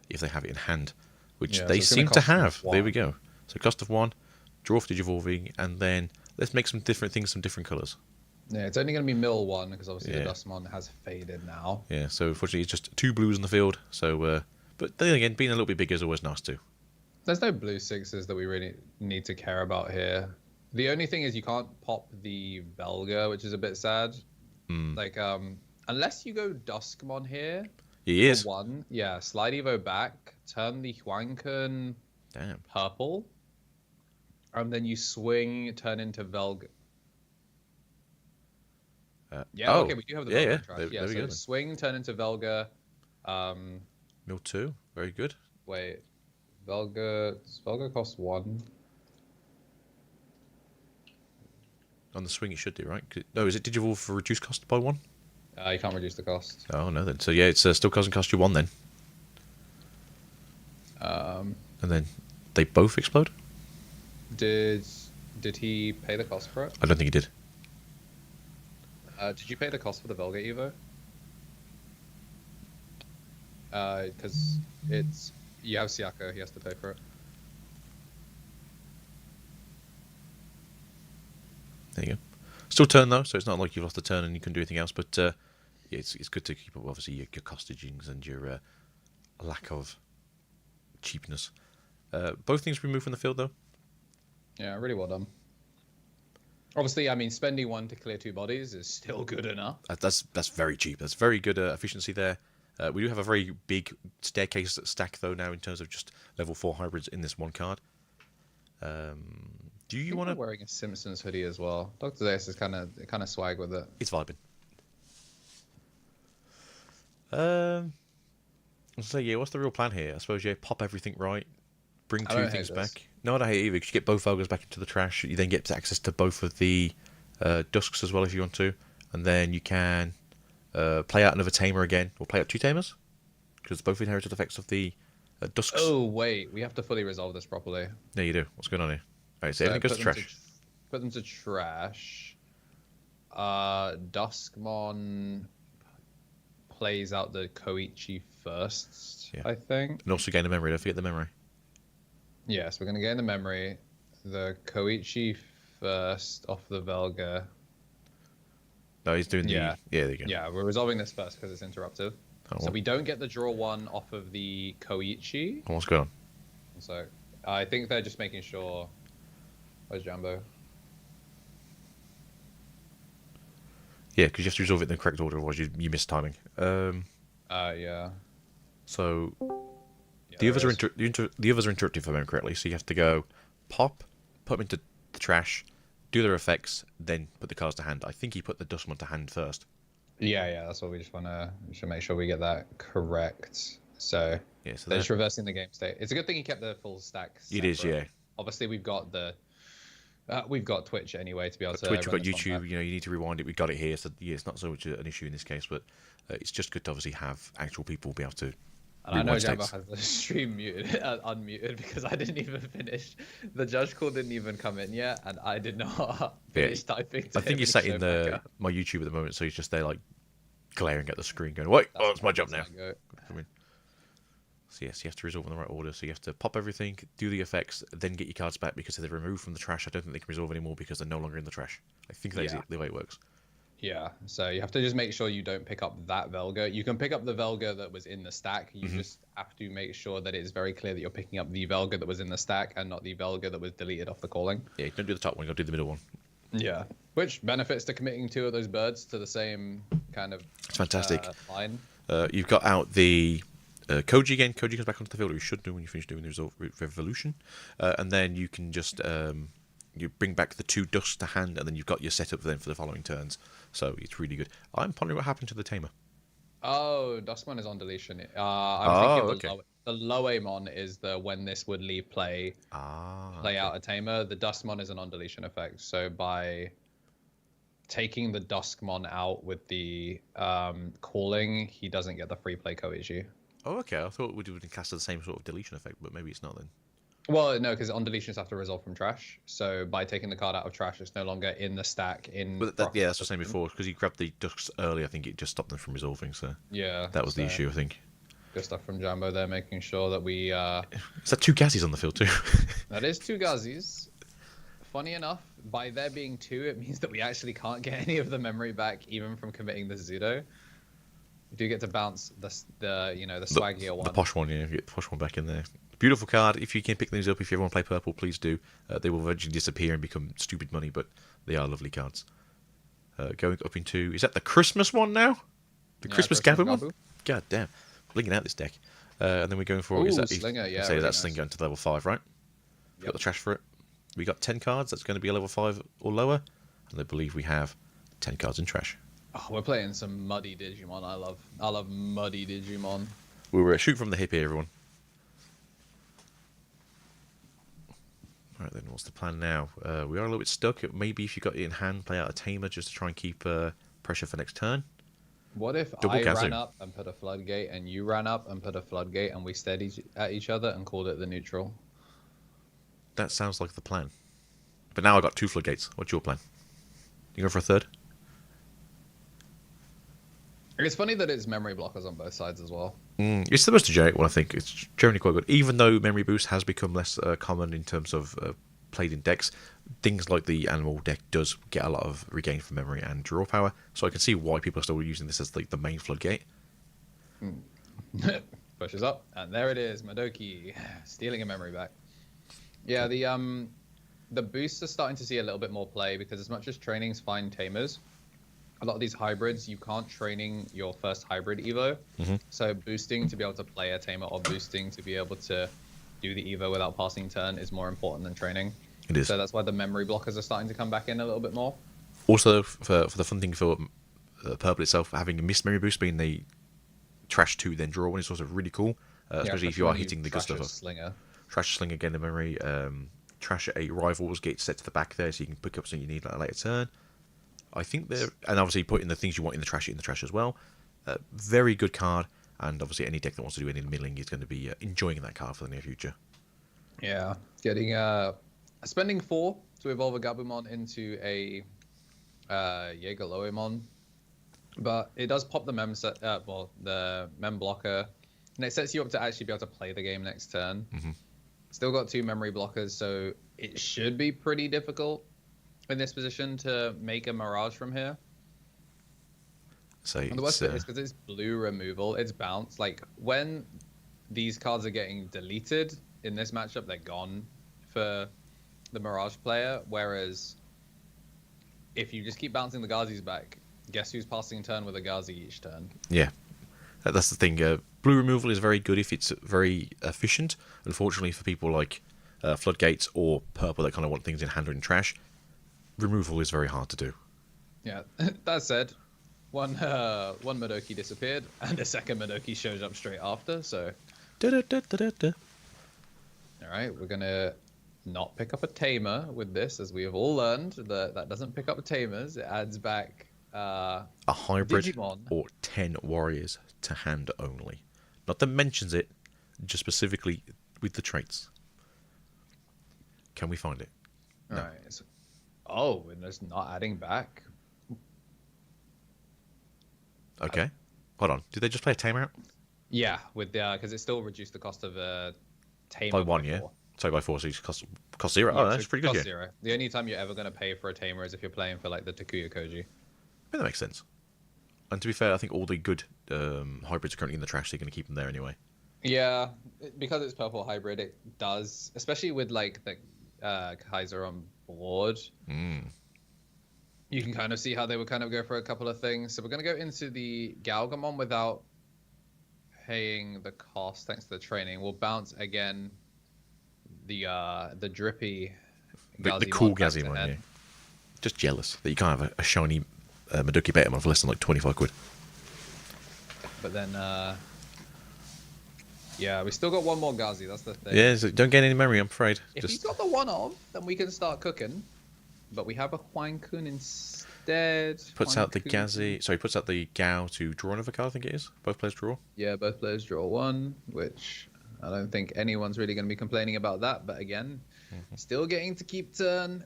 if they have it in hand, which they seem to have. There we go. So cost of 1, draw for digivolving, and then let's make some different things, some different colours. Yeah, it's only going to be mill 1 because obviously the Dustmon has faded now. Yeah, so unfortunately it's just 2 blues in the field. So, but then again, being a little bit bigger is always nice too. There's no blue 6s that we really need to care about here. The only thing is you can't pop the Velga, which is a bit sad. Like, unless you go Duskmon here. He is. 1, yeah, slide Evo back, turn the Huancan purple, and then you swing, turn into Velga. Okay, we do have the Velga trash. There we go. Swing, turn into Velga. Mill 2, very good. Wait, Velga costs 1. On the swing, it should do, right? No, is it digivolve for reduced cost by 1? You can't reduce the cost. Oh no, then. So yeah, it's still doesn't cost you 1 then. And then they both explode. Did he pay the cost for it? I don't think he did. Did you pay the cost for the Velga Evo? Because you have Siako, he has to pay for it. There you go. Still turn though, so it's not like you've lost the turn and you can do anything else. But yeah, it's good to keep up obviously your costagings and your lack of cheapness. Both things removed from the field though. Yeah, really well done. Obviously, I mean, spending 1 to clear 2 bodies is still good enough. That's very cheap. That's very good efficiency there. We do have a very big staircase stack though now in terms of just level 4 hybrids in this one card. Do you want to wearing a Simpsons hoodie as well? Dr. Zeus is kind of swag with it. It's vibing. So yeah, what's the real plan here? I suppose pop everything right, bring 2 things back. No, I don't hate it either. Because you get both Velgas back into the trash. You then get access to both of the Dusks as well if you want to, and then you can play out another Tamer again, or play out 2 Tamers, because both inherited effects of the Dusks. Oh wait, we have to fully resolve this properly. Yeah, you do. What's going on here? Alright, so everything goes to trash. Put them to trash. Duskmon plays out the Koichi first, I think. And also gain the memory. Don't forget the memory. Yes, we're going to gain the memory. The Koichi first off the Velga. No, he's doing the... Yeah, there you go. Yeah, we're resolving this first because it's interruptive. So we don't get the draw 1 off of the Koichi. What's going on? So I think they're just making sure... Where's Jumbo? Yeah, because you have to resolve it in the correct order, otherwise you miss timing. Yeah. So Yeah, the others there are is. the others are interrupted, if I remember correctly. So you have to go pop, put them into the trash, do their effects, then put the cards to hand. I think he put the Dustmon to hand first. Yeah, that's what we just we should make sure we get that correct. So Yeah, so they're that just reversing the game state. It's a good thing he kept the full stack it is. separate. Yeah, Obviously, we've got Twitch anyway to be able got to Twitch, we've run got this on YouTube. that. You know, you need to rewind it. We got it here, so yeah, it's not so much an issue in this case, but it's just good to obviously have actual people be able to. And I know rewind Jambo states. has the stream muted, unmuted because I didn't even finish. The judge call didn't even come in yet, and I did not finish typing. I think he's sat in my YouTube at the moment, so he's just there like glaring at the screen, going, "Wait, oh, it's my job now." Come in. So yes, you have to resolve in the right order. So you have to pop everything, do the effects, then get your cards back because if they're removed from the trash, I don't think they can resolve anymore because they're no longer in the trash. I think that's the way it works. Yeah, so you have to just make sure you don't pick up that Velga. You can pick up the Velga that was in the stack. You just have to make sure that it's very clear that you're picking up the Velga that was in the stack and not the Velga that was deleted off the calling. Yeah, don't do the top one, you got to do the middle one. Yeah, which benefits to committing 2 of those birds to the same kind of It's fantastic. line. You've got out the Koji again. Koji comes back onto the field, or you should do when you finish doing the revolution. And then you can just you bring back the 2 dusts to hand, and then you've got your setup then for the following turns. So it's really good. I'm pondering what happened to the Tamer. Oh, Duskmon is on deletion. I'm thinking okay. the Loamon is the when this would leave play out a Tamer. The Duskmon is an on deletion effect. So by taking the Duskmon out with the calling, he doesn't get the free play co-issue. Oh, okay. I thought it would have cast the same sort of deletion effect, but maybe it's not then. Well, no, because on deletions have to resolve from trash. So by taking the card out of trash, it's no longer in the stack. But that's what I was saying before. Because you grabbed the ducks early, I think it just stopped them from resolving. So yeah, that was the issue, I think. Good stuff from Jambo there, making sure that we. Is that 2 Gazzies on the field too? That is 2 Gazzies. Funny enough, by there being 2, it means that we actually can't get any of the memory back, even from committing the Zudo. We do get to bounce the swaggier one. The posh one, yeah. Get the posh one back in there. Beautiful card. If you can pick these up, if you ever want to play purple, please do. They will eventually disappear and become stupid money, but they are lovely cards. Going up into... Is that the Christmas one now? The Christmas Gabu one? God damn. Blinging out this deck. And then we're going for... Is that Slinger? Yeah, say that's Slinger into level 5, right? Yep. Got the trash for it. We got 10 cards. That's going to be a level 5 or lower. And I believe we have 10 cards in trash. Oh, we're playing some muddy Digimon. I love muddy Digimon. We were shoot from the hip here, everyone. Alright then, what's the plan now? We are a little bit stuck. Maybe if you got it in hand, play out a Tamer just to try and keep pressure for next turn. What if I ran up and put a floodgate and you ran up and put a floodgate and we stared at each other and called it the neutral? That sounds like the plan. But now I got 2 floodgates. What's your plan? You go for a third? It's funny that it's memory blockers on both sides as well. It's the most generic one, I think. It's generally quite good. Even though Memory Boost has become less common in terms of played in decks, things like the Animal deck does get a lot of regain from memory and draw power. So I can see why people are still using this as like the main floodgate. Pushes up, and there it is, Madoki, stealing a memory back. Yeah, the boosts are starting to see a little bit more play because as much as trainings find Tamers, a lot of these hybrids, you can't training your first hybrid Evo. So boosting to be able to play a Tamer or boosting to be able to do the Evo without passing turn is more important than training. It is. So that's why the memory blockers are starting to come back in a little bit more. Also, for the fun thing for Purple itself, having a missed Memory Boost being the trash 2 then draw 1 is also really cool. Especially if you are hitting the good stuff. Slinger. Trash Slinger again the memory. Trash a Rivals gate set to the back there so you can pick up something you need at a later turn. I think they're... And obviously putting the things you want in the trash as well. Very good card. And obviously any deck that wants to do any milling is going to be enjoying that card for the near future. Yeah. Getting... spending 4 to evolve a Gabumon into a Jägerloemon. But it does pop the the mem blocker. And it sets you up to actually be able to play the game next turn. Still got 2 memory blockers, so it should be pretty difficult in this position to make a Mirage from here. So and the worst bit is because it's blue removal, it's bounce. Like, when these cards are getting deleted in this matchup, they're gone for the Mirage player. Whereas, if you just keep bouncing the Gazis back, guess who's passing turn with a Gazi each turn? Yeah, that's the thing. Blue removal is very good if it's very efficient. Unfortunately, for people like Floodgates or Purple that kind of want things in hand or in trash, removal is very hard to do. Yeah, that said, one Madoki disappeared, and a second Madoki shows up straight after, so... Alright, we're gonna not pick up a Tamer with this, as we have all learned that doesn't pick up Tamers, it adds back a hybrid Digimon. or 10 warriors to hand only. Not that mentions it, just specifically with the traits. Can we find it? Alright, so... Oh, and it's not adding back. Okay. Hold on. Did they just play a Tamer out? Yeah, with the because it still reduced the cost of Tamer By 1, yeah? 4. So by 4, so you cost 0. Yeah, Oh, that's so pretty good, cost yeah. 0. The only time you're ever going to pay for a Tamer is if you're playing for like the Takuya Koji. Yeah, that makes sense. And to be fair, I think all the good hybrids are currently in the trash, so you're going to keep them there anyway. Yeah, because it's purple hybrid, it does, especially with like the Kaiser on board. You can kind of see how they would kind of go for a couple of things. So we're going to go into the Galgamon without paying the cost thanks to the training. We'll bounce again the drippy The cool Gazimon, yeah. Just jealous that you can't have a shiny Madoki Betamon for less than like 25 quid. But then, yeah, we still got one more Gazi, that's the thing. Yeah, so don't get any memory, I'm afraid. If he's got the one of, then we can start cooking. But we have a Huankun instead. Puts out the Huankun. Gazi... Sorry, puts out the Gao to draw another card, I think it is. Both players draw. Yeah, both players draw one, which I don't think anyone's really going to be complaining about that. But again, still getting to keep turn.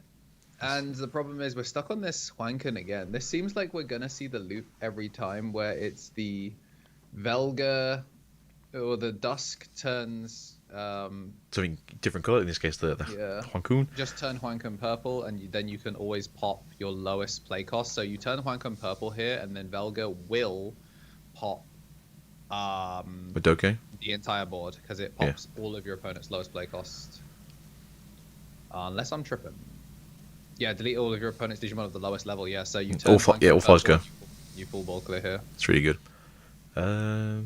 And the problem is we're stuck on this Huankun again. This seems like we're going to see the loop every time where it's the Velga or the Dusk turns... Something different colour, in this case the Huankun. Just turn Huankun purple, and then you can always pop your lowest play cost. So you turn Huankun purple here, and then Velga will pop Madoke? the entire board, because it pops all of your opponent's lowest play cost. Unless I'm tripping. Yeah, delete all of your opponent's Digimon of the lowest level, yeah. So you turn all fives go. You full ball clear here. It's really good. I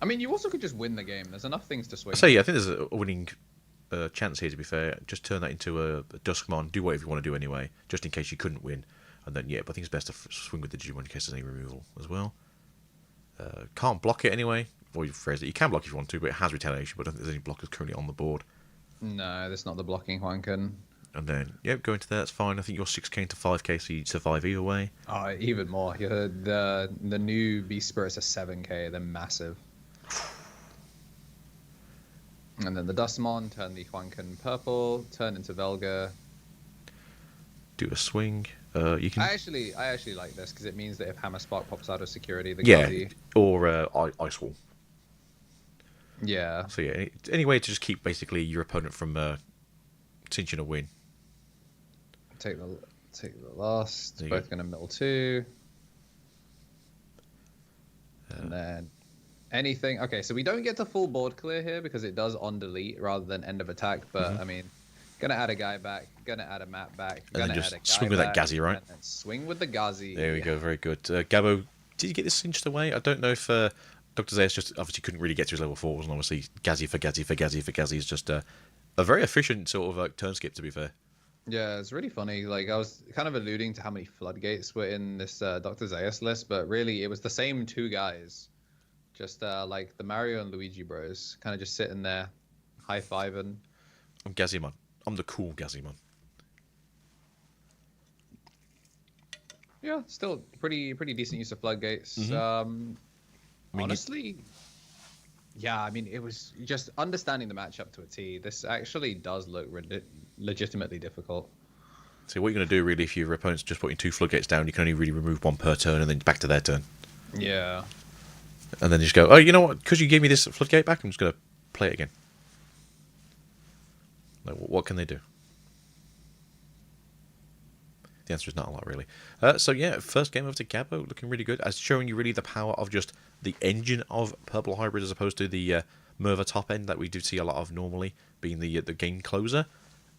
mean, you also could just win the game. There's enough things to swing. So yeah, I think there's a winning chance here, to be fair. Just turn that into a Duskmon, do whatever you want to do anyway, just in case you couldn't win. And then, yeah, but I think it's best to swing with the Digimon in case there's any removal as well. Can't block it anyway, or you phrase it. You can block if you want to, but it has retaliation, but I don't think there's any blockers currently on the board. No, that's not the blocking Huankun. And then, yep, go into there, that's fine. I think you're 6k to 5k, so you'd survive either way. Oh, even more. The new Beast Spirits are 7k, they're massive. And then the Dustmon, turn the Huankun purple, turn into Velga. Do a swing. You can. I actually like this because it means that if Hammer Spark pops out of security, the Yeah, Gazi... or Ice Wall. Yeah. So yeah, any way to just keep basically your opponent from cinching a win. Take the last. There you Both go. going to mill 2. And then anything. Okay, so we don't get to full board clear here because it does on delete rather than end of attack. But I mean, gonna add a guy back, gonna add a map back, And gonna then just add a guy swing with that back, Gazi, right? And then swing with the Gazi. There we go, very good. Gabo, did you get this cinched away? I don't know if Dr. Zayas just obviously couldn't really get to his level 4s, and obviously Gazi for Gazi for Gazi for Gazi is just a very efficient sort of turn skip, to be fair. Yeah, it's really funny. Like, I was kind of alluding to how many floodgates were in this Dr. Zayas list, but really it was the same 2 guys. Just like the Mario and Luigi bros, kind of just sitting there, high-fiving. I'm Gazimon. I'm the cool Gazimon. Yeah, still pretty decent use of floodgates. Honestly, yeah, I mean, it was just understanding the matchup to a T. This actually does look legitimately difficult. So what you're going to do, really, if your opponent's just putting 2 floodgates down, you can only really remove 1 per turn, and then back to their turn. Yeah. And then you just go, oh, you know what? Because you gave me this floodgate back, I'm just going to play it again. Like, what can they do? The answer is not a lot, really. So, yeah, first game over to Gabo, looking really good. As showing you really the power of just the engine of Purple Hybrid as opposed to the Merva top end that we do see a lot of normally, being the game closer.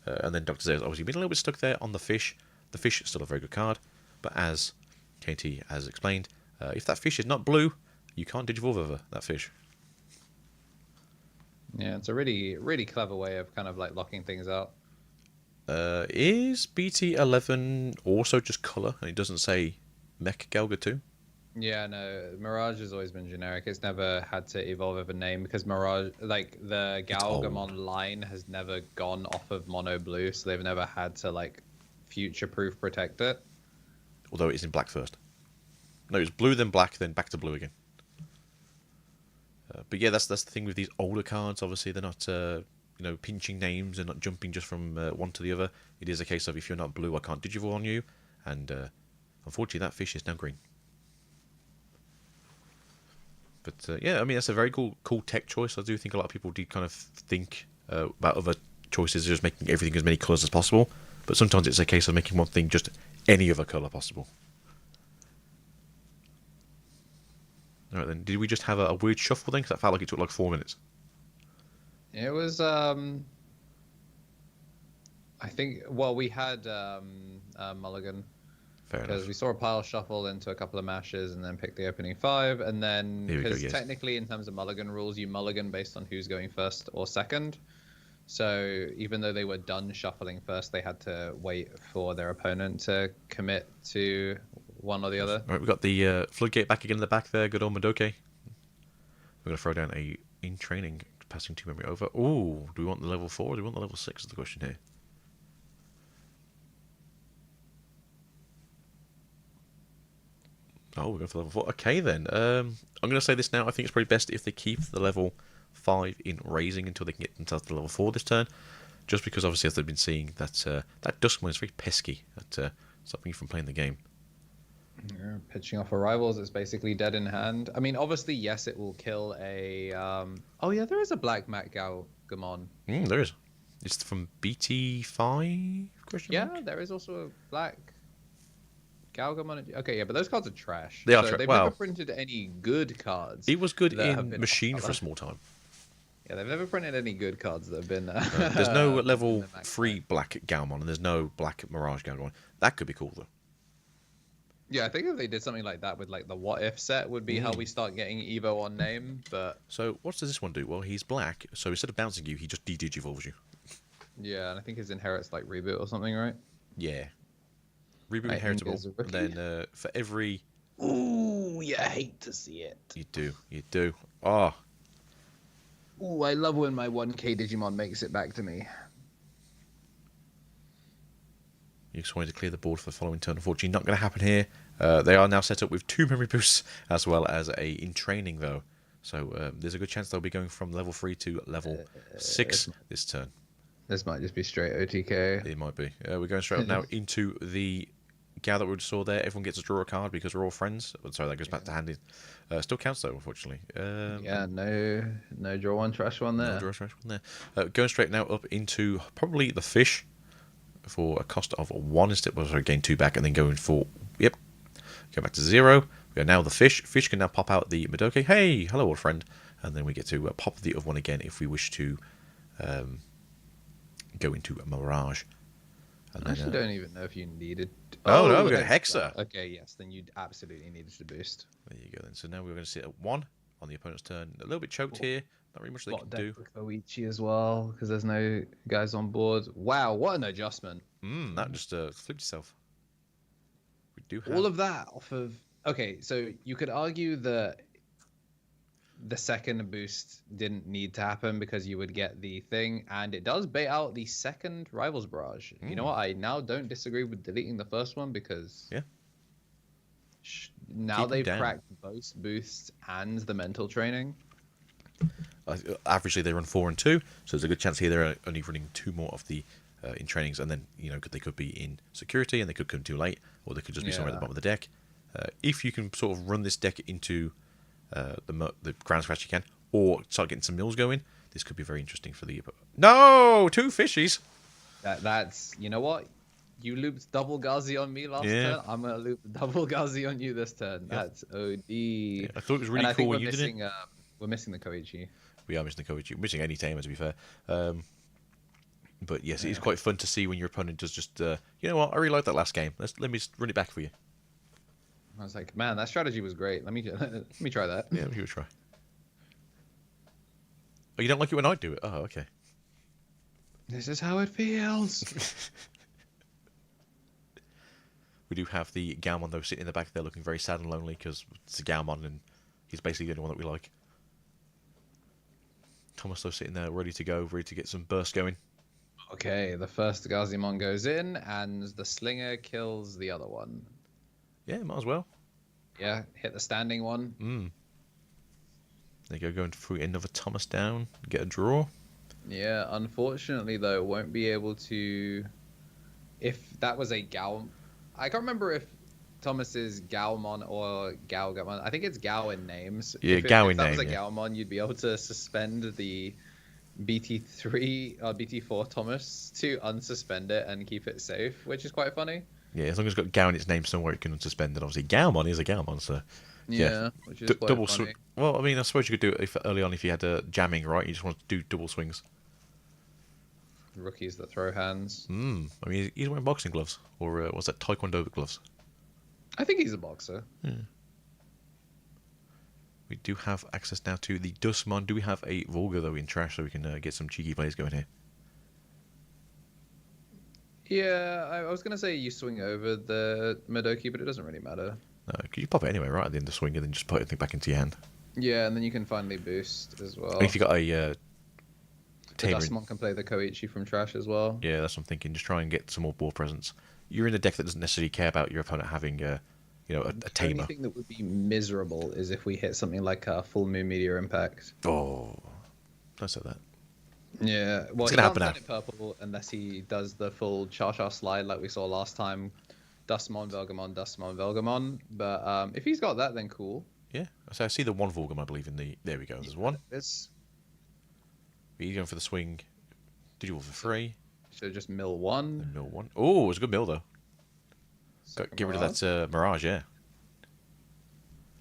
And then Dr. Zayas obviously been a little bit stuck there on the fish. The fish is still a very good card. But as KT has explained, if that fish is not blue, you can't digivolve over that fish. Yeah, it's a really, really clever way of kind of like locking things out. Is BT11 also just colour, and it doesn't say Mech Galga too? Yeah, no, Mirage has always been generic. It's never had to evolve of a name because Mirage, like the Galgamon line, has never gone off of mono blue, so they've never had to like future-proof protect it. Although it's in black first. No, it's blue, then black, then back to blue again. But yeah, that's the thing with these older cards. Obviously, they're not pinching names and not jumping just from one to the other. It is a case of if you're not blue, I can't digivolve on you, and unfortunately, that fish is now green. But yeah, I mean that's a very cool tech choice. I do think a lot of people do kind of think about other choices, just making everything as many colours as possible. But sometimes it's a case of making one thing just any other colour possible. Alright then, did we just have a weird shuffle then? Because that felt like it took like 4 minutes. It was, I think, well, we had Mulligan. Fair enough. Because we saw a pile shuffle into a couple of mashes and then picked the opening 5. And then, because technically in terms of Mulligan rules, you mulligan based on who's going first or second. So even though they were done shuffling first, they had to wait for their opponent to commit to one or the other. All right, we've got the floodgate back again in the back there. Good old Madoke. We're going to throw down a in training passing 2 memory over. Ooh, do we want the level 4 or do we want the level 6 is the question here. Oh, we're going for level 4. Okay then. I'm going to say this now. I think it's probably best if they keep the level 5 in raising until they can get themselves to level 4 this turn. Just because obviously as they've been seeing that that Duskmon is very pesky at stopping you from playing the game. Yeah, pitching off arrivals, it's basically dead in hand. I mean, obviously, yes, it will kill a... Oh, yeah, there is a black Mac Galgamon. There is. It's from BT5? Yeah, there is also a black Galgamon. Okay, yeah, but those cards are trash. They are trash. They've never printed any good cards. It was good in Machine for a small time. Yeah, they've never printed any good cards that have been... there's no level 3 black Galmon, and there's no black Mirage Galmon. That could be cool, though. Yeah, I think if they did something like that with like the What If set would be how we start getting Evo on name, but... So, what does this one do? Well, he's black, so instead of bouncing you, he just de-digivolves you. Yeah, and I think his inherits like Reboot or something, right? Yeah. Reboot inheritable, and then for every... Ooh, you hate to see it. You do. Oh. Ooh, I love when my 1K Digimon makes it back to me. You just wanted to clear the board for the following turn. Unfortunately, not going to happen here. They are now set up with 2 memory boosts, as well as a in training, though. So there's a good chance they'll be going from level 3 to level 6 this turn. This might just be straight OTK. It might be. We're going straight up now into the Gal that we just saw there. Everyone gets to draw a card because we're all friends. Oh, sorry, that goes back to handing. Still counts, though, unfortunately. Yeah, no draw one, trash one there. No draw, trash one there. Going straight now up into probably the fish. For a cost of 1 instead, well, sorry, gain 2 back, and then going for, go back to 0. We are now the fish. Fish can now pop out the Madoke. Hey, hello, old friend. And then we get to pop the other one again if we wish to go into a Mirage. And I actually don't even know if you needed... Oh, no, we're going to Hexa. Okay, yes, then you absolutely needed to boost. There you go, then. So now we're going to sit at 1 on the opponent's turn. A little bit choked here. Not very much they can do. Koichi as well, because there's no guys on board. Wow, what an adjustment. That just flipped itself. We do have... All of that off of... Okay, so you could argue that the second boost didn't need to happen because you would get the thing, and it does bait out the second Rivals Barrage. You know what? I now don't disagree with deleting the first one because... Yeah. Now they've cracked both boosts and the mental training. Averagely, they run 4 and 2, so there's a good chance here they're only running 2 more of the in trainings, and then they could be in security and they could come too late, or they could just be somewhere at the bottom of the deck. If you can sort of run this deck into the ground scratch you can, or start getting some mills going, this could be very interesting for the... No! 2 fishies! That's... You know what? You looped double Ghazi on me last turn. I'm going to loop double Ghazi on you this turn. Yeah. That's OD. Yeah, I thought it was really cool when you did it. We're missing the Koichi. We are missing the Koichi. We're missing any tamer, to be fair. But yes, it's quite fun to see when your opponent does just... you know what? I really like that last game. Let me just run it back for you. I was like, man, that strategy was great. Let me try that. Yeah, give it a try. Oh, you don't like it when I do it? Oh, okay. This is how it feels. We do have the Galmon, though, sitting in the back there looking very sad and lonely because it's a Galmon and he's basically the only one that we like. Thomas, though, sitting there ready to go, ready to get some burst going. Okay, the first Gazimon goes in and the Slinger kills the other one. Yeah, might as well. Yeah, hit the standing one. There you go, going through another Thomas down, get a draw. Yeah, unfortunately, though, won't be able to... If that was a Gal... I can't remember if Thomas is Galmon or Galgamon. I think it's Gal in names. Yeah, if Gal in if that name, was a yeah. Galmon, you'd be able to suspend the BT3 or BT4 Thomas to unsuspend it and keep it safe, which is quite funny. Yeah, as long as it's got Gal in its name somewhere it can unsuspend it. Obviously, Galmon is a Galmon, so... Yeah, which is quite double funny. swing. Well, I mean, I suppose you could do it if, early on if you had jamming, right? You just want to do double swings. Rookies that throw hands. I mean, he's wearing boxing gloves. Or what's that, Taekwondo gloves? I think he's a boxer. We do have access now to the Dustmon. Do we have a Volga, though, in trash so we can get some cheeky plays going here? Yeah, I was going to say you swing over the Madoki, but it doesn't really matter. No, could you pop it anyway, right at the end of the swing, and then just put everything back into your hand? Yeah, and then you can finally boost as well. And if you got a The Tamer, Dustmon can play the Koichi from trash as well. yeah, that's what I'm thinking. Just try and get some more ball presence. You're in a deck that doesn't necessarily care about your opponent having, a The Tamer. only thing that would be miserable is if we hit something like a full moon meteor impact. Oh, don't say that. Yeah, well, It's he gonna can't happen turn it purple unless he does the full Char slide like we saw last time. Dustmon, Velgamon. But if he's got that, then cool. Yeah, so I see the one Volgam, I believe, in the... There we go, there's one. It's He's going for the swing. Did you all for free? so just mill one. And mill one. Oh, it was a good mill, though. Second Get rid of Mirage. that Mirage, yeah.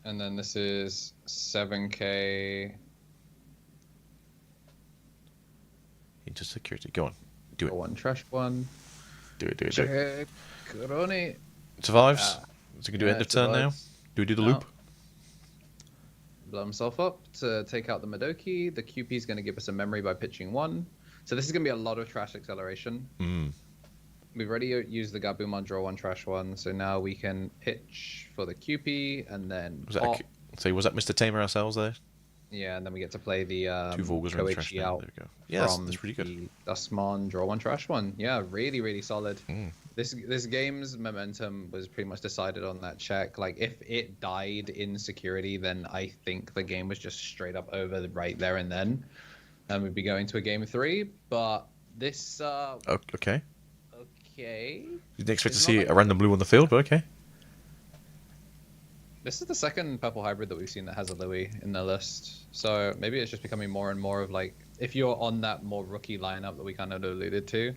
And then this is 7k. Into security. Go on. Do it. One trash one. Do it, do it, do it. Check. Coroni. It survives. Ah, So we can do yeah, end of it turn now. survives. Do we do the No. loop? Blow himself up to take out the Madoki. The QP is going to give us a memory by pitching one. So this is going to be a lot of trash acceleration. We've already used the Gabumon draw one trash one, so now we can pitch for the QP and then Was that pop. was that Mr. Tamer ourselves there? Yeah, and then we get to play the Two Volgas are in the trash Koichi now. out There we go. Yeah, that's pretty good. the Dustmon, draw one trash one. Yeah, really, really solid. This game's momentum was pretty much decided on that check. Like, if it died in security, then I think the game was just straight up over right there and then. And we'd be going to a game 3. But this... Okay. Okay. You didn't expect to It's see not like- a random blue on the field, but okay. This is the second purple hybrid that we've seen that has a Louis in their list. So maybe it's just becoming more and more of like, if you're on that more rookie lineup that we kind of alluded to.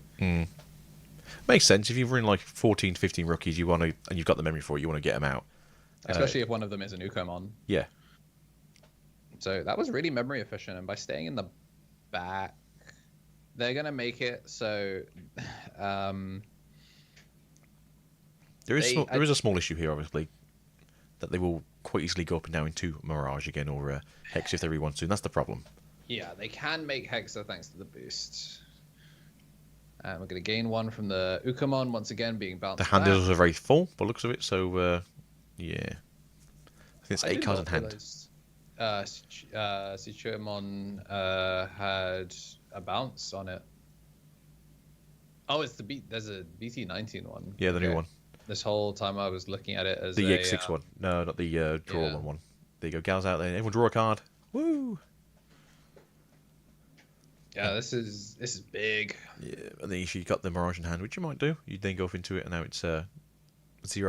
Makes sense. If you've run like 14, 15 rookies, you want to, and you've got the memory for it, you want to get them out. Especially if one of them is an Ukomon. Yeah. So that was really memory efficient. And by staying in the back, they're going to make it so... There is a small issue here, obviously, that they will quite easily go up and down into Mirage again or Hex if they really want to, and that's the problem. Yeah, they can make Hexa thanks to the boost. And we're going to gain one from the Ukomon, once again being bounced The hand back. is very full, by the looks of it, so, yeah. I think it's I 8 did cards not in hand. realize, Sichuamon had a bounce on it. Oh, it's there's a BT19 one. Yeah, the new Okay. one. This whole time I was looking at it as The a, EX6 one. No, not the draw yeah. one. There you go. Gal's out there. Everyone draw a card. Woo! Yeah, this is big. Yeah, and then if you got the Mirage in hand, which you might do, you then go off into it, and now it's 0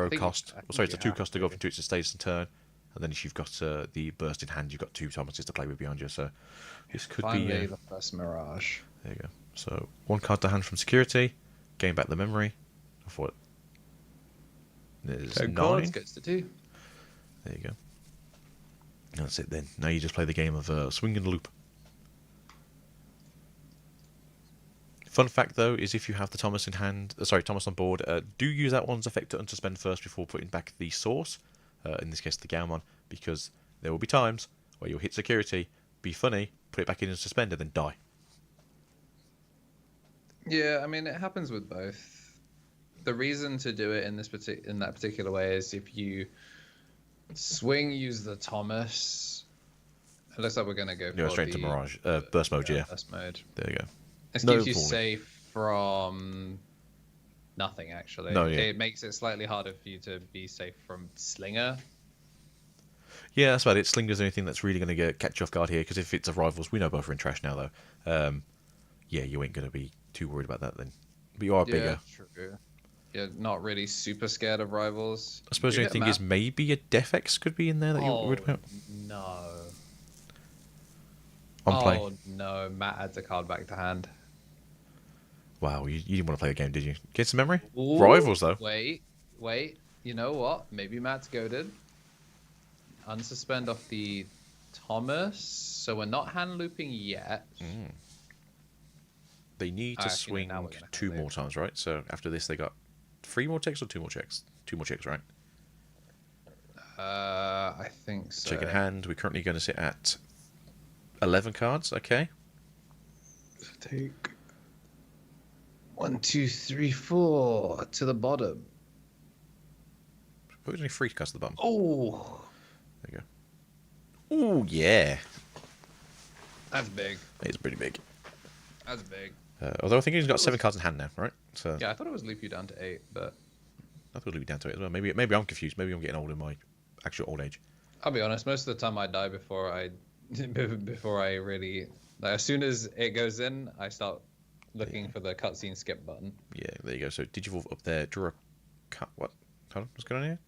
I think cost. you- I Well, sorry, think it's a you 2 cost to have go off to. into it to status and turn. And then if you've got the burst in hand, you've got 2 Thomases to play with behind you. So this could Finally, be. the first Mirage. There you go. So 1 card to hand from security. Gain back the memory. I thought. There's 9. Cards gets to 2. There you go. That's it then. Now you just play the game of swing and loop. Fun fact though is if you have the Thomas on board, do use that one's effect to unsuspend first before putting back the source, in this case the Gaomon, because there will be times where you'll hit security, be funny, put it back in and suspend, and then die. Yeah, I mean, it happens with both. The reason to do it in that particular way is if you swing, use the Thomas. It looks like we're gonna go for straight the into Mirage, burst mode. Yeah, burst mode. there you go. This No keeps you falling. safe from nothing, actually. No, yeah. It makes it slightly harder for you to be safe from Slinger. Yeah, that's about it. Slinger's the only thing that's really going to catch you off guard here, because if it's a rivals, we know both are in trash now, though. Yeah, you ain't going to be too worried about that then. But you are bigger. True. You're not really super scared of rivals. I suppose the You only get thing is maybe a Defex could be in there that you're worried about. No. On play. Oh, no. Matt adds a card back to hand. Wow, you didn't want to play a game, did you? Get some memory? Ooh, Rivals, though. Wait. You know what? Maybe Matt's goaded. Unsuspend off the Thomas. So we're not hand looping yet. They need to Actually, swing now we're gonna 2 have more times, right? So after this, they got 3 more checks or 2 more checks? 2 more checks, right? I think so. Check in hand. We're currently going to sit at 11 cards. Okay. Take 1, 2, 3, 4 to the bottom. Put only 3 cards to the bottom. Oh, There you go. Ooh, yeah. that's big. It's pretty big. That's big. Although I think he's got 7 cards in hand now, right? So Yeah, I thought it was loop you down to 8, but I thought we'll leave it down to it as well. Maybe I'm confused. Maybe I'm getting old in my actual old age. I'll be honest. Most of the time, I die before I really. Like, as soon as it goes in, I start looking for the cutscene skip button. Yeah, there you go. So Digivolve up there. Draw a cut. What? Hold on. What's going on here?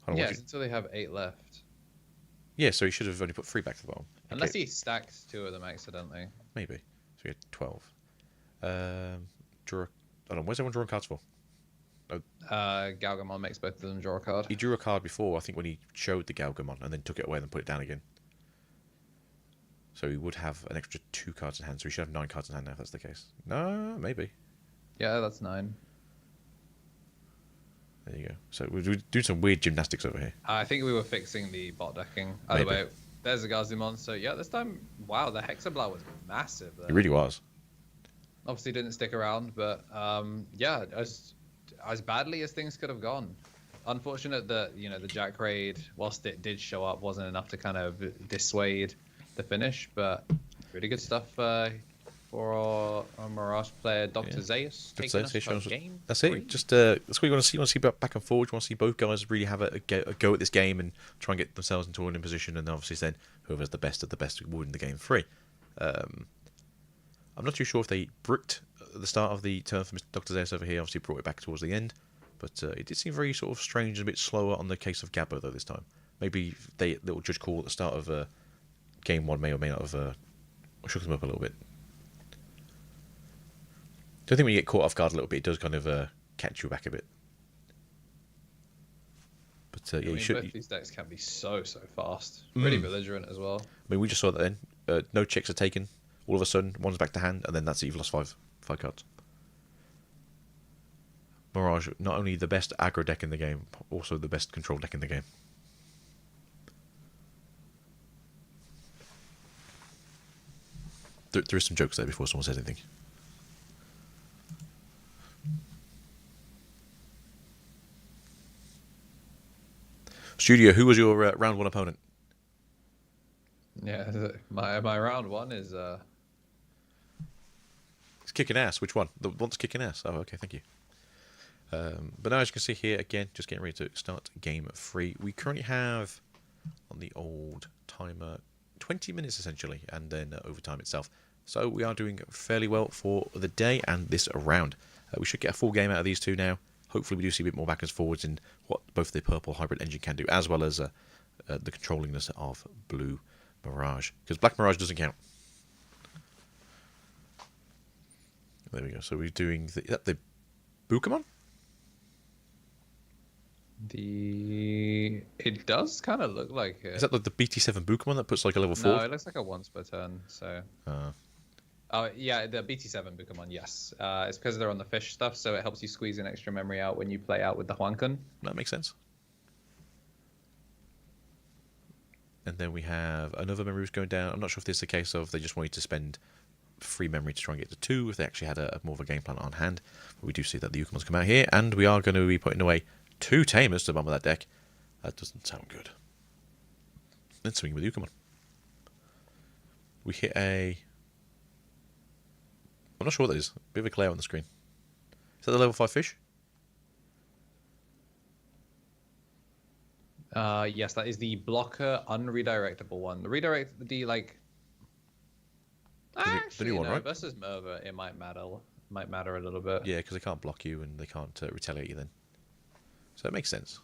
Hold on, Yeah, what until they have 8 left. yeah, so he should have only put 3 back to the bottom. Unless Okay, he stacked 2 of them accidentally. maybe. So we had 12. Draw. Hold on. Where's everyone drawing cards for? Galgamon makes both of them draw a card. He drew a card before, I think, when he showed the Galgamon, and then took it away and then put it down again. So he would have an extra 2 cards in hand. So he should have 9 cards in hand now, if that's the case. No, maybe. Yeah, that's 9. There you go. So we're doing some weird gymnastics over here. I think we were fixing the bot decking. Either Maybe. way, there's a Gazimon. So yeah, this time, wow, the Hexablow was massive. There. It really was. Obviously didn't stick around, but yeah, as badly as things could have gone. Unfortunate that the Jack raid, whilst it did show up, wasn't enough to kind of dissuade the finish. But really good stuff for our Mirage player, Dr. Zeus, taking us to game. That's 3. it. Just that's what you want to see. You want to see back and forward. You want to see both guys really have a go at this game and try and get themselves into a winning position. And obviously, then whoever's the best of the best will win the game 3. I'm not too sure if they bricked at the start of the turn for Mr. Dr. Zeus over here. Obviously, brought it back towards the end, but it did seem very sort of strange and a bit slower on the case of Gabbo though this time. Maybe they little judge call at the start of game 1 may or may not have shook them up a little bit. So I think when you get caught off guard a little bit, it does kind of catch you back a bit. But yeah, you should. Both these decks can be so fast. Really belligerent as well. I mean, we just saw that then. No checks are taken. All of a sudden, one's back to hand, and then that's it. You've lost 5 cards. Mirage, not only the best aggro deck in the game, also the best control deck in the game. There is some jokes there before someone says anything. Studio, who was your round 1 opponent? Yeah, my round 1 is It's kicking ass. Which one? The one that's kicking ass. Oh, okay, thank you. But now, as you can see here, again, just getting ready to start game 3. We currently have, on the old timer, 20 minutes essentially, and then overtime itself. So we are doing fairly well for the day and this round. We should get a full game out of these two now. Hopefully we do see a bit more backwards forwards in what both the purple hybrid engine can do, as well as the controllingness of blue Mirage. Because black Mirage doesn't count. There we go. So we're doing the Bukamon? It does kind of look like it. Is that like the BT7 Bukamon that puts like a level 4? No, it looks like a once per turn. So Oh yeah, the BT7 Pokemon. Yes, it's because they're on the fish stuff, so it helps you squeeze an extra memory out when you play out with the Huancun. That makes sense. And then we have another memory going down. I'm not sure if this is a case of they just wanted to spend free memory to try and get to 2, if they actually had a more of a game plan on hand. But we do see that the Ukamon's come out here, and we are going to be putting away 2 Tamers to the bottom of that deck. That doesn't sound good. Then swinging with Ukamon. We hit a... I'm not sure what that is. A bit of a glare on the screen. Is that the level 5 fish? Yes, that is the blocker unredirectable one. The redirect, like... The new one, right? Versus Merva, it might matter a little bit. Yeah, because they can't block you and they can't retaliate you then. So it makes sense.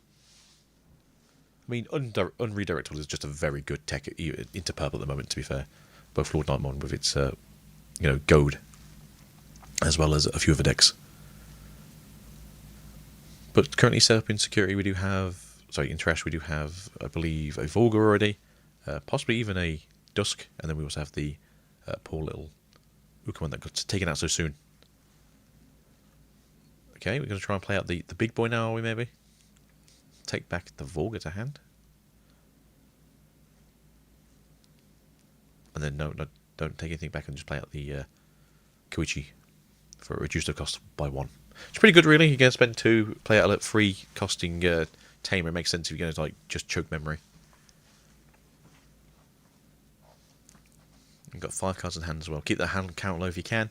I mean, unredirectable is just a very good tech into purple at the moment, to be fair. Both Lord Nightmon with its, goad, as well as a few other decks. But currently set up in security, we do have... Sorry, in trash, we do have, I believe, a Volga already. Possibly even a Dusk. And then we also have the poor little Ukamon that got taken out so soon. Okay, we're going to try and play out the big boy now, are we, maybe? Take back the Volga to hand. And then, no, don't take anything back and just play out the Koichi for a reduced cost by 1. It's pretty good, really. You're going to spend 2, play out a free costing Tamer. It makes sense if you're going to just choke memory. You've got 5 cards in hand as well. Keep that hand count low if you can.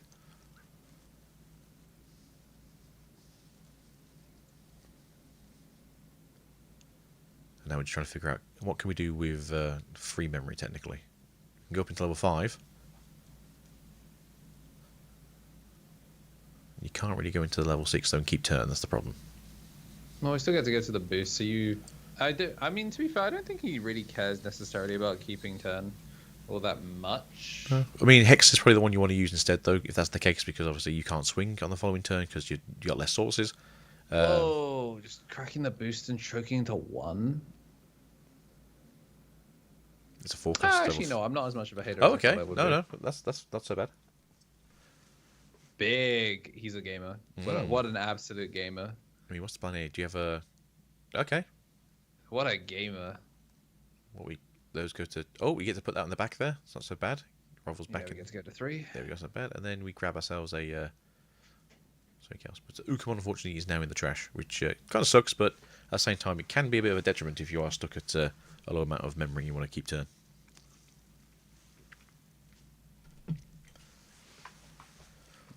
And now we're just trying to figure out what can we do with free memory, technically. We can go up into level 5. You can't really go into the level 6 though and keep turn, that's the problem. Well, we still get to go to the boost, so you... I mean, to be fair, I don't think he really cares necessarily about keeping turn all that much. I mean, Hex is probably the one you want to use instead, though, if that's the case, because obviously you can't swing on the following turn because you got less sources. Oh, just cracking the boost and choking to 1? It's a 4 cost. Actually, no, I'm not as much of a hater. Oh, okay. No, that's not so bad. Big. He's a gamer. What an absolute gamer. I mean, what's the plan here? Do you have a... Okay. What a gamer. Those go to... Oh, we get to put that on the back there. It's not so bad. Rivals back. Yeah, we get to go to 3. There we go, it's not bad. And then we grab ourselves a... Something else. But Ukamon, unfortunately, is now in the trash, which kind of sucks, but at the same time, it can be a bit of a detriment if you are stuck at a low amount of memory you want to keep turn.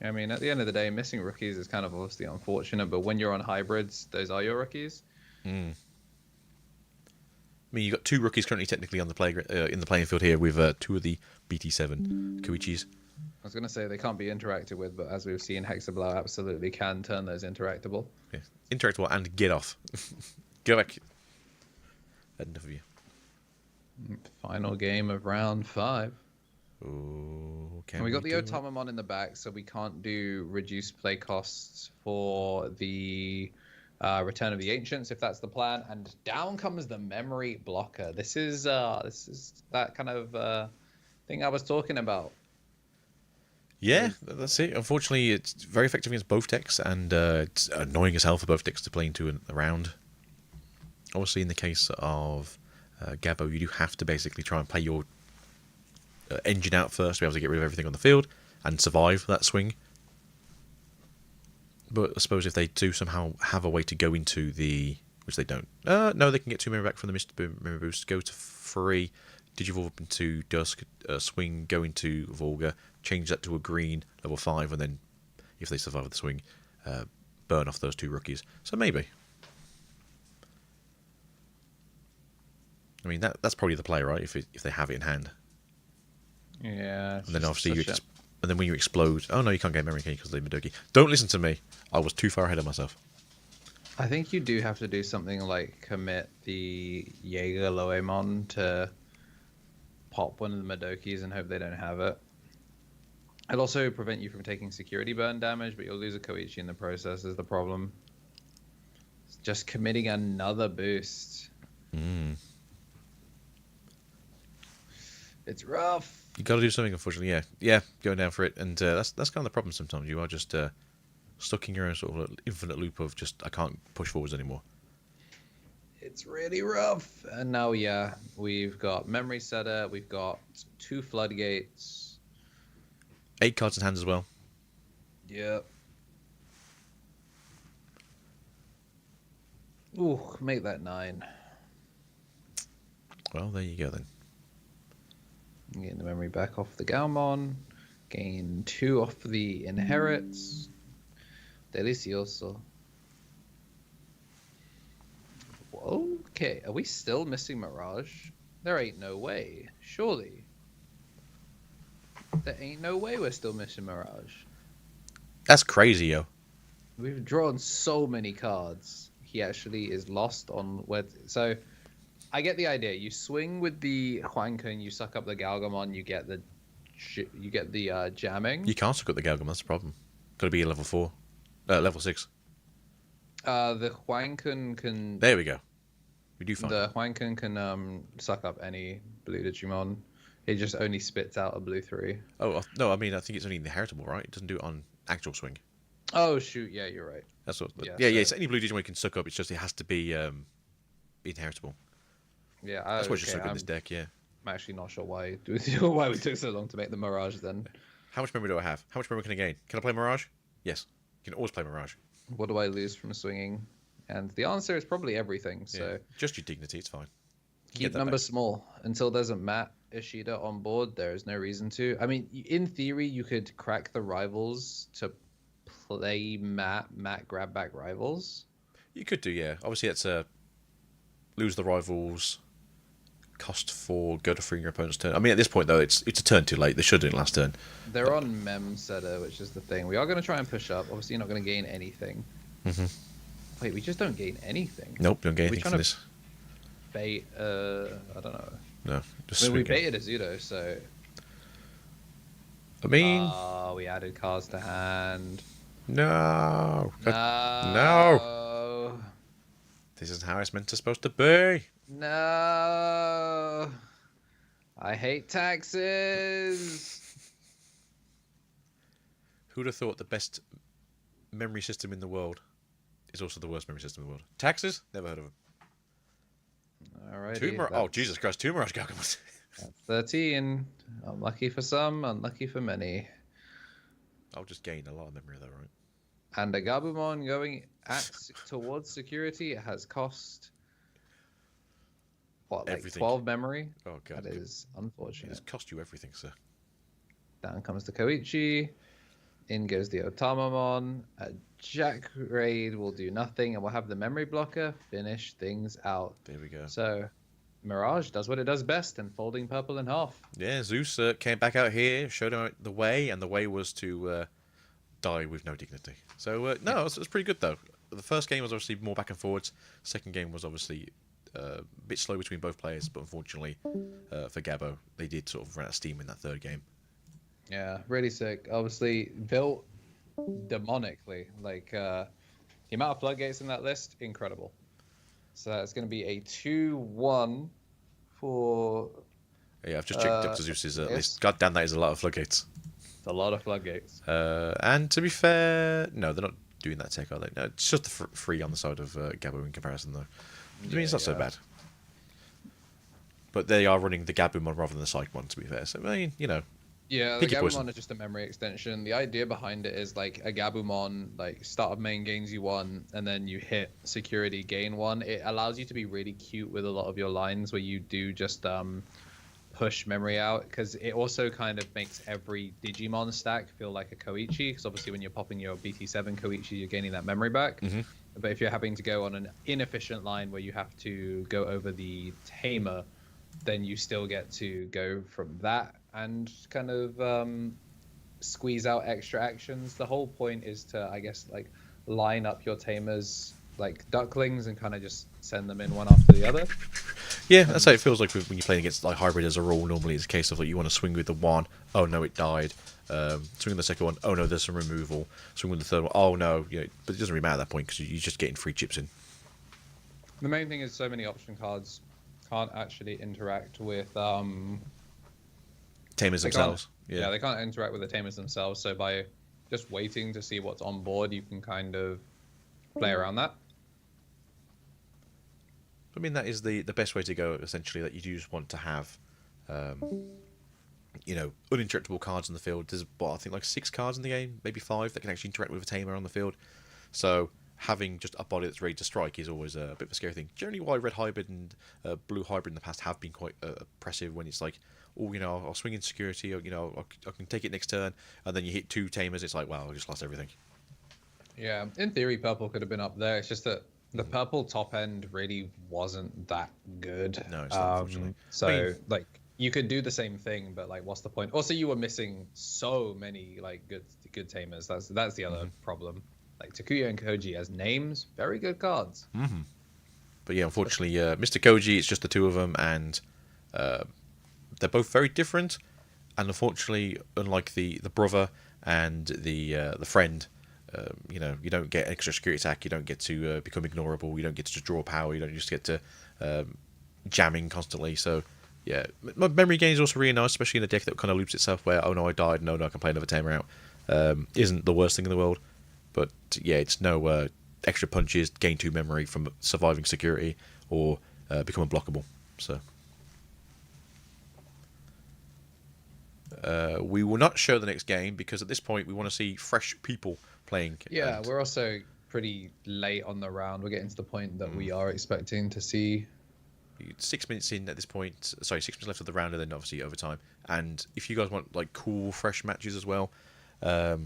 I mean, at the end of the day, missing rookies is kind of obviously unfortunate, but when you're on hybrids, those are your rookies. I mean, you've got 2 rookies currently technically on the in the playing field here with 2 of the BT7 Koichis. I was going to say they can't be interacted with, but as we've seen, Hexablow absolutely can turn those interactable. Yeah. Interactable and get off. Go back. Had enough of you. Final game of round 5. Oh, and we got the Otamamon in the back, so we can't do reduced play costs for the Return of the Ancients, if that's the plan. And down comes the memory blocker. This is that kind of thing I was talking about. Yeah, that's it. Unfortunately, it's very effective against both decks, and it's annoying as hell for both decks to play into a round. Obviously, in the case of Gabo, you do have to basically try and play your engine out first to be able to get rid of everything on the field and survive that swing. But I suppose if they do somehow have a way to go into the... Which they don't. No, they can get 2 memory back from the Mr. Memory Boost. Go to 3. Digivolve up into Dusk. Swing. Go into Volga. Change that to a green. Level 5. And then, if they survive the swing, burn off those 2 rookies. So maybe. I mean, that's probably the play, right? If they have it in hand. Yeah. And then obviously and then when you explode... Oh, no, you can't get memory key because of the Madoki. Don't listen to me. I was too far ahead of myself. I think you do have to do something like commit the Jaeger Loemon to pop one of the Madokis and hope they don't have it. It'll also prevent you from taking security burn damage, but you'll lose a Koichi in the process is the problem. It's just committing another boost. It's rough. You got to do something, unfortunately. Yeah, going down for it, and that's kind of the problem. Sometimes you are just stuck in your own sort of infinite loop of just I can't push forwards anymore. It's really rough. And now, yeah, we've got memory setter. We've got 2 floodgates. 8 cards in hand as well. Yep. Ooh, make that 9. Well, there you go then. Getting the memory back off the Galmon. Gain 2 off the Inherits. Delicioso. Okay, are we still missing Mirage? There ain't no way. Surely. There ain't no way we're still missing Mirage. That's crazy, yo. We've drawn so many cards. He actually is lost on where. So, I get the idea. You swing with the Huanken, you suck up the Galgamon, you get the jamming. You can't suck up the Galgamon, that's the problem. Got to be a level 4. Level 6. The Huanken can. There we go. We do find The Huanken can suck up any blue Digimon. It just only spits out a blue 3. Oh, no, I mean, I think it's only inheritable, right? It doesn't do it on actual swing. Oh, shoot. Yeah, you're right. That's what. Yeah, Yeah, so any blue Digimon you can suck up, it's just it has to be inheritable. Yeah, That's why it's just so good in this deck, yeah. I'm actually not sure why why we took so long to make the Mirage then. How much memory do I have? How much memory can I gain? Can I play Mirage? Yes. You can always play Mirage. What do I lose from swinging? And the answer is probably everything. So Yeah. Just your dignity, it's fine. keep numbers small until there's a Matt Ishida on board. There is no reason to. I mean, in theory, you could crack the rivals to play Matt grab back rivals. You could do, yeah. Obviously, it's lose the rivals, cost 4, go to 3 in your opponent's turn. I mean, at this point, though, it's a turn too late. They should have done it last turn. They're on Mem Setter, which is the thing. We are going to try and push up. Obviously, you're not going to gain anything. Mm-hmm. Wait, we just don't gain anything. Nope, don't get anything from this. Bait, I don't know. No, just I mean, we swing it. baited a Zudo, so. I mean, we added cards to hand. no. No. No. This isn't how it's meant to supposed to be. No. I hate taxes. Who'd have thought the best memory system in the world is also the worst memory system in the world? Taxes? Never heard of them. Alright. Oh, Jesus Christ. 2 Mirage Galgamons. That's 13. Unlucky for some, unlucky for many. I'll just gain a lot of memory though, right? And a Gabumon going towards security has cost what, like everything. 12 memory? Oh god. That is unfortunate. It's cost you everything, sir. Down comes the Koichi. In goes the Otamamon. A Jack Raid will do nothing, and we'll have the memory blocker finish things out. There we go. So, Mirage does what it does best, and folding purple in half. Yeah, Zeus came back out here, showed him the way, and the way was to die with no dignity. So, no, it was pretty good, though. The first game was obviously more back and forwards. Second game was obviously a bit slow between both players, but unfortunately for Gabo, they did sort of run out of steam in that third game. Yeah, really sick. Obviously, built demonically. Like, the amount of floodgates in that list, incredible. So it's going to be a 2-1 for... Yeah, I've just checked Dr. Zeus's list. God damn, that is a lot of floodgates. It's a lot of floodgates. And to be fair, no, they're not doing that tech, are they? No, it's just the free on the side of Gabo in comparison, though. I mean, it's not so bad. But they are running the Gabumon rather than the Psychmon, to be fair. So, I mean, you know. Yeah, the Gabumon is just a memory extension. The idea behind it is like a Gabumon, like start of main gains you 1, and then you hit security gain 1. It allows you to be really cute with a lot of your lines where you do just push memory out, because it also kind of makes every Digimon stack feel like a Koichi, because obviously when you're popping your BT7 Koichi, you're gaining that memory back. Mm-hmm. But if you're having to go on an inefficient line where you have to go over the Tamer, then you still get to go from that and kind of squeeze out extra actions. The whole point is to, I guess, like line up your Tamers like ducklings and kind of just send them in one after the other. Yeah, that's how it feels like when you're playing against like hybrid as a rule. Normally it's a case of like you want to swing with the one, oh no, it died. Swing with the second one, oh no, there's some removal. Swing with the third one, oh no, you know, but it doesn't really matter at that point because you're just getting free chips in. The main thing is so many option cards can't actually interact with Tamers They can't- themselves. Yeah. they can't interact with the Tamers themselves. So by just waiting to see what's on board, you can kind of play around that. I mean, that is the best way to go, essentially, that you do just want to have, uninterruptible cards in the field. There's, I think, like 6 cards in the game, maybe 5, that can actually interact with a Tamer on the field. So having just a body that's ready to strike is always a bit of a scary thing. Generally, why Red Hybrid and Blue Hybrid in the past have been quite oppressive when it's like, oh, I'll swing in security, or, I can take it next turn, and then you hit 2 Tamers, it's like, wow, I just lost everything. Yeah, in theory, purple could have been up there. It's just that the purple top end really wasn't that good. No, it's not, unfortunately. So, I mean, like, you could do the same thing, but like, what's the point? Also, you were missing so many like good Tamers. That's the other problem. Like Takuya and Koji as names, very good cards. Mm-hmm. But yeah, unfortunately, Mr. Koji, it's just the 2 of them, and they're both very different. And unfortunately, unlike the brother and the friend, you don't get extra security attack. You don't get to become ignorable. You don't get to just draw power. You don't just get to jamming constantly. So yeah, memory gain is also really nice, especially in a deck that kind of loops itself. Where oh no, I died. No, I can play another Tamer out. Isn't the worst thing in the world. But yeah, it's no extra punches, gain 2 memory from surviving security, or become unblockable. So we will not show the next game because at this point we want to see fresh people playing. Yeah, we're also pretty late on the round. We're getting to the point that we are expecting to see. 6 minutes in at this point. Sorry, 6 minutes left of the round, and then obviously overtime. And if you guys want like cool, fresh matches as well, at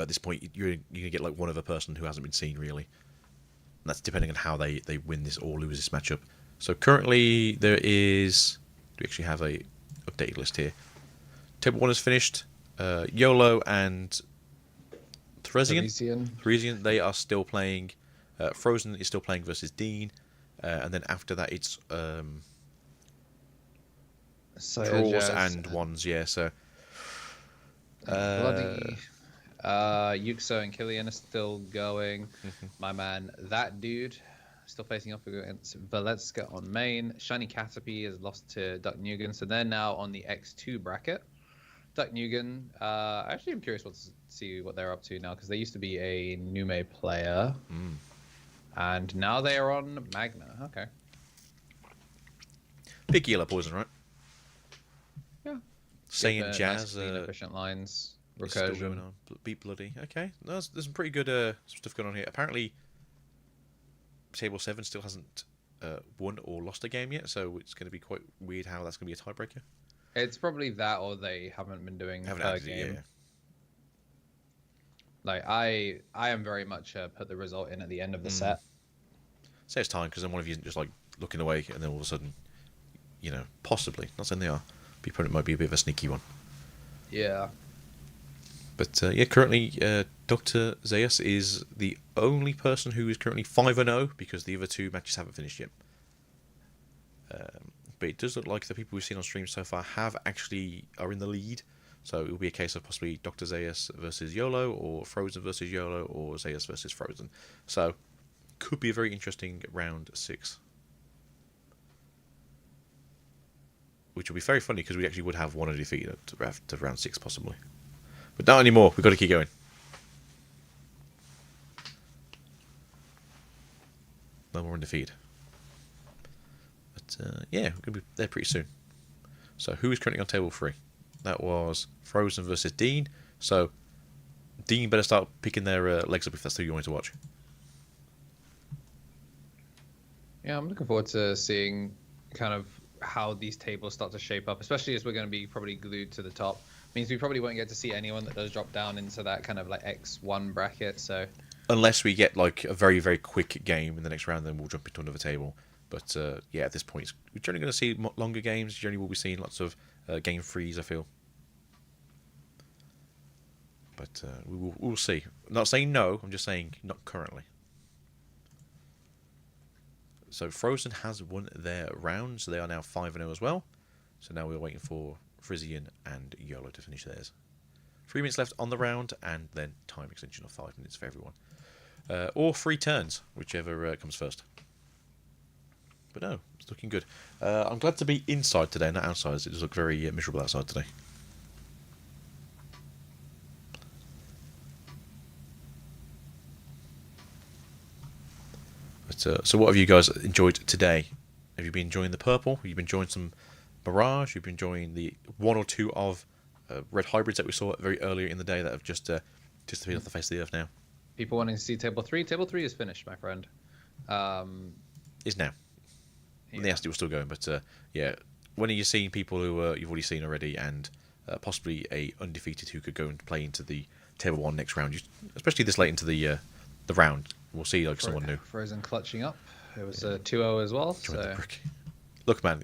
this point you're gonna get like one other person who hasn't been seen really. And that's depending on how they win this or lose this matchup. So currently there is. We actually have a updated list here. Table 1 is finished. YOLO and Theresian, they are still playing. Frozen is still playing versus Dean. And then after that, it's draws and ones, yeah. So bloody Yuxo and Killian are still going. My man, that dude, still facing off against Valetska on main. Shiny Caterpie has lost to Duck Nugan, so they're now on the X2 bracket. Duck Nugan, actually, I'm curious to see what they're up to now because they used to be a Nume player. And now they are on Magna. Okay. Big yellow poison, right? Yeah. Saying Jazz. Nice, clean, efficient lines. Still going Recursion. on. Beat Bloody. Okay. There's some pretty good stuff going on here. Apparently, Table 7 still hasn't won or lost a game yet, so it's going to be quite weird how that's going to be a tiebreaker. It's probably that or they haven't been doing per game. Yeah. Like, I am very much put the result in at the end of the set. Saves time because then one of you isn't just like looking away and then all of a sudden, possibly, not saying they are, but your opponent might be a bit of a sneaky one. Yeah. But yeah, currently Dr. Zeus is the only person who is currently 5-0 because the other 2 matches haven't finished yet. But it does look like the people we've seen on stream so far are in the lead. So it will be a case of possibly Dr. Zeus versus YOLO, or Frozen versus YOLO, or Zeus versus Frozen. So could be a very interesting round 6. Which will be very funny because we actually would have one undefeated to round 6 possibly. But not anymore, we've got to keep going. No more undefeated. But yeah, we're going to be there pretty soon. So who is currently on table 3? That was Frozen versus Dean. So Dean better start picking their legs up if that's who you wanted to watch. Yeah, I'm looking forward to seeing kind of how these tables start to shape up, especially as we're going to be probably glued to the top. Means we probably won't get to see anyone that does drop down into that kind of like X1 bracket. So unless we get like a very, very quick game in the next round, then we'll jump into another table. But yeah, at this point, we're generally going to see longer games. Generally, we'll be seeing lots of game freeze, I feel. But we'll see. I'm not saying no, I'm just saying not currently. So Frozen has won their round, so they are now 5-0 as well. So now we're waiting for Frisian and YOLO to finish theirs. 3 minutes left on the round, and then time extension of 5 minutes for everyone. Or 3 turns, whichever comes first. But no, it's looking good. I'm glad to be inside today, not outside. It does look very miserable outside today. But so what have you guys enjoyed today? Have you been enjoying the purple? Have you been enjoying some Mirage? You've been enjoying the one or two of red hybrids that we saw very earlier in the day that have just disappeared off the face of the earth now? People wanting to see Table 3. Table 3 is finished, my friend. Is now. Yeah. The Asti was still going, but yeah. When are you seeing people who you've already seen already, and possibly a undefeated who could go and play into the Table 1 next round, especially this late into the round? We'll see like someone new. Frozen clutching up. It was a 2-0 as well. Join the brick. Look, man,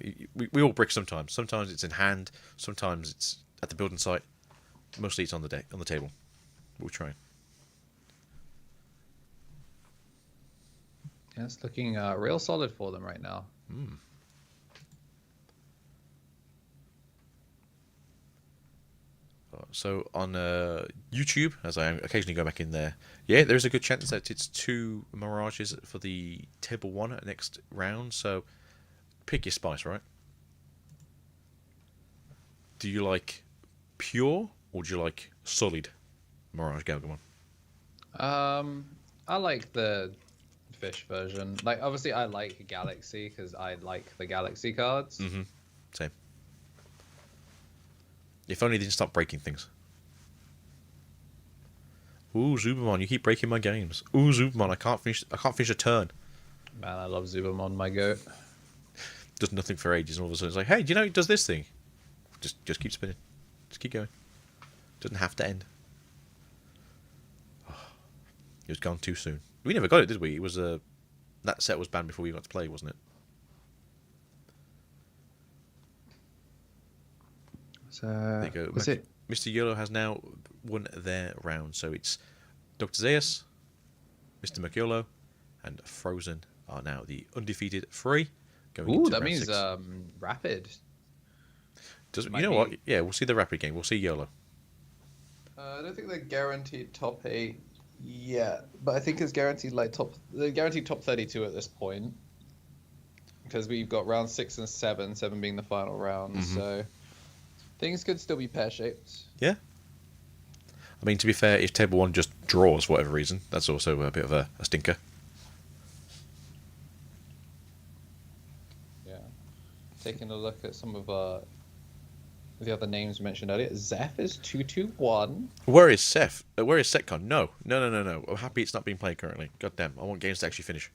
we all brick sometimes. Sometimes it's in hand. Sometimes it's at the building site. Mostly it's on the table. We'll try. Yeah, it's looking real solid for them right now. So on YouTube, as I occasionally go back in there, yeah, there's a good chance that it's 2 Mirages for the Table 1 next round. So pick your spice, right? Do you like pure or do you like solid Mirage Galgamon? I like the fish version. Like, obviously, I like Galaxy because I like the Galaxy cards. Mm-hmm. Same. If only they didn't stop breaking things. Ooh, Zubamon, you keep breaking my games. Ooh, Zubamon, I can't finish a turn. Man, I love Zubamon, my goat. Does nothing for ages, and all of a sudden it's like, hey, do you know it does this thing? Just keep spinning. Just keep going. Doesn't have to end. Oh, it was gone too soon. We never got it, did we? It was that set was banned before we got to play, wasn't it? So, There you go. was it? Mr. Yellow has now won their round, so it's Dr. Zeus, Mr. McYolo, and Frozen are now the undefeated 3. Ooh, that means Rapid. You know what? Yeah, we'll see the Rapid game. We'll see YOLO. I don't think they're guaranteed top 8 yet, but I think it's guaranteed they're guaranteed top 32 at this point. Because we've got round 6 and 7, 7 being the final round, so things could still be pear-shaped. Yeah. I mean, to be fair, if Table 1 just draws for whatever reason, that's also a bit of a stinker. Yeah. Taking a look at some of the other names we mentioned earlier. Zeph is 2-2-1. Where is Seth? Where is Setcon? No. I'm happy it's not being played currently. God damn, I want games to actually finish.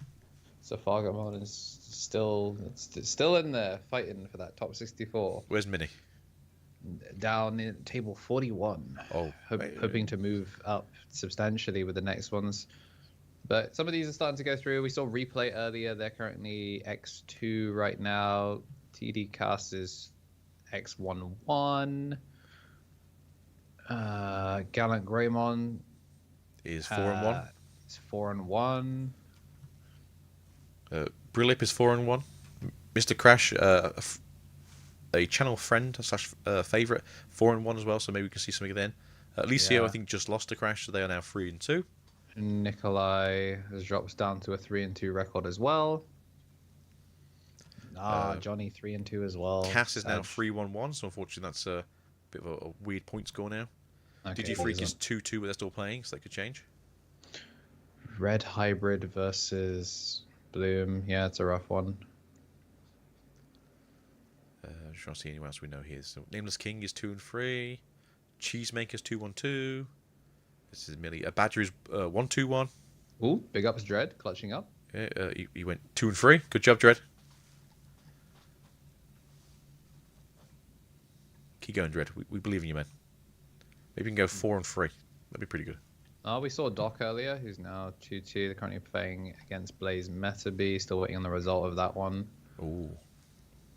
So Fargamon is still in there fighting for that top 64. Where's Minnie? Down in table 41. Oh, hoping to move up substantially with the next ones. But some of these are starting to go through. We saw Replay earlier. They're currently X2 right now. TD Cast is X11. Gallant Greymon is 4-1. It's 4-1. Brilip is 4-1. Mr. Crash, a channel friend / favourite, 4-1 as well. So maybe we can see something then. Licio, I think, just lost to Crash, so they are now 3-2. Nikolai has dropped down to a 3-2 record as well. Johnny 3-2 as well. Cass is now 3-1-1, so unfortunately that's a bit of a weird point score now. Okay, Digifreak is 2-2, but they're still playing, so that could change. Red Hybrid versus Bloom. Yeah, it's a rough one. I'm just trying to see anyone else we know here. So Nameless King is 2-3. Cheesemaker's 2-1-2. This is Millie. Badger is 1-2-1. Ooh, big ups Dread, clutching up. Yeah, he went 2-3. Good job, Dread. Keep going, Dread. We believe in you, man. Maybe we can go 4-3. That'd be pretty good. We saw Doc earlier, who's now 2-2. They're currently playing against Blaze Metabee. Still waiting on the result of that one. Ooh.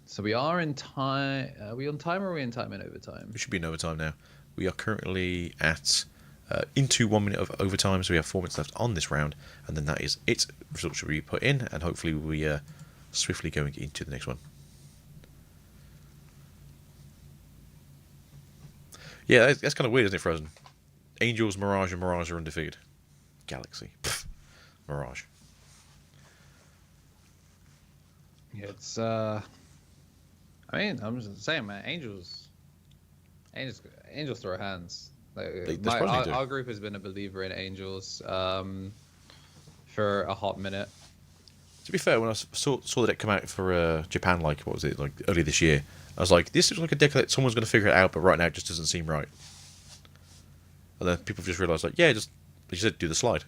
So we are in time. Are we on time or are we in time in overtime? We should be in overtime now. We are currently at into 1 minute of overtime, so we have 4 minutes left on this round, and then that is it. Results should be put in, and hopefully we are swiftly going into the next one. Yeah, that's kind of weird, isn't it, Frozen? Angels, Mirage, and Mirage are undefeated. Galaxy. Pfft. Mirage. It's I mean, I'm just saying, man. Angels throw hands. Like, our group has been a believer in angels for a hot minute. To be fair, when I saw the deck come out for Japan, like what was it, like earlier this year, I was like, this looks like a deck that someone's going to figure it out, but right now it just doesn't seem right. And then people just realised, like, yeah, just like you said, do the slide.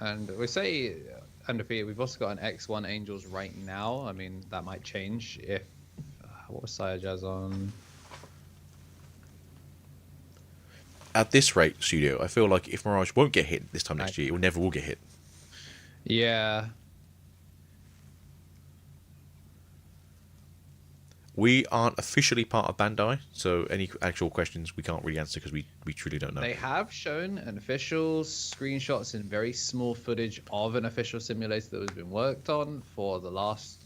And we say undefeated. We've also got an X1 Angels right now. I mean, that might change if. What was Sayajaz on? At this rate, Studio, I feel like if Mirage won't get hit this time next year, it will never will get hit. Yeah. We aren't officially part of Bandai, so any actual questions we can't really answer because we truly don't know. They have shown an official screenshots and very small footage of an official simulator that has been worked on for the last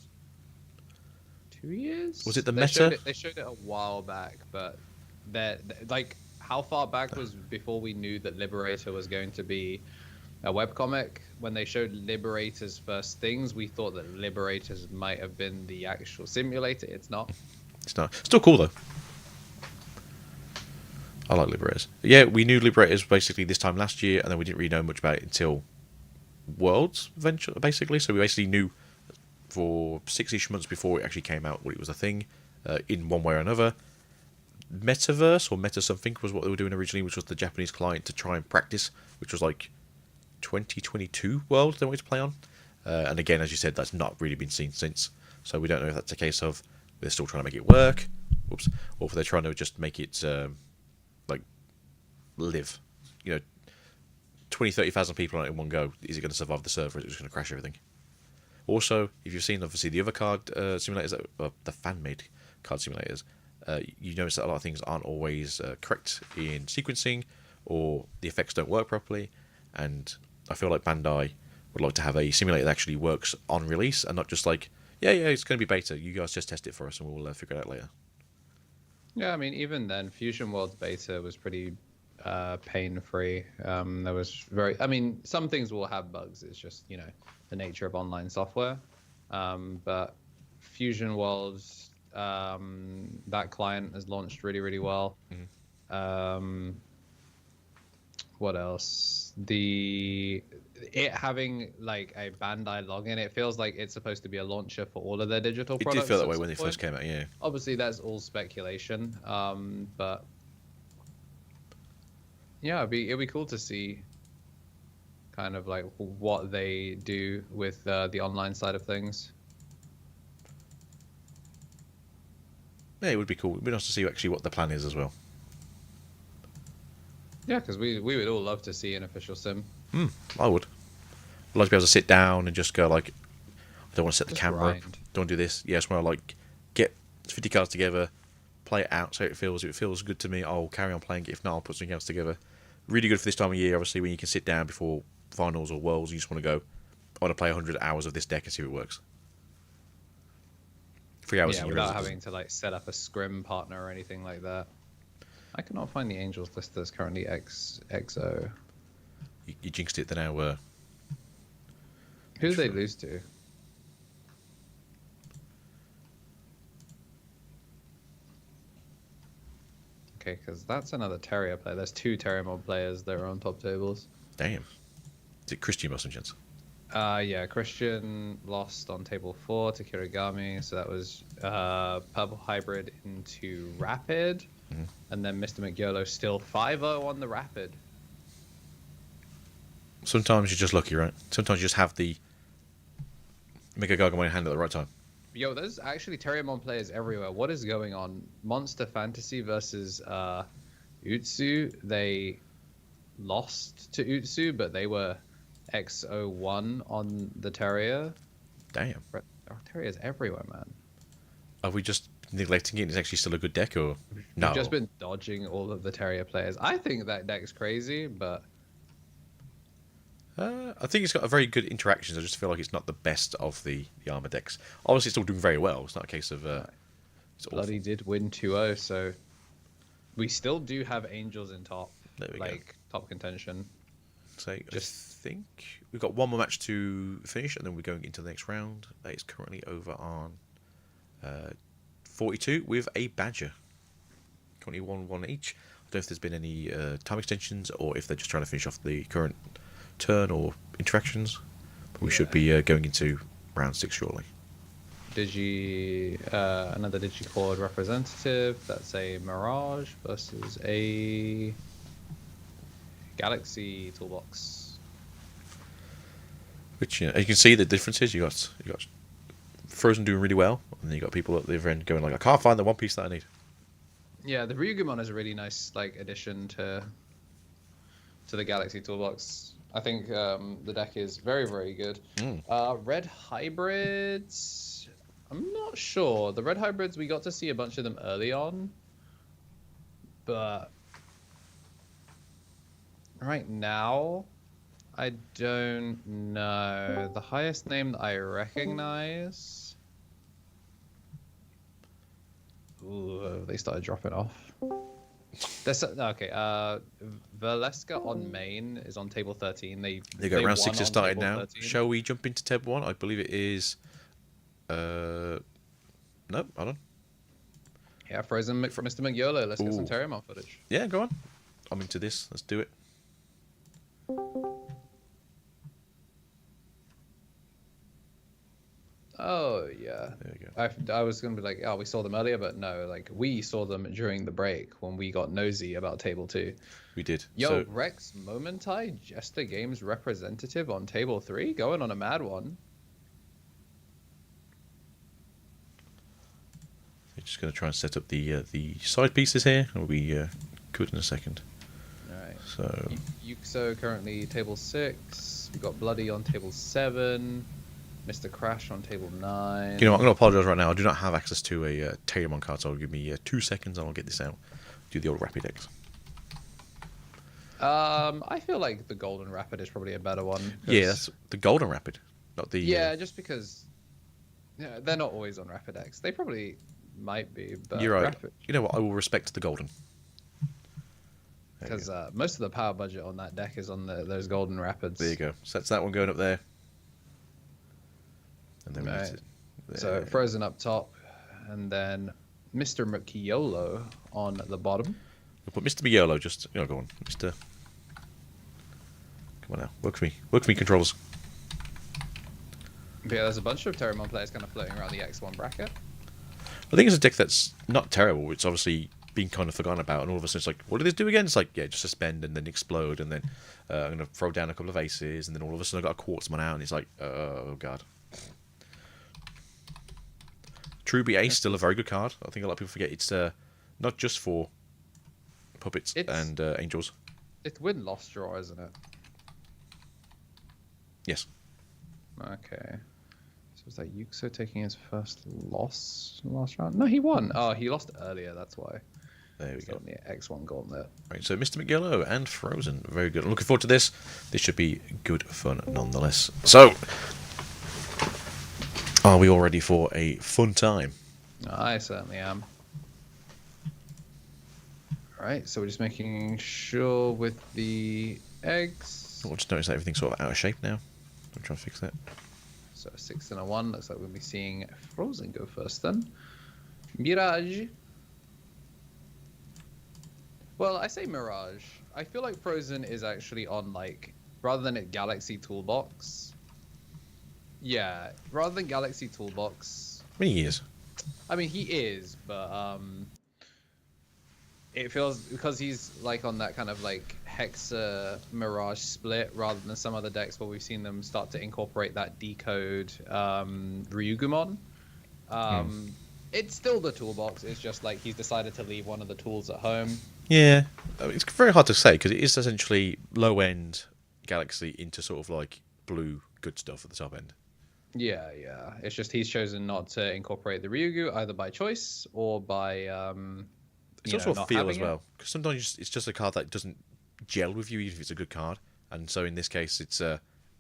2 years. Was it the meta? They showed it a while back, but they're like, how far back was before we knew that Liberator was going to be a webcomic? When they showed Liberator's first things, we thought that Liberators might have been the actual simulator. It's not. It's not. Still cool though. I like Liberators. Yeah, we knew Liberators basically this time last year, and then we didn't really know much about it until Worlds, eventually, basically. So we basically knew for 6-ish months before it actually came out what it was a thing, in one way or another. Metaverse or Meta something was what they were doing originally, which was the Japanese client to try and practice, which was like 2022 World they wanted to play on. And again, as you said, that's not really been seen since. So we don't know if that's a case of they're still trying to make it work, or if they're trying to just make it like live. 20,000-30,000 people on it in one go. Is it going to survive the server? Or is it just going to crash everything? Also, if you've seen obviously the other card simulators, the fan-made card simulators, you notice that a lot of things aren't always correct in sequencing, or the effects don't work properly. And I feel like Bandai would like to have a simulator that actually works on release, and not just like, yeah, it's going to be beta. You guys just test it for us, and we'll figure it out later. Yeah, I mean, even then, Fusion World's beta was pretty pain-free. There was I mean, some things will have bugs. It's just, the nature of online software. But Fusion World's, that client has launched really, really well. Mm-hmm. What else? It having like a Bandai login, it feels like it's supposed to be a launcher for all of their digital products. It did feel that way when they first came out, yeah. Obviously, that's all speculation. But yeah, it'd be cool to see kind of like what they do with the online side of things. Yeah, it would be cool. It'd be nice to see actually what the plan is as well. Yeah, because we would all love to see an official sim. I would. I'd like to be able to sit down and just go like, I don't want to set the camera up, don't do this. Yeah, I just want to like get 50 cards together, play it out, so it feels. If it feels good to me, I'll carry on playing it. If not, I'll put something else together. Really good for this time of year, obviously, when you can sit down before finals or worlds, you just want to go, I want to play 100 hours of this deck and see if it works. 3 hours. Yeah, without having to like set up a scrim partner or anything like that. I cannot find the Angels list that's currently XO. You jinxed it. They're now. Who did they lose to? Okay, because that's another Terrier player. There's 2 Terrier players that are on top tables. Damn. Is it Christian by some chance? Yeah, Christian lost on table 4 to Kirigami, so that was Purple Hybrid into Rapid. Mm-hmm. And then Mr. McYolo still 5-0 on the Rapid. Sometimes you're just lucky, right? Sometimes you just have the Mega Gargamel in hand at the right time. Yo, there's actually Terriermon players everywhere. What is going on? Monster Fantasy versus Utsu. They lost to Utsu, but they were X01 on the Terrier. Damn. Terrier's everywhere, man. Are we just neglecting it? It's actually still a good deck, or no? We've just been dodging all of the Terrier players. I think that deck's crazy, but I think it's got a very good interactions. I just feel like it's not the best of the armor decks. Obviously, it's still doing very well. It's not a case of Bloody did win 2-0, so we still do have Angels in top, there we like go. top contention. So I think we've got one more match to finish, and then we're going into the next round. That is currently over on 42 with a Badger. 21 each. I don't know if there's been any time extensions or if they're just trying to finish off the current turn or interactions. But we should be going into round 6 shortly. Another Digicord representative. That's a Mirage versus a Galaxy Toolbox. Which, you know, as you can see, the difference is you got Frozen doing really well, and then you got people at the other end going like, I can't find the one piece that I need. Yeah, the Ryugumon is a really nice addition to the Galaxy Toolbox. I think the deck is very, very good. Red Hybrids, I'm not sure. The Red Hybrids, we got to see a bunch of them early on, but right now, I don't know. The highest name that I recognize... Ooh, they started dropping off. Okay, Valeska on main is on table 13. They go round 6 has started now. 13. Shall we jump into tab 1? I believe it is... No, hold on. Yeah, Frozen Mr. McYolo. Let's get some Terriermon footage. Yeah, go on. I'm into this. Let's do it. Oh, yeah. There we go. I was going to be like, oh, we saw them earlier, but no, we saw them during the break when we got nosy about table 2. We did. Yo, So, Rex Momentai, Jester Games representative on table 3, going on a mad one. we're just going to try and set up the side pieces here, and we'll be good in a second. Alright. So, Yuxo currently table 6. We got Bloody on table 7. Mr. Crash on table 9. you know what, I'm going to apologise right now. I do not have access to a Tamers card, so give me 2 seconds and I'll get this out. Do the old Rapid X. I feel like the Golden Rapid is probably a better one. Yeah, that's the Golden Rapid, not the... Yeah, just because they're not always on Rapid X. They probably might be, but You're right. Rapid, You know what, I will respect the Golden. because most of the power budget on that deck is on those Golden Rapids. There you go. So that's that one going up there. And then we Right. need to, So Frozen up top, and then Mr. McYolo on the bottom. we'll put Mr. Miolo just... You know, go on. Mr... Come on now. Work for me, controllers. But yeah, there's a bunch of Terriermon players kind of floating around the X1 bracket. I think it's a deck that's not terrible. It's obviously been kind of forgotten about, and all of a sudden it's like, what did this do again? It's like, yeah, just suspend and then explode, and then I'm going to throw down a couple of aces, and then all of a sudden I've got a Quartzman out, and it's like, oh god. Truby Ace, still a very good card. I think a lot of people forget it's not just for puppets and angels. It's win-loss draw, isn't it? Yes. Okay. So was that Yuxo taking his first loss last round? No, he won. Oh, he lost earlier, that's why. There we It's go. on the X1 Gauntlet. Right, so Mr. McYellow and Frozen. Very good. I'm looking forward to this. This should be good fun nonetheless. So, are we all ready for a fun time? I certainly am. Alright, so we're just making sure with the eggs. I'll just notice that everything's sort of out of shape now. I'm trying to fix that. So 6 and a 1. Looks like we'll be seeing Frozen go first then. Mirage. Well, I say Mirage. I feel like Frozen is actually on, like, rather than at Galaxy Toolbox. Yeah, rather than Galaxy Toolbox. How many years? I mean, he is, but it feels because he's like on that kind of like Hexa Mirage split rather than some other decks where we've seen them start to incorporate that decode Ryugumon. It's still the toolbox. It's just like he's decided to leave one of the tools at home. Yeah, I mean, it's very hard to say because it is essentially low end Galaxy into sort of like blue good stuff at the top end. Yeah, yeah. It's just he's chosen not to incorporate the Ryugu either by choice or by It's also a not feel having as well because sometimes it's just a card that doesn't gel with you even if it's a good card, and so in this case it's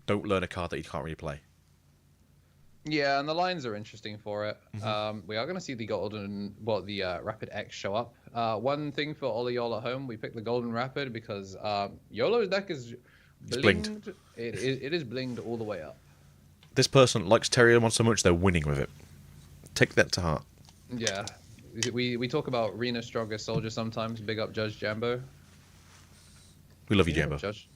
don't learn a card that you can't really play. Yeah, and the lines are interesting for it. Mm-hmm. We are going to see the Rapid X show up. One thing for all of y'all at home, we picked the Golden Rapid because YOLO's deck is It's blinged. It is blinged all the way up. This person likes Terriermon so much they're winning with it. Take that to heart. Yeah. We talk about Rena Strongest Soldier sometimes. Big up Judge Jambo. We love you, Jambo. Judge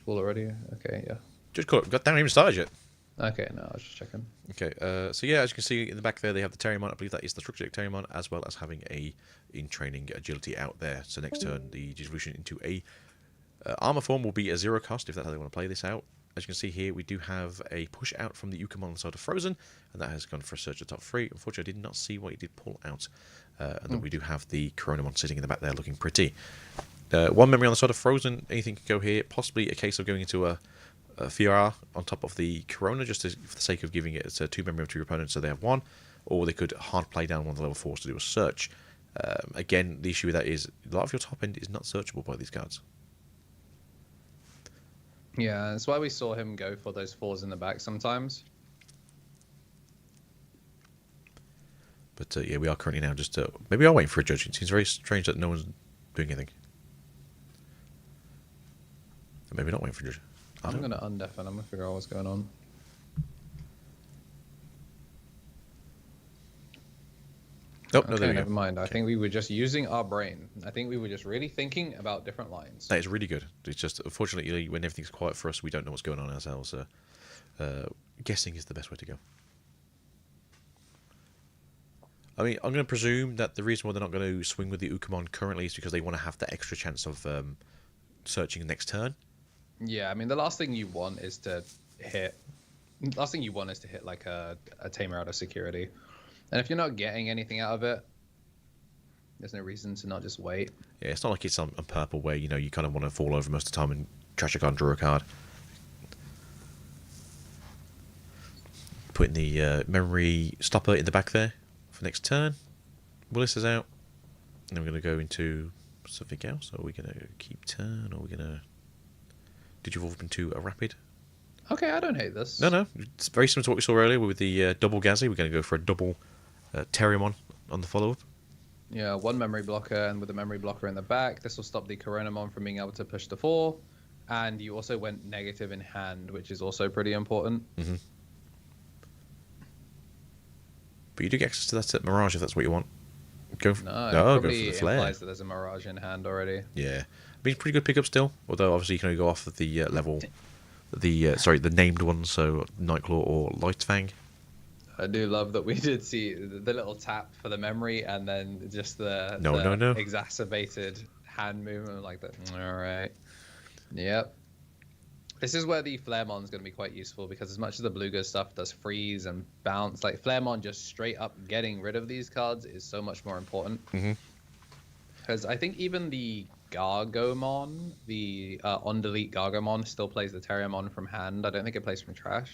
cool already? Okay, yeah. Just call it. God damn, I haven't even started yet. Okay, no, I was just checking. Okay, so yeah, as you can see in the back there, they have the Terriermon. I believe that is the Structure Terriermon, as well as having a in-training agility out there. So next turn, the evolution into a armor form will be a 0 cost, if that's how they want to play this out. As you can see here, we do have a push out from the Ukamon on the side of Frozen, and that has gone for a search at top 3. Unfortunately, I did not see what he did pull out. And then we do have the Coronamon sitting in the back there looking pretty. One memory on the side of Frozen, anything could go here. Possibly a case of going into a Fiora on top of the Corona, just for the sake of giving it 2 memory to your opponent, so they have 1. Or they could hard play down one of the level 4s to do a search. Again, the issue with that is a lot of your top end is not searchable by these cards. Yeah, that's why we saw him go for those 4s in the back sometimes. But yeah, we are currently now just... maybe we are waiting for a judge. It seems very strange that no one's doing anything. Maybe not waiting for a judge. I'm going to undeafen. I'm going to figure out what's going on. Nope, okay, no, there we never go. mind. I think we were just using our brain. I think we were just really thinking about different lines. That is really good. It's just, unfortunately, when everything's quiet for us, we don't know what's going on ourselves. Guessing is the best way to go. I mean, I'm going to presume that the reason why they're not going to swing with the Ukamon currently is because they want to have the extra chance of searching next turn. Yeah, I mean, the last thing you want is to hit... Last thing you want is to hit like a Tamer out of security. And if you're not getting anything out of it, there's no reason to not just wait. Yeah, it's not like it's on purple where, you know, you kind of want to fall over most of the time and trash a card and draw a card. Putting the memory stopper in the back there for next turn. Willis is out. And then we're going to go into something else. Are we going to keep turn? Or are we going to... Did you evolve into a rapid? Okay, I don't hate this. No. It's very similar to what we saw earlier with the double Gazzy. We're going to go for a double Terriermon on the follow-up. Yeah, 1 memory blocker, and with a memory blocker in the back, this will stop the Coronamon from being able to push to 4. And you also went negative in hand, which is also pretty important. Mm-hmm. But you do get access to that Mirage if that's what you want. Go for, go for the flare. Implies that there's a Mirage in hand already. Yeah, I mean, pretty good pickup still. Although obviously you can only go off of the level, the named ones, so Nightclaw or Lightfang. I do love that we did see the little tap for the memory, and then just the No. exacerbated hand movement like that. All right. Yep. This is where the Flaremon is going to be quite useful, because as much as the Blueger stuff does freeze and bounce, like Flaremon just straight up getting rid of these cards is so much more important. Because I think even the Gargomon, the on-delete Gargomon, still plays the Terriermon from hand. I don't think it plays from trash.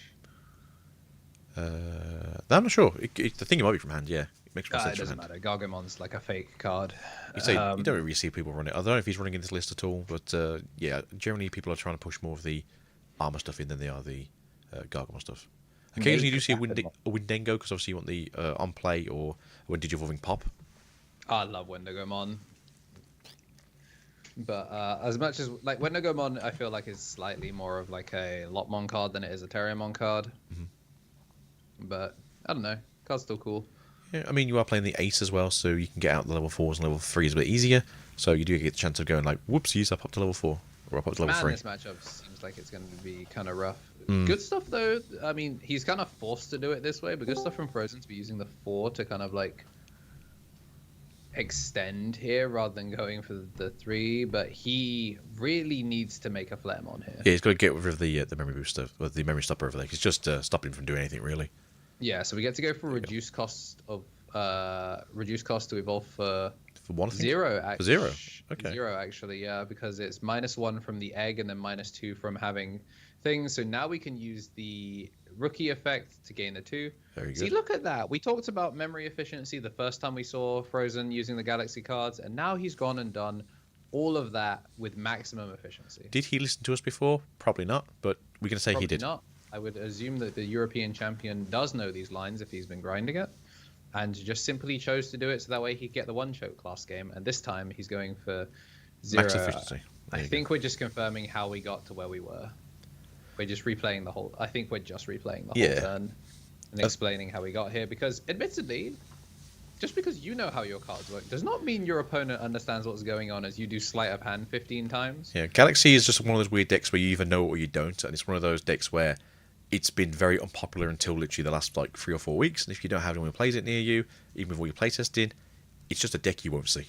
I'm not sure. I think it might be from hand, yeah. It makes more sense. It doesn't matter. Gargomon's like a fake card. You don't really see people run it. I don't know if he's running in this list at all, but yeah, generally people are trying to push more of the armor stuff in than they are the Gargomon stuff. Occasionally you do see a Windengo, because obviously you want the on-play or when Digivolving pop. I love Wendigomon. But as much as, like, Wendigomon, I feel like is slightly more of like a Lotmon card than it is a Terriermon card. But I don't know. Card's still cool. Yeah, I mean, you are playing the Ace as well, so you can get out the level 4s and level 3s a bit easier. So you do get the chance of going like, whoopsies, up to level 4. Or up to level 3. This matchup seems like it's going to be kind of rough. Good stuff, though. I mean, he's kind of forced to do it this way, but good stuff from Frozen to be using the 4 to kind of, like, extend here rather than going for the 3. But he really needs to make a Flaremon here. Yeah, he's got to get rid of the memory booster, or the memory stopper over there. It's just stopping him from doing anything, really. Yeah, so we get to go for reduced cost to evolve for 1, 0. For 0? Okay. 0, actually, yeah, because it's -1 from the egg and then -2 from having things. So now we can use the rookie effect to gain the 2. Very good. See, look at that. We talked about memory efficiency the first time we saw Frozen using the Galaxy cards, and now he's gone and done all of that with maximum efficiency. Did he listen to us before? Probably not, but we're going to say Probably he did. Not. I would assume that the European champion does know these lines if he's been grinding it, and just simply chose to do it so that way he'd get the 1-choke last game, and this time he's going for 0. Max efficiency. I think we're just confirming how we got to where we were. we're just replaying the whole. I think we're just replaying the Yeah. whole turn and explaining how we got here. Because admittedly, just because you know how your cards work does not mean your opponent understands what's going on as you do sleight of hand 15 times. Yeah, Galaxy is just one of those weird decks where you either know it or you don't, and it's one of those decks where it's been very unpopular until literally the last like 3 or 4 weeks. And if you don't have anyone who plays it near you, even with all your playtesting, it's just a deck you won't see.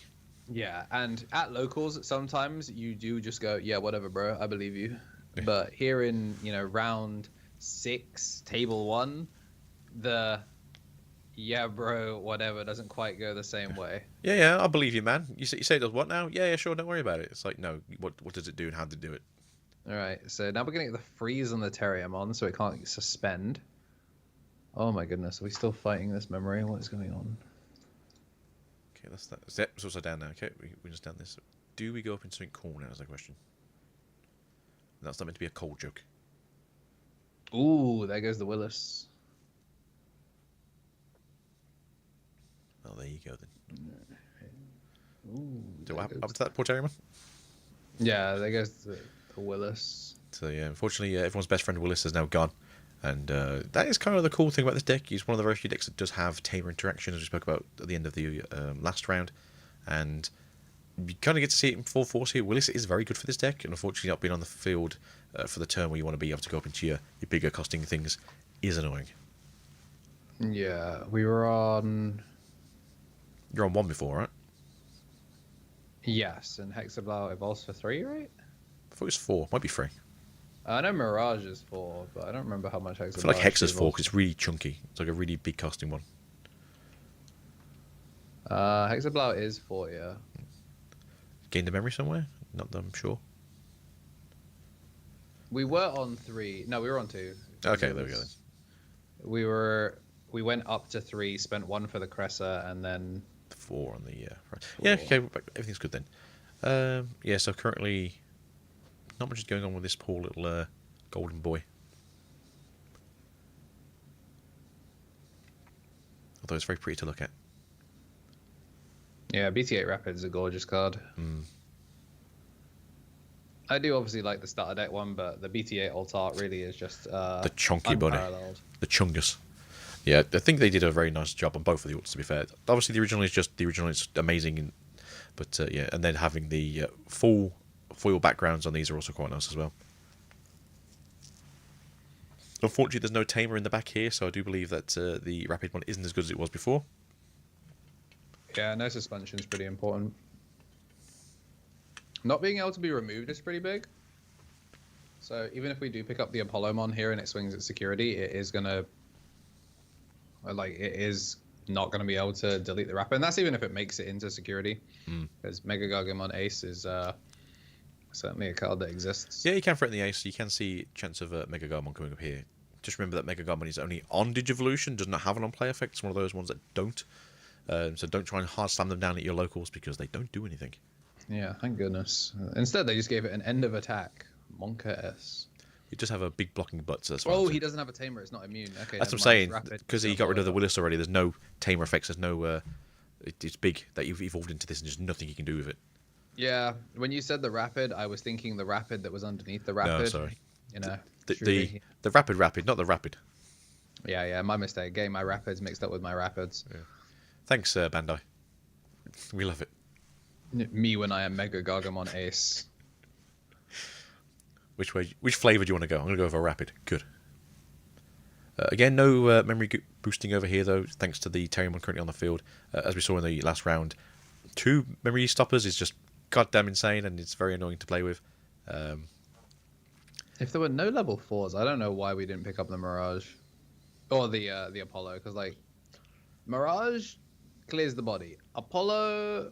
Yeah, and at locals, sometimes you do just go, yeah, whatever, bro, I believe you. Yeah. But here in, round 6, table 1, the yeah, bro, whatever doesn't quite go the same way. Yeah, I believe you, man. You say it does what now? Yeah, sure, don't worry about it. It's like, no, what does it do and how did it do it? All right, so now we're going to get the freeze on the Terriermon, so it can't suspend. Oh my goodness, are we still fighting this memory? What is going on? Okay, that's that. It's also down now. Okay, we just down this. Do we go up in something cool now? Is the question. That's not meant to be a cold joke. Ooh, there goes the Willis. Oh, there you go then. Ooh, So what happened to that poor Terrierman? Yeah, there goes the Willis. So yeah, unfortunately, everyone's best friend Willis is now gone. And that is kind of the cool thing about this deck. He's one of the very few decks that does have Tamer interaction, as we spoke about at the end of the last round. And you kind of get to see it in full force here. Willis is very good for this deck, and unfortunately not being on the field for the turn where you want to be able to go up into your bigger costing things is annoying. Yeah, we were on... You're on 1 before, right? Yes, and Hexablow evolves for 3, right? I thought it was 4. Might be 3. I know Mirage is 4, but I don't remember how much Hexablow. I feel like Hex is 4 because it's really chunky. It's like a really big costing one. Hexablow is 4, yeah. Gained the memory somewhere? Not that I'm sure. We were on 3. No, we were on 2. Okay, there we go then. We went up to 3, spent 1 for the Cressa, and then 4 on the yeah. Okay, everything's good then. Yeah, so currently not much is going on with this poor little golden boy. Although it's very pretty to look at. Yeah, BT8 Rapid is a gorgeous card. I do obviously like the starter deck one, but the BT8 alt art really is just the chunky bunny, the chungus. Yeah, I think they did a very nice job on both of the alts, to be fair. Obviously, the original is amazing, but yeah, and then having the full foil backgrounds on these are also quite nice as well. Unfortunately, there's no Tamer in the back here, so I do believe that the Rapid one isn't as good as it was before. Yeah, no suspension is pretty important. Not being able to be removed is pretty big. So even if we do pick up the Apollomon here and it swings at security, it is gonna... it is not going to be able to delete the Rapid. And that's even if it makes it into security. Because Mega Gargamon Ace is certainly a card that exists. Yeah, you can threaten the Ace. You can see chance of Mega Gargamon coming up here. Just remember that Mega Gargamon is only on Digivolution, does not have an on-play effect. It's one of those ones that don't. So don't try and hard slam them down at your locals because they don't do anything. Yeah, thank goodness. Instead, they just gave it an end of attack. Monka S. He does have a big blocking butt. So he doesn't have a Tamer. It's not immune. Okay, that's what I'm saying. Because he got rid of the Willis already, there's no Tamer effects. There's no... it's big that you've evolved into this and there's nothing you can do with it. Yeah, when you said the Rapid, I was thinking the Rapid that was underneath the Rapid. No, sorry. The Rapid, not the Rapid. Yeah, my mistake. Getting my Rapids mixed up with my Rapids. Yeah. Thanks, Bandai. We love it. Me when I am Mega Gargamon Ace. Which flavour do you want to go? I'm going to go with a Rapid. Good. Again, no memory boosting over here, though, thanks to the Terriermon currently on the field. As we saw in the last round, 2 memory stoppers is just goddamn insane, and it's very annoying to play with. If there were no level 4s, I don't know why we didn't pick up the Mirage. Or the Apollo, because, Mirage clears the body. Apollo...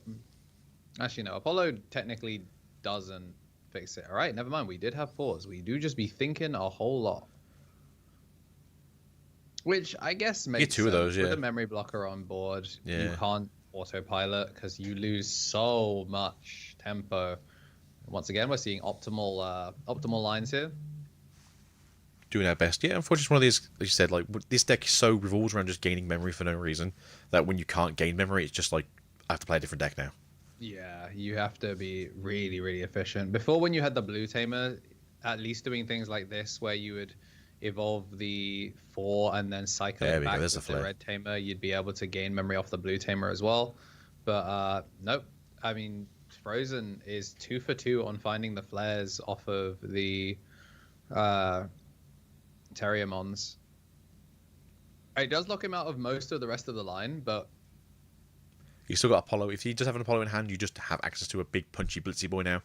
Actually, no. Apollo technically doesn't fix it. All right, never mind. We did have 4s. We do just be thinking a whole lot. Which I guess makes sense. 2 of those, yeah. With a memory blocker on board, you can't autopilot because you lose so much tempo. Once again, we're seeing optimal lines here. Doing our best. Yeah, unfortunately, it's one of these, as you said, this deck so revolves around just gaining memory for no reason that when you can't gain memory, it's just I have to play a different deck now. Yeah, you have to be really, really efficient. Before, when you had the blue Tamer, at least doing things like this where you would evolve the 4 and then cycle There it we go, back there's with the the flare. red tamer, you'd be able to gain memory off the blue tamer as well. But nope. I mean, Frozen is 2 for 2 on finding the flares off of the Terriermons. It does lock him out of most of the rest of the line, but You still got Apollo. If you just have an Apollo in hand, you just have access to a big punchy blitzy boy now,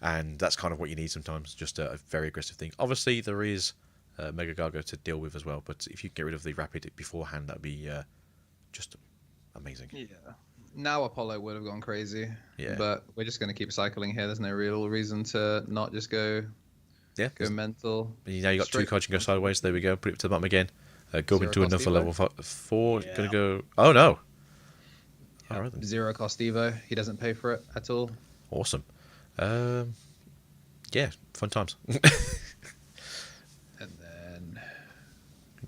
and that's kind of what you need sometimes. Just a very aggressive thing. Obviously, there is Mega Gargo to deal with as well, but if you get rid of the rapid beforehand, that'd be just amazing. yeah. Now Apollo would have gone crazy. Yeah. But we're just going to keep cycling here. There's no real reason to not just go mental. Now you got Straight 2 cards you can go sideways. There we go. Put it to the bottom again. Go Zero into cost another Evo. level 4. Yeah. Gonna go. Oh no. All right then. 0 cost Evo. He doesn't pay for it at all. Awesome. Yeah, fun times. And then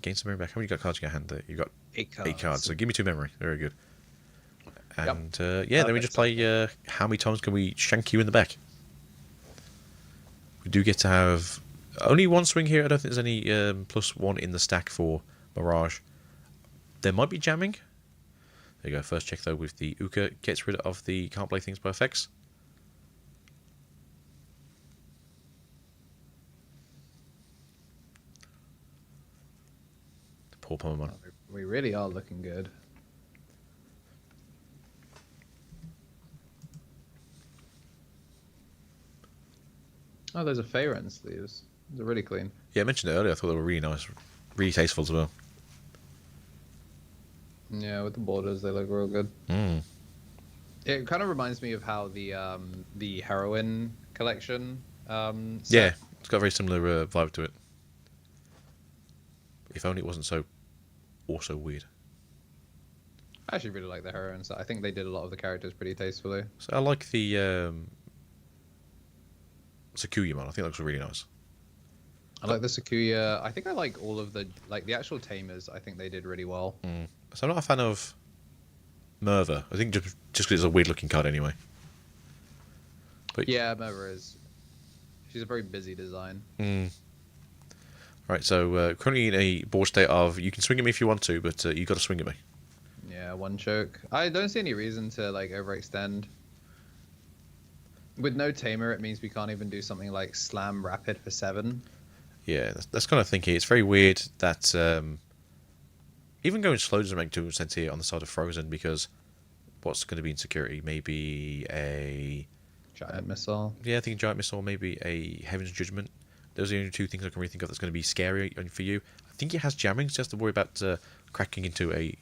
Gain some memory back. How many cards you got in hand there? You got 8 cards. 8 cards. So give me 2 memory. Very good. Yep. And then we just play. How many times can we shank you in the back? We do get to have only 1 swing here. I don't think there's any +1 in the stack for Mirage. There might be jamming. There you go. First check though with the Uka gets rid of the can't play things by effects. Poor Pomamon. We really are looking good. Oh, there's a Feyren sleeves. They're really clean. Yeah, I mentioned it earlier. I thought they were really nice, really tasteful as well. Yeah, with the borders, they look real good. Mm. It kind of reminds me of how the Heroine collection. Yeah, Set. it's got a very similar vibe to it. If only it wasn't so also weird. I actually really like the Heroine set. I think they did a lot of the characters pretty tastefully. So I like the Sakuyamon. I think that looks really nice. I like the Sakuya. I think I like all of the actual Tamers. I think they did really well. Mm. So I'm not a fan of Merva. I think just because it's a weird looking card anyway. But Yeah, Merva is. She's a very busy design. Mm. Right, so currently in a board state of you can swing at me if you want to, but you got to swing at me. Yeah, 1 choke. I don't see any reason to like overextend. With no Tamer, it means we can't even do something like Slam Rapid for 7. Yeah, that's kind of thinking. It's very weird that even going slow doesn't make too much sense here on the side of Frozen, because what's going to be in security? Maybe a Giant Missile. Yeah, I think Giant Missile, maybe a Heaven's Judgment. Those are the only 2 things I can really think of that's going to be scary for you. I think it has jamming, so you have to worry about cracking into a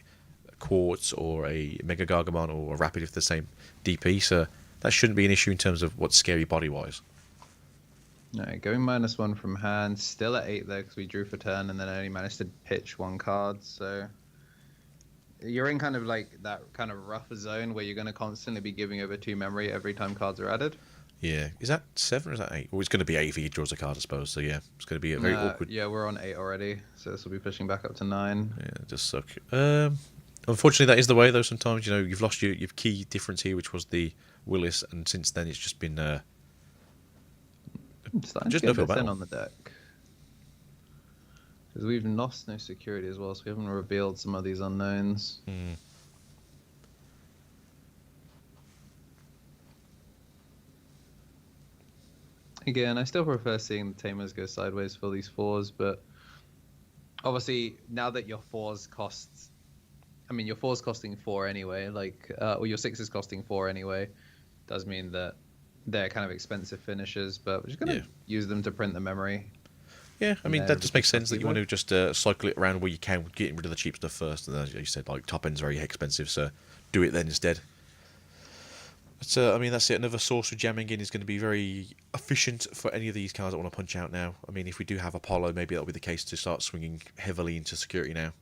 Quartz or a Mega Gargamon or a Rapid if they're the same DP, so that shouldn't be an issue in terms of what's scary body-wise. No, going -1 from hand. Still at 8 though, because we drew for turn and then only managed to pitch 1 card, so... You're in kind of like that kind of rough zone where you're going to constantly be giving over 2 memory every time cards are added. Yeah. Is that 7 or is that 8? Well, it's going to be 8 if he draws a card, I suppose. So, yeah, it's going to be a very awkward... Yeah, we're on 8 already, so this will be pushing back up to 9. Yeah, it does suck. Unfortunately, that is the way, though, sometimes. You know, you've lost your key difference here, which was the Willis, and since then it's just been... Starting just to get no a bit thin battle. on the deck. Because we've lost no security as well, so we haven't revealed some of these unknowns. Hmm. Again, I still prefer seeing the Tamers go sideways for these 4s, but obviously now that your 4s cost, I mean your 4's costing 4 anyway, like or your 6 is costing 4 anyway, does mean that they're kind of expensive finishers, but we're just gonna use them to print the memory. Yeah, I mean, Yeah, that just makes sense that keep you want to just cycle it around where you can, getting rid of the cheap stuff first, and as you said, like, top end's very expensive, so do it then instead. But, I mean, that's it. Another source of jamming in is going to be very efficient for any of these cards that want to punch out now. I mean, if we do have Apollo, maybe that'll be the case to start swinging heavily into security now.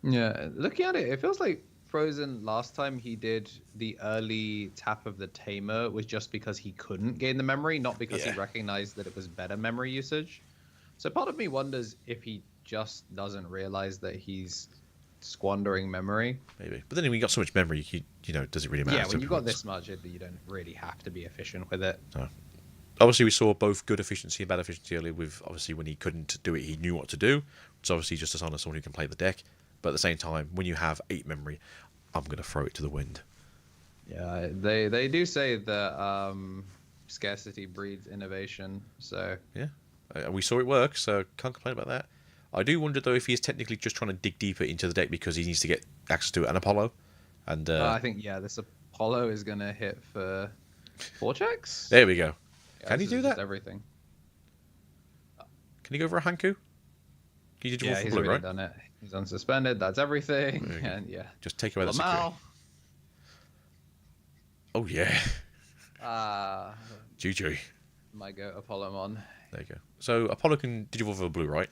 Yeah, looking at it, it feels like Frozen last time he did the early tap of the Tamer was just because he couldn't gain the memory, not because he recognized that it was better memory usage. So part of me wonders if he just doesn't realize that he's squandering memory. Maybe. But then when you got so much memory, you know, does it really matter? Yeah, when you've got this much, you don't really have to be efficient with it. No. obviously we saw both good efficiency and bad efficiency earlier. With obviously when he couldn't do it, he knew what to do. It's obviously just as honest someone who can play the deck. But at the same time, when you have 8 memory, I'm going to throw it to the wind. Yeah, they do say that scarcity breeds innovation. So yeah, we saw it work, so can't complain about that. I do wonder though if he is technically just trying to dig deeper into the deck because he needs to get access to an Apollo. And I think this Apollo is gonna hit for 4 checks. There we go. Yeah, Can he do that? Everything. Can he go for a Hanku? He did Yeah, for he's blue, already right? done it. He's unsuspended. That's everything. And yeah, just take away the security. Lamau. Oh yeah. GG. My go Apollomon. There you go. So Apollo can digivolve over blue, right?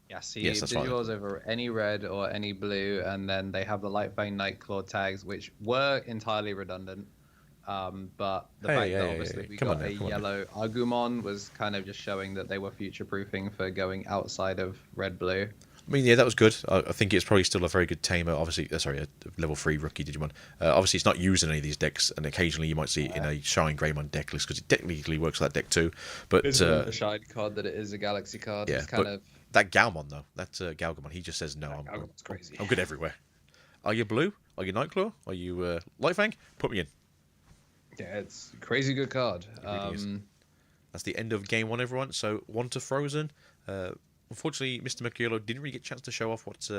Yes, he Yes, that's right. digivores over any red or any blue, and then they have the Lightfang Nightclaw tags, which were entirely redundant. But the fact that obviously we got a yellow Agumon was kind of just showing that they were future-proofing for going outside of red-blue. I mean, yeah, that was good. I think it's probably still a very good tamer. Obviously, sorry, a level 3 rookie Digimon. Obviously, it's not used in any of these decks, and occasionally you might see it in a Shine Greymon deck list because it technically works for that deck too. But it's more of a Shine card that it is a Galaxy card. Yeah, it's kind of that Galmon though, that Galgamon, he just says no. Galgamon's crazy. I'm good everywhere. Are you blue? Are you Nightclaw? Are you Lightfang? Put me in. Yeah, it's a crazy good card. It really is. That's the end of game 1, everyone. So 1 to Frozen. Unfortunately, Mr. Mercurialo didn't really get a chance to show off what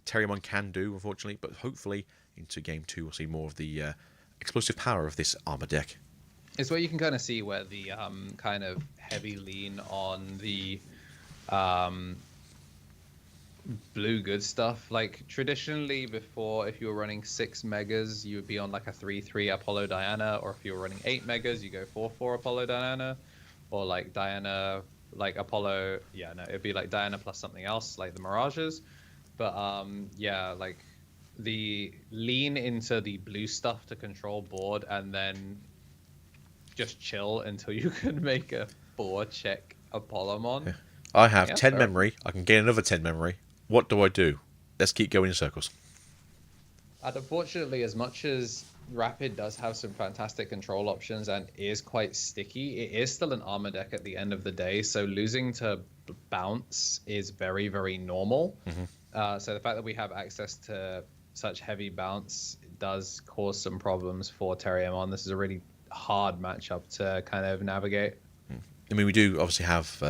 Terriermon can do, unfortunately. But hopefully, into game 2, we'll see more of the explosive power of this armor deck. It's where you can kind of see where the kind of heavy lean on the blue good stuff. Like traditionally before, if you were running 6 megas, you would be on like a 3/3 Apollo Diana, or if you were running 8 megas, you go 4/4 Apollo Diana, or like Diana, like Apollo. Yeah, no, it'd be like Diana plus something else, like the Mirages. But yeah, like the lean into the blue stuff to control board, and then just chill until you can make a 4-check Apollomon. Yeah. I have 10 memory. I can gain another 10 memory. What do I do? Let's keep going in circles. And unfortunately, as much as Rapid does have some fantastic control options and is quite sticky, it is still an armor deck at the end of the day. So losing to bounce is very, very normal. Mm-hmm. So the fact that we have access to such heavy bounce does cause some problems for Terriermon. This is a really hard matchup to kind of navigate. I mean, we do obviously have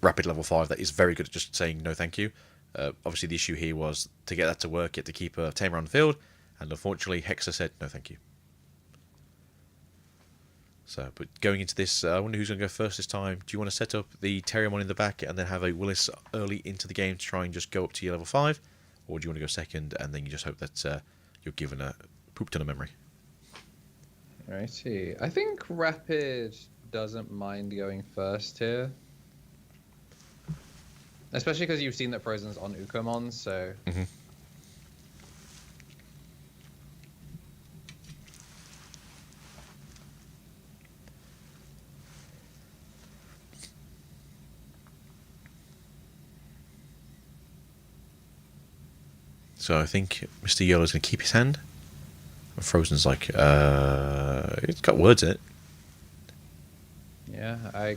Rapid level 5 that is very good at just saying no thank you. Obviously the issue here was to get that to work, you had to keep a Tamer on the field, and unfortunately Hexa said no thank you. So, but going into this, I wonder who's going to go first this time. Do you want to set up the Terriermon in the back and then have a Willis early into the game to try and just go up to your level 5? Or do you want to go second and then you just hope that you're given a poop ton of memory? Righty. I think Rapid doesn't mind going first here. Especially because you've seen that Frozen's on Ukomon, so... Mm-hmm. So I think Mr. Yellow's going to keep his hand. And Frozen's like, it's got words in it. Yeah, I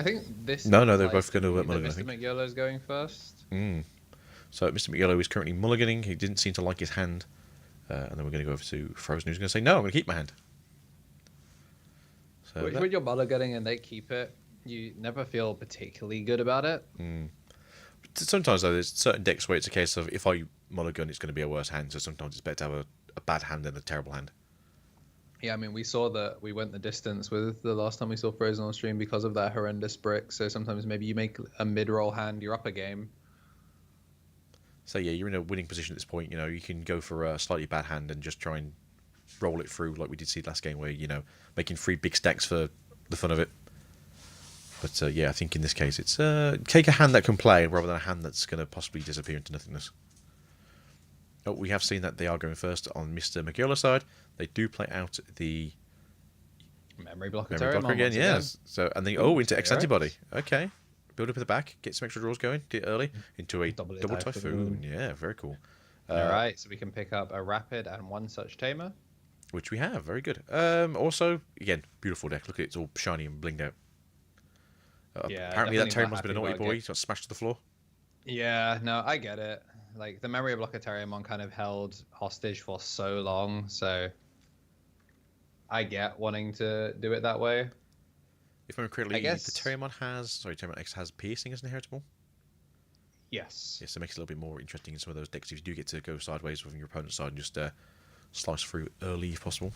think this... No, they're both going to mulligan, I Mr. think. McYellow's going first. So Mr. McYellow is currently mulliganing. He didn't seem to like his hand. And then we're going to go over to Frozen, who's going to say, no, I'm going to keep my hand. So When you're mulliganing and they keep it, you never feel particularly good about it. Sometimes, though, there's certain decks where it's a case of if I mulligan, it's going to be a worse hand. So sometimes it's better to have a bad hand than a terrible hand. Yeah, I mean, we saw that we went the distance with the last time we saw Frozen on stream because of that horrendous brick. So sometimes maybe you make a mid-roll hand, you're up a game. So yeah, you're in a winning position at this point. You know, you can go for a slightly bad hand and just try and roll it through like we did see last game where, you know, making 3 big stacks for the fun of it. But yeah, I think in this case it's take a hand that can play rather than a hand that's going to possibly disappear into nothingness. Oh, we have seen that they are going first on Mr. McGill's side. They do play out the memory blocker again, yes. So and then into X antibody. Okay, build up at the back, get some extra draws going, get early into a double typhoon. Yeah, very cool. All right, so we can pick up a Rapid and 1 such Tamer. Which we have. Very good. Also, again, beautiful deck. Look at it. It's all shiny and blinged out. Yeah, Apparently that definitely not Terrimon's been a happy naughty about boy. He's got smashed to the floor. Yeah, no, I get it. Like, the memory blocker Terriermon kind of held hostage for so long, so I get wanting to do it that way. If I remember correctly, I guess... the Terriermon X has piercing as an inheritable. Yes. Yes, it makes it a little bit more interesting in some of those decks if you do get to go sideways from your opponent's side and just slice through early if possible.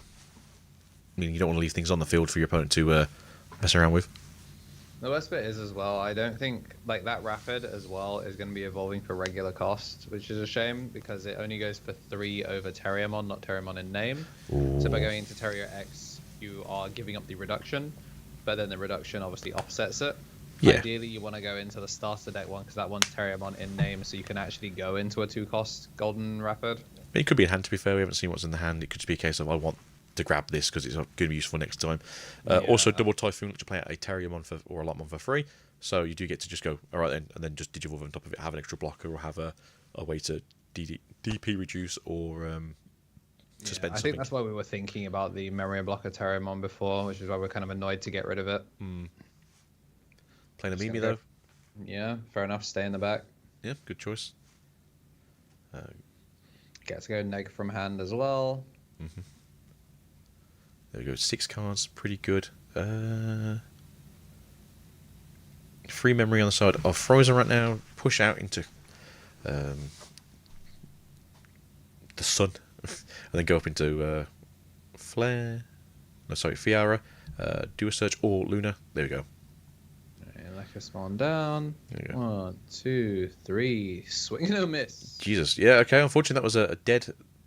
Meaning you don't want to leave things on the field for your opponent to mess around with. The worst bit is as well, I don't think like that Rapid as well is going to be evolving for regular cost, which is a shame because it only goes for 3 over Terriermon, not Terriermon in name. Ooh. So by going into Terrier X, you are giving up the reduction, but then the reduction obviously offsets it. Yeah. Ideally, you want to go into the starter deck one because that one's Terriermon in name, so you can actually go into a 2-cost Golden Rapid. It could be in hand, to be fair. We haven't seen what's in the hand. It could just be a case of I want to grab this because it's going to be useful next time. Also, Double Typhoon lets you play out a Terriermon or a Lotmon for free. So you do get to just go, all right then, and then just Digivolve on top of it, have an extra blocker or have a way to DP reduce or suspend I something. think that's why we were thinking about the memory blocker Terriermon before, which is why we're kind of annoyed to get rid of it. Playing a Mimi, though. Yeah, fair enough. Stay in the back. Yeah, good choice. Get to go neg from hand as well. There we go, 6 cards, pretty good. Free memory on the side of Frozen right now. Push out into the sun, and then go up into Flare. No, sorry, Fiara. Do a search or Luna. There we go. Like a spawn down. 1, 2, 3. Swing and a miss. Jesus. Yeah. Okay. Unfortunately, that was a dead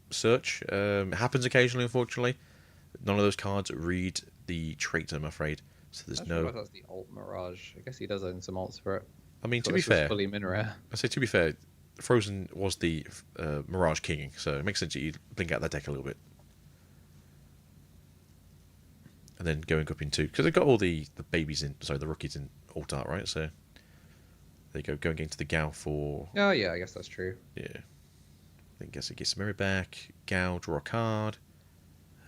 search. It happens occasionally. Unfortunately, none of those cards read the trait. I'm afraid. So there's no. That's the alt Mirage. I guess he does own some alts for it. I mean, to be fair, fully min rare. I say to be fair, Frozen was the Mirage King, so it makes sense that you blink out that deck a little bit. And then going up into because they've got all the babies in, sorry, the rookies in alt art, right? So there you go, going into the Gal for. Oh yeah, I guess that's true. Yeah, I guess it gets Mirror back. Gal, draw a card.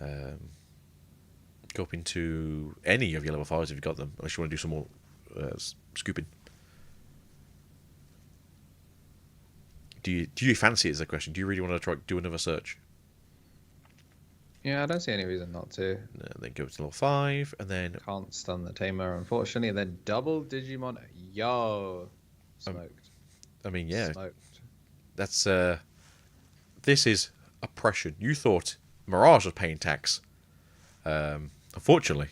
Go up into any of your level 5s if you've got them, unless you want to do some more scooping. Do you fancy it is the question? Do you really want to try do another search? Yeah, I don't see any reason not to. And then go to level 5, and then Can't stun the Tamer, unfortunately. And then double Digimon. Yo, smoked. I mean, yeah, Smoked. that's this is oppression. You thought Mirage was paying tax. Unfortunately,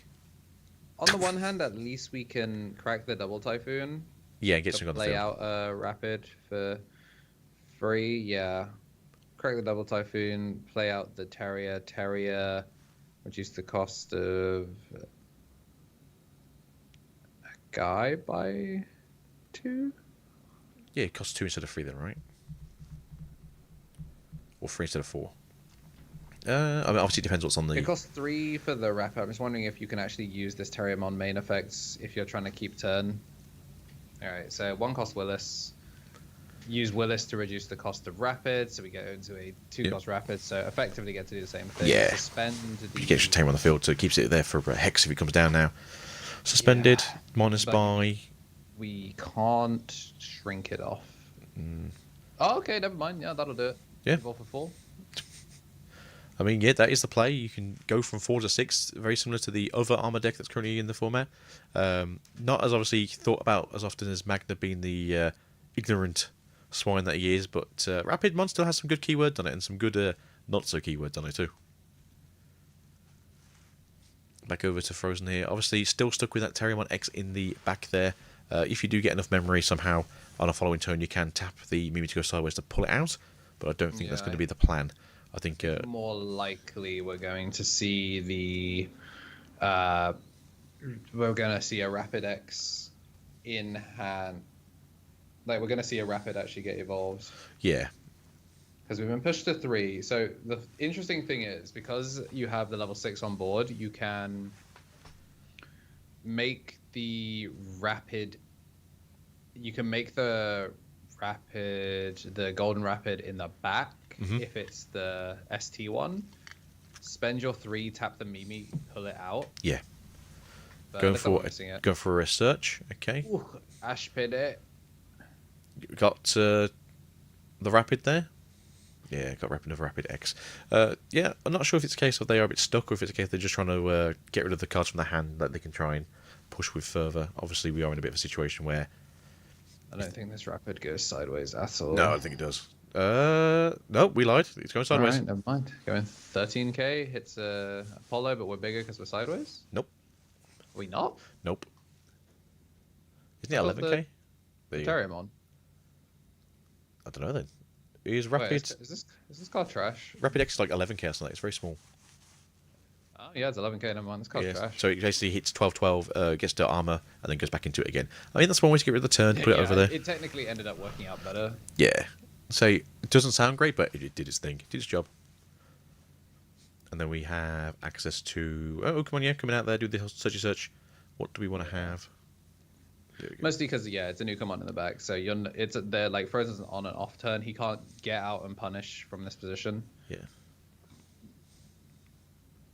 On the one hand, at least we can crack the double Typhoon. yeah, get something on the Play field. out a Rapid for free. Yeah. Crack the double Typhoon, play out the Terrier, reduce the cost of a guy by 2. Yeah, it costs 2 instead of 3 then, right? Or 3 instead of 4. I mean, obviously it depends what's on the. It costs 3 for the Rapid. I'm just wondering if you can actually use this Terriermon main effects if you're trying to keep turn. Alright, so 1 cost Willis. Use Willis to reduce the cost of Rapid, so we go into a 2-cost Rapid, so effectively get to do the same thing. Yeah. Suspend the... You get your Tamer on the field, so it keeps it there for Hex if it comes down now. Suspended, minus but- by. We can't shrink it off. Oh, okay, never mind. Yeah, that'll do it. Yeah. Evolve for 4. I mean, yeah, that is the play. You can go from 4 to 6, very similar to the other armor deck that's currently in the format. Not as obviously thought about as often as Magna being the ignorant swine that he is, but Rapidmon still has some good keywords on it and some good not so keywords on it too. Back over to Frozen here. Obviously, still stuck with that Terriermon X in the back there. If you do get enough memory somehow on a following turn, you can tap the Mimi to go sideways to pull it out, but I don't think that's going to be the plan. I think more likely we're going to see the we're going to see a Rapid X in hand. Like, we're going to see a Rapid actually get evolved. Yeah. Because we've been pushed to 3. So the interesting thing is, because you have the level 6 on board, you can make the Rapid... You can make the Rapid, the Golden Rapid in the back, if it's the ST one. spend your 3, tap the Mimi, pull it out. Yeah. But Going looks like we're for missing it. go for a search. Okay. Ooh, Ashpede. Got the rapid there. Yeah, got another rapid X. Yeah, I'm not sure if it's a case of they are a bit stuck, or if it's a case they're just trying to get rid of the cards from their hand that they can try and push with further. Obviously, we are in a bit of a situation where I don't think this rapid goes sideways at all. no, I don't think it does. No, we lied. It's going sideways. Alright, never mind. Going 13k, hits Apollo, but we're bigger because we're sideways? Nope. Are we not? Nope. Isn't it I thought 11k? There you go. Terriermon. I don't know then. Is Wait, rapid is this card trash? rapid X is like 11k or something? It's very small. Oh, yeah, it's 11k, never mind. This card's Yes. trash. So it basically hits 12-12, gets to armor, and then goes back into it again. I mean, that's one way to get rid of the turn. Put it over there. It technically ended up working out better. Yeah. Say it doesn't sound great, but it did its thing. It did its job. And then we have access to come on, yeah, coming out there, do the search. What do we want to have? There we go. Mostly because it's a new command in the back, so they're like Frozen's on and off turn. He can't get out and punish from this position. Yeah.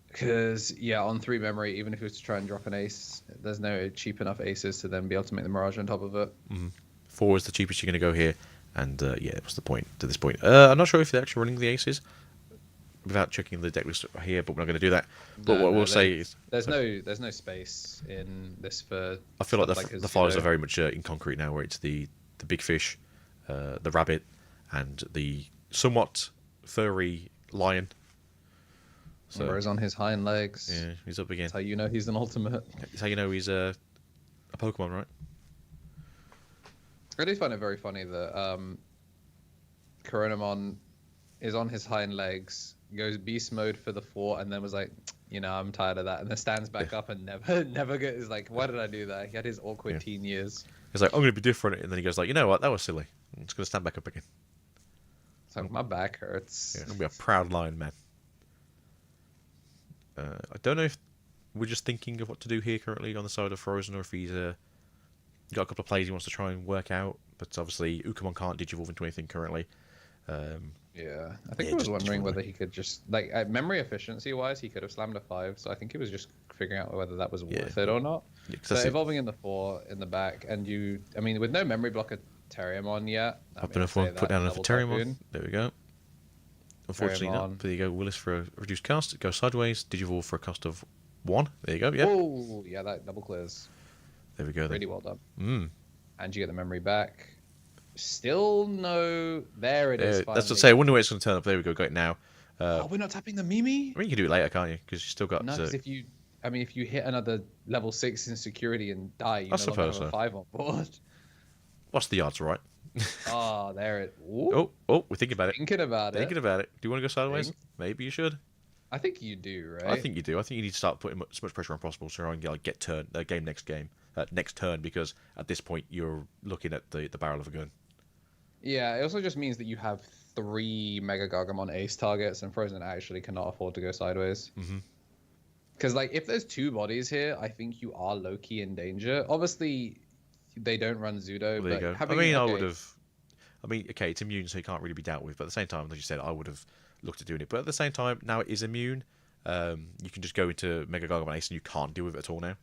Because on 3 memory, even if he was to try and drop an ace, there's no cheap enough aces to then be able to make the Mirage on top of it. 4 is the cheapest you're going to go here. And what's the point to this point? I'm not sure if they're actually running the aces without checking the deck list here, but we're not going to do that. But what we'll say is there's no space in this for. I feel like stuff the files Zudo. are very much in concrete now, where it's the big fish, the rabbit, and the somewhat furry lion. So Whereas on his hind legs. yeah, he's up again. That's how you know he's an ultimate. That's how you know he's a Pokemon, right? I do find it very funny that Coronamon is on his hind legs, goes beast mode for the 4, and then was like, I'm tired of that, and then stands back up and never is like, why did I do that? He had his awkward teen years. He's like, I'm going to be different, and then he goes like, you know what, that was silly. I'm just going to stand back up again. It's like, my back hurts. Yeah, I'm going to be a proud lion man. I don't know if we're just thinking of what to do here currently on the side of Frozen, or if he's got a couple of plays he wants to try and work out. But obviously, Ukamon can't digivolve into anything currently. Yeah, I think I was wondering whether he could just memory efficiency wise, he could have slammed a 5. So I think he was just figuring out whether that was worth it or not. Yeah, so evolving in the 4 in the back, and with no memory blocker Terriermon yet. Up enough one, put down another Terriermon. There we go. Unfortunately, not. There you go. Willis for a reduced cast. Go sideways. Digivolve for a cost of 1. There you go. Yeah. Oh, yeah, that double clears. There we go. Really well done. And you get the memory back. Still no. There it is. That's what I say. I wonder where it's going to turn up. There we go. Got it now. We're not tapping the Mimi. I mean, you can do it later, can't you? Because you still got. No, because if you hit another level 6 in security and die, you I no suppose longer have a 5 on board. What's the odds, right? There it. Oh, we're thinking about it. Thinking about it. Do you want to go sideways? Maybe you should. I think you do, right? I think you do. I think you need to start putting as much pressure on possible to try and get next turn, because at this point you're looking at the barrel of a gun. Yeah, it also just means that you have 3 Mega Gargamon ace targets, and Frozen actually cannot afford to go sideways. Because if there's 2 bodies here, I think you are low key in danger. Obviously, they don't run Zudo. There you go. Having, I would have. Okay, it's immune, so it can't really be dealt with. But at the same time, as you said, I would have looked at doing it. But at the same time, now it is immune. You can just go into Mega Gargamon Ace and you can't deal with it at all now.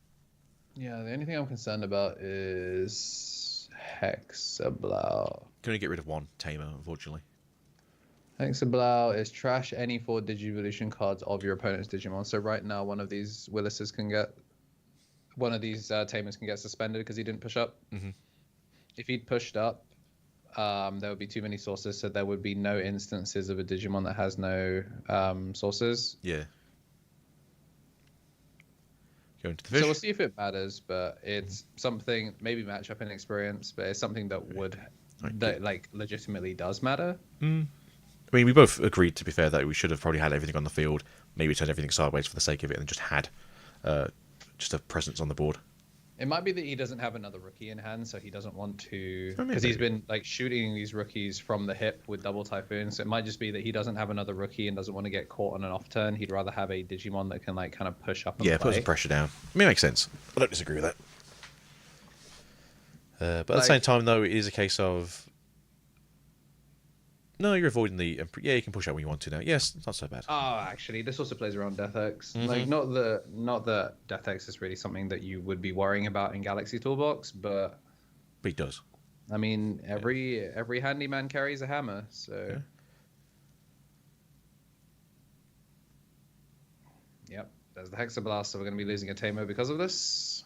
Yeah, the only thing I'm concerned about is Hexablow. Can only get rid of 1 Tamer, unfortunately. Hexablow is trash any 4 Digivolution cards of your opponent's Digimon. So right now, one of these Willises can get... One of these Tamers can get suspended because he didn't push up. If he'd pushed up, there would be too many sources, so there would be no instances of a Digimon that has no sources. Yeah. Go into the fish. So we'll see if it matters, but it's something, maybe matchup and experience, but it's something that legitimately does matter. I mean, we both agreed, to be fair, that we should have probably had everything on the field, maybe turned everything sideways for the sake of it, and just had just a presence on the board. It might be that he doesn't have another rookie in hand, so he doesn't want to, because he's been shooting these rookies from the hip with double Typhoon. So it might just be that he doesn't have another rookie and doesn't want to get caught on an off turn. He'd rather have a Digimon that can kind of push up and play. Put some pressure down. I mean, it makes sense. I don't disagree with that. But at the same time, though, it is a case of No, you're avoiding the... yeah, you can push out when you want to now. Yes, it's not so bad. Oh, actually, this also plays around Death X. Mhm. Like, not that Death X is really something that you would be worrying about in Galaxy Toolbox, but But it does. I mean, every handyman carries a hammer, so. Yeah. Yep, there's the Hexablast, so we're going to be losing a Tamer because of this.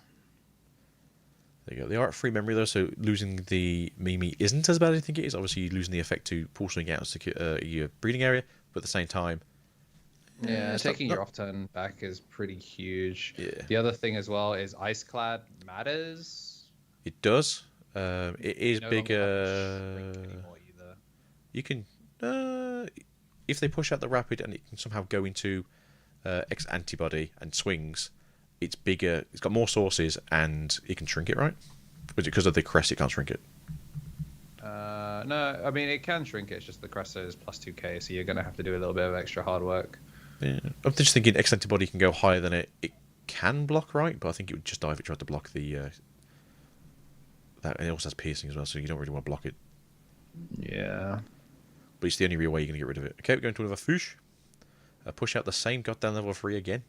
There you go. They are at free memory, though, so losing the Mimi isn't as bad as I think it is. Obviously, you're losing the effect to pull something out of your breeding area, but at the same time... Yeah, it's taking not- your off-turn back is pretty huge. Yeah. The other thing as well is Iceclad matters. It does. It is No longer have to bigger... shrink anymore either. You can... if they push out the Rapid and it can somehow go into X-Antibody and swings, it's bigger, it's got more sources, and it can shrink it, right? Was it because of the crest it can't shrink it? No, I mean, it can shrink it. It's just the Cresta is plus 2k, so you're going to have to do a little bit of extra hard work. Yeah. I'm just thinking X-Antibody can go higher than it can block, right? But I think it would just die if it tried to block the... that, and it also has piercing as well, so you don't really want to block it. Yeah. But it's the only real way you're going to get rid of it. Okay, we're going to another Foosh. Push out the same goddamn level 3 again.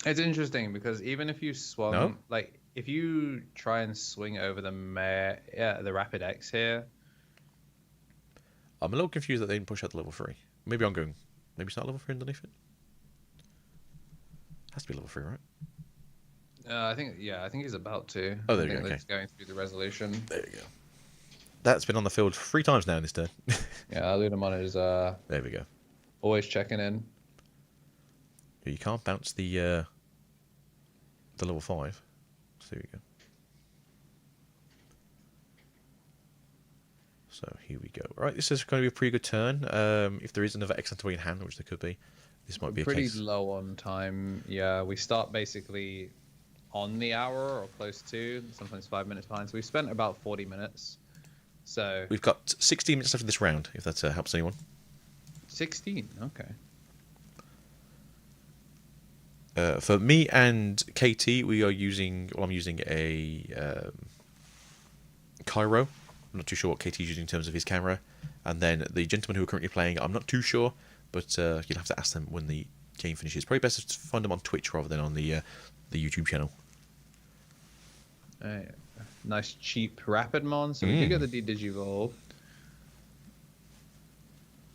It's interesting because even if you swung, No. like if you try and swing over the Rapid X here, I'm a little confused that they didn't push out the level 3. Maybe I'm going... Maybe it's not level 3 underneath it? Has to be level 3, right? I think he's about to. Oh, there I you think go, okay. it's going through the resolution. There you go. That's been on the field 3 times now in this turn. Yeah, Lunamon is There we go. always checking in. You can't bounce the level 5. So there we go. So here we go. Right, this is going to be a pretty good turn. If there is another X-Antibody in hand, which there could be, this might be a Pretty case. low on time. Yeah, we start basically on the hour or close to, sometimes 5 minutes behind. So we spent about 40 minutes. So We've got 16 minutes left of this round, if that helps anyone. 16. Okay. For me and KT, we are using... Well, I'm using a Cairo. I'm not too sure what KT's using in terms of his camera. And then the gentleman who are currently playing, I'm not too sure, but you'll have to ask them when the game finishes. Probably best to find them on Twitch rather than on the YouTube channel. Nice cheap Rapidmon. So we do get the Digivolve.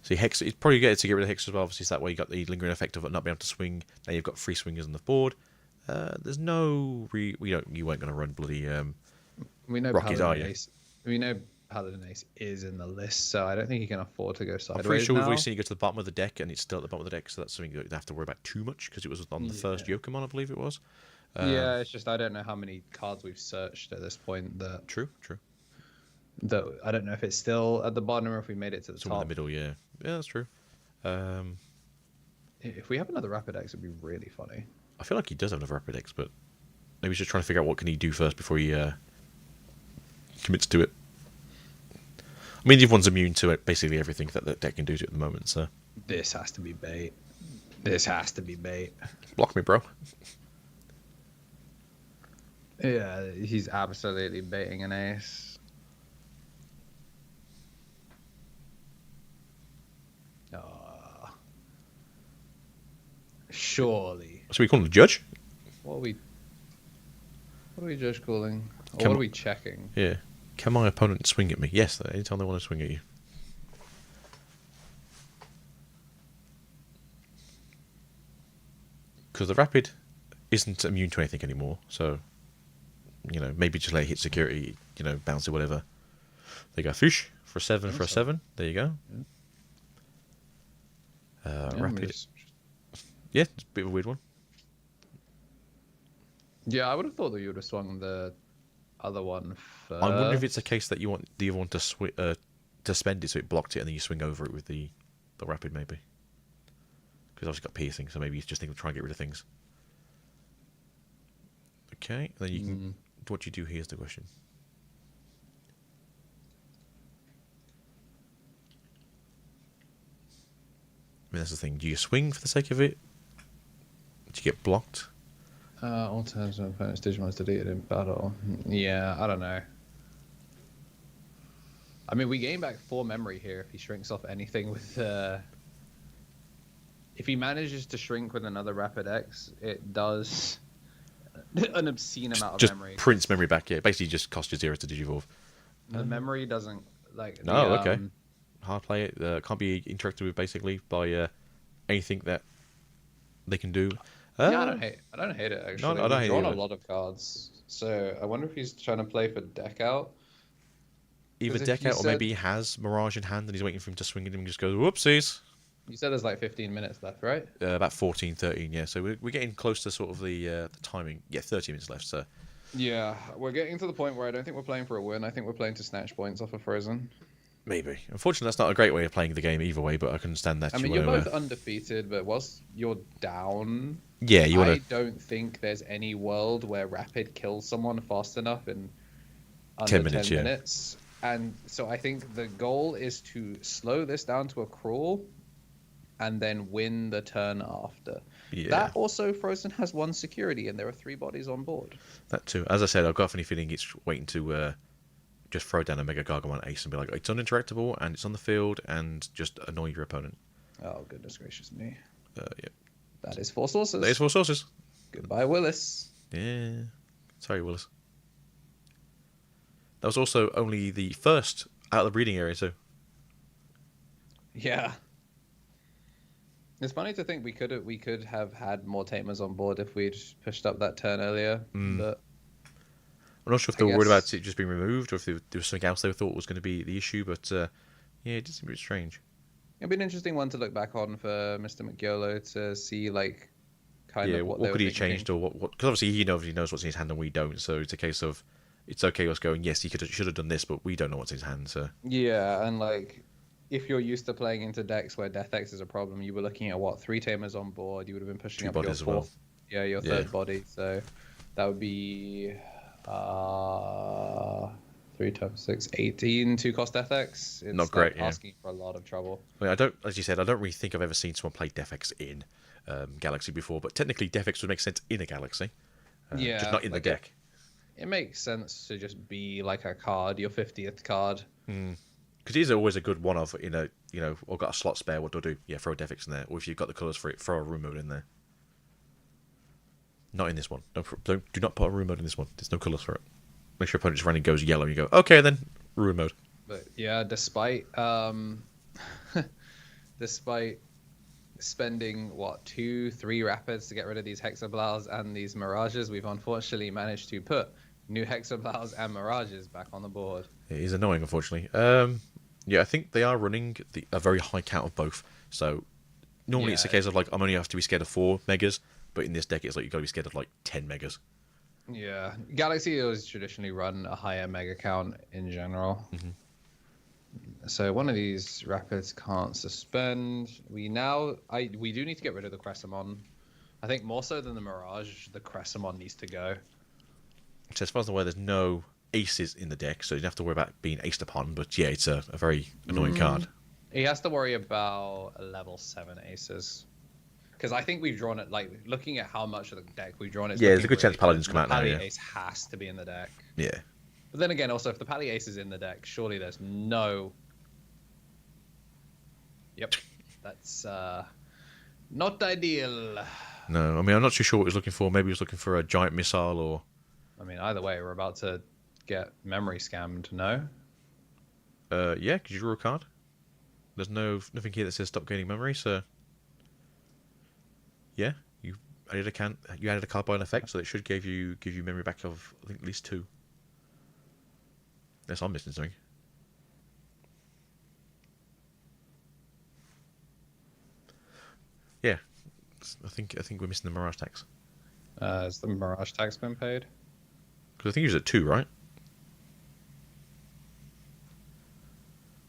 See, Hex, it's probably good to get rid of Hex as well. Obviously, so that way you got the lingering effect of it not being able to swing. Now you've got 3 swingers on the board. There's no... You weren't going to run bloody... We know Rocket, are you? Ace. We know Paladin Ace is in the list, so I don't think he can afford to go sideways. I'm pretty sure we've now. already seen it go to the bottom of the deck, and it's still at the bottom of the deck, so that's something you don't have to worry about too much, because it was on the first Yokomon, I believe it was. Yeah, it's just I don't know how many cards we've searched at this point that True. I don't know if it's still at the bottom or if we made it to the Somewhere top. in the middle, yeah. Yeah, that's true. If we have another Rapid X, it'd be really funny. I feel like he does have another Rapid X, but maybe he's just trying to figure out what can he do first before he commits to it. I mean, the other one's immune to it, basically everything that the deck can do to it at the moment, so... This has to be bait. This has to be bait. Block me, bro. Yeah, he's absolutely baiting an ace. Surely. So we call him the judge? What are we judge calling? Or Come what are on. we checking? Yeah. Can my opponent swing at me? Yes, anytime they want to swing at you. Because the Rapid isn't immune to anything anymore, so, maybe just let it hit security, bounce it, whatever. There you go, Fish, for a 7 for a 7. There you go. Rapid. Yeah, it's a bit of a weird one. Yeah, I would have thought that you would have swung the other one first. I wonder if it's a case that you want the other one to spend it so it blocked it and then you swing over it with the Rapid, maybe. Because obviously got piercing, so maybe he's just thinking of trying to get rid of things. Okay, and then you can... What you do here is the question. I mean, that's the thing. Do you swing for the sake of it? Do you get blocked? All turns when opponent's Digimon is deleted in battle. Yeah, I don't know. I mean, we gain back 4 memory here if he shrinks off anything with. If he manages to shrink with another Rapid X, it does an obscene amount of just memory. prints memory back. Yeah, basically just cost you 0 to digivolve. The memory doesn't like. No, okay. Hard play it. Can't be interacted with basically by anything that they can do. Yeah, I don't hate it actually. No, I don't hate it We've drawn either. a lot of cards, so I wonder if he's trying to play for deck out. Either 'Cause if deck you out, or said- maybe he has Mirage in hand and he's waiting for him to swing it and just goes, whoopsies. You said there's like 15 minutes left, right? About 14, 13, yeah. So we're getting close to sort of the timing. Yeah, 30 minutes left, so. Yeah, we're getting to the point where I don't think we're playing for a win. I think we're playing to snatch points off of Frozen. Maybe. Unfortunately, that's not a great way of playing the game either way, but I can understand that. I mean, you're both undefeated, but whilst you're down, Yeah, you want I to. don't think there's any world where Rapid kills someone fast enough in under 10 minutes, 10 yeah. minutes. And so I think the goal is to slow this down to a crawl and then win the turn after. Yeah. That also, Frozen has 1 security and there are 3 bodies on board. That too. As I said, I've got a funny feeling it's waiting to just throw down a Mega Gargamon Ace and be like, it's uninteractable and it's on the field and just annoy your opponent. Oh, goodness gracious me. Yeah. That is 4 sources. There's 4 sources. Goodbye, Willis. Yeah. Sorry, Willis. That was also only the first out of the breeding area, too. Yeah. It's funny to think we could have had more Tamers on board if we'd pushed up that turn earlier. But I'm not sure if I they were worried about guess- it just being removed or if there was something else they thought was going to be the issue, but yeah, it did seem a bit strange. it'd be an interesting one to look back on for Mr. McYolo to see like kind Yeah, of what what they could were he have thinking. changed or what? Because obviously he knows what's in his hand and we don't, so it's a case of it's okay us going, yes, he should have done this, but we don't know what's in his hand, so. Yeah, and like if you're used to playing into decks where Death X is a problem, you were looking at what 3 Tamers on board. You would have been pushing 2 up your bodies as 4th. well. Yeah, your Yeah. 3rd body. So that would be 3 times 6, 18 2 cost Death X. It's Not great, like yeah. asking for a lot of trouble. I mean, I don't, as you said, I don't really think I've ever seen someone play Defex in Galaxy before, but technically Defex would make sense in a Galaxy, Yeah, just not in the like deck. It makes sense to just be like a card, your 50th card. Because it is always a good one of in a or got a slot spare. What do I do? Yeah, throw a Defex in there, or if you've got the colours for it, throw a room mode in there. Not in this one. Do not put a room mode in this one. There's no colours for it. Make sure your opponent just running goes yellow, and you go, okay, then room mode. But yeah, despite despite spending what 2-3 rapids to get rid of these hexablaus and these mirages, we've unfortunately managed to put new hexablaus and mirages back on the board. It is annoying, unfortunately. Yeah, I think they are running a very high count of both. So normally it's a Yeah. case of like I'm only have to be scared of 4 megas, but in this deck it's like you've got to be scared of like 10 megas. Yeah, Galaxy always traditionally run a higher mega count in general. So one of these rapids can't suspend. We do need to get rid of the Cressamon. I think more so than the Mirage, the Cressamon needs to go. So as far as I'm aware, there's no aces in the deck, so you don't have to worry about being aced upon. But yeah, it's a very annoying card. He has to worry about a level 7 aces. Because I think we've drawn it, like, looking at how much of the deck we've drawn, it's Yeah, there's a looking good chance really Paladins good. come out The now, Pally yeah. Ace has to be in the deck. Yeah. But then again, also, if the Pally Ace is in the deck, surely there's no... Yep. That's not ideal. No, I mean I'm not too sure what he was looking for. Maybe he was looking for a giant missile or. I mean, either way, we're about to get memory scammed, no? Yeah, could you draw a card? There's nothing here that says stop gaining memory, so. Yeah, you added a card by an effect, so it should give you memory back of I think at least 2. Unless I'm missing something. Yeah, I think we're missing the Mirage tax Has the Mirage tax been paid? because I think he was at 2, right?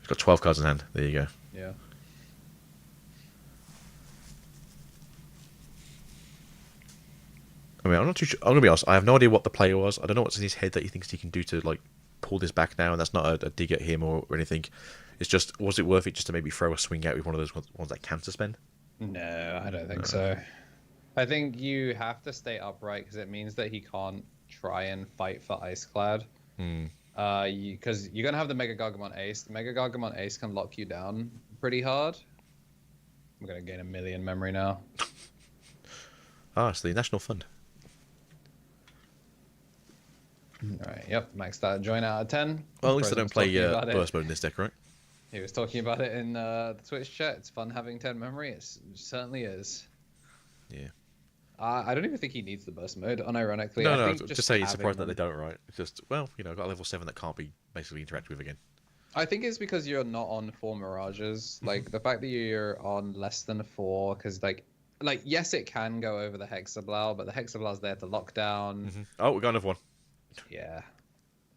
He's got 12 cards in hand. There you go. Yeah. I mean, I'm not too sure. I'm gonna be honest. I have no idea what the player was. I don't know what's in his head that he thinks he can do to like pull this back now. And that's not a dig at him or anything. It's just, was it worth it just to maybe throw a swing out with one of those ones that can suspend? No, I don't think so. I think you have to stay upright because it means that he can't try and fight for Ice Clad. Because you're gonna have the Mega Gargamon Ace. The Mega Gargamon Ace can lock you down pretty hard. I'm gonna gain 1,000,000 memory now. Ah, it's the National Fund. Alright, yep, maxed that join out of 10. Well, at least I don't play Frozen's burst mode in this deck, right? He was talking about it in the Twitch chat. It's fun having 10 memory. It certainly is. Yeah. I don't even think he needs the burst mode, unironically. No, I no, think just say you're having surprised that they them- don't, right? It's just, well, you know, got a level 7 that can't be basically interacted with again. I think it's because you're not on 4 Mirages. Like, the fact that you're on less than 4, because, like, yes, it can go over the Hexablow, but the Hexablow's there to lock down. Oh, we got another one. Yeah.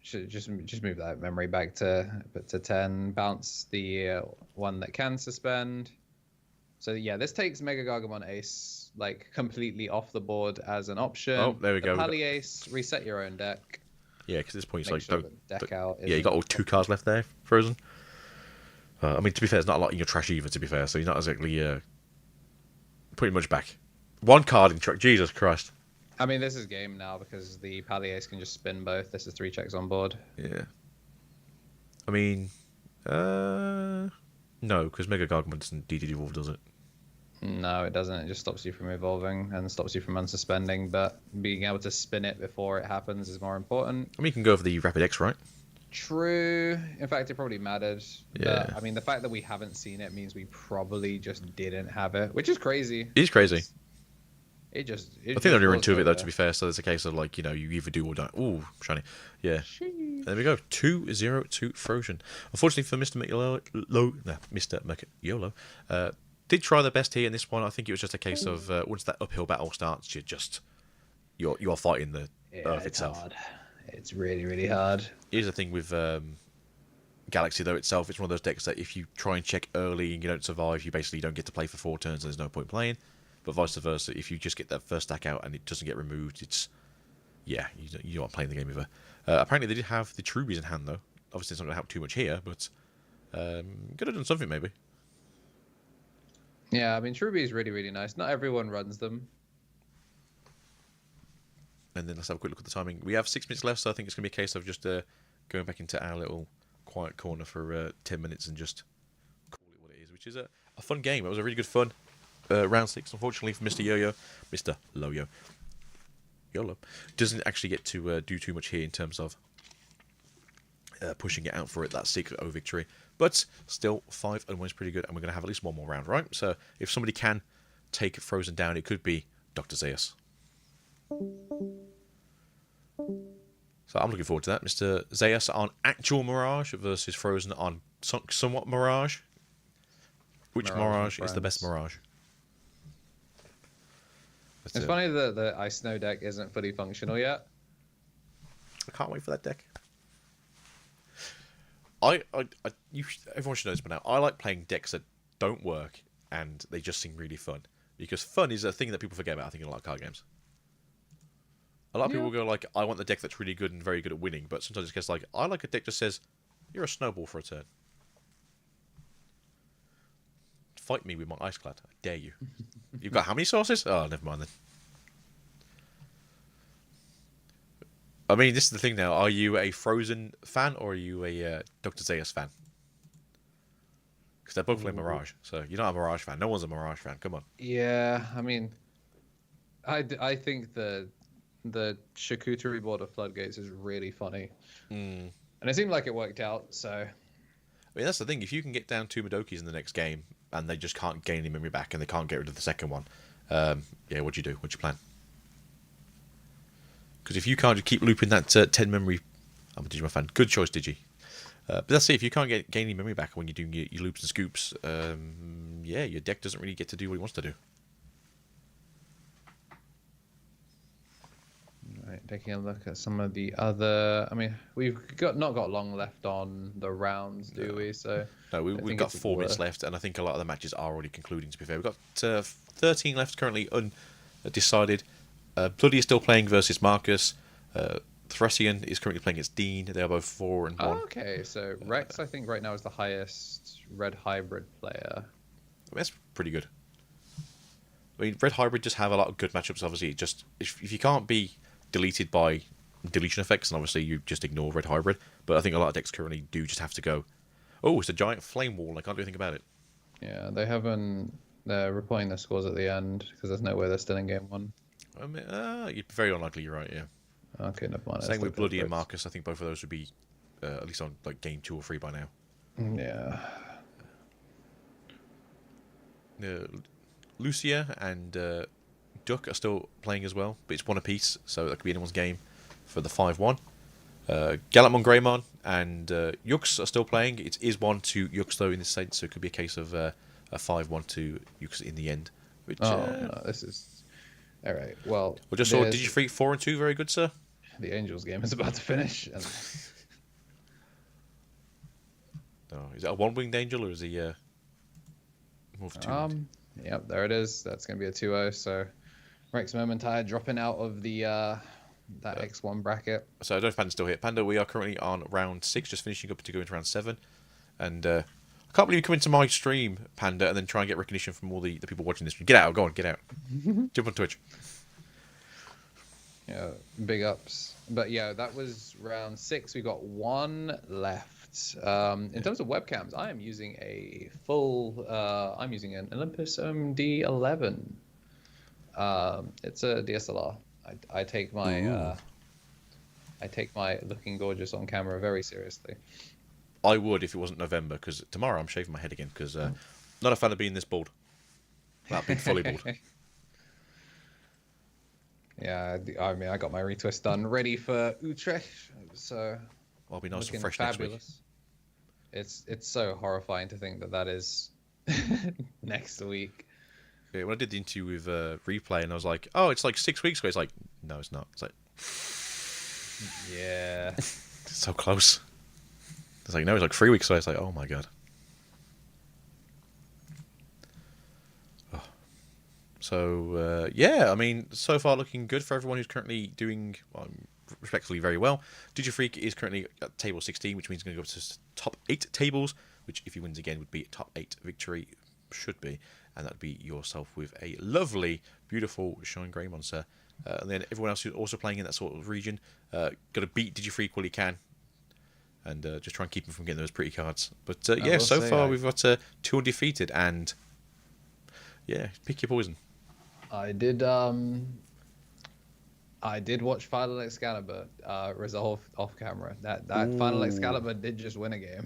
Should just move that memory back to 10. Bounce the one that can suspend. So yeah, this takes Mega Gargamon Ace like completely off the board as an option. Oh, there we the go. Pally Ace, reset your own deck. Yeah, because at this point, it's Make like, sure don't, the deck out. yeah, you got all 2 cards left there, Frozen. I mean, to be fair, there's not a lot in your trash either, to be fair, so you're not exactly pretty much back. 1 card in trash, Jesus Christ. I mean, this is game now because the Pally Ace can just spin both. This is 3 checks on board. Yeah. I mean, no, because Mega Gargamon doesn't DD evolve, does it? No, it doesn't. It just stops you from evolving and stops you from unsuspending, but being able to spin it before it happens is more important. I mean, you can go for the Rapid X, right? True. In fact, it probably mattered. Yeah. But, I mean, the fact that we haven't seen it means we probably just didn't have it, which is crazy. It is crazy. I think they're only running 2 of it, though, to be fair, so there's a case of, like, you know, you either do or don't. Ooh, shiny. Yeah. There we go. 2-0 Frozen. Unfortunately for Mr. Yolo, did try their best here in this one. I think it was just a case of once that uphill battle starts, you're fighting the Earth itself. Hard. It's really, really hard. Here's the thing with Galaxy, though, itself. It's one of those decks that if you try and check early and you don't survive, you basically don't get to play for 4 turns and there's no point playing. But vice versa, if you just get that first stack out and it doesn't get removed, it's... Yeah, you aren't playing the game either. Apparently they did have the Trubies in hand, though. Obviously it's not going to help too much here, but... could have done something, maybe. Yeah, I mean, Truby is really, really nice. Not everyone runs them. And then let's have a quick look at the timing. We have 6 minutes left, so I think it's going to be a case of just going back into our little quiet corner for 10 minutes and just call it what it is, which is a fun game. It was a really good fun. Round 6, unfortunately, for Mr. Yo-Yo. Mr. Lo-Yo. YOLO. Doesn't actually get to do too much here in terms of pushing it out for that 6-0 victory. But still, 5-1 is pretty good, and we're going to have at least one more round, right? So if somebody can take Frozen down, it could be Dr. Zeus. So I'm looking forward to that. Mr. Zeus on actual Mirage versus Frozen on somewhat Mirage. Which Mirage is the best Mirage? It's funny that the Ice Snow deck isn't fully functional yet. I can't wait for that deck. Everyone should know this by now. I like playing decks that don't work and they just seem really fun. Because fun is a thing that people forget about, I think, in a lot of card games. A lot of people go like, I want the deck that's really good and very good at winning, but sometimes it gets like, I like a deck that says, you're a snowball for a turn. Fight me with my Ice Clad. I dare you. You've got how many sources? Oh, never mind then. I mean, this is the thing now. Are you a Frozen fan or are you a Dr. Zeus fan? Because they're both playing Mirage. So you're not a Mirage fan. No one's a Mirage fan. Come on. Yeah, I mean, I think the charcuterie board of Floodgates is really funny. And it seemed like it worked out, so... I mean, that's the thing. If you can get down 2 Madokis in the next game and they just can't gain any memory back and they can't get rid of the second one, yeah, what'd you do? What's your plan? Because if you can't just keep looping that 10 memory... I'm a Digimon fan. Good choice, Digi. But that's it. If you can't gain any memory back when you're doing your loops and scoops, yeah, your deck doesn't really get to do what it wants to do. Right, taking a look at some of the other... I mean, we've not got long left on the rounds, do we? So no, we've got 4 minutes left, and I think a lot of the matches are already concluding, to be fair. We've got 13 left currently undecided. Bloody is still playing versus Marcus. Thresian is currently playing against Dean. They are both 4-1. Oh, okay, so Rex, I think, right now is the highest red hybrid player. I mean, that's pretty good. I mean, red hybrid just have a lot of good matchups, obviously. Just if you can't be deleted by deletion effects, and obviously you just ignore red hybrid. But I think a lot of decks currently do just have to go, oh, it's a giant flame wall. I can't do anything about it. Yeah, they haven't. They're replaying their scores at the end because there's no way they're still in game one. I mean, you're very unlikely. You're right. Yeah. Okay, never mind. Same with Bloody and Marcus. I think both of those would be at least on like game 2 or 3 by now. Yeah. Lucia and Duck are still playing as well, but it's one apiece, so that could be anyone's game for the 5-1. Galantmon, Greymon, and Yux are still playing. It is 1 to Yux though in this sense, so it could be a case of a 5-1 to Yux in the end. Which, no, this is all right. Well, I just saw Digifreak 4 and 2. Very good, sir. The Angels game is about to finish. And... Oh, is it a 1-winged angel or is he more of a 2-winged? Yep, there it is. That's going to be a 2-0. So Rex Momentire dropping out of the that X1 bracket. So I don't know if Panda's still here. Panda, we are currently on round 6, just finishing up to go into round 7. And I can't believe you come into my stream, Panda, and then try and get recognition from all the people watching this stream. Get out, go on, get out. Jump on Twitch. Yeah, big ups. But yeah, that was round 6. We got 1 left. In terms of webcams, I am using a full. I'm using an Olympus D11. It's a DSLR. I take my looking gorgeous on camera very seriously. I would if it wasn't November, because tomorrow I'm shaving my head again, because not a fan of being this bald. That being fully bald. Yeah, I mean, I got my retwist done, ready for Utrecht, so I'll be nice and fresh fabulous. next week. It's so horrifying to think that is next week. Yeah, when I did the interview with Replay, and I was like, "Oh, it's like 6 weeks ago." It's like, "No, it's not." It's like, yeah, it's so close. It's like, no, it's like 3 weeks ago. It's like, oh my god. Oh. So yeah, I mean, so far looking good for everyone who's currently doing respectfully very well. Digifreak is currently at table 16, which means he's going to go up to top 8 tables, which if he wins again would be top 8 victory, should be, and that'd be yourself with a lovely, beautiful Shine Grey Monster. And then everyone else who's also playing in that sort of region, got to beat Digifreak while you can, and just try and keep him from getting those pretty cards. But yeah, so far we've got 2 undefeated, and yeah, pick your poison. I did watch Final Excalibur resolve off camera. That Final Excalibur did just win a game.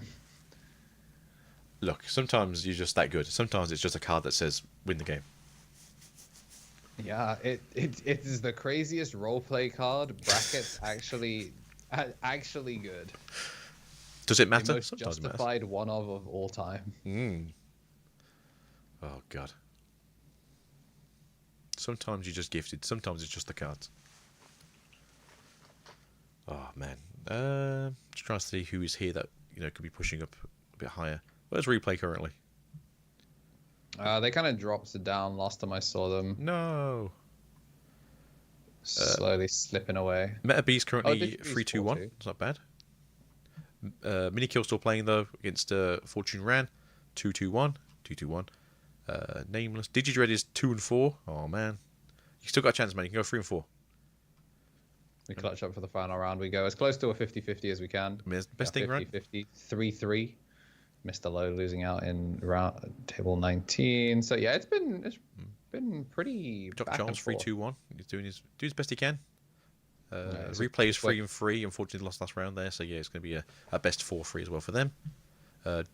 Look, sometimes you're just that good. Sometimes it's just a card that says win the game. Yeah, it is the craziest roleplay card. Brackets actually good. Does it matter? The most Sometimes justified one of all time. Oh god. Sometimes you're just gifted. Sometimes it's just the cards. Oh man. Just trying to see who is here that could be pushing up a bit higher. Where's Replay currently? They kind of dropped it down last time I saw them. No. Slowly slipping away. Meta B's currently 3-2-1. It's not bad. Minikill still playing though against Fortune Ran. 2-2-1. 2-2-1. Nameless. Digidread is 2-4. Oh man. You still got a chance, man. You can go 3-4. We clutch up for the final round. We go as close to a 50-50 as we can. I mean, best thing, right? 50-50. 3-3. Mr. Low losing out in round table 19. So yeah, it's been pretty. Doc Charles 3-2-1. He's doing his best he can. Yeah, Replay is 3-3. Unfortunately, lost last round there. So yeah, it's going to be a best 4-3 as well for them.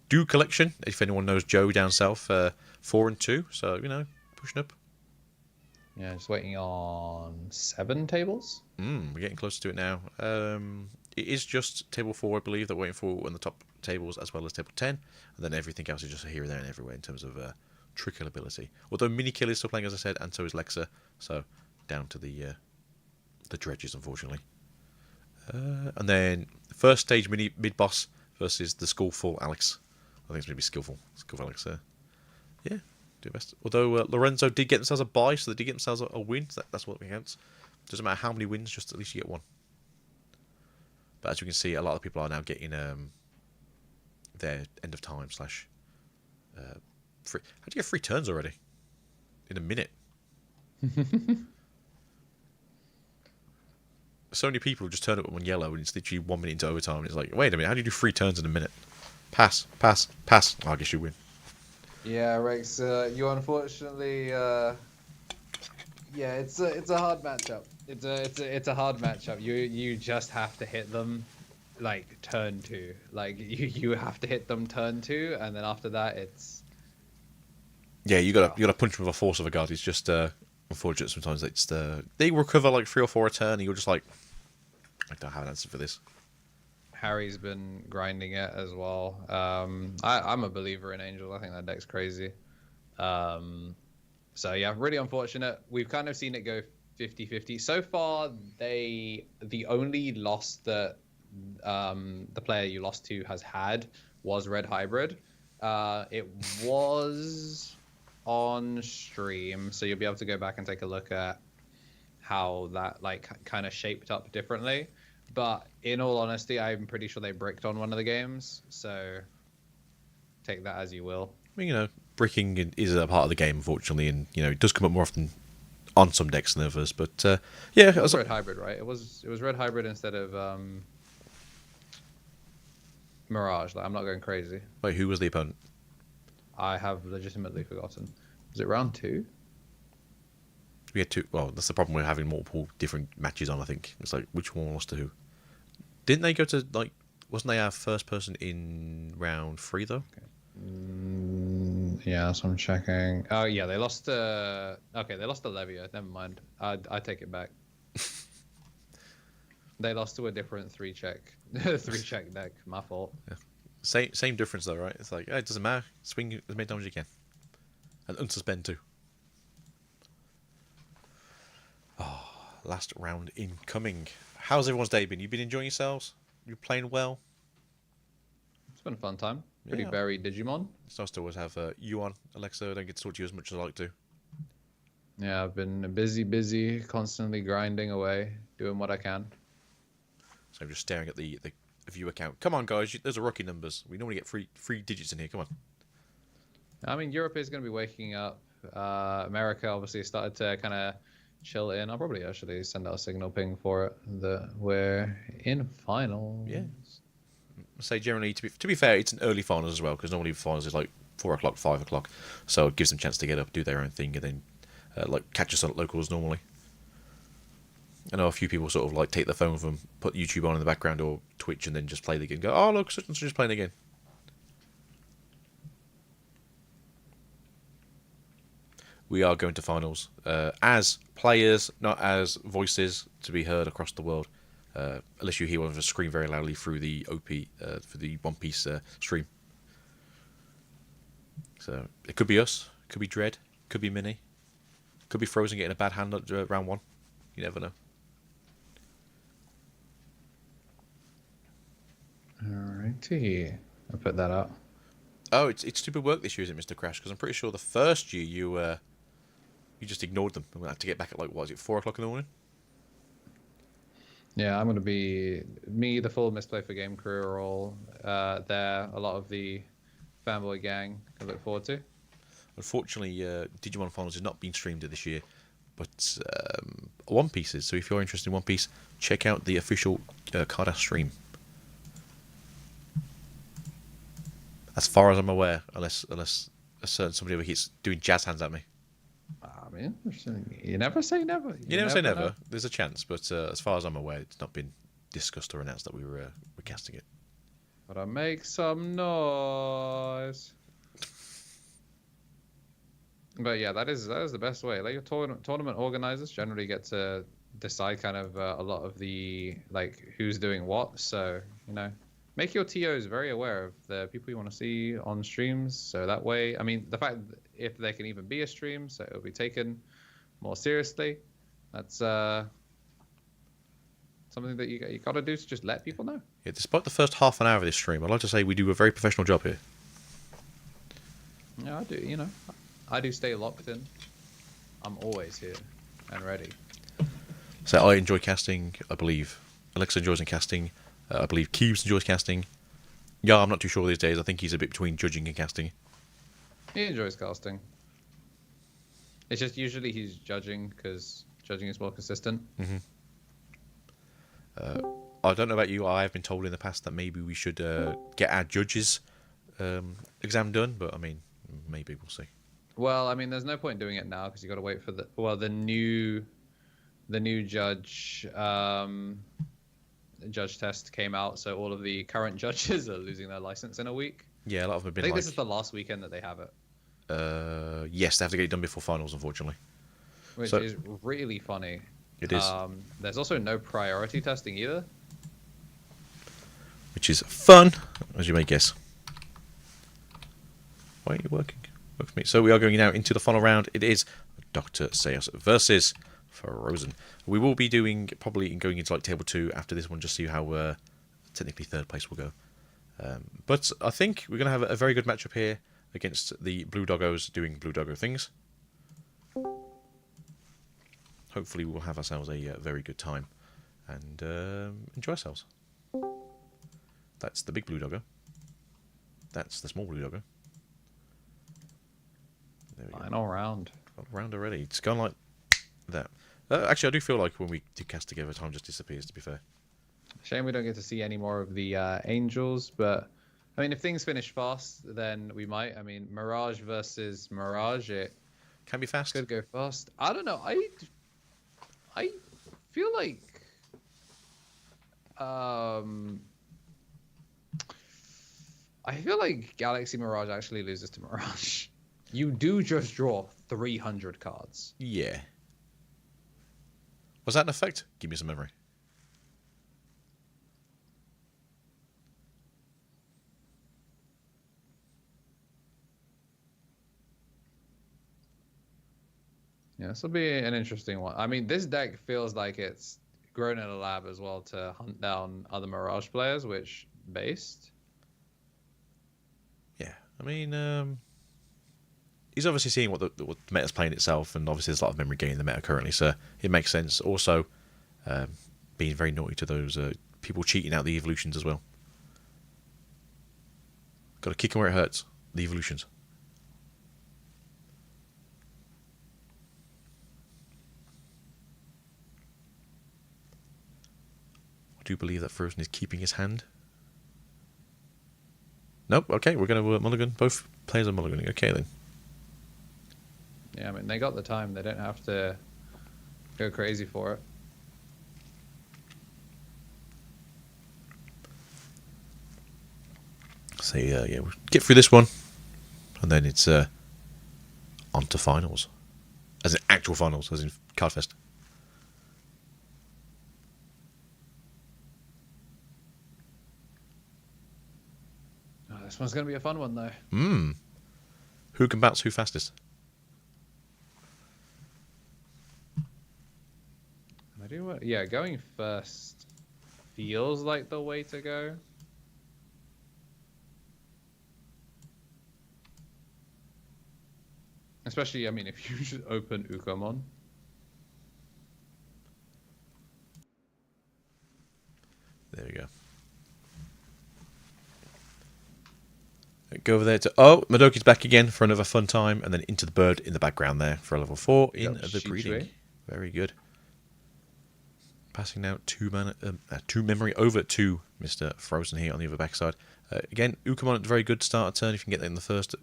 Do Collection, if anyone knows Joe down south, 4-2. So pushing up. Yeah, just waiting on 7 tables. We're getting closer to it now. It is just table 4, I believe, that we're waiting for on the top tables, as well as table 10, and then everything else is just here and there and everywhere in terms of trickle ability. Although Minikill is still playing, as I said, and so is Lexa, so down to the dredges, unfortunately. And then first stage mid boss versus the skillful Alex. I think it's going to be skillful Alex. Yeah, do best. Although Lorenzo did get themselves a bye, so they did get themselves a win. So that's what counts. Doesn't matter how many wins, just at least you get one. But as you can see, a lot of people are now getting their end of time / free. How'd you get 3 turns already? In a minute. so many people just turn up on yellow and it's literally 1 minute into overtime. And it's like, wait a minute, how do you do 3 turns in a minute? Pass, pass, pass. I guess you win. Yeah, Rex, you unfortunately, yeah, it's a hard matchup. It's a hard matchup. You just have to hit them, like turn 2. Like you have to hit them turn 2, and then after that it's. Yeah, you gotta punch them with a force of a god. It's just unfortunate sometimes. It's they recover like 3 or 4 a turn, and you're just like, I don't have an answer for this. Harry's been grinding it as well. I'm a believer in Angel. I think that deck's crazy. So yeah, really unfortunate. We've kind of seen it go 50-50. So far, the only loss that the player you lost to has had was Red Hybrid. It was on stream, so you'll be able to go back and take a look at how that like kind of shaped up differently. But in all honesty, I'm pretty sure they bricked on one of the games, so take that as you will. I mean, bricking is a part of the game, unfortunately, and it does come up more often on some decks than others. But yeah, it was Red Hybrid, right? It was Red Hybrid instead of Mirage. Like, I'm not going crazy. Wait, who was the opponent? I have legitimately forgotten. Was it round 2? We had 2. Well, that's the problem. We're having multiple different matches on. I think it's like which one lost to who. Didn't they go to like? Wasn't they our first person in round 3 though? Okay. Yeah, that's what I'm checking. Oh yeah, they lost to. Okay, they lost to Levia. Never mind. I take it back. They lost to a different 3-check deck. My fault. Yeah. Same difference though, right? It's like it doesn't matter. Swing as many times as you can, and unsuspend too. Oh, last round incoming. How's everyone's day been? You been enjoying yourselves? You playing well? It's been a fun time. Pretty Yeah. varied Digimon. It's nice to always have you on, Alexa. I don't get to talk to you as much as I like to. Yeah, I've been busy, constantly grinding away, doing what I can. So I'm just staring at the viewer count. Come on, guys. Those are rookie numbers. We normally get three digits in here. Come on. I mean, Europe is going to be waking up. America obviously started to kind of chill in. I'll probably actually send out a signal ping for it that we're in finals. Yeah. Say generally, to be fair, it's an early finals as well because normally finals is like 4 o'clock, 5 o'clock, so it gives them a chance to get up, do their own thing, and then like catch us at locals normally. I know a few people sort of like take their phone with them, put YouTube on in the background or Twitch, and then just play the game. Go, oh look, such and such is playing again. We are going to finals as players, not as voices to be heard across the world. Unless you hear one of us scream very loudly through the OP for the One Piece stream. So it could be us, could be Dread, could be Minnie, could be Frozen getting a bad hand at round 1. You never know. Alrighty, I'll put that up. Oh, it's stupid work this year, isn't it, Mr. Crash? Because I'm pretty sure the first year you just ignored them and had to get back at like what was it, 4 o'clock in the morning? Yeah, I'm going to be me, the full Misplay for Game crew are all there. A lot of the fanboy gang I look forward to. Unfortunately, Digimon Finals has not been streamed this year, but One Piece is. So if you're interested in One Piece, check out the official Cardass stream. As far as I'm aware, unless somebody ever keeps doing jazz hands at me. I mean, you never say never. You never say never. There's a chance, but as far as I'm aware, it's not been discussed or announced that we were casting it. But I make some noise. But yeah, that is the best way. Like your tournament organizers generally get to decide kind of a lot of the like who's doing what. So make your TOs very aware of the people you want to see on streams. So that way, I mean, the fact that if there can even be a stream, so it'll be taken more seriously. That's something that you got to do to just let people know. Yeah, despite the first half an hour of this stream, I'd like to say we do a very professional job here. Yeah, I do. I do stay locked in. I'm always here and ready. So I enjoy casting, I believe. Alexa enjoys casting. I believe Keeves enjoys casting. Yeah, I'm not too sure these days. I think he's a bit between judging and casting. He enjoys casting. It's just usually he's judging because judging is more consistent. Mm-hmm. I don't know about you. I have been told in the past that maybe we should get our judges exam done, but I mean, maybe we'll see. Well, I mean, there's no point doing it now because you got to wait for the new judge judge test came out, so all of the current judges are losing their license in a week. Yeah, a lot of them have been. I think this is the last weekend that they have it. Yes, they have to get it done before finals, unfortunately. Which is really funny. It is. There's also no priority testing either. Which is fun, as you may guess. Why are you working? Work for me. So we are going now into the final round. It is Dr. Seos versus Frozen. We will be doing, probably going into like table 2 after this one, just see how technically third place will go. But I think we're going to have a very good matchup here against the Blue Doggos doing Blue Doggo things. Hopefully we'll have ourselves a very good time and enjoy ourselves. That's the big Blue Doggo. That's the small Blue Doggo. There we go. Final round. Round already. It's gone like that. Actually, I do feel like when we do cast together, time just disappears, to be fair. Shame we don't get to see any more of the Angels, but I mean, if things finish fast, then we might. I mean, Mirage versus Mirage, it Can be fast. could go fast. I don't know. I feel like Galaxy Mirage actually loses to Mirage. You do just draw 300 cards. Yeah. Was that an effect? Give me some memory. Yeah, this will be an interesting one. I mean, this deck feels like it's grown in a lab as well to hunt down other Mirage players, which based. Yeah. I mean, he's obviously seeing what the meta's playing itself, and obviously there's a lot of memory gain in the meta currently, so it makes sense. Also, being very naughty to those people cheating out the evolutions as well. Got to kick them where it hurts. The evolutions. I do believe that Frozen is keeping his hand. Nope. Okay, we're going to mulligan. Both players are mulliganing. Okay then. Yeah, I mean, they got the time. They don't have to go crazy for it. So yeah, we'll get through this one, and then it's on to finals, as in actual finals, as in Cardfest. Oh, this one's going to be a fun one, though. Who can bounce who fastest? Yeah, going first feels like the way to go. Especially, I mean, if you just open Ukomon. There we go. Go over there to... Oh, Madoki's back again for another fun time, and then into the bird in the background there for a level 4 in the breeding. Very good. Passing now two memory over to Mr. Frozen here on the other backside. Again, Ukomon at a very good start turn. If you can get that in the first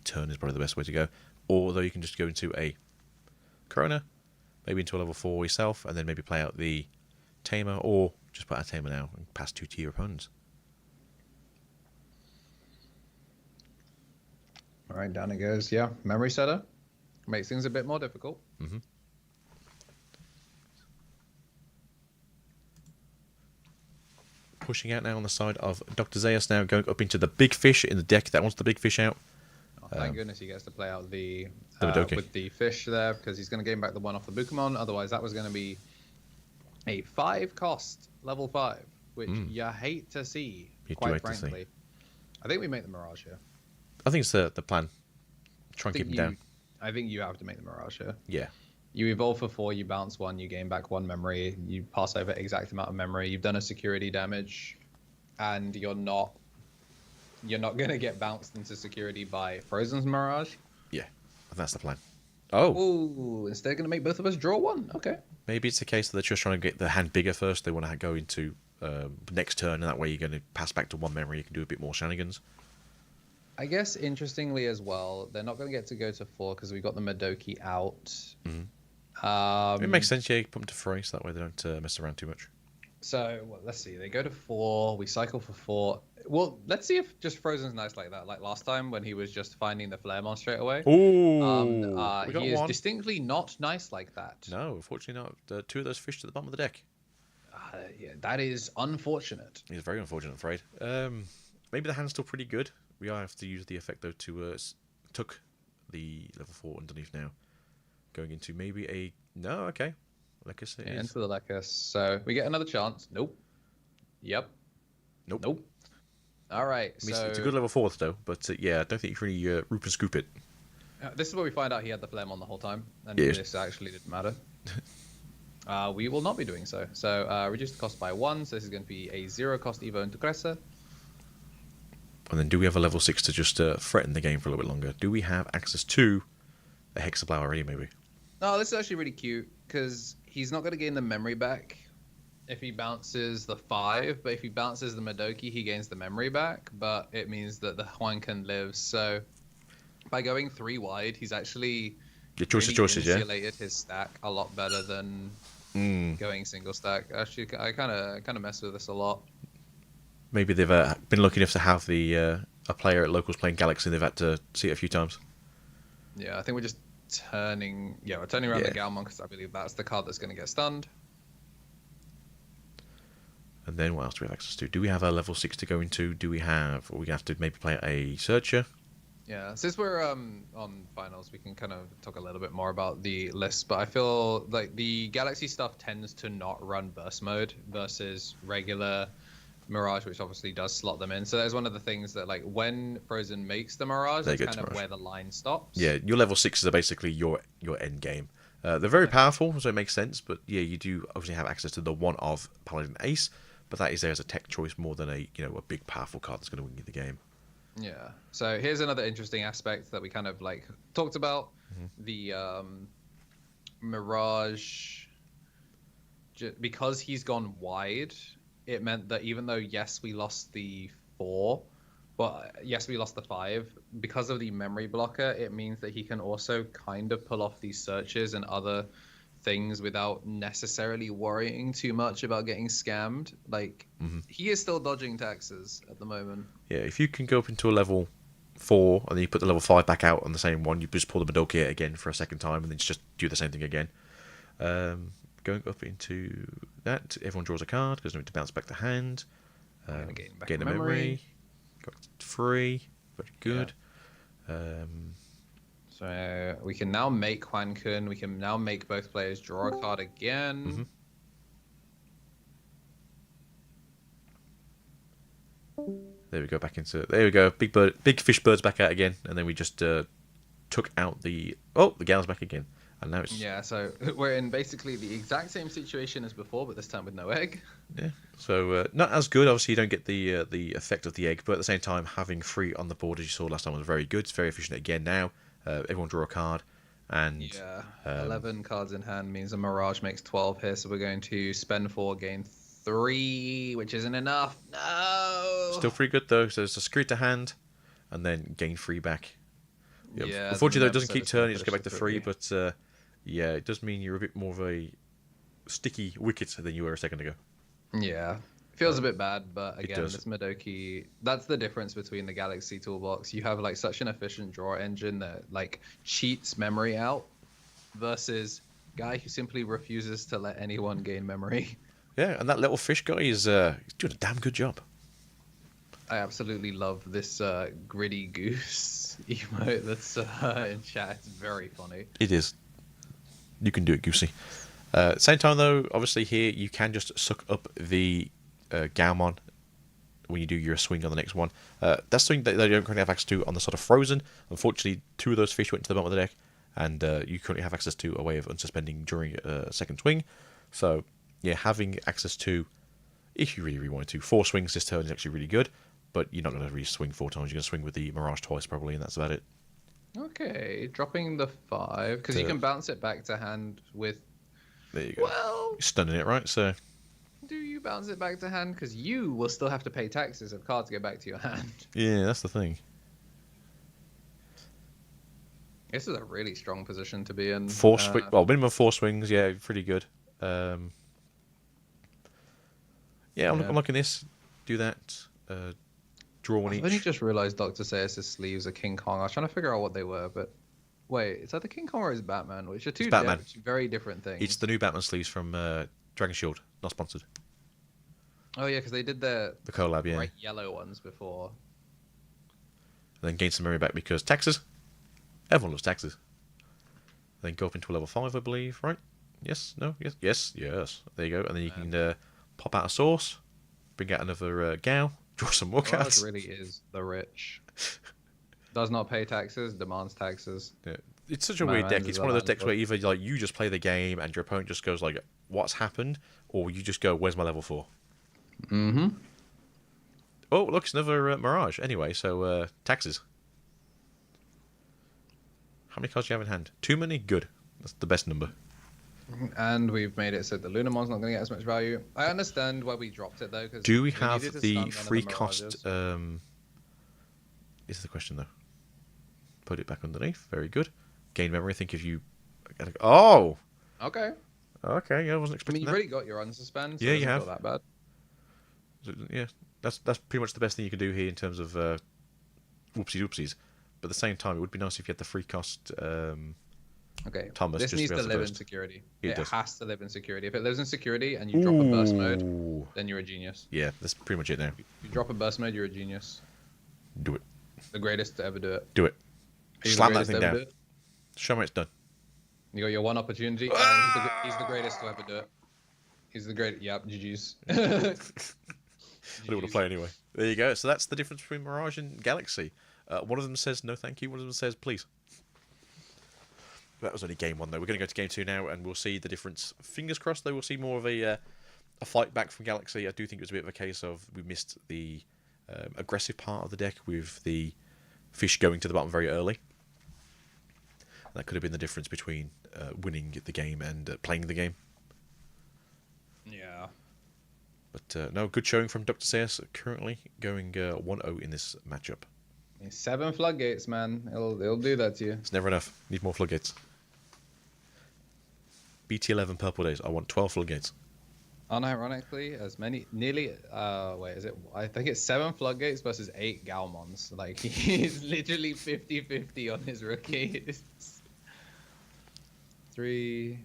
turn is probably the best way to go. Although you can just go into a Corona, maybe into a level 4 yourself, and then maybe play out the Tamer, or just put out a Tamer now and pass 2 to your opponents. Alright, down it goes. Yeah, memory setter. Makes things a bit more difficult. Mm-hmm. Pushing out now on the side of Dr. Zeus now, going up into the big fish in the deck that wants the big fish out. Oh, thank goodness he gets to play out the Madoki with the fish there, because he's going to gain back the one off the Bukamon. Otherwise, that was going to be a 5 cost level 5, which you hate to see, quite frankly. I think we make the Mirage here. I think it's the plan. Try and keep him down. I think you have to make the Mirage here. Yeah. You evolve for 4, you bounce 1, you gain back 1 memory, you pass over exact amount of memory, you've done a security damage, and you're not going to get bounced into security by Frozen's Mirage. Yeah, that's the plan. Oh. Ooh, instead going to make both of us draw 1. Okay. Maybe it's the case that they're just trying to get the hand bigger first. They want to go into next turn, and that way you're going to pass back to one memory. You can do a bit more shenanigans. I guess interestingly as well, they're not going to get to go to 4 because we got the Madoki out. Mm-hmm. It makes sense, yeah. You put them to 3, so that way they don't mess around too much. So well, let's see. They go to 4. We cycle for 4. Well, let's see if just Frozen's nice like that. Like last time when he was just finding the Flaremon straight away. Ooh, we got he is one. distinctly not nice like that. No, unfortunately not. 2 of those fish to the bottom of the deck. Yeah, that is unfortunate. It's very unfortunate, I'm afraid. Maybe the hand's still pretty good. We have to use the effect, though, to tuck the level 4 underneath now. Going into maybe a... No, okay. Lecus it is. Into the Lecus. So we get another chance. Nope. Yep. Nope. All right. I mean, so it's a good level 4, though. But, yeah, I don't think you can really roop and scoop it. this is where we find out he had the Flaremon the whole time. And Yes. this actually didn't matter. We will not be doing so. So reduce the cost by 1. So this is going to be a 0-cost Evo into Cressa. And then do we have a level 6 to just threaten the game for a little bit longer? Do we have access to a Hexablow already, maybe? No, this is actually really cute because he's not going to gain the memory back if he bounces the 5, but if he bounces the Madoki, he gains the memory back, but it means that the Huan can live. So by going 3 wide, he's actually choices, yeah? insulated his stack a lot better than going single stack. Actually, I kind of mess with this a lot. Maybe they've been lucky enough to have the a player at locals playing Galaxy, and they've had to see it a few times. Yeah, I think we're just turning around the Galmon because I believe that's the card that's going to get stunned. And then what else do we have access to? Do we have a level 6 to go into? Do we have... Or we have to maybe play a Searcher? Yeah, since we're on finals, we can kind of talk a little bit more about the list. But I feel like the Galaxy stuff tends to not run burst mode versus regular Mirage, which obviously does slot them in. So that's one of the things that, like, when Frozen makes the Mirage, that's kind of where the line stops. Yeah, your level 6s are basically your end game. They're very powerful, so it makes sense. But yeah, you do obviously have access to the one of Paladin Ace, but that is there as a tech choice more than a big powerful card that's going to win you the game. Yeah. So here's another interesting aspect that we kind of like talked about. The Mirage, because he's gone wide, it meant that even though, yes, we lost the 4, but yes, we lost the 5, because of the memory blocker, it means that he can also kind of pull off these searches and other things without necessarily worrying too much about getting scammed. Like, he is still dodging taxes at the moment. Yeah, if you can go up into a level 4 and then you put the level 5 back out on the same one, you just pull the Madoki again for a second time and then just do the same thing again. Going up into that, everyone draws a card because they need to bounce back the hand. Gain the memory. Got 3. Very good. Yeah. So we can now make Huan Kun. We can now make both players draw a card again. There we go, back into... There we go, big fish birds back out again, and then we just took out the... Oh, the gal's back again. And now it's... Yeah, so we're in basically the exact same situation as before, but this time with no egg. Yeah, so not as good. Obviously, you don't get the effect of the egg, but at the same time, having 3 on the board, as you saw last time, was very good. It's very efficient again now. Everyone draw a card, and... Yeah, 11 cards in hand means a Mirage makes 12 here, so we're going to spend 4, gain 3, which isn't enough. No! Still pretty good, though. So it's a screw to hand, and then gain 3 back. Yeah, unfortunately, though, it doesn't keep turning. You just go back to 3, but... yeah, it does mean you're a bit more of a sticky wicket than you were a second ago. Yeah, feels a bit bad, but again, this Madoki, that's the difference between the Galaxy toolbox. You have like such an efficient draw engine that like cheats memory out versus guy who simply refuses to let anyone gain memory. Yeah, and that little fish guy is doing a damn good job. I absolutely love this gritty goose emote that's in chat. It's very funny. It is. You can do it, Goosey. Same time, though, obviously here you can just suck up the Galmon when you do your swing on the next one. That's something that they don't currently have access to on the sort of Frozen. Unfortunately, 2 of those fish went to the bottom of the deck, and you currently have access to a way of unsuspending during a second swing. So, yeah, having access to, if you really, really wanted to, 4 swings this turn is actually really good, but you're not going to really swing 4 times. You're going to swing with the Mirage twice, probably, and that's about it. Okay, dropping the 5 because you can bounce it back to hand with. There you go. Well, you're stunning it, right? So. Do you you bounce it back to hand? Because you will still have to pay taxes if cards go back to your hand. Yeah, that's the thing. This is a really strong position to be in. Well, minimum 4 swings. Yeah, pretty good. Yeah, I'm liking this. Do that. Draw one I've each. only just realized Dr. Sayus' sleeves are King Kong. I was trying to figure out what they were, but wait, is that the King Kong or is it Batman? Which are two very different things. It's the new Batman sleeves from Dragon Shield. Not sponsored. Oh yeah, because they did the collab, yeah. bright yellow ones before. And then gain some memory back because taxes. Everyone loves taxes. Then go up into a level 5, I believe, right? Yes? No? Yes? Yes. There you go. And then you can pop out a source, bring out another Gao, draw some more cards. Really is the rich. Does not pay taxes, demands taxes. Yeah. It's such a weird deck. It's one of those decks where either like you just play the game and your opponent just goes like, "What's happened?" or you just go, "Where's my level 4?" Mm-hmm. Oh, look, it's another Mirage. Anyway, so taxes. How many cards do you have in hand? Too many? Good. That's the best number. And we've made it so the Lunamon's not going to get as much value. I understand why we dropped it, though. Cause do we have the free cost... This is the question, though. Put it back underneath. Very good. Gain memory. I think if you... Oh! Okay. Okay, yeah, I wasn't expecting you've already got your unsuspend, so yeah, you have. Not that bad. So, yeah, that's pretty much the best thing you can do here in terms of whoopsies. But at the same time, it would be nice if you had the free cost. Okay. Thomas this just needs to live burst. in security. It has to live in security. If it lives in security and you drop a burst mode, then you're a genius. Yeah, that's pretty much it now. You drop a burst mode, you're a genius. Do it. The greatest to ever do it. Do it. Slam that thing down. Show me it's done. You got your one opportunity. He's the greatest to ever do it. He's the great. Yep, GG's. I don't want to play anyway. There you go. So that's the difference between Mirage and Galaxy. One of them says no thank you, one of them says please. That was only game 1 though. We're going to go to game 2 now and we'll see the difference. Fingers crossed though, we'll see more of a fight back from Galaxy. I do think it was a bit of a case of we missed the aggressive part of the deck with the fish going to the bottom very early. That could have been the difference between winning the game and playing the game. Yeah. But no, good showing from Dr. Sayus, currently going 1-0 in this matchup. 7 floodgates, man. It'll do that to you. It's never enough. Need more floodgates. BT11 purple days. I want 12 floodgates. Unironically, as many, nearly, wait, is it, I think it's 7 floodgates versus 8 Galmons. Like, he's literally 50-50 on his rookies. 3,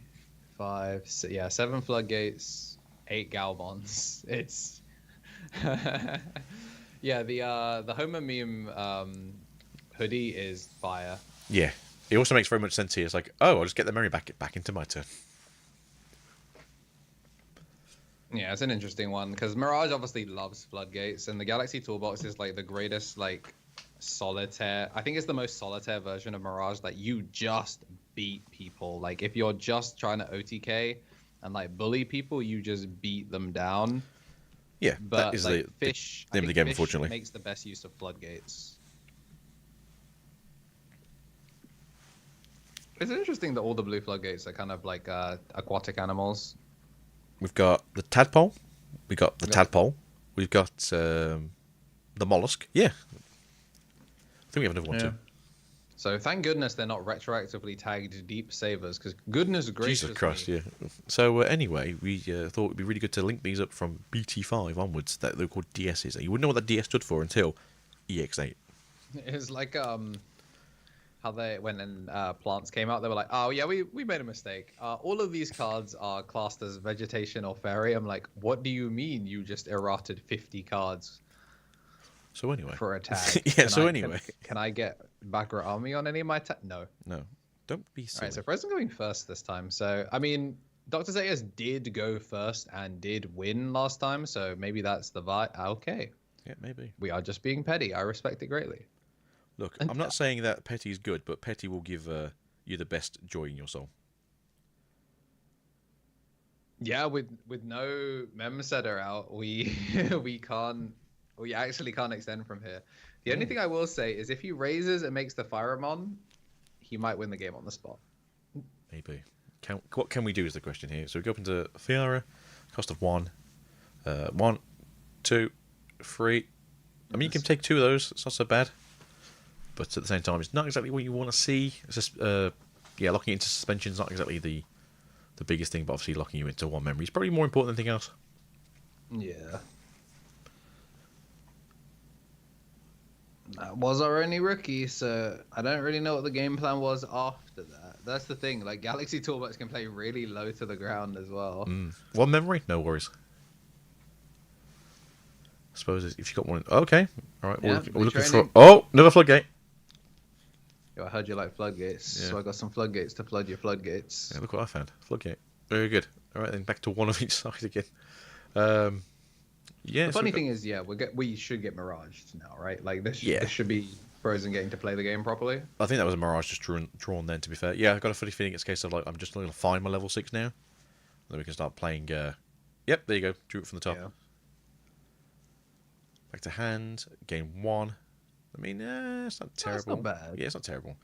5, 6, yeah, 7 floodgates, 8 Galmons. It's, yeah, the Homer meme hoodie is fire. Yeah, it also makes very much sense here. It's like, oh, I'll just get the memory back into my turn. Yeah, it's an interesting one because Mirage obviously loves floodgates, and the Galaxy Toolbox is like the greatest like solitaire. I think it's the most solitaire version of Mirage that you just beat people. Like if you're just trying to OTK and like bully people, you just beat them down. Yeah, but that is like, the name of the game, unfortunately. Makes the best use of floodgates. It's interesting that all the blue floodgates are kind of like aquatic animals. We've got the tadpole. We've got the tadpole. We've got the mollusk. Yeah. I think we have another one too. So thank goodness they're not retroactively tagged deep savers, because goodness gracious. Jesus Christ, yeah. So anyway, we thought it'd be really good to link these up from BT5 onwards. That they're called DSs. You wouldn't know what that DS stood for until EX8. It's like how they when plants came out, they were like, oh yeah, we made a mistake. All of these cards are classed as vegetation or fairy. I'm like, what do you mean you just errated 50 cards? So anyway, for a tag. Yeah. Anyway, can I get Bagra Army on any of my No. Don't be silly. All right, so Frozen going first this time. So I mean, Dr. Zayas did go first and did win last time, so maybe that's the vibe. Okay. Yeah, maybe. We are just being petty. I respect it greatly. Look, I'm not saying that petty is good, but petty will give you the best joy in your soul. Yeah, with no mem setter out, we actually can't extend from here. The only thing I will say is if he raises and makes the Firemon, he might win the game on the spot. Maybe. What can we do is the question here. So we go up into Fiara, cost of 1. 1, 2, 3. I mean, you can take 2 of those. It's not so bad. But at the same time, it's not exactly what you want to see. It's just, yeah, locking it into suspension is not exactly the biggest thing, but obviously locking you into 1 memory is probably more important than anything else. Yeah. That was our only rookie, so I don't really know what the game plan was after that. That's the thing. Like, Galaxy Toolbox can play really low to the ground as well. 1 memory? No worries. I suppose if you got one... Okay. All right. Yeah, we're looking for... Oh, another floodgate. Yo, I heard you like floodgates, Yeah. so I got some floodgates to flood your floodgates. Yeah, look what I found. Floodgate. Very good. All right, then back to 1 of each side again. Yeah. The funny thing is, yeah, we should get miraged now, right? Like, this should be Frozen getting to play the game properly. I think that was a mirage just drawn then, to be fair. Yeah, I've got a funny feeling it's a case of, like, I'm just going to find my level 6 now. Then we can start playing... Yep, there you go. Drew it from the top. Yeah. Back to hand. Gain 1. I mean, it's not terrible. It's not bad. Yeah, it's not terrible.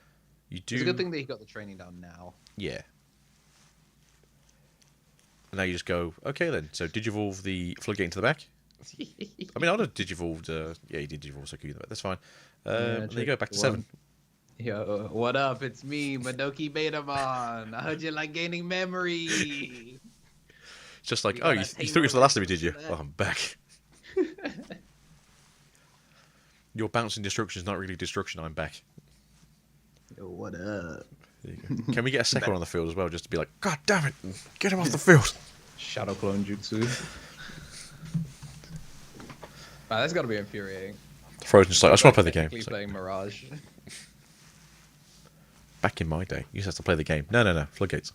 You do... It's a good thing that he got the training down now. Yeah. And now you just go, okay then. So Digivolve the floodgate into the back. I mean, I'd have Digivolved... yeah, you did Digivolve Soku in the back. That's fine. And there you go, back to 7. Yo, what up? It's me, Madoki Betamon. I heard you like gaining memory. It's just like, oh, you threw it for the last of me, did you? Oh, I'm back. Your bouncing destruction is not really destruction. I'm back. Yo, what up? There you go. Can we get a second one on the field as well, just to be like, God damn it, get him off the field? Shadow clone jutsu. That's got to be infuriating. Frozen's just like, I just want to play the game. Technically playing Mirage. Back in my day, you used to have to play the game. No, floodgates.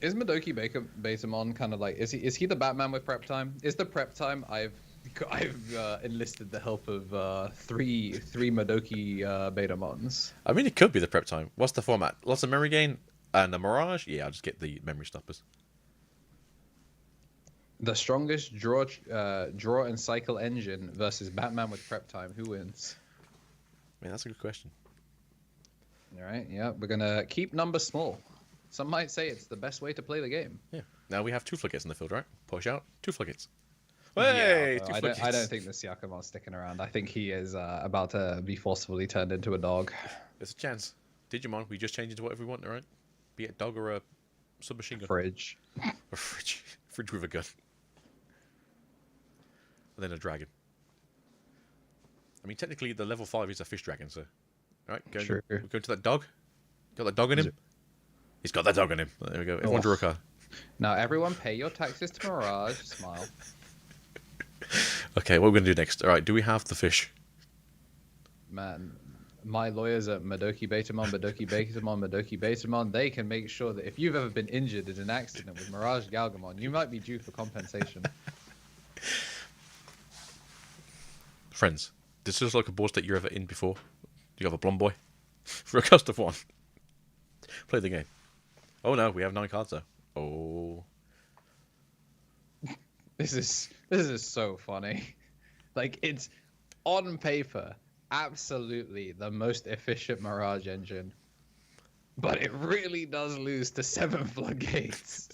Is Madoki Betamon kind of like, is he the Batman with prep time? Is the prep time I've enlisted the help of three Madoki Betamons. I mean, it could be the prep time. What's the format? Lots of memory gain and a mirage? Yeah, I'll just get the memory stoppers. The strongest draw and cycle engine versus Batman with prep time. Who wins? I mean, that's a good question. All right, yeah, we're gonna keep numbers small. Some might say it's the best way to play the game. Yeah. Now we have 2 floodgates in the field, right? Push out, 2 floodgates. Hey, Hey, I don't think the Siakamon's sticking around. I think he is about to be forcefully turned into a dog. There's a chance. Digimon, we just change into whatever we want, all right? Be it a dog or a submachine gun. Fridge. A fridge. Fridge with a gun. And then a dragon. I mean, technically, the level 5 is a fish dragon, so... All right, Sure. We're going to that dog. Got that dog in him? He's got that dog in him. There we go. Everyone drew a card. Now, everyone pay your taxes to Mirage. Smile. Okay, what are we going to do next? All right, do we have the fish? Man, my lawyers at Madoki Betamon, they can make sure that if you've ever been injured in an accident with Mirage Galgamon, you might be due for compensation. Friends, this is like a board state you're ever in before. Do you have a blonde boy? For a cost of 1. Play the game. Oh no, we have 9 cards though. Oh. This is so funny. Like, it's on paper absolutely the most efficient Mirage engine, but it really does lose to 7 floodgates.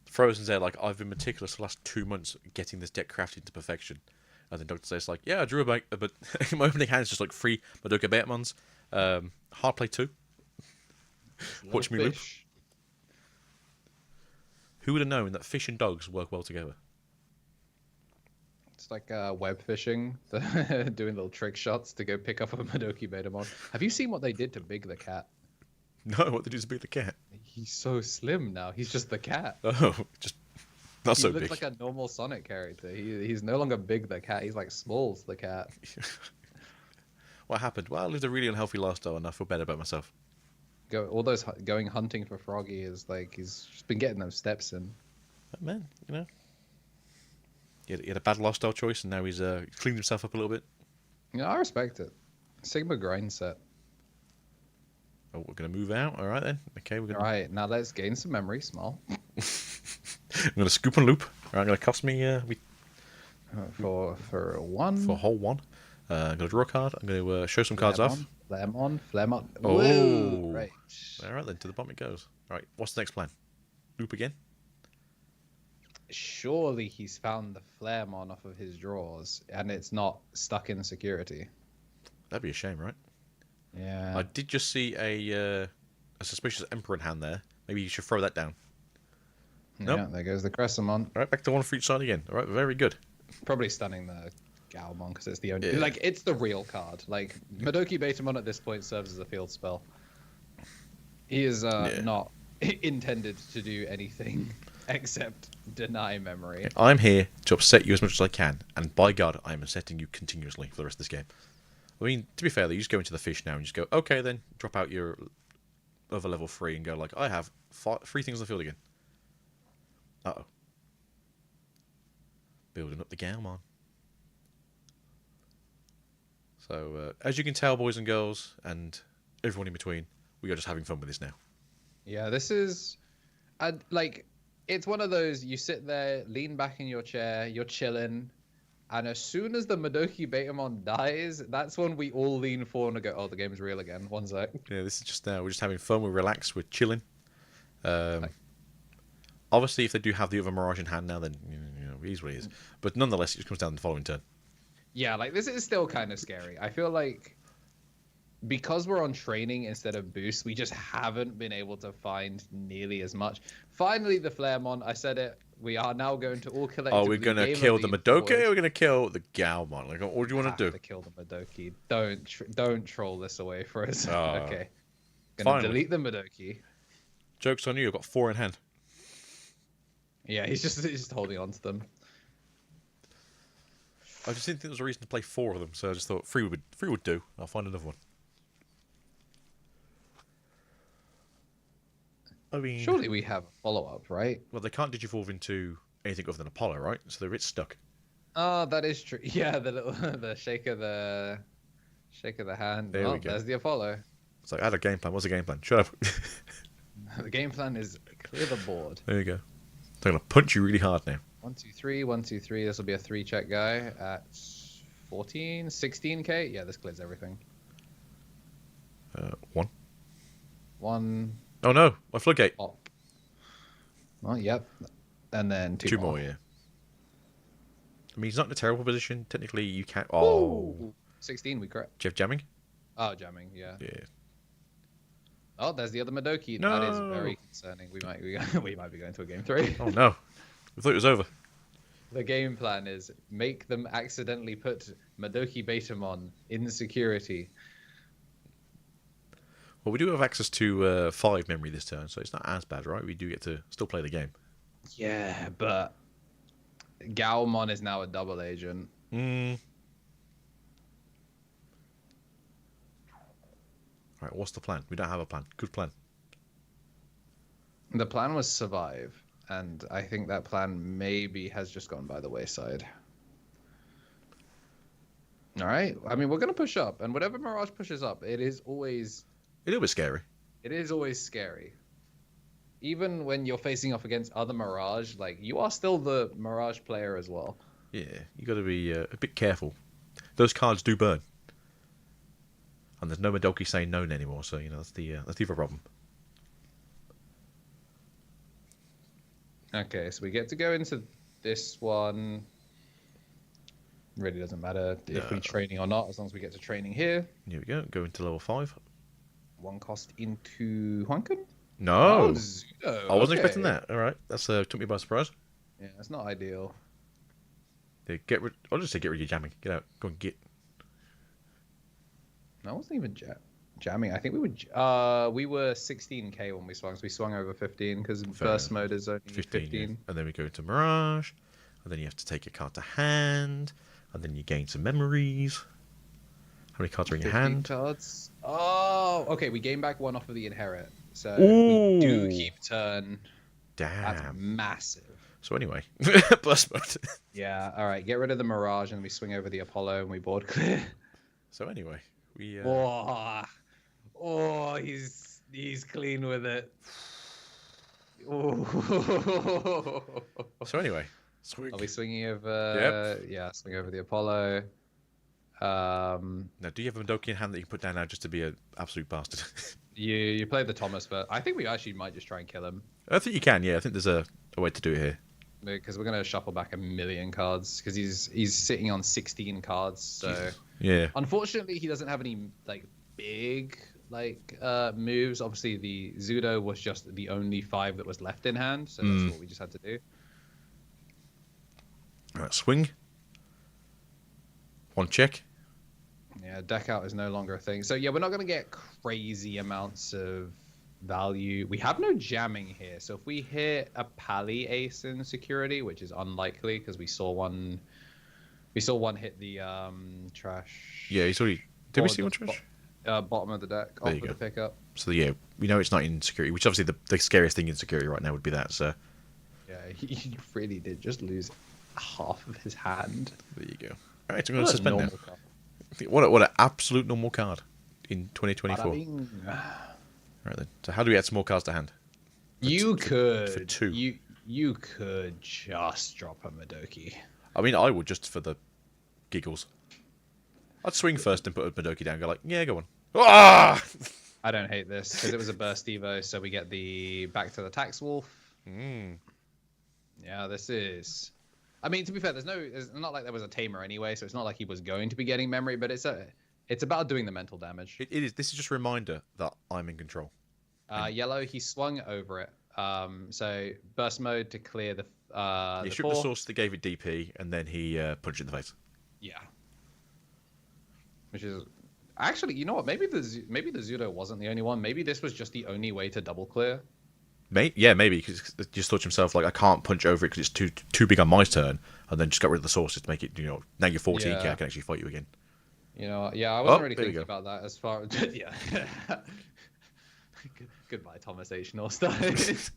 Frozen's there like, I've been meticulous for the last 2 months getting this deck crafted to perfection. And then Dr. says like, yeah, I drew a bank, but in my opening hand it's just like 3 Madoka Betamons. Hard play 2. Watch me loop. Who would have known that fish and dogs work well together? It's like web fishing, doing little trick shots to go pick up a Madoki Betamon. Have you seen what they did to Big the cat? No, what they do is beat the cat. He's so slim now. He's just the cat. Oh, just not so big. He looks like a normal Sonic character. He's no longer Big the cat. He's like Smalls the cat. What happened? Well, I lived a really unhealthy lifestyle and I feel better about myself. Going hunting for Froggy is like, he's just been getting those steps in. But man, you know, he had a bad lifestyle choice and now he's cleaned himself up a little bit. Yeah, I respect it. Sigma grind set. Oh, we're going to move out. All right then. Okay, we're going to... All right, now let's gain some memory, small. I'm going to scoop and loop. All right, going to cost me for 1. for a whole 1. I'm going to draw a card. I'm going to show some cards off. Flamon. Oh, woo, right. All right then, to the bottom it goes. All right, what's the next plan? Loop again? surely he's found the Flaremon off of his drawers, and it's not stuck in security. That'd be a shame, right? Yeah. I did just see a suspicious Emperor in hand there. Maybe you should throw that down. Nope. Yeah, there goes the Crescimon. All right, back to one for each side again. All right, very good. Probably stunning the Galmon because it's the only... Yeah. Like, it's the real card. Like, Madoki Betamon at this point serves as a field spell. He is not intended to do anything except deny memory. I'm here to upset you as much as I can, and by God, I'm upsetting you continuously for the rest of this game. I mean, to be fair, though, you just go into the fish now and just go, okay, then drop out your other level 3 and go like, I have 3 things on the field again. Uh-oh. Building up the Galmon. So, as you can tell, boys and girls, and everyone in between, we are just having fun with this now. Yeah, this is... like, it's one of those, you sit there, lean back in your chair, you're chilling, and as soon as the Madoki Betamon dies, that's when we all lean forward and go, oh, the game's real again. One sec. Yeah, this is just now. We're just having fun. We're relaxed. We're chilling. Obviously, if they do have the other Mirage in hand now, then it is what it is. But nonetheless, it just comes down to the following turn. Yeah, like, this is still kind of scary. I feel like because we're on training instead of boost, we just haven't been able to find nearly as much. Finally, the Flaremon, I said it, we are now going to all collectively... Oh, we're going to kill the Madoki or we're going to kill the Galmon? Like, what do you want to do? To kill the Madoki. Don't troll this away for us. Oh, okay. Gonna delete the Madoki. Joke's on you, I've got 4 in hand. Yeah, he's just holding on to them. I just didn't think there was a reason to play 4 of them, so I just thought 3 would do. I'll find another one. I mean, surely we have a follow-up, right? Well, they can't digivolve into anything other than Apollo, right? So they're a bit stuck. Oh, that is true. Yeah, the little the shake of the hand. There we go. There's the Apollo. It's like, I had a game plan. What's the game plan? Shut up. The game plan is clear the board. There you go. They're going to punch you really hard now. 1, 2, 3, 1, 2, 3. This will be a 3-check guy at 14, 16k. Yeah, this clears everything. 1. 1. Oh no, my floodgate. Oh. Well, yep. And then 2 more, yeah. I mean, he's not in a terrible position. Technically, you can't... Oh. Ooh. 16, we correct. Do you have jamming? Oh, jamming, yeah. Yeah. Oh, there's the other Madoki. No. That is very concerning. We might be going to a game 3. Oh no. I thought it was over. The game plan is make them accidentally put Madoki Betamon in security. Well, we do have access to 5 memory this turn, so it's not as bad, right? We do get to still play the game. Yeah, but Galmon is now a double agent. Alright, what's the plan? We don't have a plan. Good plan. The plan was survive, and I think that plan maybe has just gone by the wayside. Alright, I mean, we're going to push up, and whatever Mirage pushes up, it is always... A little bit scary. It is always scary. Even when you're facing off against other Mirage, like, you are still the Mirage player as well. Yeah, you got to be a bit careful. Those cards do burn. And there's no Madoki saying no anymore, so, that's the other problem. Okay, so we get to go into this one. Really doesn't matter if we're training or not, as long as we get to training here. Here we go. Go into level 5. 1 cost into Huanken? No! Oh, Zudo. I wasn't expecting that. Alright, that's took me by surprise. Yeah, that's not ideal. Yeah, I'll just say get rid of your jamming. Get out. Go and get. No, it wasn't even jamming. I think we were 16k when we swung, so we swung over 15 because burst mode is only 15. Yeah. And then we go into Mirage, and then you have to take a card to hand, and then you gain some memories. How many cards are in your hand? Cards. Oh, okay. We gain back 1 off of the inherit, so Ooh. we do keep turn. Damn. That's massive. So anyway, burst mode. Yeah. All right. Get rid of the Mirage, and we swing over the Apollo, and we board clear. So anyway, we. Oh, he's clean with it. Oh. So anyway, swing. Are we swinging over? Yep. Yeah, swing over the Apollo. Now, do you have a Madoki in hand that you can put down now just to be an absolute bastard? You played the Thomas, but I think we actually might just try and kill him. I think you can. Yeah, I think there's a way to do it here. Because we're gonna shuffle back 1,000,000 cards because he's sitting on 16 cards. So Yeah. unfortunately, he doesn't have any like big moves. Obviously, the Zudo was just the only 5 that was left in hand, so that's what we just had to do. Alright, swing. 1 check. Yeah, deck out is no longer a thing. So yeah, we're not gonna get crazy amounts of value. We have no jamming here, so if we hit a Pally Ace in security, which is unlikely because we saw one hit the trash. Yeah, he's already. Did we see one trash? Bottom of the deck, off with the pickup. So yeah, we know it's not in security, which obviously the scariest thing in security right now would be that. So yeah, he really did just lose half of his hand. there you go. All right, so I'm going to suspend now. What an absolute normal card in 2024. Right then. So how do we add some more cards to hand? You could for 2. You could just drop a Madoki. I mean, I would just for the giggles. I'd swing first and put a Madoki down and go like, yeah, go on. Ah! I don't hate this because it was a burst Evo, so we get the back to the Tax Wolf. Yeah, this is. I mean, to be fair, it's not like there was a Tamer anyway, so it's not like he was going to be getting memory, but it's about doing the mental damage. It is. This is just a reminder that I'm in control. Yellow, he swung over it. So burst mode to clear the. He stripped the source that gave it DP, and then he punched it in the face. Yeah. Which is actually, you know what? Maybe the Zudo wasn't the only one. Maybe this was just the only way to double clear. Yeah, maybe because he just thought to himself like, I can't punch over it because it's too big on my turn, and then just got rid of the sources to make it. Now you're 14, I can actually fight you again. I wasn't really thinking about that as far as yeah. Goodbye, Thomas H. Norstein.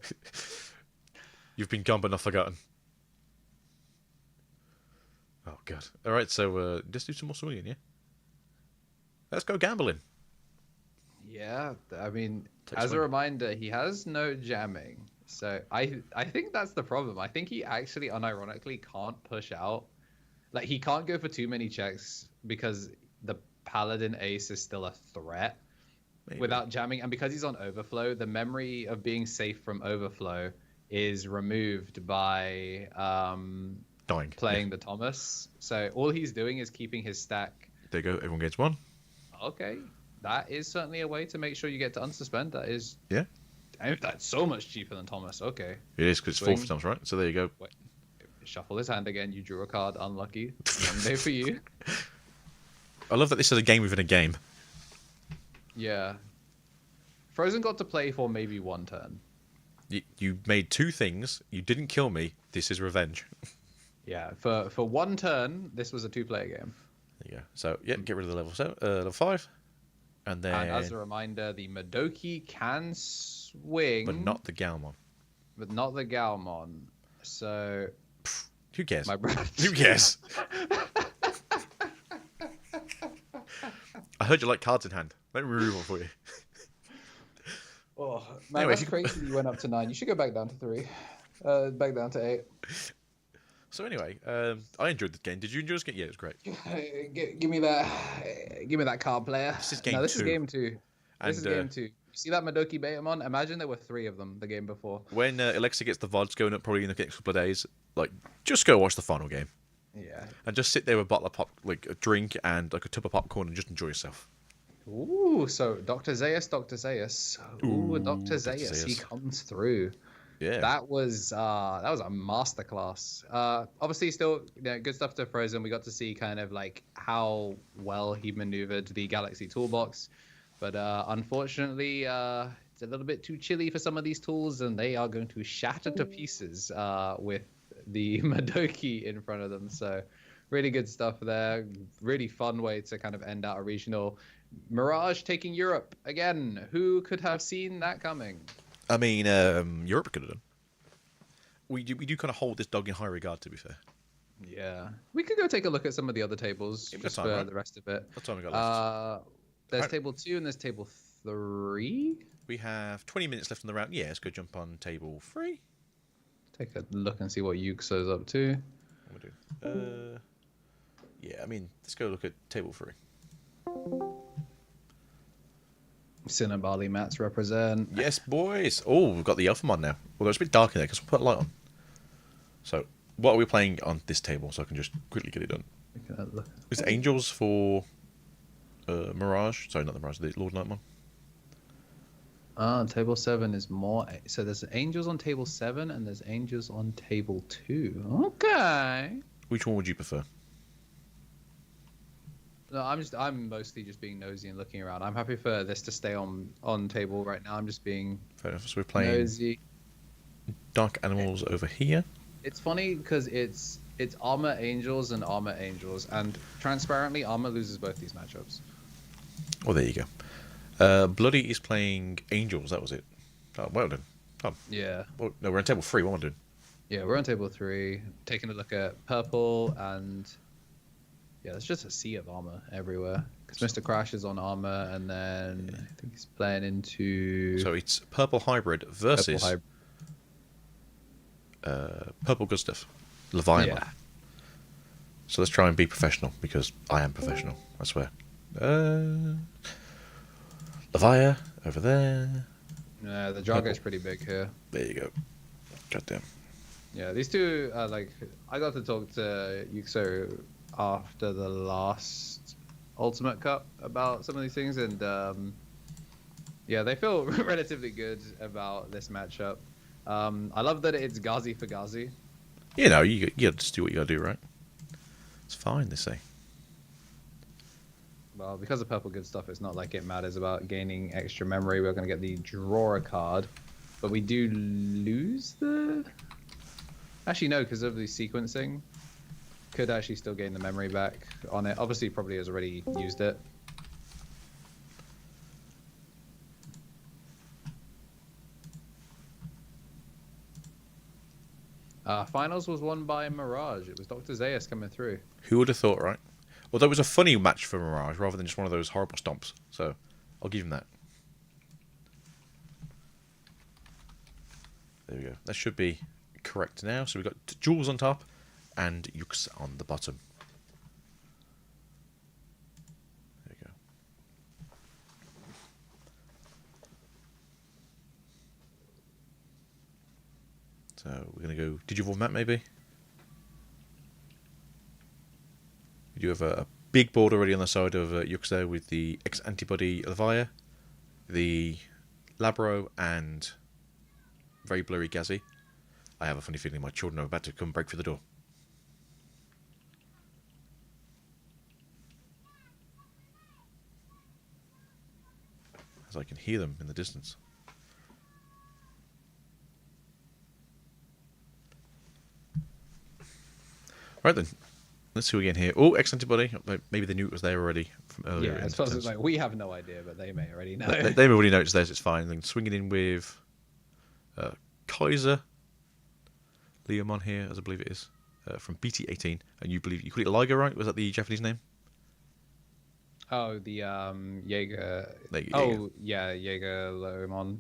You've been gone but not forgotten. Oh god. All right, so let's do some more swinging, yeah. Let's go gambling. Yeah, I mean, as a reminder, he has no jamming. So I think that's the problem. I think he actually unironically can't push out. Like, he can't go for too many checks because the Paladin Ace is still a threat without jamming. And because he's on Overflow, the memory of being safe from Overflow is removed by playing the Thomas. So all he's doing is keeping his stack. There you go. Everyone gets 1. Okay. That is certainly a way to make sure you get to unsuspend. That is... Yeah. That's so much cheaper than Thomas. Okay. It is, because it's 4 for Thomas, right? So there you go. Wait. Shuffle his hand again. You drew a card. Unlucky. One day for you. I love that this is a game within a game. Yeah. Frozen got to play for maybe 1 turn. You made 2 things. You didn't kill me. This is revenge. Yeah. For 1 turn, this was a 2-player game. There you go. So, yeah, get rid of the level 5. And then... And as a reminder, the Madoki can swing... But not the Galmon. But not the Galmon. So... Who cares? My brother. Who cares? I heard you like cards in hand. Let me remove one for you. Oh, man, anyway, that's crazy you went up to 9. You should go back down to 3. Back down to 8. So anyway, I enjoyed the game. Did you enjoy this game? Yeah, it was great. Give me that card player. This is game 2. This is game 2. This is game 2. You see that Madoki Betamon? Imagine there were 3 of them the game before. When Alexa gets the VODs going up probably in the next couple of days, like, just go watch the final game. Yeah. And just sit there with a bottle of a drink and like a tub of popcorn and just enjoy yourself. Ooh, so Dr. Zaius. Ooh, Dr. Zaius. He comes through. Yeah. That was a masterclass. Obviously, still good stuff to Frozen. We got to see kind of like how well he maneuvered the Galaxy Toolbox, but unfortunately, it's a little bit too chilly for some of these tools, and they are going to shatter to pieces with the Madoki in front of them. So, really good stuff there. Really fun way to kind of end out a regional. Mirage taking Europe again. Who could have seen that coming? I mean, Europe could have done. We do kind of hold this dog in high regard, to be fair. Yeah. We could go take a look at some of the other tables just for the rest of it. What time we got left? There's table 2 and there's table 3. We have 20 minutes left on the round. Yeah, let's go jump on table 3. Take a look and see what Yuxo's up to. What am I doing? Yeah, I mean, let's go look at table 3. Cinnabali mats represent. Yes, boys. Oh, we've got the Alphamon now. Well, it's a bit dark in there because we'll put a light on. So, what are we playing on this table? So I can just quickly get it done. Is it Angels for Mirage? Sorry, not the Mirage. The Lord Nightmare. Table 7 is more. So there's angels on table 7 and there's angels on table 2. Okay. Which one would you prefer? No, I'm mostly just being nosy and looking around. I'm happy for this to stay on table right now. I'm just being Fair enough. So we're playing nosy. Dark Animals over here. It's funny because it's armor angels and armor angels, and transparently armor loses both these matchups. Oh, there you go. Bloody is playing Angels. That was it. Oh, well done. Oh. Yeah. Well, no, we're on table 3. What am I doing? Yeah, we're on table 3, taking a look at purple, and yeah, there's just a sea of armor everywhere. Because Mr. Crash is on armor, and then I think he's playing into. So it's Purple Hybrid versus Purple Good Stuff, Leviathan. Yeah. So let's try and be professional because I am professional. I swear. Levia over there. Yeah, the Jargo's pretty big here. There you go. Goddamn. Yeah, these two are like. I got to talk to Yuxo after the last Ultimate Cup about some of these things, and yeah, they feel relatively good about this matchup. I love that it's Ghazi for Ghazi. You know, you got to do what you got to do, right? It's fine, they say. Well, because of purple good stuff, it's not like it matters about gaining extra memory. We're going to get the draw a card, but we do lose the. Actually, no, because of the sequencing, could actually still gain the memory back on it. Obviously, probably has already used it. Finals was won by Mirage. It was Dr. Zayas coming through. Who would have thought, right? Well, that was a funny match for Mirage rather than just one of those horrible stomps. So, I'll give him that. There we go. That should be correct now. So we've got Jules on top and Yux on the bottom. There we go. So we're going to go Digivolve map maybe. We do have a big board already on the side of Yux there with the X-Antibody Levia, the Labro, and very blurry Ghazi. I have a funny feeling my children are about to come break through the door. As I can hear them in the distance. Right then. Let's see again here. Oh, X-Antibody. Maybe they knew it was there already from earlier. Yeah, as far as it's like, we have no idea, but they may already know. They already know it's theirs, it's fine. Then swinging in with Kaiser. Leomon here, as I believe it is. From BT18. And you believe you call it Liger, right? Was that the Japanese name? Oh, the Jaeger. Jaeger. Yeah, Jaeger Lomon.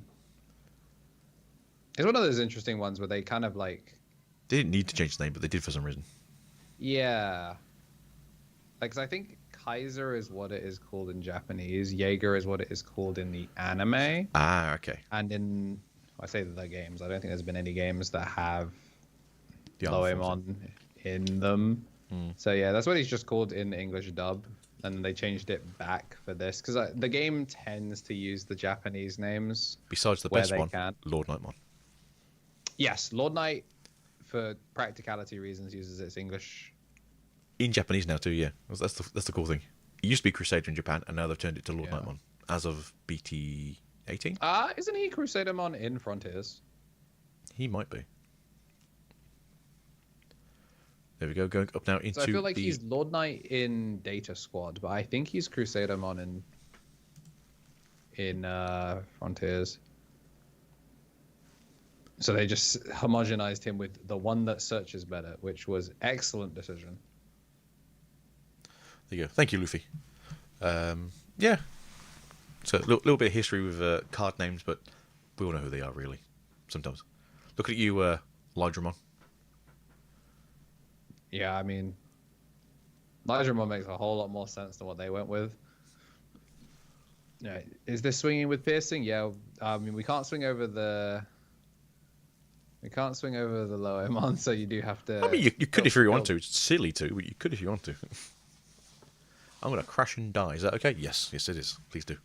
It's one of those interesting ones where they kind of like. They didn't need to change the name, but they did for some reason. Yeah. Like, 'cause I think Kaiser is what it is called in Japanese. Jaeger is what it is called in the anime. Ah, okay. And in, I say the games, I don't think there's been any games that have The Loemon in them. Mm. So yeah, that's what he's just called in the English dub. And they changed it back for this. Because the game tends to use the Japanese names. Besides the where best they one, can. Lord Nightmon. Yes, Lord Knight, for practicality reasons, uses its English. In Japanese now too, yeah. That's the cool thing. It used to be Crusader in Japan, and now they've turned it to Lord Nightmon as of BT18. Isn't he Crusadermon in Frontiers? He might be. There we go, going up now into So I feel like he's Lord Knight in Data Squad, but I think he's Crusadermon in Frontiers. So they just homogenized him with the one that searches better, which was excellent decision. There you go. Thank you, Luffy. Yeah. So a little bit of history with card names, but we all know who they are, really. Sometimes. Look at you, Lydramon. Yeah, I mean, Digimon makes a whole lot more sense than what they went with. Yeah, is this swinging with piercing? Yeah, I mean, we can't swing over the We can't swing over the Loemon, so you do have to... I mean, you could if you want to. It's silly to, but you could if you want to. I'm going to crash and die. Is that okay? Yes. Yes, it is. Please do.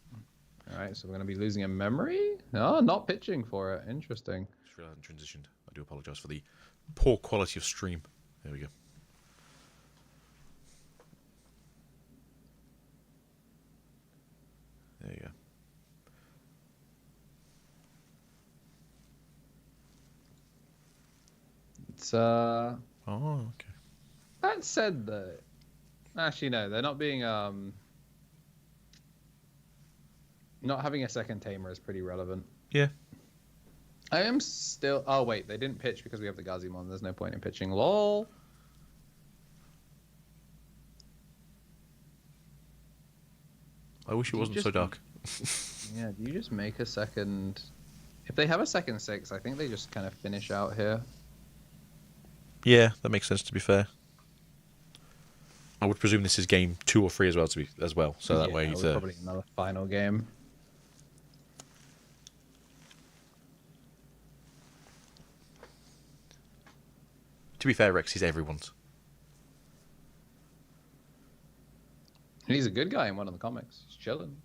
Alright, so we're going to be losing a memory? No, not pitching for it. Interesting. Just realised I transitioned. I do apologise for the poor quality of stream. There we go. There you go. It's, Oh, okay. That said, though... Actually, no, they're not being, Not having a second Tamer is pretty relevant. Yeah. I am still... Oh, wait, they didn't pitch because we have the Gazimon. There's no point in pitching. LOL. I wish it wasn't so dark. Yeah, do you just make a second... If they have a second 6, I think they just kind of finish out here. Yeah, that makes sense, to be fair. I would presume this is game 2 or 3 as well, so that way he's... probably another final game. To be fair, Rex is everyone's. He's a good guy in one of the comics. He's chilling.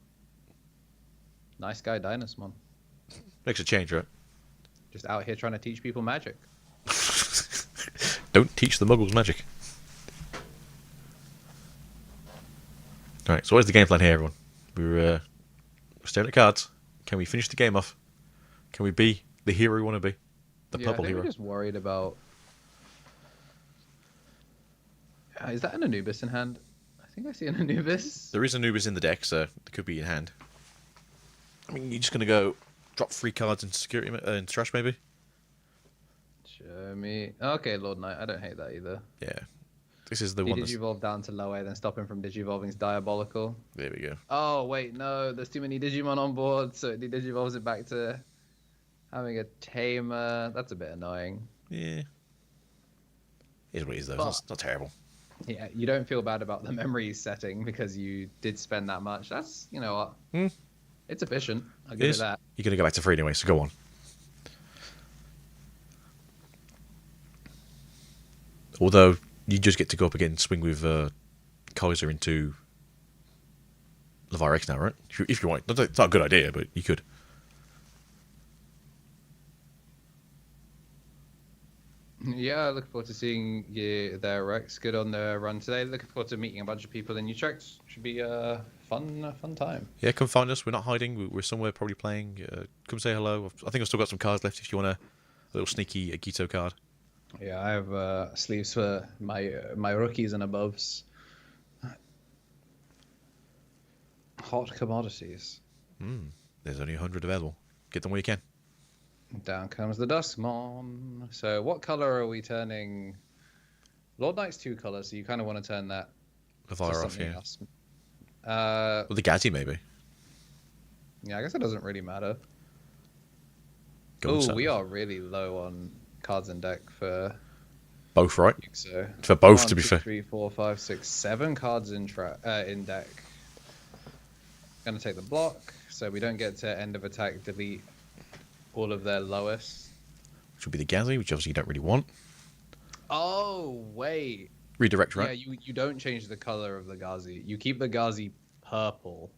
Nice guy, Dynasmon. Makes a change, right? Just out here trying to teach people magic. Don't teach the muggles magic. Alright, so what is the game plan here, everyone? We're staring at cards. Can we finish the game off? Can we be the hero we want to be? The purple I think hero? we're just worried about... Is that an Anubis in hand? I think I see an Anubis. There is Anubis in the deck, so it could be in hand. I mean, you're just going to go drop 3 cards in security in trash, maybe? Show me... Okay, Lord Knight. I don't hate that either. Yeah. This is the one that's... Digivolve down to low A, then stop him from Digivolving is diabolical. There we go. Oh, wait, no. There's too many Digimon on board, so it Digivolves it back to having a Tamer. That's a bit annoying. Yeah. It is what it is, though. But- It's not terrible. Yeah, you don't feel bad about the memory setting because you did spend that much. That's, you know what? Hmm. It's efficient. I'll It give is. it that. You're going to go back to 3 anyway, so go on. Although, you just get to go up again and swing with Kaiser into Levirex now, right? If you want. It's not a good idea, but you could. Yeah, I look forward to seeing you there, Rex. Good on the run today. Looking forward to meeting a bunch of people in Utrecht. Should be a fun time. Yeah, come find us. We're not hiding. We're somewhere probably playing. Come say hello. I think I've still got some cards left if you want a little sneaky Agito card. Yeah, I have sleeves for my rookies and aboves. Hot commodities. There's only 100 available. Get them where you can. Down comes the Duskmon. So what color are we turning? Lord Knight's 2 colors, so you kind of want to turn that to Levire off, something yeah. else. Well, the Gazi, maybe. Yeah, I guess it doesn't really matter. Go on, Oh, Sam. we are really low on cards in deck for Both, right? so. For both, 1, to be 2, fair. 3, 4, 5, 6, 7 cards in deck. Gonna take the block, so we don't get to end of attack delete all of their lowest. Which would be the Gazi, which obviously you don't really want. Oh wait, Redirect, right? yeah, you don't change the color of the Gazi. You keep the Gazi purple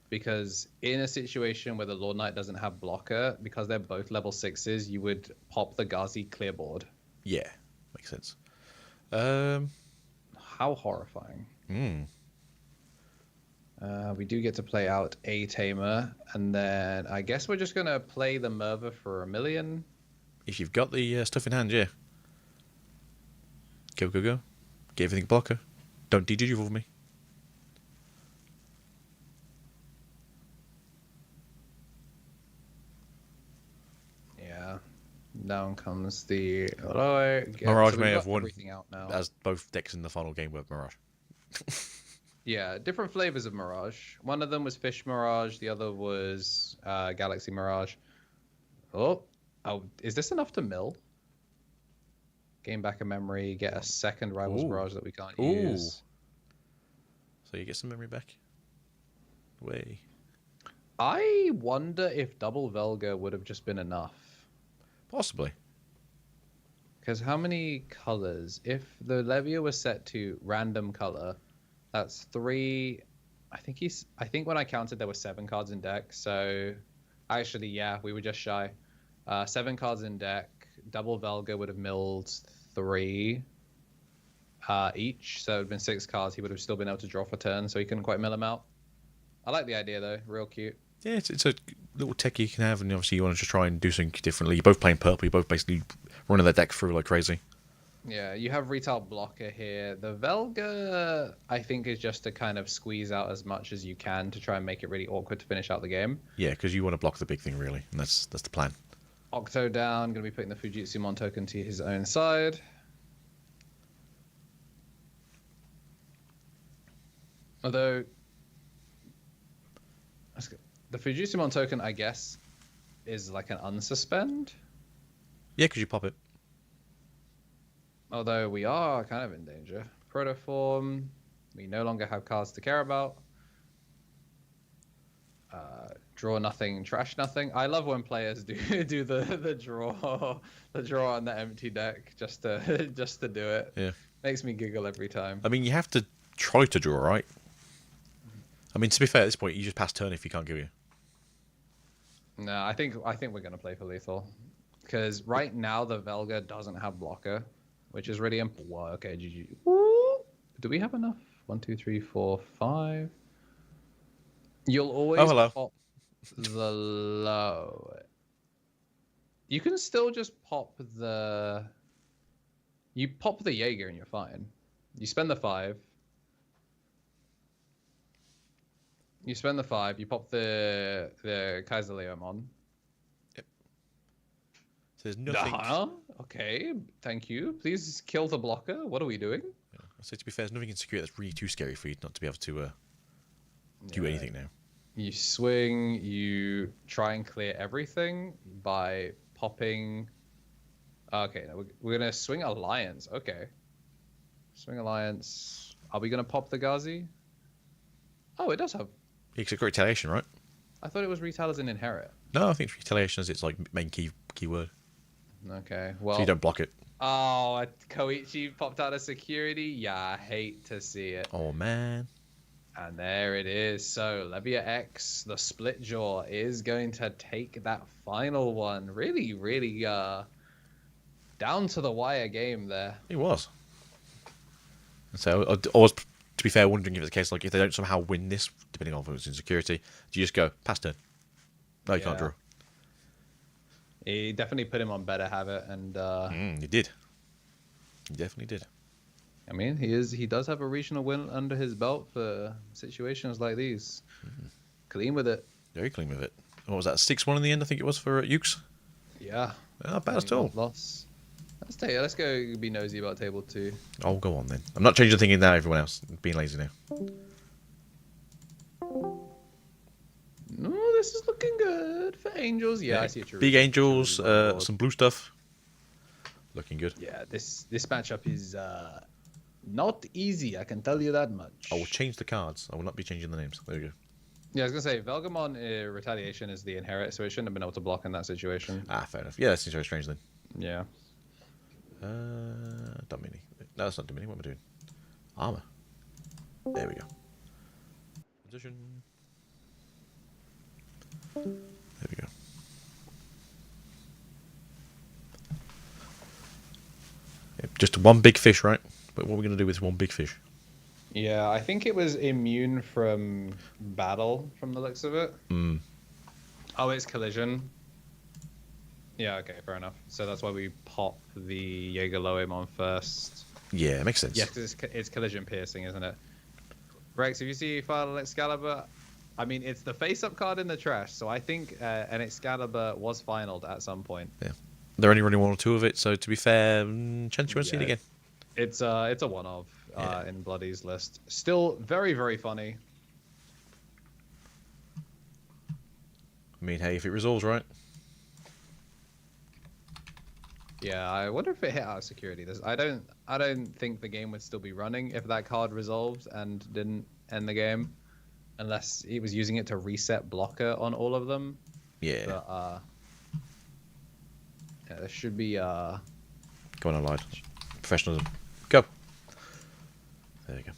because in a situation where the Lord Knight doesn't have blocker, because they're both level 6s, you would pop the Gazi clearboard. Yeah, makes sense. How horrifying. We do get to play out a Tamer, and then I guess we're just gonna play the Merva for 1 million. If you've got the stuff in hand, yeah. Go, go, go. Get everything blocker. Don't digivolve me. Yeah. Down comes the Mirage. Mirage So may we've have got won, everything out now. as both decks in the final game were Mirage. Yeah, different flavors of Mirage. One of them was Fish Mirage, the other was Galaxy Mirage. Oh, is this enough to mill? Gain back a memory, get a second Rivals Ooh. Mirage that we can't Ooh. use. So you get some memory back. Way. I wonder if double Velga would have just been enough. Possibly. Because how many colors? If the Levia was set to random color, that's 3. I think when I counted, there were 7 cards in deck. So actually, yeah, we were just shy. 7 cards in deck. Double Velga would have milled 3 each. So it would have been 6 cards. He would have still been able to draw for turn, so he couldn't quite mill them out. I like the idea, though. Real cute. Yeah, it's a little tech you can have, and obviously you want to just try and do something differently. You're both playing purple. You're both basically running their deck through like crazy. Yeah, you have retail blocker here. The Velga, I think, is just to kind of squeeze out as much as you can to try and make it really awkward to finish out the game. Yeah, because you want to block the big thing, really, and that's the plan. Octo down, going to be putting the Fujitsumon token to his own side. Although, the Fujitsumon token, I guess, is like an unsuspend. Yeah, because you pop it. Although we are kind of in danger. Protoform, we no longer have cards to care about. Draw nothing, trash nothing. I love when players do the draw on the empty deck just to do it. Yeah, makes me giggle every time. I mean, you have to try to draw, right? I mean, to be fair, at this point, you just pass turn if you can't give you. No, I think we're gonna play for lethal, because right now the Velga doesn't have blocker, which is really important. Wow, okay, GG. Do we have enough? 1, 2, 3, 4, 5. You'll always pop the low. You can still just pop the. You pop the Jaeger and you're fine. You spend the 5. You spend the 5. You pop the Kaiser Leomon. Yep. So there's nothing. Okay, thank you. Please kill the blocker. What are we doing? Yeah. So to be fair, there's nothing in security that's really too scary for you not to be able to do anything now. You swing. You try and clear everything by popping. Okay, no, we're gonna swing Alliance. Okay, swing Alliance. Are we gonna pop the Ghazi? Oh, it does have. It's a great retaliation, right? I thought it was retail as an inherit. No, I think it's retaliation as its like main keyword. Okay, well. So you don't block it. Oh, Koichi popped out of security. Yeah, I hate to see it. Oh man. And there it is. So Levia X, the split jaw, is going to take that final one. Really, really down to the wire game there. It was. So I was, to be fair, wondering if it's the case, like if they don't somehow win this, depending on if it's in security, do you just go pass turn? No, you can't draw. He definitely put him on better habit, and he did. He definitely did. I mean, he does have a regional win under his belt for situations like these. Clean with it. Very clean with it. What was that? 6-1 in the end, I think it was for Ukes. Yeah. Not bad at all. Loss. Let's go be nosy about table 2. Oh, go on then. I'm not changing the thing in now. Everyone else being lazy now. No, this is looking good for Angels. Yeah, I see it. Big Angels, some blue stuff. Looking good. Yeah, this matchup is not easy. I can tell you that much. I will change the cards. I will not be changing the names. There you go. Yeah, I was gonna say Velgamon retaliation is the inherit, so it shouldn't have been able to block in that situation. Ah, fair enough. Yeah, that seems very strange then. Yeah. Domini. No, that's not Domini. What am I doing? Armor. There we go. Position. There we go. Yep, just one big fish, right? But what are we going to do with one big fish? Yeah, I think it was immune from battle from the looks of it. Oh, it's collision. Yeah, okay, fair enough. So that's why we pop the Jaeger Loemon first. Yeah, it makes sense. Yeah, because it's collision piercing, isn't it? Rex, if you see Final Excalibur, I mean, it's the face-up card in the trash, so I think an Excalibur was finaled at some point. Yeah. They're only running 1 or 2 of it, so to be fair, chance you won't see it again. It's a one-of in Bloody's list. Still very, very funny. I mean, hey, if it resolves right. Yeah, I wonder if it hit out of security. I don't think the game would still be running if that card resolved and didn't end the game, unless he was using it to reset blocker on all of them. Yeah. But, yeah, there should be Go on, Allied. Professionalism. Go. There you go.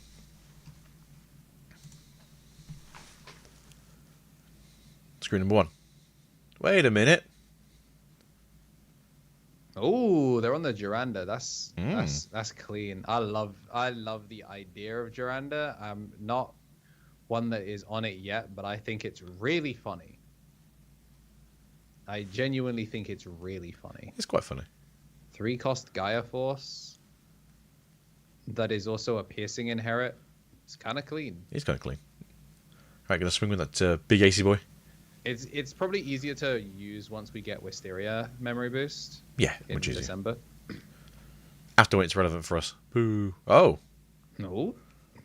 Screw number 1. Wait a minute. Oh, they're on the Duranda. That's clean. I love the idea of Duranda. I'm not one that is on it yet, but I think it's really funny. I genuinely think it's really funny. It's quite funny. 3-cost Gaia Force. That is also a piercing inherit. It's kind of clean. It's kind of clean. Right, gonna swing with that big AC boy. It's probably easier to use once we get Wisteria memory boost. Yeah, in much easier. December. After when it's relevant for us. Boo. Oh. No.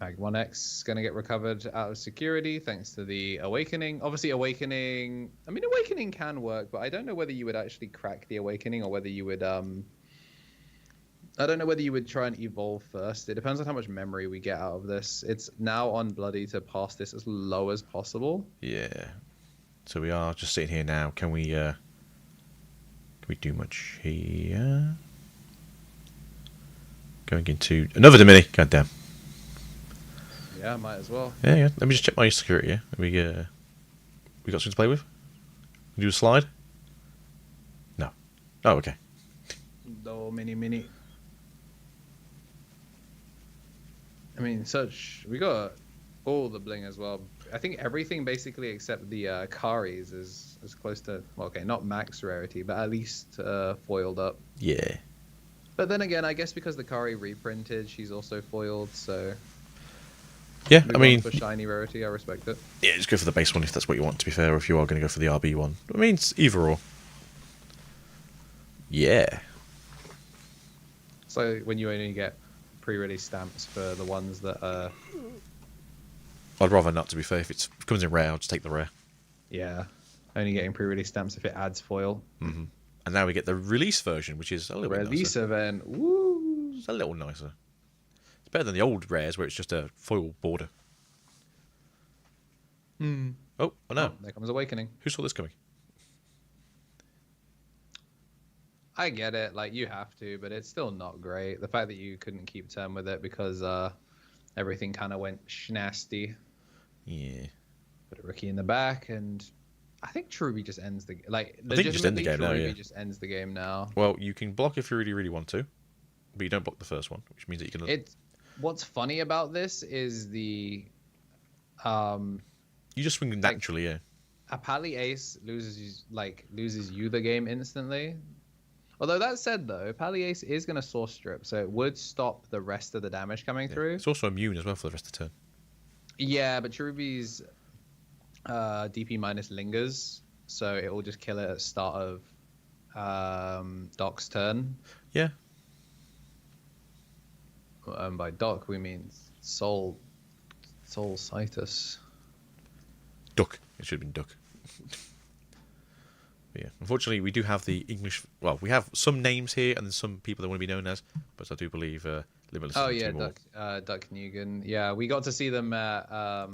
Magnamon X is going to get recovered out of security thanks to the Awakening. Obviously, Awakening can work, but I don't know whether you would actually crack the Awakening or whether you would I don't know whether you would try and evolve first. It depends on how much memory we get out of this. It's now on Bloody to pass this as low as possible. Yeah. So we are just sitting here now. Can we do much here? Going into another Dimini. God damn. Yeah, might as well. Yeah. Let me just check my security. Yeah. We got something to play with. Do a slide? No. Oh, okay. No, mini. I mean, we got all the bling as well. I think everything basically except the Karis is as close to, well, okay, not max rarity, but at least foiled up. Yeah. But then again, I guess because the Kari reprinted, she's also foiled, so... Yeah, I mean... For shiny rarity, I respect it. Yeah, just go for the base one if that's what you want, to be fair, or if you are going to go for the RB one. I mean, it's either or. Yeah. So when you only get pre-release stamps for the ones that are... I'd rather not, to be fair. If it comes in rare, I'll just take the rare. Yeah. Only getting pre-release stamps if it adds foil. Mm-hmm. And now we get the release version, which is a little bit nicer. Release event. Woo! It's a little nicer. It's better than the old rares where it's just a foil border. Oh no. Oh, there comes Awakening. Who saw this coming? I get it, like, you have to, but it's still not great. The fact that you couldn't keep term with it because everything kind of went schnasty. Yeah. Put a rookie in the back, and I think Cherubi just ends the... Like, I think you just end the game now, yeah. just ends the game now. Well, you can block if you really, really want to, but you don't block the first one, which means that you can... What's funny about this is the... You just swing naturally, yeah. A Pally Ace loses you the game instantly. Although that said, though, Pally Ace is going to Source Strip, so it would stop the rest of the damage coming through. It's also immune as well for the rest of the turn. Yeah, but Cherubi's DP minus lingers, so it will just kill it at start of Doc's turn. Yeah. By Doc, we mean Soul Citus. Duck. It should have been Duck. But yeah, unfortunately, we do have the English... Well, we have some names here and then some people that want to be known as, but I do believe Limitless... Oh, yeah, Duck Nugan. Yeah, we got to see them at...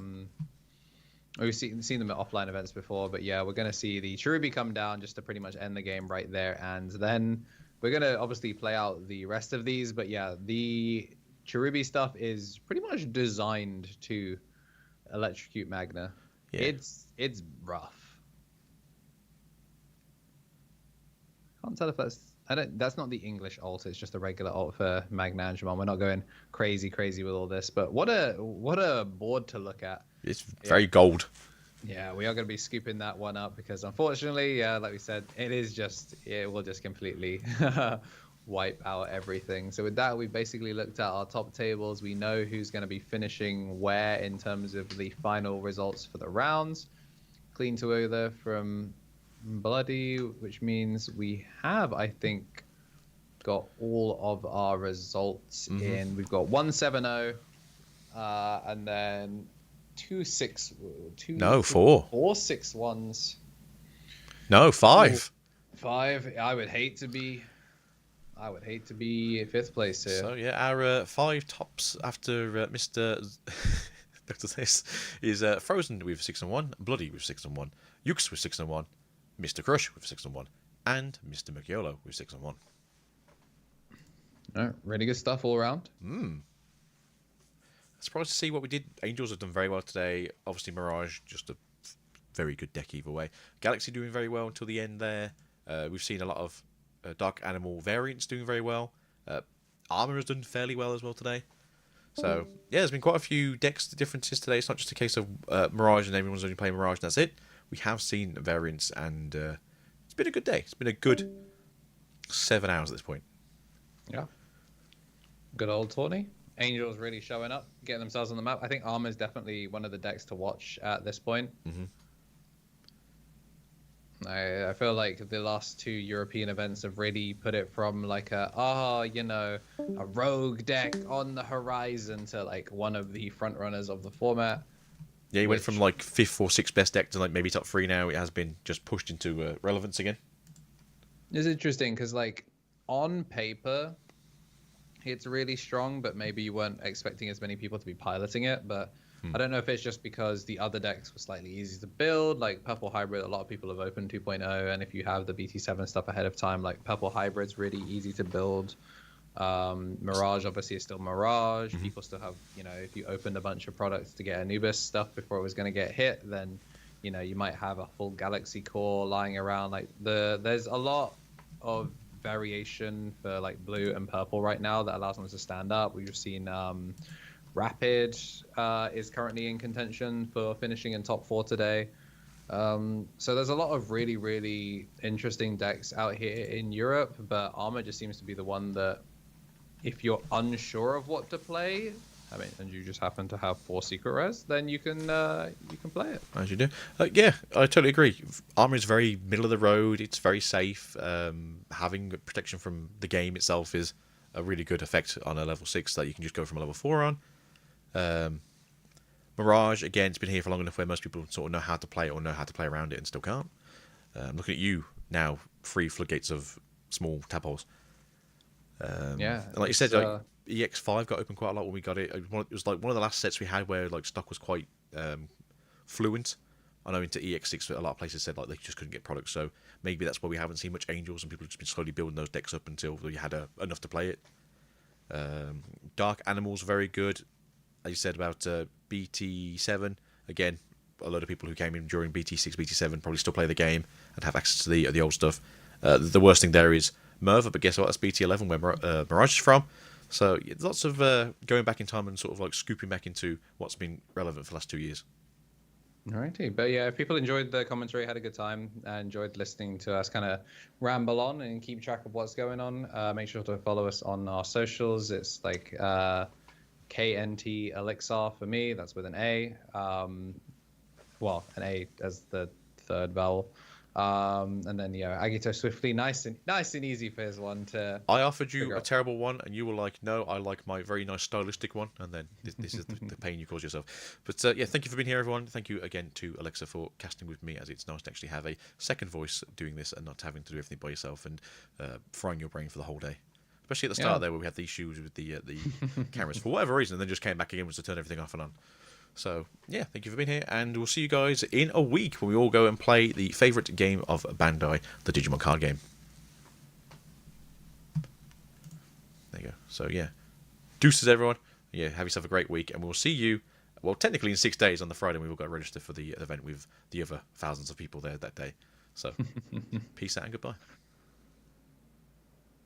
We've seen them at offline events before, but yeah, we're going to see the Cherubi come down just to pretty much end the game right there, and then we're going to obviously play out the rest of these, but yeah, the Cherubi stuff is pretty much designed to electrocute Magna. Yeah. It's rough. Can't tell if that's not the English alt, it's just a regular alt for Magnamon. We're not going crazy with all this, but what a board to look at. It's very gold. Yeah, we are going to be scooping that one up because unfortunately, like we said, it will just completely wipe out everything. So with that, we basically looked at our top tables. We know who's going to be finishing where in terms of the final results for the rounds. Clean to over from Bloody, which means we have, I think, got all of our results in. We've got 170, and then 4 6-1s. No, 5. 5. I would hate to be fifth place here. So yeah, our 5 tops after Mr. Dr. This is Frozen with 6-1, Bloody with 6-1, Yux with 6-1, Mr. Crush with 6-1, and Mr. Mugiolo with 6-1. Really good stuff all around. Surprised to see what we did. Angels have done very well today. Obviously, Mirage, just a very good deck either way. Galaxy doing very well until the end there. We've seen a lot of Dark Animal variants doing very well. Armor has done fairly well as well today. So, yeah, there's been quite a few decks differences today. It's not just a case of Mirage and everyone's only playing Mirage and that's it. We have seen variants and it's been a good day. It's been a good 7 hours at this point. Yeah. Good old tourney. Angels really showing up, getting themselves on the map. I think Armor is definitely one of the decks to watch at this point. I feel like the last 2 European events have really put it from like a rogue deck on the horizon to like one of the front runners of the format. Yeah, he went from like 5th or 6th best deck to like maybe top 3 now. It has been just pushed into relevance again. It's interesting because like on paper, it's really strong, but maybe you weren't expecting as many people to be piloting it. But I don't know if it's just because the other decks were slightly easy to build, like Purple Hybrid. A lot of people have opened 2.0, and if you have the BT7 stuff ahead of time, like Purple Hybrid's really easy to build. Mirage obviously is still Mirage. People still have, if you opened a bunch of products to get Anubis stuff before it was going to get hit, then you might have a full Galaxy core lying around. Like there's a lot of variation for like blue and purple right now that allows them to stand up. We've seen Rapid is currently in contention for finishing in top 4 today. So there's a lot of really, really interesting decks out here in Europe, but Armor just seems to be the one that if you're unsure of what to play, and you just happen to have 4 secret rares, then you can play it. As you do. Yeah, I totally agree. Armor is very middle of the road. It's very safe. Having protection from the game itself is a really good effect on a level 6 that you can just go from a level 4 on. Mirage, again, it's been here for long enough where most people sort of know how to play it or know how to play around it and still can't. Looking at you now, 3 floodgates of small tadpoles. Yeah. And like you said, like, EX5 got open quite a lot when we got it. It was like one of the last sets we had where like stock was quite fluent. I know into EX6 a lot of places said like they just couldn't get products, so maybe that's why we haven't seen much Angels and people have just been slowly building those decks up until you had enough to play it. Dark Animals very good. As you said about BT7, again, a lot of people who came in during BT6, BT7 probably still play the game and have access to the old stuff. The worst thing there is Merva, but guess what? That's BT11 where Mirage is from. So lots of going back in time and sort of like scooping back into what's been relevant for the last 2 years. Alrighty, but yeah, if people enjoyed the commentary, had a good time, enjoyed listening to us kind of ramble on and keep track of what's going on, make sure to follow us on our socials. It's like KNT Elixir for me, that's with an A. An A as the third vowel. And then Agito Swiftly, nice and easy for his one to. I offered you a terrible one, and you were like, "No, I like my very nice stylistic one." And then this is the pain you cause yourself. But yeah, thank you for being here, everyone. Thank you again to Alexa for casting with me, as it's nice to actually have a second voice doing this and not having to do everything by yourself and frying your brain for the whole day. Especially at the start there, where we had the issues with the cameras for whatever reason, and then just came back again was to turn everything off and on. So, yeah, thank you for being here, and we'll see you guys in a week when we all go and play the favourite game of Bandai, the Digimon card game. There you go. So, yeah. Deuces, everyone. Yeah, have yourself a great week, and we'll see you, well, technically in 6 days on the Friday, we will go register for the event with the other thousands of people there that day. So, peace out and goodbye.